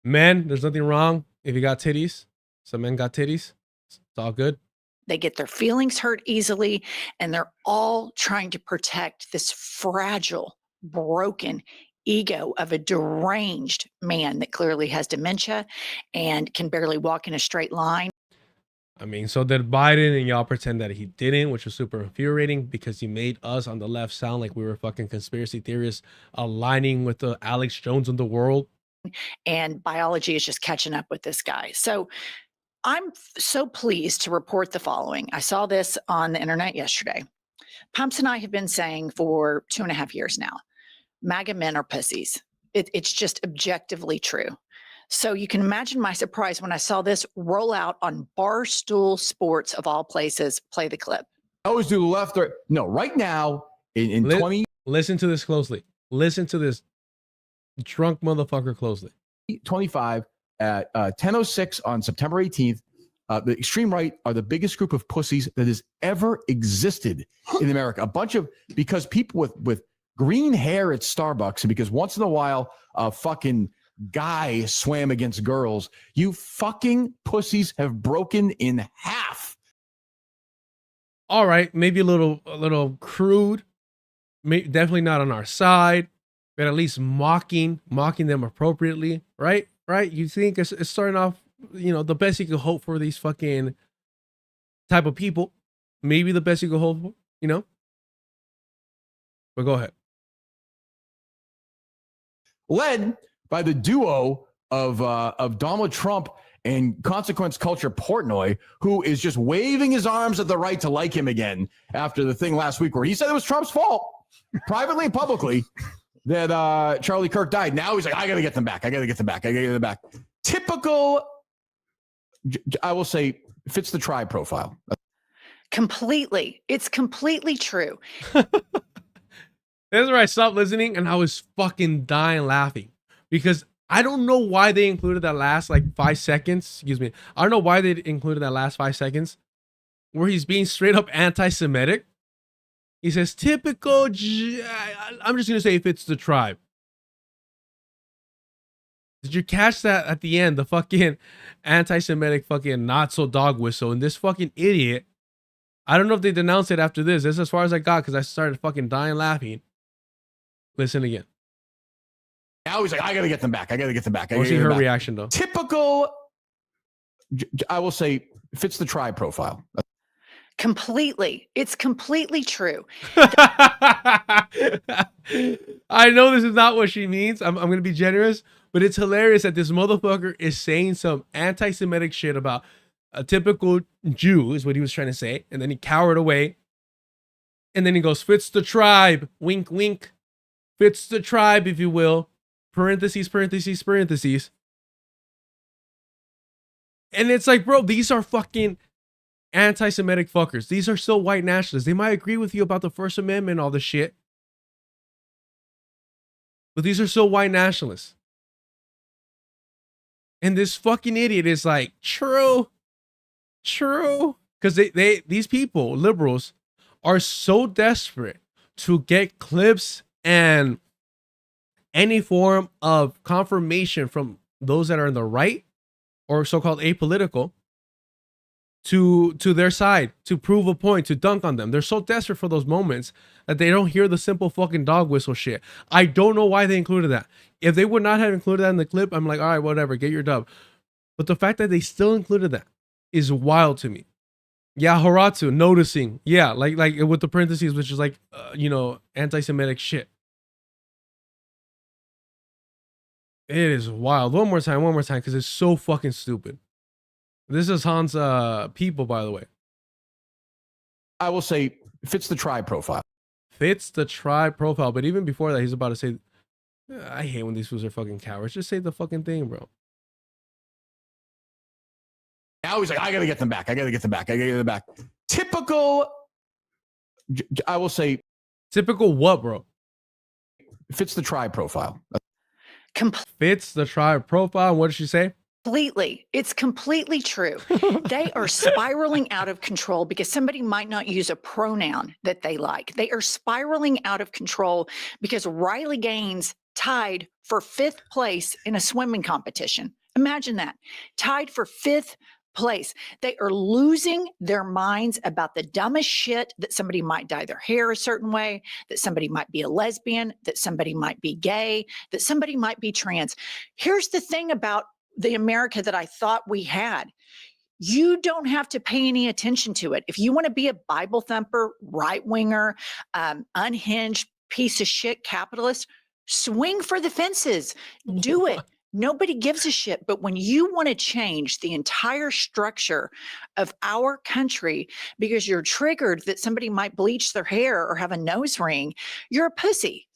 Men, there's nothing wrong if you got titties. Some men got titties. It's all good. They get their feelings hurt easily, and they're all trying to protect this fragile, broken ego of a deranged man that clearly has dementia and can barely walk in a straight line. I mean, so did Biden, and y'all pretend that he didn't, which was super infuriating because he made us on the left sound like we were fucking conspiracy theorists aligning with the Alex Jones of the world. And biology is just catching up with this guy. So I'm so pleased to report the following. I saw this on the internet yesterday. Pumps and I have been saying for 2.5 years now, MAGA men are pussies. It's just objectively true. So you can imagine my surprise when I saw this roll out on Barstool Sports, of all places. Play the clip. I always do left or no. Right now, in 20. Listen to this closely. Listen to this drunk motherfucker closely. 25 at 10:06 on September 18th. The extreme right are the biggest group of pussies that has ever existed in America. A bunch of, because people with green hair at Starbucks, and because once in a while a fucking guy swam against girls, you fucking pussies have broken in half. All right, maybe a little crude, definitely not on our side, but at least mocking them appropriately, right? Right? You think it's starting off, you know, the best you could hope for these fucking type of people. Maybe the best you could hope for, you know? But go ahead. Led by the duo of Donald Trump and Consequence Culture Portnoy, who is just waving his arms at the right to like him again after the thing last week where he said it was Trump's fault, privately and publicly, that Charlie Kirk died. Now he's like, I got to get them back. I got to get them back. I got to get them back. Typical, I will say, fits the tribe profile. Completely. It's completely true. That's where I stopped listening and I was fucking dying laughing because I don't know why they included that last like 5 seconds. Excuse me. I don't know why they included that last 5 seconds where he's being straight up anti-Semitic. He says, typical, I'm just going to say it fits the tribe. Did you catch that at the end? The fucking anti-Semitic fucking not so dog whistle. And this fucking idiot, I don't know if they denounced it after this. This is as far as I got because I started fucking dying laughing. Listen again. Now he's like, I got to get them back. I got to get them back. I want to see her reaction though. Typical, I will say, fits the tribe profile. Completely. It's completely true. I know this is not what she means. I'm going to be generous, but it's hilarious that this motherfucker is saying some anti-Semitic shit about a typical Jew is what he was trying to say. And then he cowered away. And then he goes, fits the tribe. Wink, wink. Fits the tribe, if you will. Parentheses, parentheses, parentheses. And it's like, bro, these are fucking anti-Semitic fuckers. These are still white nationalists. They might agree with you about the First Amendment and all this shit. But these are so white nationalists. And this fucking idiot is like, true. Because these people, liberals, are so desperate to get clips and any form of confirmation from those that are on the right or so-called apolitical to their side, to prove a point, to dunk on them. They're so desperate for those moments that they don't hear the simple fucking dog whistle shit. I don't know why they included that. If they would not have included that in the clip, I'm like, all right, whatever, get your dub. But the fact that they still included that is wild to me. Yeah, Horatsu, noticing. Yeah, like with the parentheses, which is like, anti-Semitic shit. It is wild. One more time, because it's so fucking stupid. This is Han's people, by the way. I will say, fits the tribe profile. Fits the tribe profile. But even before that, he's about to say, I hate when these fools are fucking cowards. Just say the fucking thing, bro. Now he's like, I gotta get them back. Typical, I will say. Typical what, bro? Fits the tribe profile. Fits the tribe profile. What did she say? Completely. It's completely true. They are spiraling out of control because somebody might not use a pronoun that they like. They are spiraling out of control because Riley Gaines tied for 5th place in a swimming competition. Imagine that. Tied for 5th place. They are losing their minds about the dumbest shit, that somebody might dye their hair a certain way, that somebody might be a lesbian, that somebody might be gay, that somebody might be trans. Here's the thing about the America that I thought we had. You don't have to pay any attention to it. If you want to be a Bible thumper, right winger, unhinged piece of shit capitalist, swing for the fences. Do it. Nobody gives a shit. But when you want to change the entire structure of our country because you're triggered that somebody might bleach their hair or have a nose ring, you're a pussy.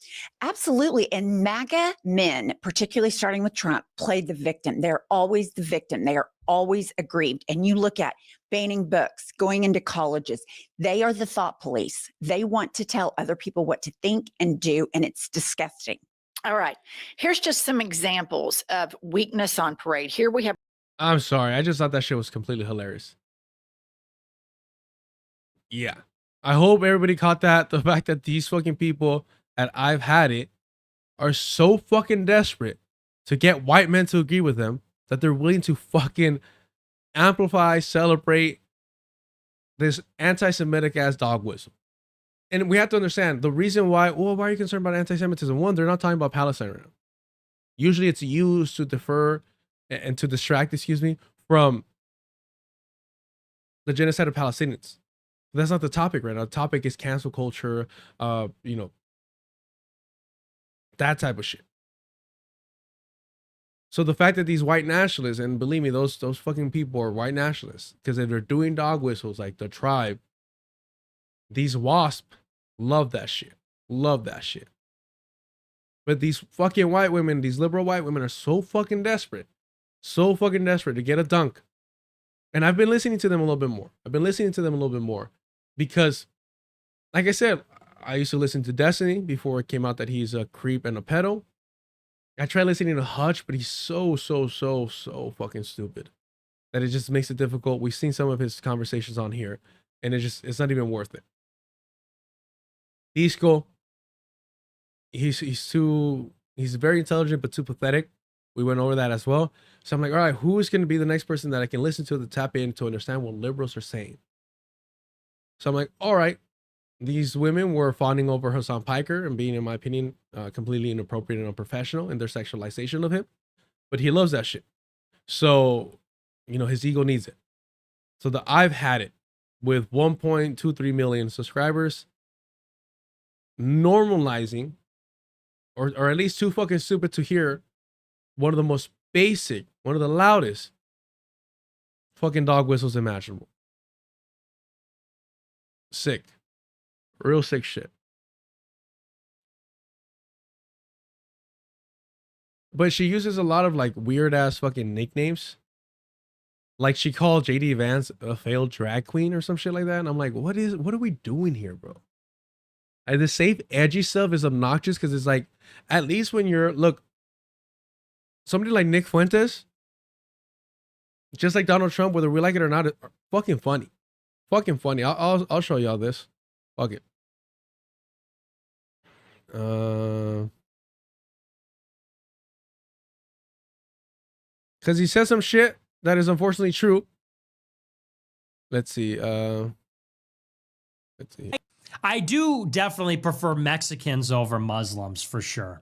Absolutely. And MAGA men, particularly starting with Trump, played the victim. They're always the victim. They are always aggrieved. And you look at banning books, going into colleges. They are the thought police. They want to tell other people what to think and do, and it's disgusting. All right. Here's just some examples of weakness on parade. Here we have. I'm sorry. I just thought that shit was completely hilarious. Yeah. I hope everybody caught that. The fact that these fucking people at I've Had It are so fucking desperate to get white men to agree with them that they're willing to fucking amplify, celebrate this anti-Semitic ass dog whistle. And we have to understand the reason why. Well, why are you concerned about anti-Semitism? One, they're not talking about Palestine right now. Usually it's used to defer and to distract, from the genocide of Palestinians. That's not the topic right now. The topic is cancel culture, that type of shit. So the fact that these white nationalists, and believe me, those fucking people are white nationalists, because if they're doing dog whistles like the tribe, these WASP love that shit. But these fucking white women, these liberal white women, are so fucking desperate to get a dunk. And I've been listening to them a little bit more. Because, like I said, I used to listen to Destiny before it came out that he's a creep and a pedo. I tried listening to Hutch, but he's so fucking stupid that it just makes it difficult. We've seen some of his conversations on here, and it's not even worth it. Isco, he's very intelligent but too pathetic. We went over that as well. So I'm like, all right, who is going to be the next person that I can listen to tap in to understand what liberals are saying? So I'm like, all right, these women were fawning over Hassan Piker and being, in my opinion, completely inappropriate and unprofessional in their sexualization of him. But he loves that shit. So, his ego needs it. So the I've Had It with 1.23 million subscribers, normalizing, or at least too fucking stupid to hear, one of the most basic, one of the loudest fucking dog whistles imaginable. Sick. Real sick shit. But she uses a lot of like weird ass fucking nicknames. Like she called JD Vance a failed drag queen or some shit like that. And I'm like, what are we doing here, bro? Like, the safe, edgy stuff is obnoxious because it's like, at least when you're, look, somebody like Nick Fuentes, just like Donald Trump, whether we like it or not, are fucking funny. Fucking funny. I'll show y'all this. Fuck it. Because he says some shit that is unfortunately true. Let's see. Let's see. I do definitely prefer Mexicans over Muslims for sure.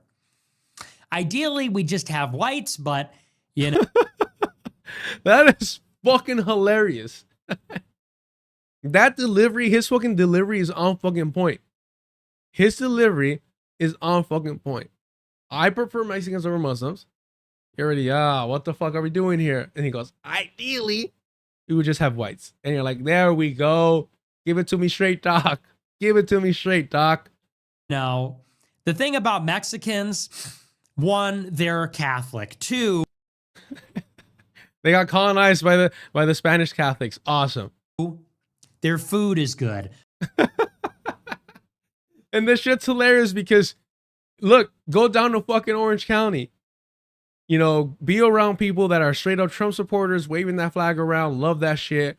Ideally, we just have whites, but you know. That is fucking hilarious. That delivery, his fucking delivery is on fucking point. His delivery is on fucking point. I prefer Mexicans over Muslims. You're already, what the fuck are we doing here? And he goes, ideally, we would just have whites. And you're like, there we go. Give it to me straight, Doc. Give it to me straight, Doc. No. The thing about Mexicans, one, they're Catholic. Two, they got colonized by the Spanish Catholics. Awesome. Their food is good. And this shit's hilarious because, look, go down to fucking Orange County. You know, be around people that are straight up Trump supporters, waving that flag around, love that shit.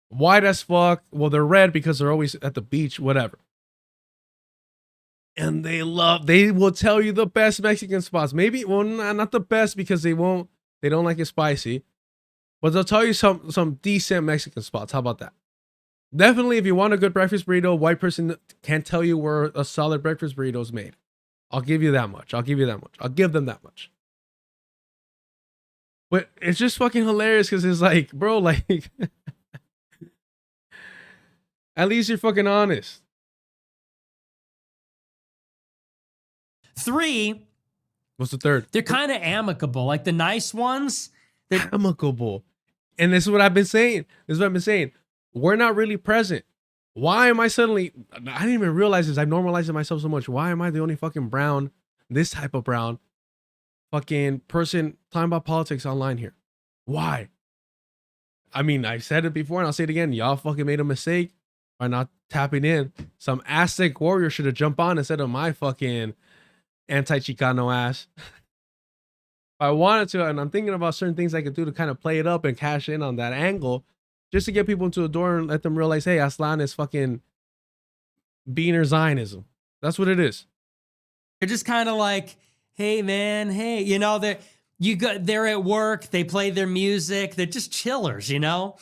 White as fuck. Well, they're red because they're always at the beach, whatever. And they will tell you the best Mexican spots. Maybe, well, not the best because they don't like it spicy. But they'll tell you some decent Mexican spots. How about that? Definitely, if you want a good breakfast burrito, white person can't tell you where a solid breakfast burrito is made. I'll give you that much. I'll give them that much. But it's just fucking hilarious because it's like, bro, like, at least you're fucking honest. 3. What's the third? They're kind of amicable. Like the nice ones. They're amicable. And this is what I've been saying. We're not really present. Why am I suddenly, I didn't even realize this. I've normalized it myself so much. Why am I the only fucking brown, this type of brown, fucking person talking about politics online here? Why? I mean, I said it before and I'll say it again. Y'all fucking made a mistake by not tapping in. Some Aztec warrior should have jumped on instead of my fucking anti-Chicano ass. If I wanted to, and I'm thinking about certain things I could do to kind of play it up and cash in on that angle, just to get people into the door and let them realize, hey, Aslan is fucking Beaner Zionism. That's what it is. They're just kind of like, hey man, hey, you know, they're at work, they play their music, they're just chillers, you know?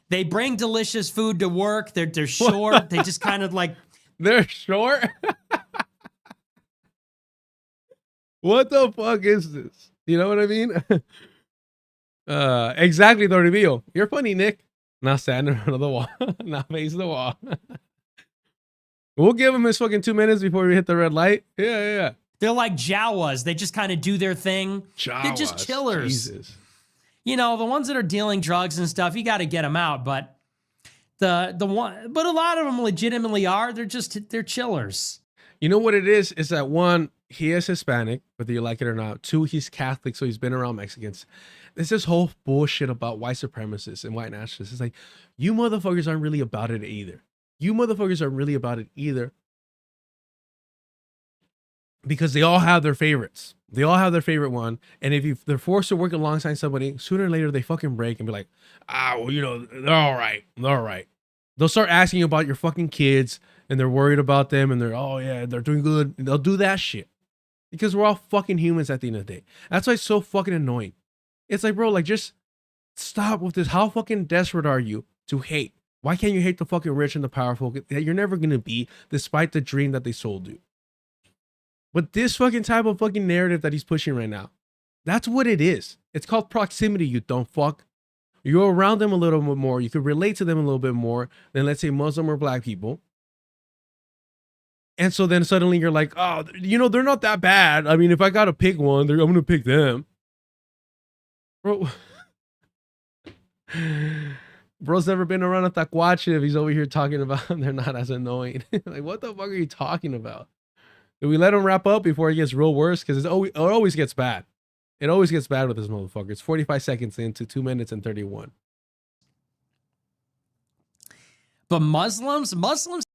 They bring delicious food to work, they're short, they just kind of like... They're short? What the fuck is this? You know what I mean? Exactly, Toribio. You're funny, Nick. Not standing in front of the wall. Not facing the wall. We'll give him his fucking 2 minutes before we hit the red light. Yeah. They're like Jawas. They just kind of do their thing. Jawas. They're just chillers. Jesus. You know, the ones that are dealing drugs and stuff, you got to get them out. But but a lot of them legitimately are. They're chillers. You know what it is? Is that one, he is Hispanic, whether you like it or not. 2, he's Catholic, so he's been around Mexicans. There's this whole bullshit about white supremacists and white nationalists. It's like, you motherfuckers aren't really about it either. Because they all have their favorites. They all have their favorite one. And if they're forced to work alongside somebody, sooner or later they fucking break and be like, well, you know, they're all right. They'll start asking you about your fucking kids and they're worried about them and they're, oh yeah, they're doing good. And they'll do that shit. Because we're all fucking humans at the end of the day. That's why it's so fucking annoying. It's like, bro, like, just stop with this. How fucking desperate are you to hate? Why can't you hate the fucking rich and the powerful that you're never going to be, despite the dream that they sold you? But this fucking type of fucking narrative that he's pushing right now, that's what it is. It's called proximity, you dumb fuck. You're around them a little bit more. You could relate to them a little bit more than, let's say, Muslim or black people. And so then suddenly you're like, oh, you know, they're not that bad. I mean, if I got to pick one, I'm going to pick them. Bro, bro's never been around a tacuache if he's over here talking about they're not as annoying. Like, what the fuck are you talking about? Do we let him wrap up before it gets real worse? Because it always gets bad. It always gets bad with this motherfucker. It's 45 seconds into 2 minutes and 31. But Muslims?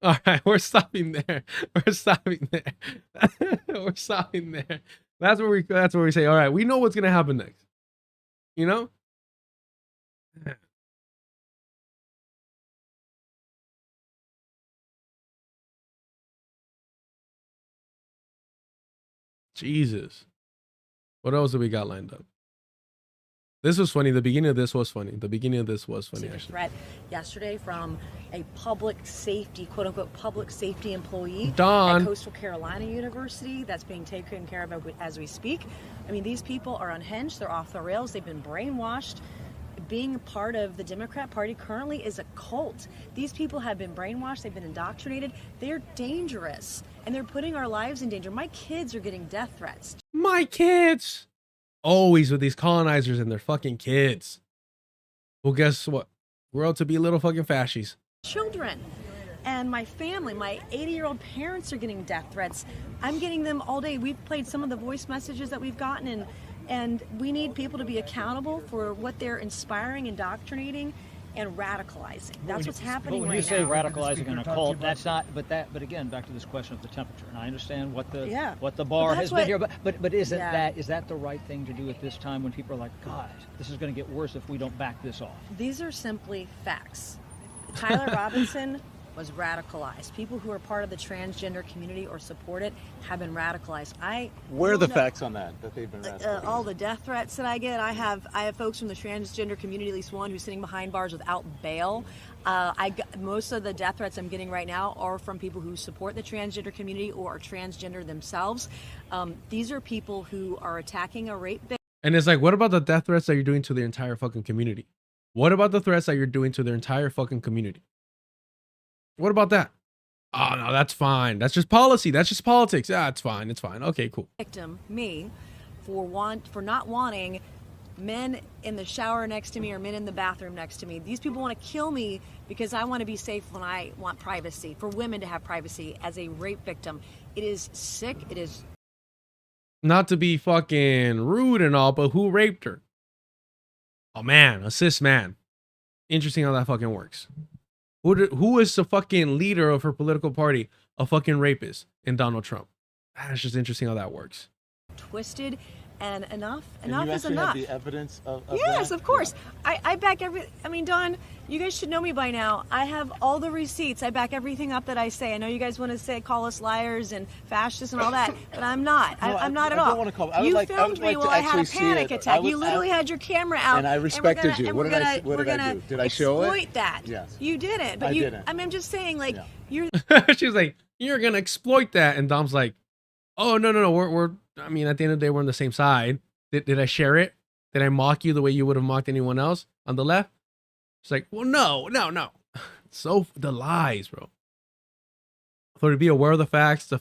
All right, we're stopping there. We're stopping there. We're stopping there. That's where we say, all right, we know what's gonna happen next. You know? Jesus. What else do we got lined up? This was funny. The beginning of this was funny. Actually. Threat yesterday from a public safety, quote unquote, public safety employee Don. at Coastal Carolina University that's being taken care of as we speak. I mean, these people are unhinged. They're off the rails. They've been brainwashed. Being a part of the Democrat Party currently is a cult. These people have been brainwashed. They've been indoctrinated. They're dangerous, and they're putting our lives in danger. My kids are getting death threats. My kids. Always with these colonizers and their fucking kids. Well, guess what? We're out to be little fucking fascists. Children. And my family, my 80-year-old parents are getting death threats. I'm getting them all day. We've played some of the voice messages that we've gotten, and we need people to be accountable for what they're inspiring, indoctrinating, and radicalizing. That's what's happening right now. When you say radicalizing in a cult, that's not. But again, back to this question of the temperature. And I understand what the bar has been here. But is that the right thing to do at this time when people are like, God, this is going to get worse if we don't back this off? These are simply facts. Tyler Robinson was radicalized. People who are part of the transgender community or support it have been radicalized. Where are the facts on that they've been radicalized? All the death threats that I get. I have folks from the transgender community, at least one, who's sitting behind bars without bail. Most of the death threats I'm getting right now are from people who support the transgender community or are transgender themselves. These are people who are attacking a rape victim. And it's like, what about the death threats that you're doing to the entire fucking community? What about the threats that you're doing to their entire fucking community? What about that? Oh, no, that's fine. That's just policy. That's just politics. Yeah, it's fine. It's fine. Okay, cool. Victim, me, for not wanting men in the shower next to me or men in the bathroom next to me. These people want to kill me because I want to be safe when I want privacy, for women to have privacy as a rape victim. It is sick. It is. Not to be fucking rude and all, but who raped her? Oh, man, a cis man. Interesting how that fucking works. Who is the fucking leader of her political party? A fucking rapist in Donald Trump. That's just interesting how that works. Twisted, and enough is actually enough. have the evidence of yes, that? Of course. Yeah. I back I mean, Don, you guys should know me by now. I have all the receipts. I back everything up that I say. I know you guys want to call us liars and fascists and all that, but I'm not. No, I'm not at I all. don't want to call. You filmed me while I had a panic attack. You literally had your camera out. And I respected you. What did I do? Did I show it? Exploit that. Yes. You didn't. But I didn't. I mean, I'm just saying, like, you're. She was like, you're going to exploit that. And Dom's like, oh, no. We're I mean, at the end of the day, we're on the same side. Did I share it? Did I mock you the way you would have mocked anyone else on the left? It's like, well, no. So the lies, bro. So to be aware of the facts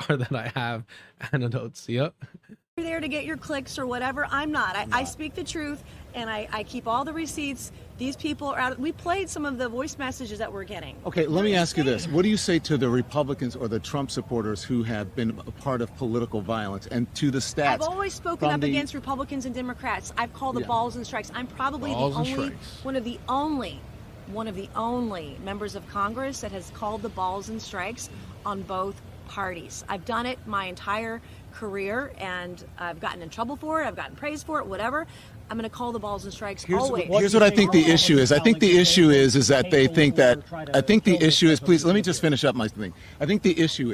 are that I have anecdotes. Yep. You're there to get your clicks or whatever. I'm not. I speak the truth, and I keep all the receipts. These people are out. We played some of the voice messages that we're getting. Okay, let me ask you this. What do you say to the Republicans or the Trump supporters who have been a part of political violence, and to the stats? I've always spoken up against Republicans and Democrats. I've called the balls and strikes. I'm probably one of the only members of Congress that has called the balls and strikes on both parties. I've done it my entire career, and I've gotten in trouble for it. I've gotten praised for it, whatever. I'm going to call the balls and strikes always. Here's what I think the issue is. I think the issue is that they think that. I think the issue is. Please let me just finish up my thing. I think the issue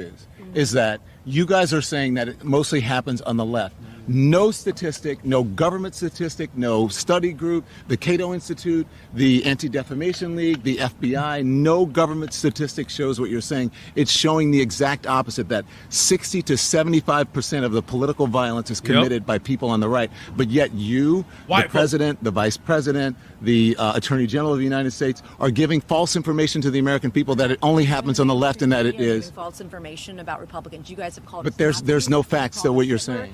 is that you guys are saying that it mostly happens on the left. No statistic, no government statistic, no study group, the Cato Institute, the Anti-Defamation League, the FBI, no government statistic shows what you're saying. It's showing the exact opposite, that 60 to 75% of the political violence is committed by people on the right. But yet you, the president, the vice president, the attorney general of the United States are giving false information to the American people that it only happens on the left and that it is. False information about Republicans. You guys have called But there's no facts to what you're saying.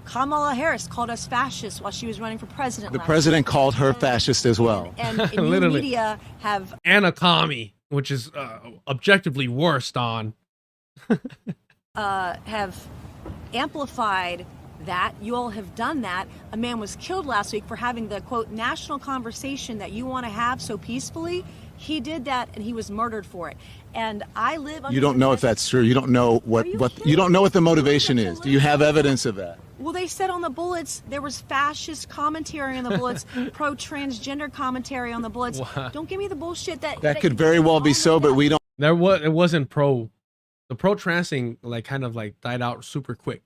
Kamala Harris called us fascists while she was running for president. The president called her fascist as well. And new media have and a commie, which is objectively worse, Don. have amplified that. You all have done that. A man was killed last week for having the, quote, national conversation that you want to have so peacefully. He did that, and he was murdered for it. And I live. You don't know if that's true. You don't know what you don't know what the motivation is. Do you have evidence of that? Well, they said on the bullets there was fascist commentary on the bullets, pro-transgender commentary on the bullets. Wow. Don't give me the bullshit That could very well be so, but we don't. It wasn't pro. The pro-trans thing kind of died out super quick.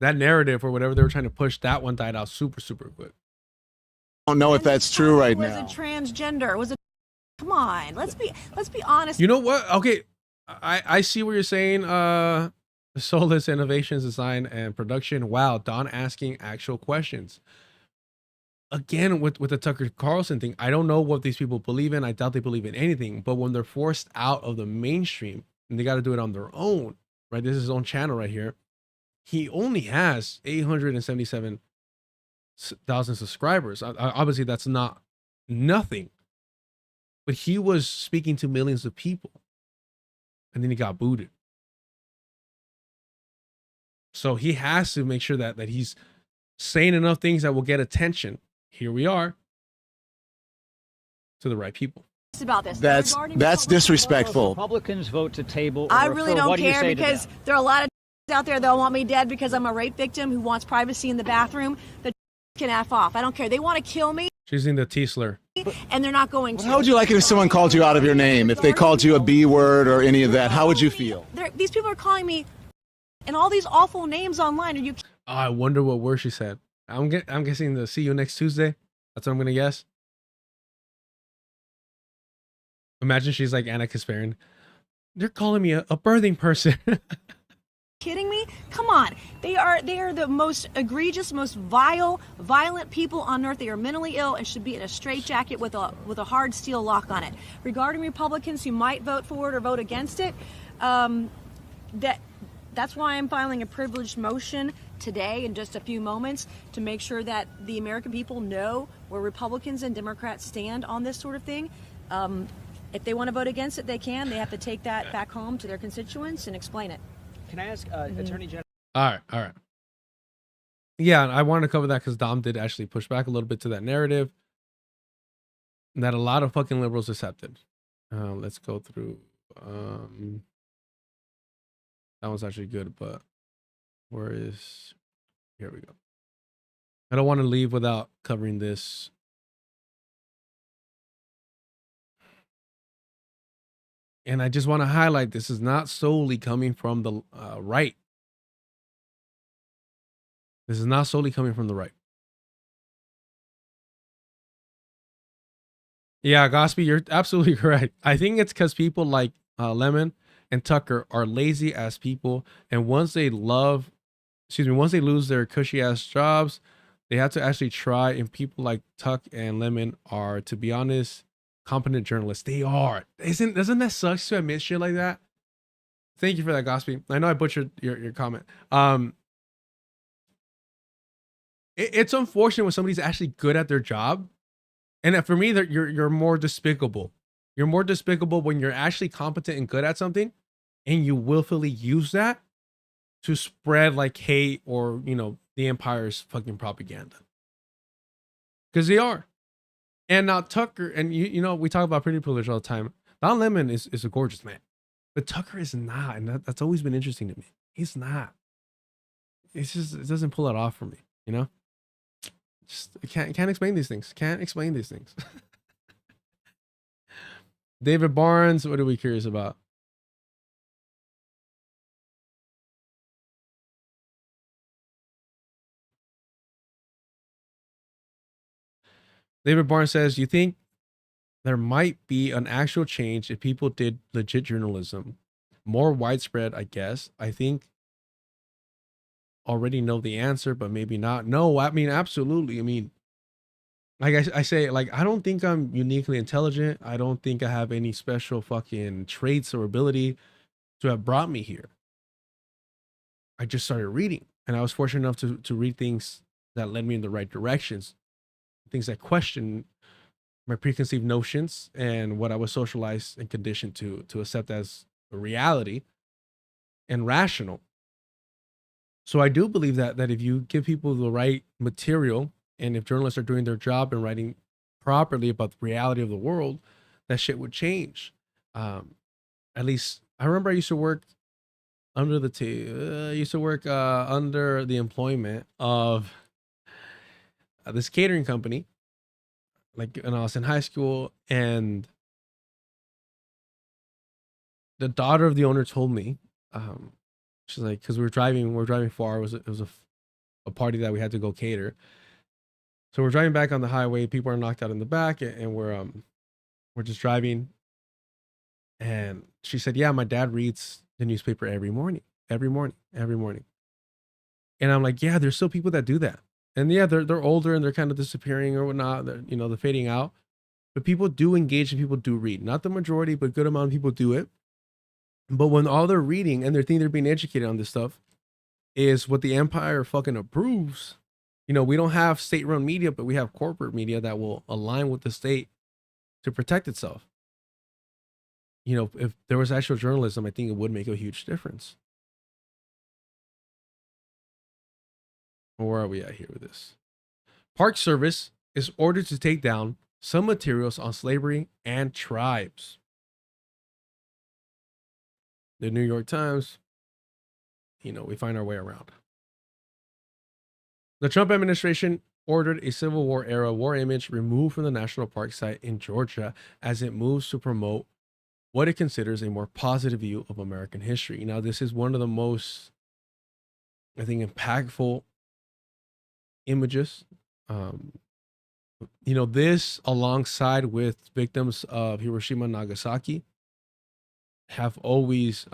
That narrative or whatever they were trying to push, that one died out super quick. I don't know if that's true right was now. a transgender. Was a come on. Let's be honest. You know what? Okay, I see what you're saying. Soulless innovations, design, and production. Wow, Don asking actual questions. Again, with the Tucker Carlson thing, I don't know what these people believe in. I doubt they believe in anything. But when they're forced out of the mainstream and they got to do it on their own, right? This is his own channel right here. He only has 877,000 subscribers. Obviously, that's not nothing. But he was speaking to millions of people. And then he got booted. So he has to make sure that he's saying enough things that will get attention. Here we are. To the right people. About this. That's disrespectful. Republicans vote to table. I really don't care because there are a lot of out there that want me dead because I'm a rape victim who wants privacy in the bathroom. That can F off. I don't care. They want to kill me. She's in the Teesler. And they're not going to. How would you like it if someone called you out of your name? If they called you a B word or any of that, how would you feel? These people are calling me and all these awful names online. Are you? Oh, I wonder what word she said. I'm guessing the see you next Tuesday. That's what I'm gonna guess. Imagine she's like Anna Kasparian. They're calling me a birthing person. Kidding me? Come on. They are the most egregious, most violent people on earth. They are mentally ill and should be in a straitjacket with a hard steel lock on it. Regarding Republicans who might vote for it or vote against it, that's why I'm filing a privileged motion today in just a few moments to make sure that the American people know where Republicans and Democrats stand on this sort of thing. If they want to vote against it, they can. They have to take that back home to their constituents and explain it. Can I ask Attorney General? All right. Yeah, I wanted to cover that because Dom did actually push back a little bit to that narrative that a lot of fucking liberals accepted. Let's go through. That one's actually good, but where is... Here we go. I don't want to leave without covering this. And I just want to highlight this is not solely coming from the right. This is not solely coming from the right. Yeah, Gospy, you're absolutely correct. I think it's because people like Lemon and Tucker are lazy ass people. And once they lose their cushy ass jobs, they have to actually try. And people like Tuck and Lemon are, to be honest, competent journalists. They are. Doesn't that suck to admit shit like that? Thank you for that, Gospy. I know I butchered your comment. It's unfortunate when somebody's actually good at their job. And for me, you're more despicable. You're more despicable when you're actually competent and good at something and you willfully use that to spread hate or, the empire's fucking propaganda. Because they are. And now Tucker, and we talk about pretty privilege all the time. Don Lemon is a gorgeous man, but Tucker is not, and that's always been interesting to me. He's not. It's just, it doesn't pull it off for me, Just can't explain these things. Can't explain these things. David Barnes, what are we curious about? David Barnes says, you think there might be an actual change if people did legit journalism? More widespread, I guess. I think already know the answer, but maybe not. No, I mean, absolutely. I mean, like I say, I don't think I'm uniquely intelligent. I don't think I have any special fucking traits or ability to have brought me here. I just started reading, and I was fortunate enough to read things that led me in the right directions. Things that question my preconceived notions and what I was socialized and conditioned to accept as a reality and rational. So I do believe that if you give people the right material, and if journalists are doing their job and writing properly about the reality of the world, that shit would change. At least I remember I used to work under under the employment of this catering company, like when I was in high school, and the daughter of the owner told me, she's like, because we were driving far. It was a party that we had to go cater. So we're driving back on the highway. People are knocked out in the back, and we're just driving. And she said, "Yeah, my dad reads the newspaper every morning. And I'm like, yeah, there's still people that do that. And yeah, they're older and they're kind of disappearing or whatnot. They're fading out. But people do engage and people do read. Not the majority, but a good amount of people do it. But when all they're reading and they think they're being educated on this stuff is what the empire fucking approves. We don't have state-run media, but we have corporate media that will align with the state to protect itself. If there was actual journalism, I think it would make a huge difference. Where are we at here with this? Park Service is ordered to take down some materials on slavery and tribes. The New York Times, we find our way around. The Trump administration ordered a Civil War era war image removed from the national park site in Georgia as it moves to promote what it considers a more positive view of American history. Now, this is one of the most, I think, impactful images. This alongside with victims of Hiroshima and Nagasaki have always,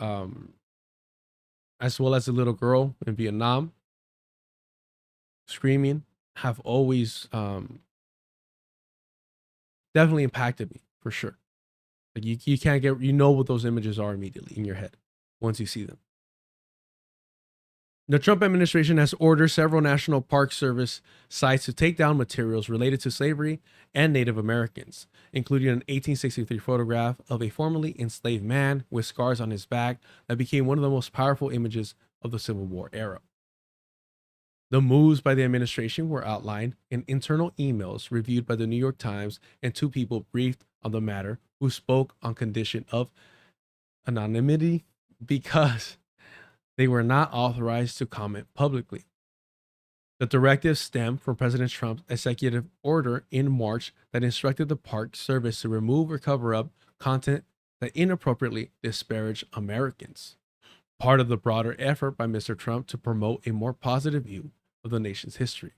as well as the little girl in Vietnam screaming, have always definitely impacted me for sure. Like you can't get, what those images are immediately in your head once you see them. The Trump administration has ordered several National Park Service sites to take down materials related to slavery and Native Americans, including an 1863 photograph of a formerly enslaved man with scars on his back that became one of the most powerful images of the Civil War era. The moves by the administration were outlined in internal emails reviewed by the New York Times and two people briefed on the matter who spoke on condition of anonymity because they were not authorized to comment publicly. The directive stemmed from President Trump's executive order in March that instructed the Park Service to remove or cover up content that inappropriately disparaged Americans, part of the broader effort by Mr. Trump to promote a more positive view of the nation's history.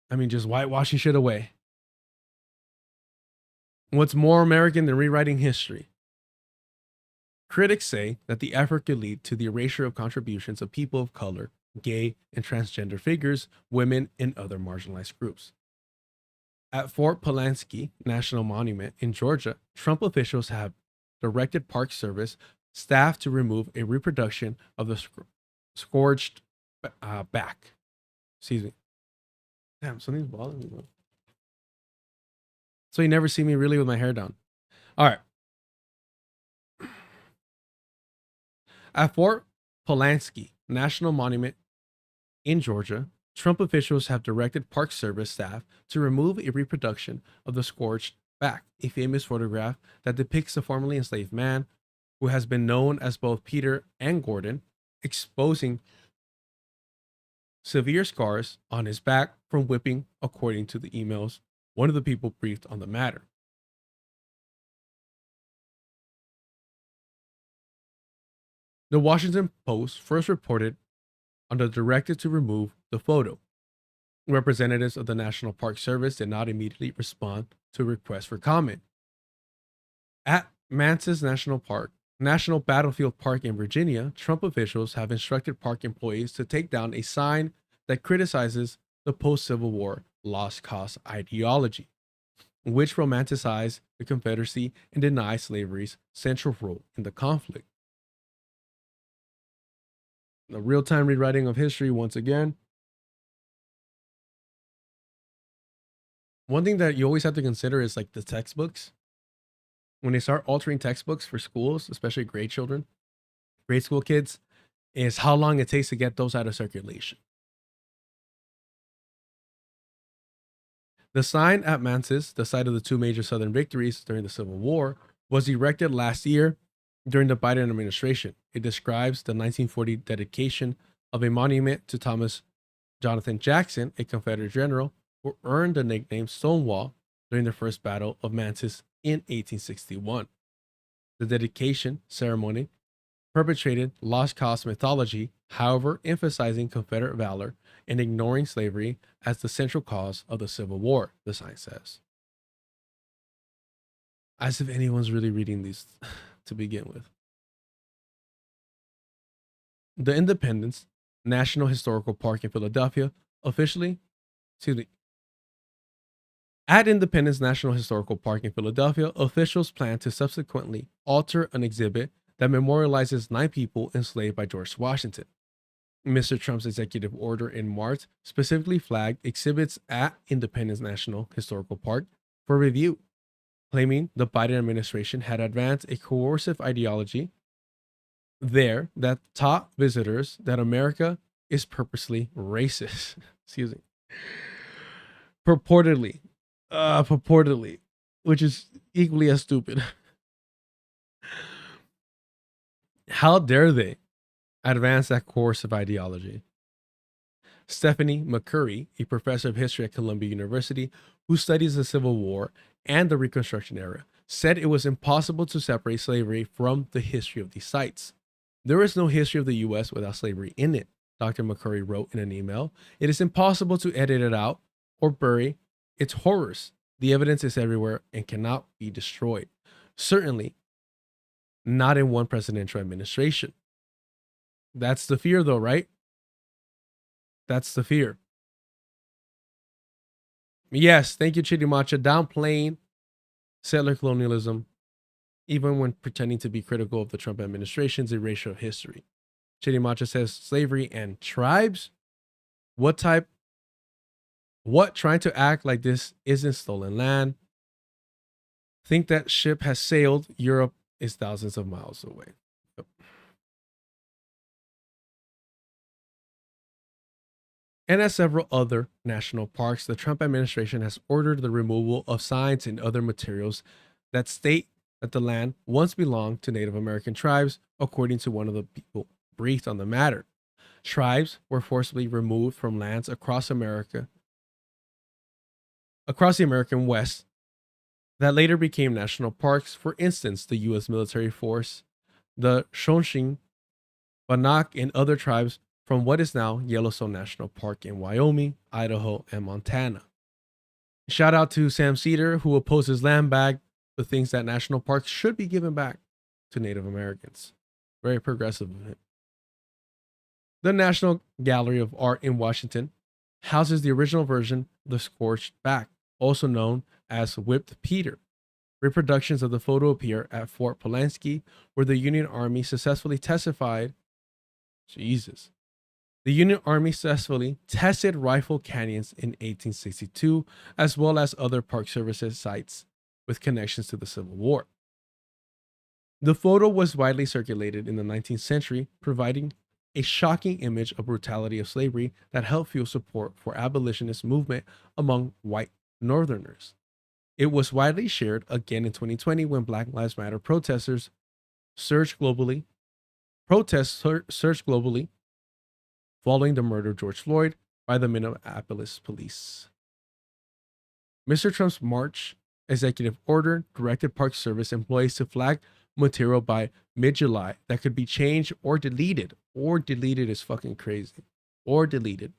I mean, just whitewashing shit away. What's more American than rewriting history? Critics say that the effort could lead to the erasure of contributions of people of color, gay and transgender figures, women, and other marginalized groups. At Fort Pulaski National Monument in Georgia, Trump officials have directed Park Service staff to remove a reproduction of the scourged back. Excuse me. Damn, something's bothering me, bro. So you never see me really with my hair down. All right. At Fort Pulaski National Monument in Georgia, Trump officials have directed Park Service staff to remove a reproduction of the scorched back, a famous photograph that depicts a formerly enslaved man who has been known as both Peter and Gordon, exposing severe scars on his back from whipping, according to the emails one of the people briefed on the matter. The Washington Post first reported on the directive to remove the photo. Representatives of the National Park Service did not immediately respond to a request for comment. At Manses National Battlefield Park in Virginia, Trump officials have instructed park employees to take down a sign that criticizes the post-Civil War lost cause ideology, which romanticized the Confederacy and denied slavery's central role in the conflict. The real-time rewriting of history once again. One thing that you always have to consider is like the textbooks. When they start altering textbooks for schools, especially grade school kids, is how long it takes to get those out of circulation. The sign at Manses, the site of the two major Southern victories during the Civil War, was erected last year during the Biden administration. It describes the 1940 dedication of a monument to Thomas Jonathan Jackson, a Confederate general who earned the nickname Stonewall during the First Battle of Manses in 1861. The dedication ceremony perpetrated lost cause mythology, however, emphasizing Confederate valor and ignoring slavery as the central cause of the Civil War, the sign says. As if anyone's really reading these to begin with. The Independence National Historical Park in Philadelphia At Independence National Historical Park in Philadelphia, officials plan to subsequently alter an exhibit that memorializes 9 people enslaved by George Washington. Mr. Trump's executive order in March specifically flagged exhibits at Independence National Historical Park for review, claiming the Biden administration had advanced a coercive ideology there that taught visitors that America is purposely racist. Excuse me. Purportedly, which is equally as stupid. How dare they advance that coercive ideology? Stephanie McCurry, a professor of history at Columbia University who studies the Civil War and the Reconstruction era, said it was impossible to separate slavery from the history of these sites. There is no history of the U.S. without slavery in it, Dr. McCurry wrote in an email. It is impossible to edit it out or bury its horrors. The evidence is everywhere and cannot be destroyed. Certainly not in one presidential administration. That's the fear, though, right? That's the fear. Yes, thank you, Chidi downplaying settler colonialism, even when pretending to be critical of the Trump administration's erasure of history. Chidi says slavery and tribes? What? Trying to act like this isn't stolen land? Think that ship has sailed. Europe is thousands of miles away. Yep. And as several other national parks, the Trump administration has ordered the removal of signs and other materials that state that the land once belonged to Native American tribes, according to one of the people briefed on the matter. Tribes were forcibly removed from lands across the American West that later became national parks. For instance, the U.S. military force, the Shoshin, Bannock, and other tribes from what is now Yellowstone National Park in Wyoming, Idaho, and Montana. Shout out to Sam Cedar, who opposes land bag, who thinks that national parks should be given back to Native Americans. Very progressive of him. The National Gallery of Art in Washington houses the original version of the Scorched Back, also known as Whipped Peter. Reproductions of the photo appear at Fort Pulaski, where the Union Army successfully testified. The Union Army successfully tested Rifle Canyons in 1862, as well as other Park Services sites with connections to the Civil War. The photo was widely circulated in the 19th century, providing a shocking image of brutality of slavery that helped fuel support for abolitionist movement among white Northerners. It was widely shared again in 2020 when Black Lives Matter protests surged globally following the murder of George Floyd by the Minneapolis police. Mr. Trump's March executive order directed Park Service employees to flag material by mid-July that could be changed or deleted. Or deleted is fucking crazy. Or deleted.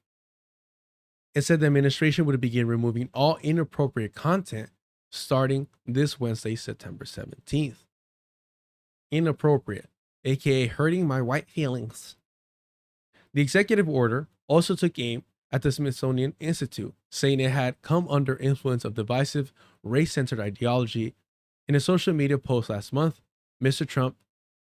It said the administration would begin removing all inappropriate content starting this Wednesday, September 17th. Inappropriate, aka hurting my white feelings. The executive order also took aim at the Smithsonian Institute, saying it had come under influence of divisive, race-centered ideology. In a social media post last month, Mr. Trump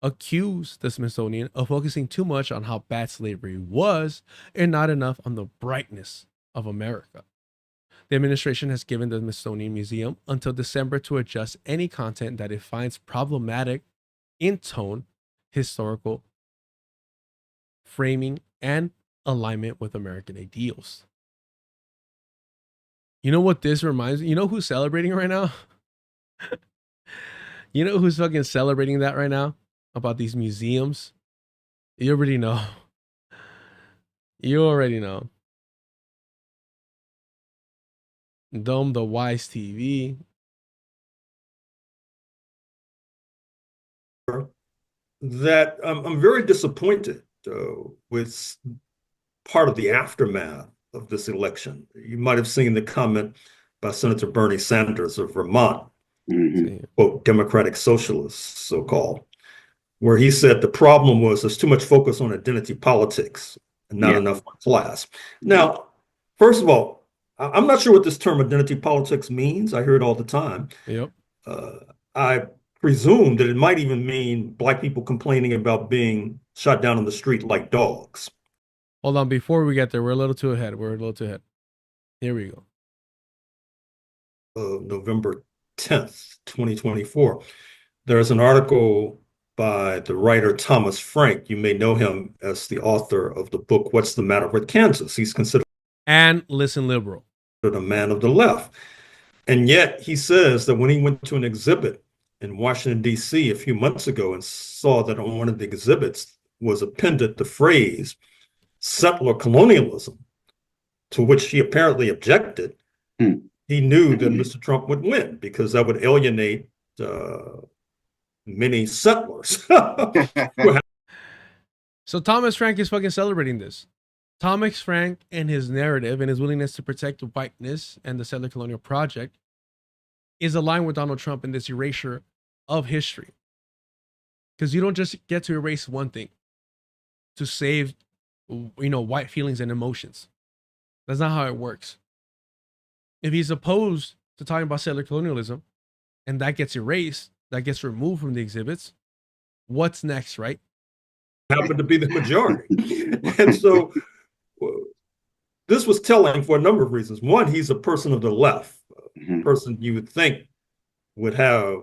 accused the Smithsonian of focusing too much on how bad slavery was and not enough on the brightness of America. The administration has given the Smithsonian Museum until December to adjust any content that it finds problematic in tone, historical framing, and alignment with American ideals. You know what this reminds me? You know who's celebrating right now? You know who's fucking celebrating that right now? About these museums? You already know. You already know. Dome the Wise TV. That I'm very disappointed with part of the aftermath of this election. You might have seen the comment by Senator Bernie Sanders of Vermont, quote, Democratic Socialists, so-called, where he said the problem was there's too much focus on identity politics and not enough on class. Now, first of all, I'm not sure what this term identity politics means. I hear it all the time. Yep. I presume that it might even mean black people complaining about being shot down on the street like dogs. Hold on, before we get there, we're a little too ahead. Here we go. November 10th, 2024. There's an article by the writer Thomas Frank. You may know him as the author of the book, What's the Matter with Kansas? He's considered and listen liberal, a man of the left. And yet he says that when he went to an exhibit in Washington, D.C. a few months ago and saw that on one of the exhibits was appended the phrase settler colonialism, to which he apparently objected, he knew that Mr. Trump would win because that would alienate many settlers. So Thomas Frank is fucking celebrating this. Thomas Frank and his narrative and his willingness to protect whiteness and the settler colonial project is aligned with Donald Trump in this erasure of history. Because you don't just get to erase one thing to save, white feelings and emotions. That's not how it works. If he's opposed to talking about settler colonialism and that gets erased, that gets removed from the exhibits, what's next, right? Happened to be the majority. And so this was telling for a number of reasons. One, he's a person of the left, a person you would think would have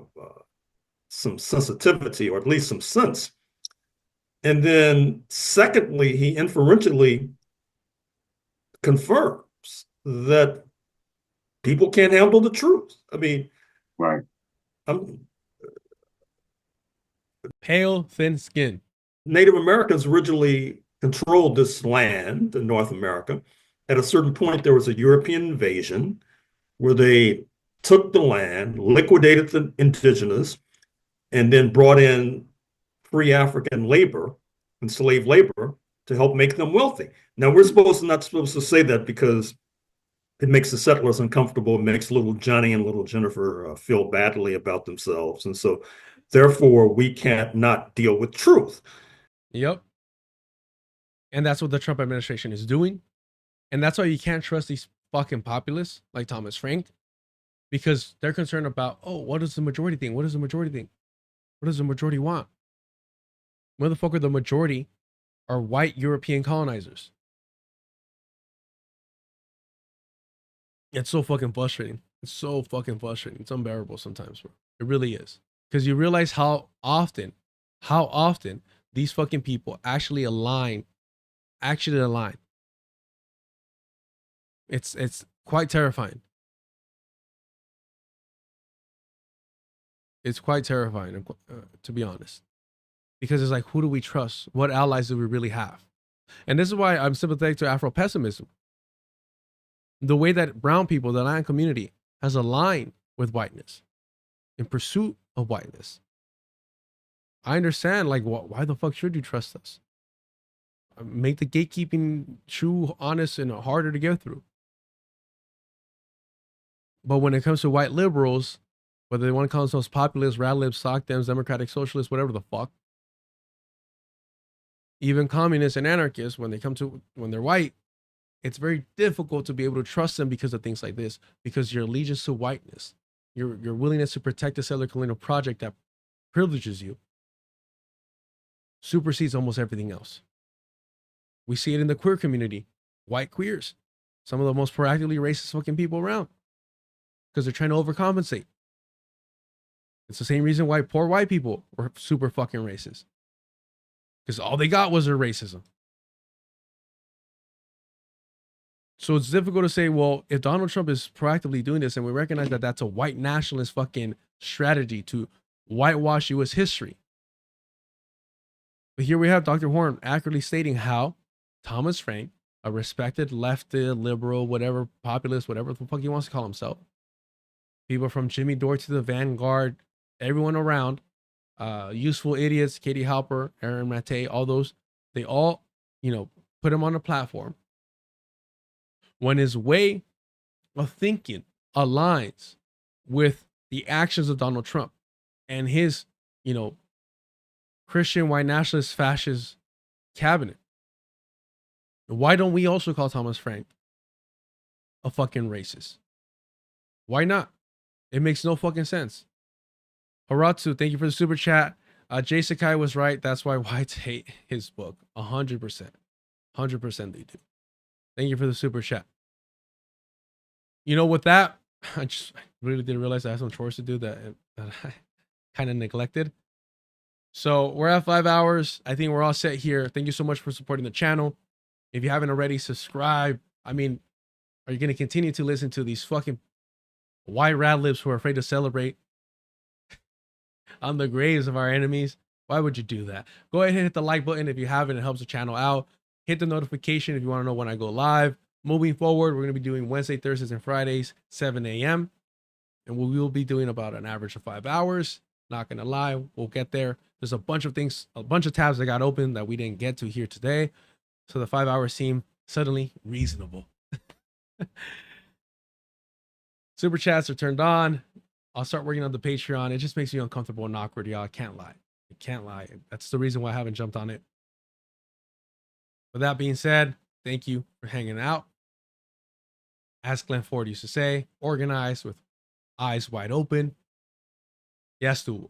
some sensitivity or at least some sense. And then secondly, he inferentially confirms that people can't handle the truth. I mean, right. Pale, thin skin. Native Americans originally controlled this land in North America. At a certain point, there was a European invasion where they took the land, liquidated the indigenous, and then brought in free African labor and slave labor to help make them wealthy. Now, we're not supposed to say that because it makes the settlers uncomfortable. It makes little Johnny and little Jennifer feel badly about themselves. And so, therefore, we can't not deal with truth. Yep. And that's what the Trump administration is doing. And that's why you can't trust these fucking populists like Thomas Frank, because they're concerned about, what does the majority think? What does the majority think? What does the majority want? Motherfucker, the majority are white European colonizers. It's so fucking frustrating. It's so fucking frustrating. It's unbearable sometimes, bro. It really is. Because you realize how often these fucking people actually align. It's quite terrifying. It's quite terrifying, to be honest. Because it's like, who do we trust? What allies do we really have? And this is why I'm sympathetic to Afro-pessimism. The way that brown people, the Latin community, has aligned with whiteness in pursuit of whiteness. I understand, like, why the fuck should you trust us? Make the gatekeeping true, honest, and harder to get through. But when it comes to white liberals, whether they want to call themselves populists, rad-libs, sock dems, democratic socialists, whatever the fuck, even communists and anarchists, when they're white, it's very difficult to be able to trust them because of things like this, because your allegiance to whiteness, your willingness to protect the settler colonial project that privileges you, supersedes almost everything else. We see it in the queer community, white queers, some of the most proactively racist fucking people around, because they're trying to overcompensate. It's the same reason why poor white people were super fucking racist, because all they got was their racism. So it's difficult to say, well, if Donald Trump is proactively doing this and we recognize that that's a white nationalist fucking strategy to whitewash U.S. history. But here we have Dr. Horn accurately stating how Thomas Frank, a respected left, liberal, whatever, populist, whatever the fuck he wants to call himself, people from Jimmy Dore to the Vanguard, everyone around, useful idiots, Katie Halper, Aaron Mate, all those, they all, put him on a platform. When his way of thinking aligns with the actions of Donald Trump and his, Christian white nationalist fascist cabinet, why don't we also call Thomas Frank a fucking racist? Why not? It makes no fucking sense. Haratsu, thank you for the super chat. Jay Sakai was right. That's why whites hate his book. 100%. 100% they do. Thank you for the super chat. With that, I really didn't realize I had some chores to do that I kind of neglected. So we're at 5 hours. I think we're all set here. Thank you so much for supporting the channel. If you haven't already, subscribe. I mean, are you going to continue to listen to these fucking white rat lips who are afraid to celebrate on the graves of our enemies? Why would you do that? Go ahead and hit the like button if you haven't. It helps the channel out. Hit the notification if you want to know when I go live. Moving forward, we're going to be doing Wednesday, Thursdays, and Fridays, 7 a.m. And we will be doing about an average of 5 hours. Not going to lie, we'll get there. There's a bunch of things, a bunch of tabs that got open that we didn't get to here today. So the 5 hours seem suddenly reasonable. Super chats are turned on. I'll start working on the Patreon. It just makes me uncomfortable and awkward, y'all. I can't lie. I can't lie. That's the reason why I haven't jumped on it. With that being said, thank you for hanging out. As Glenn Ford used to say, organize with eyes wide open. Yes, to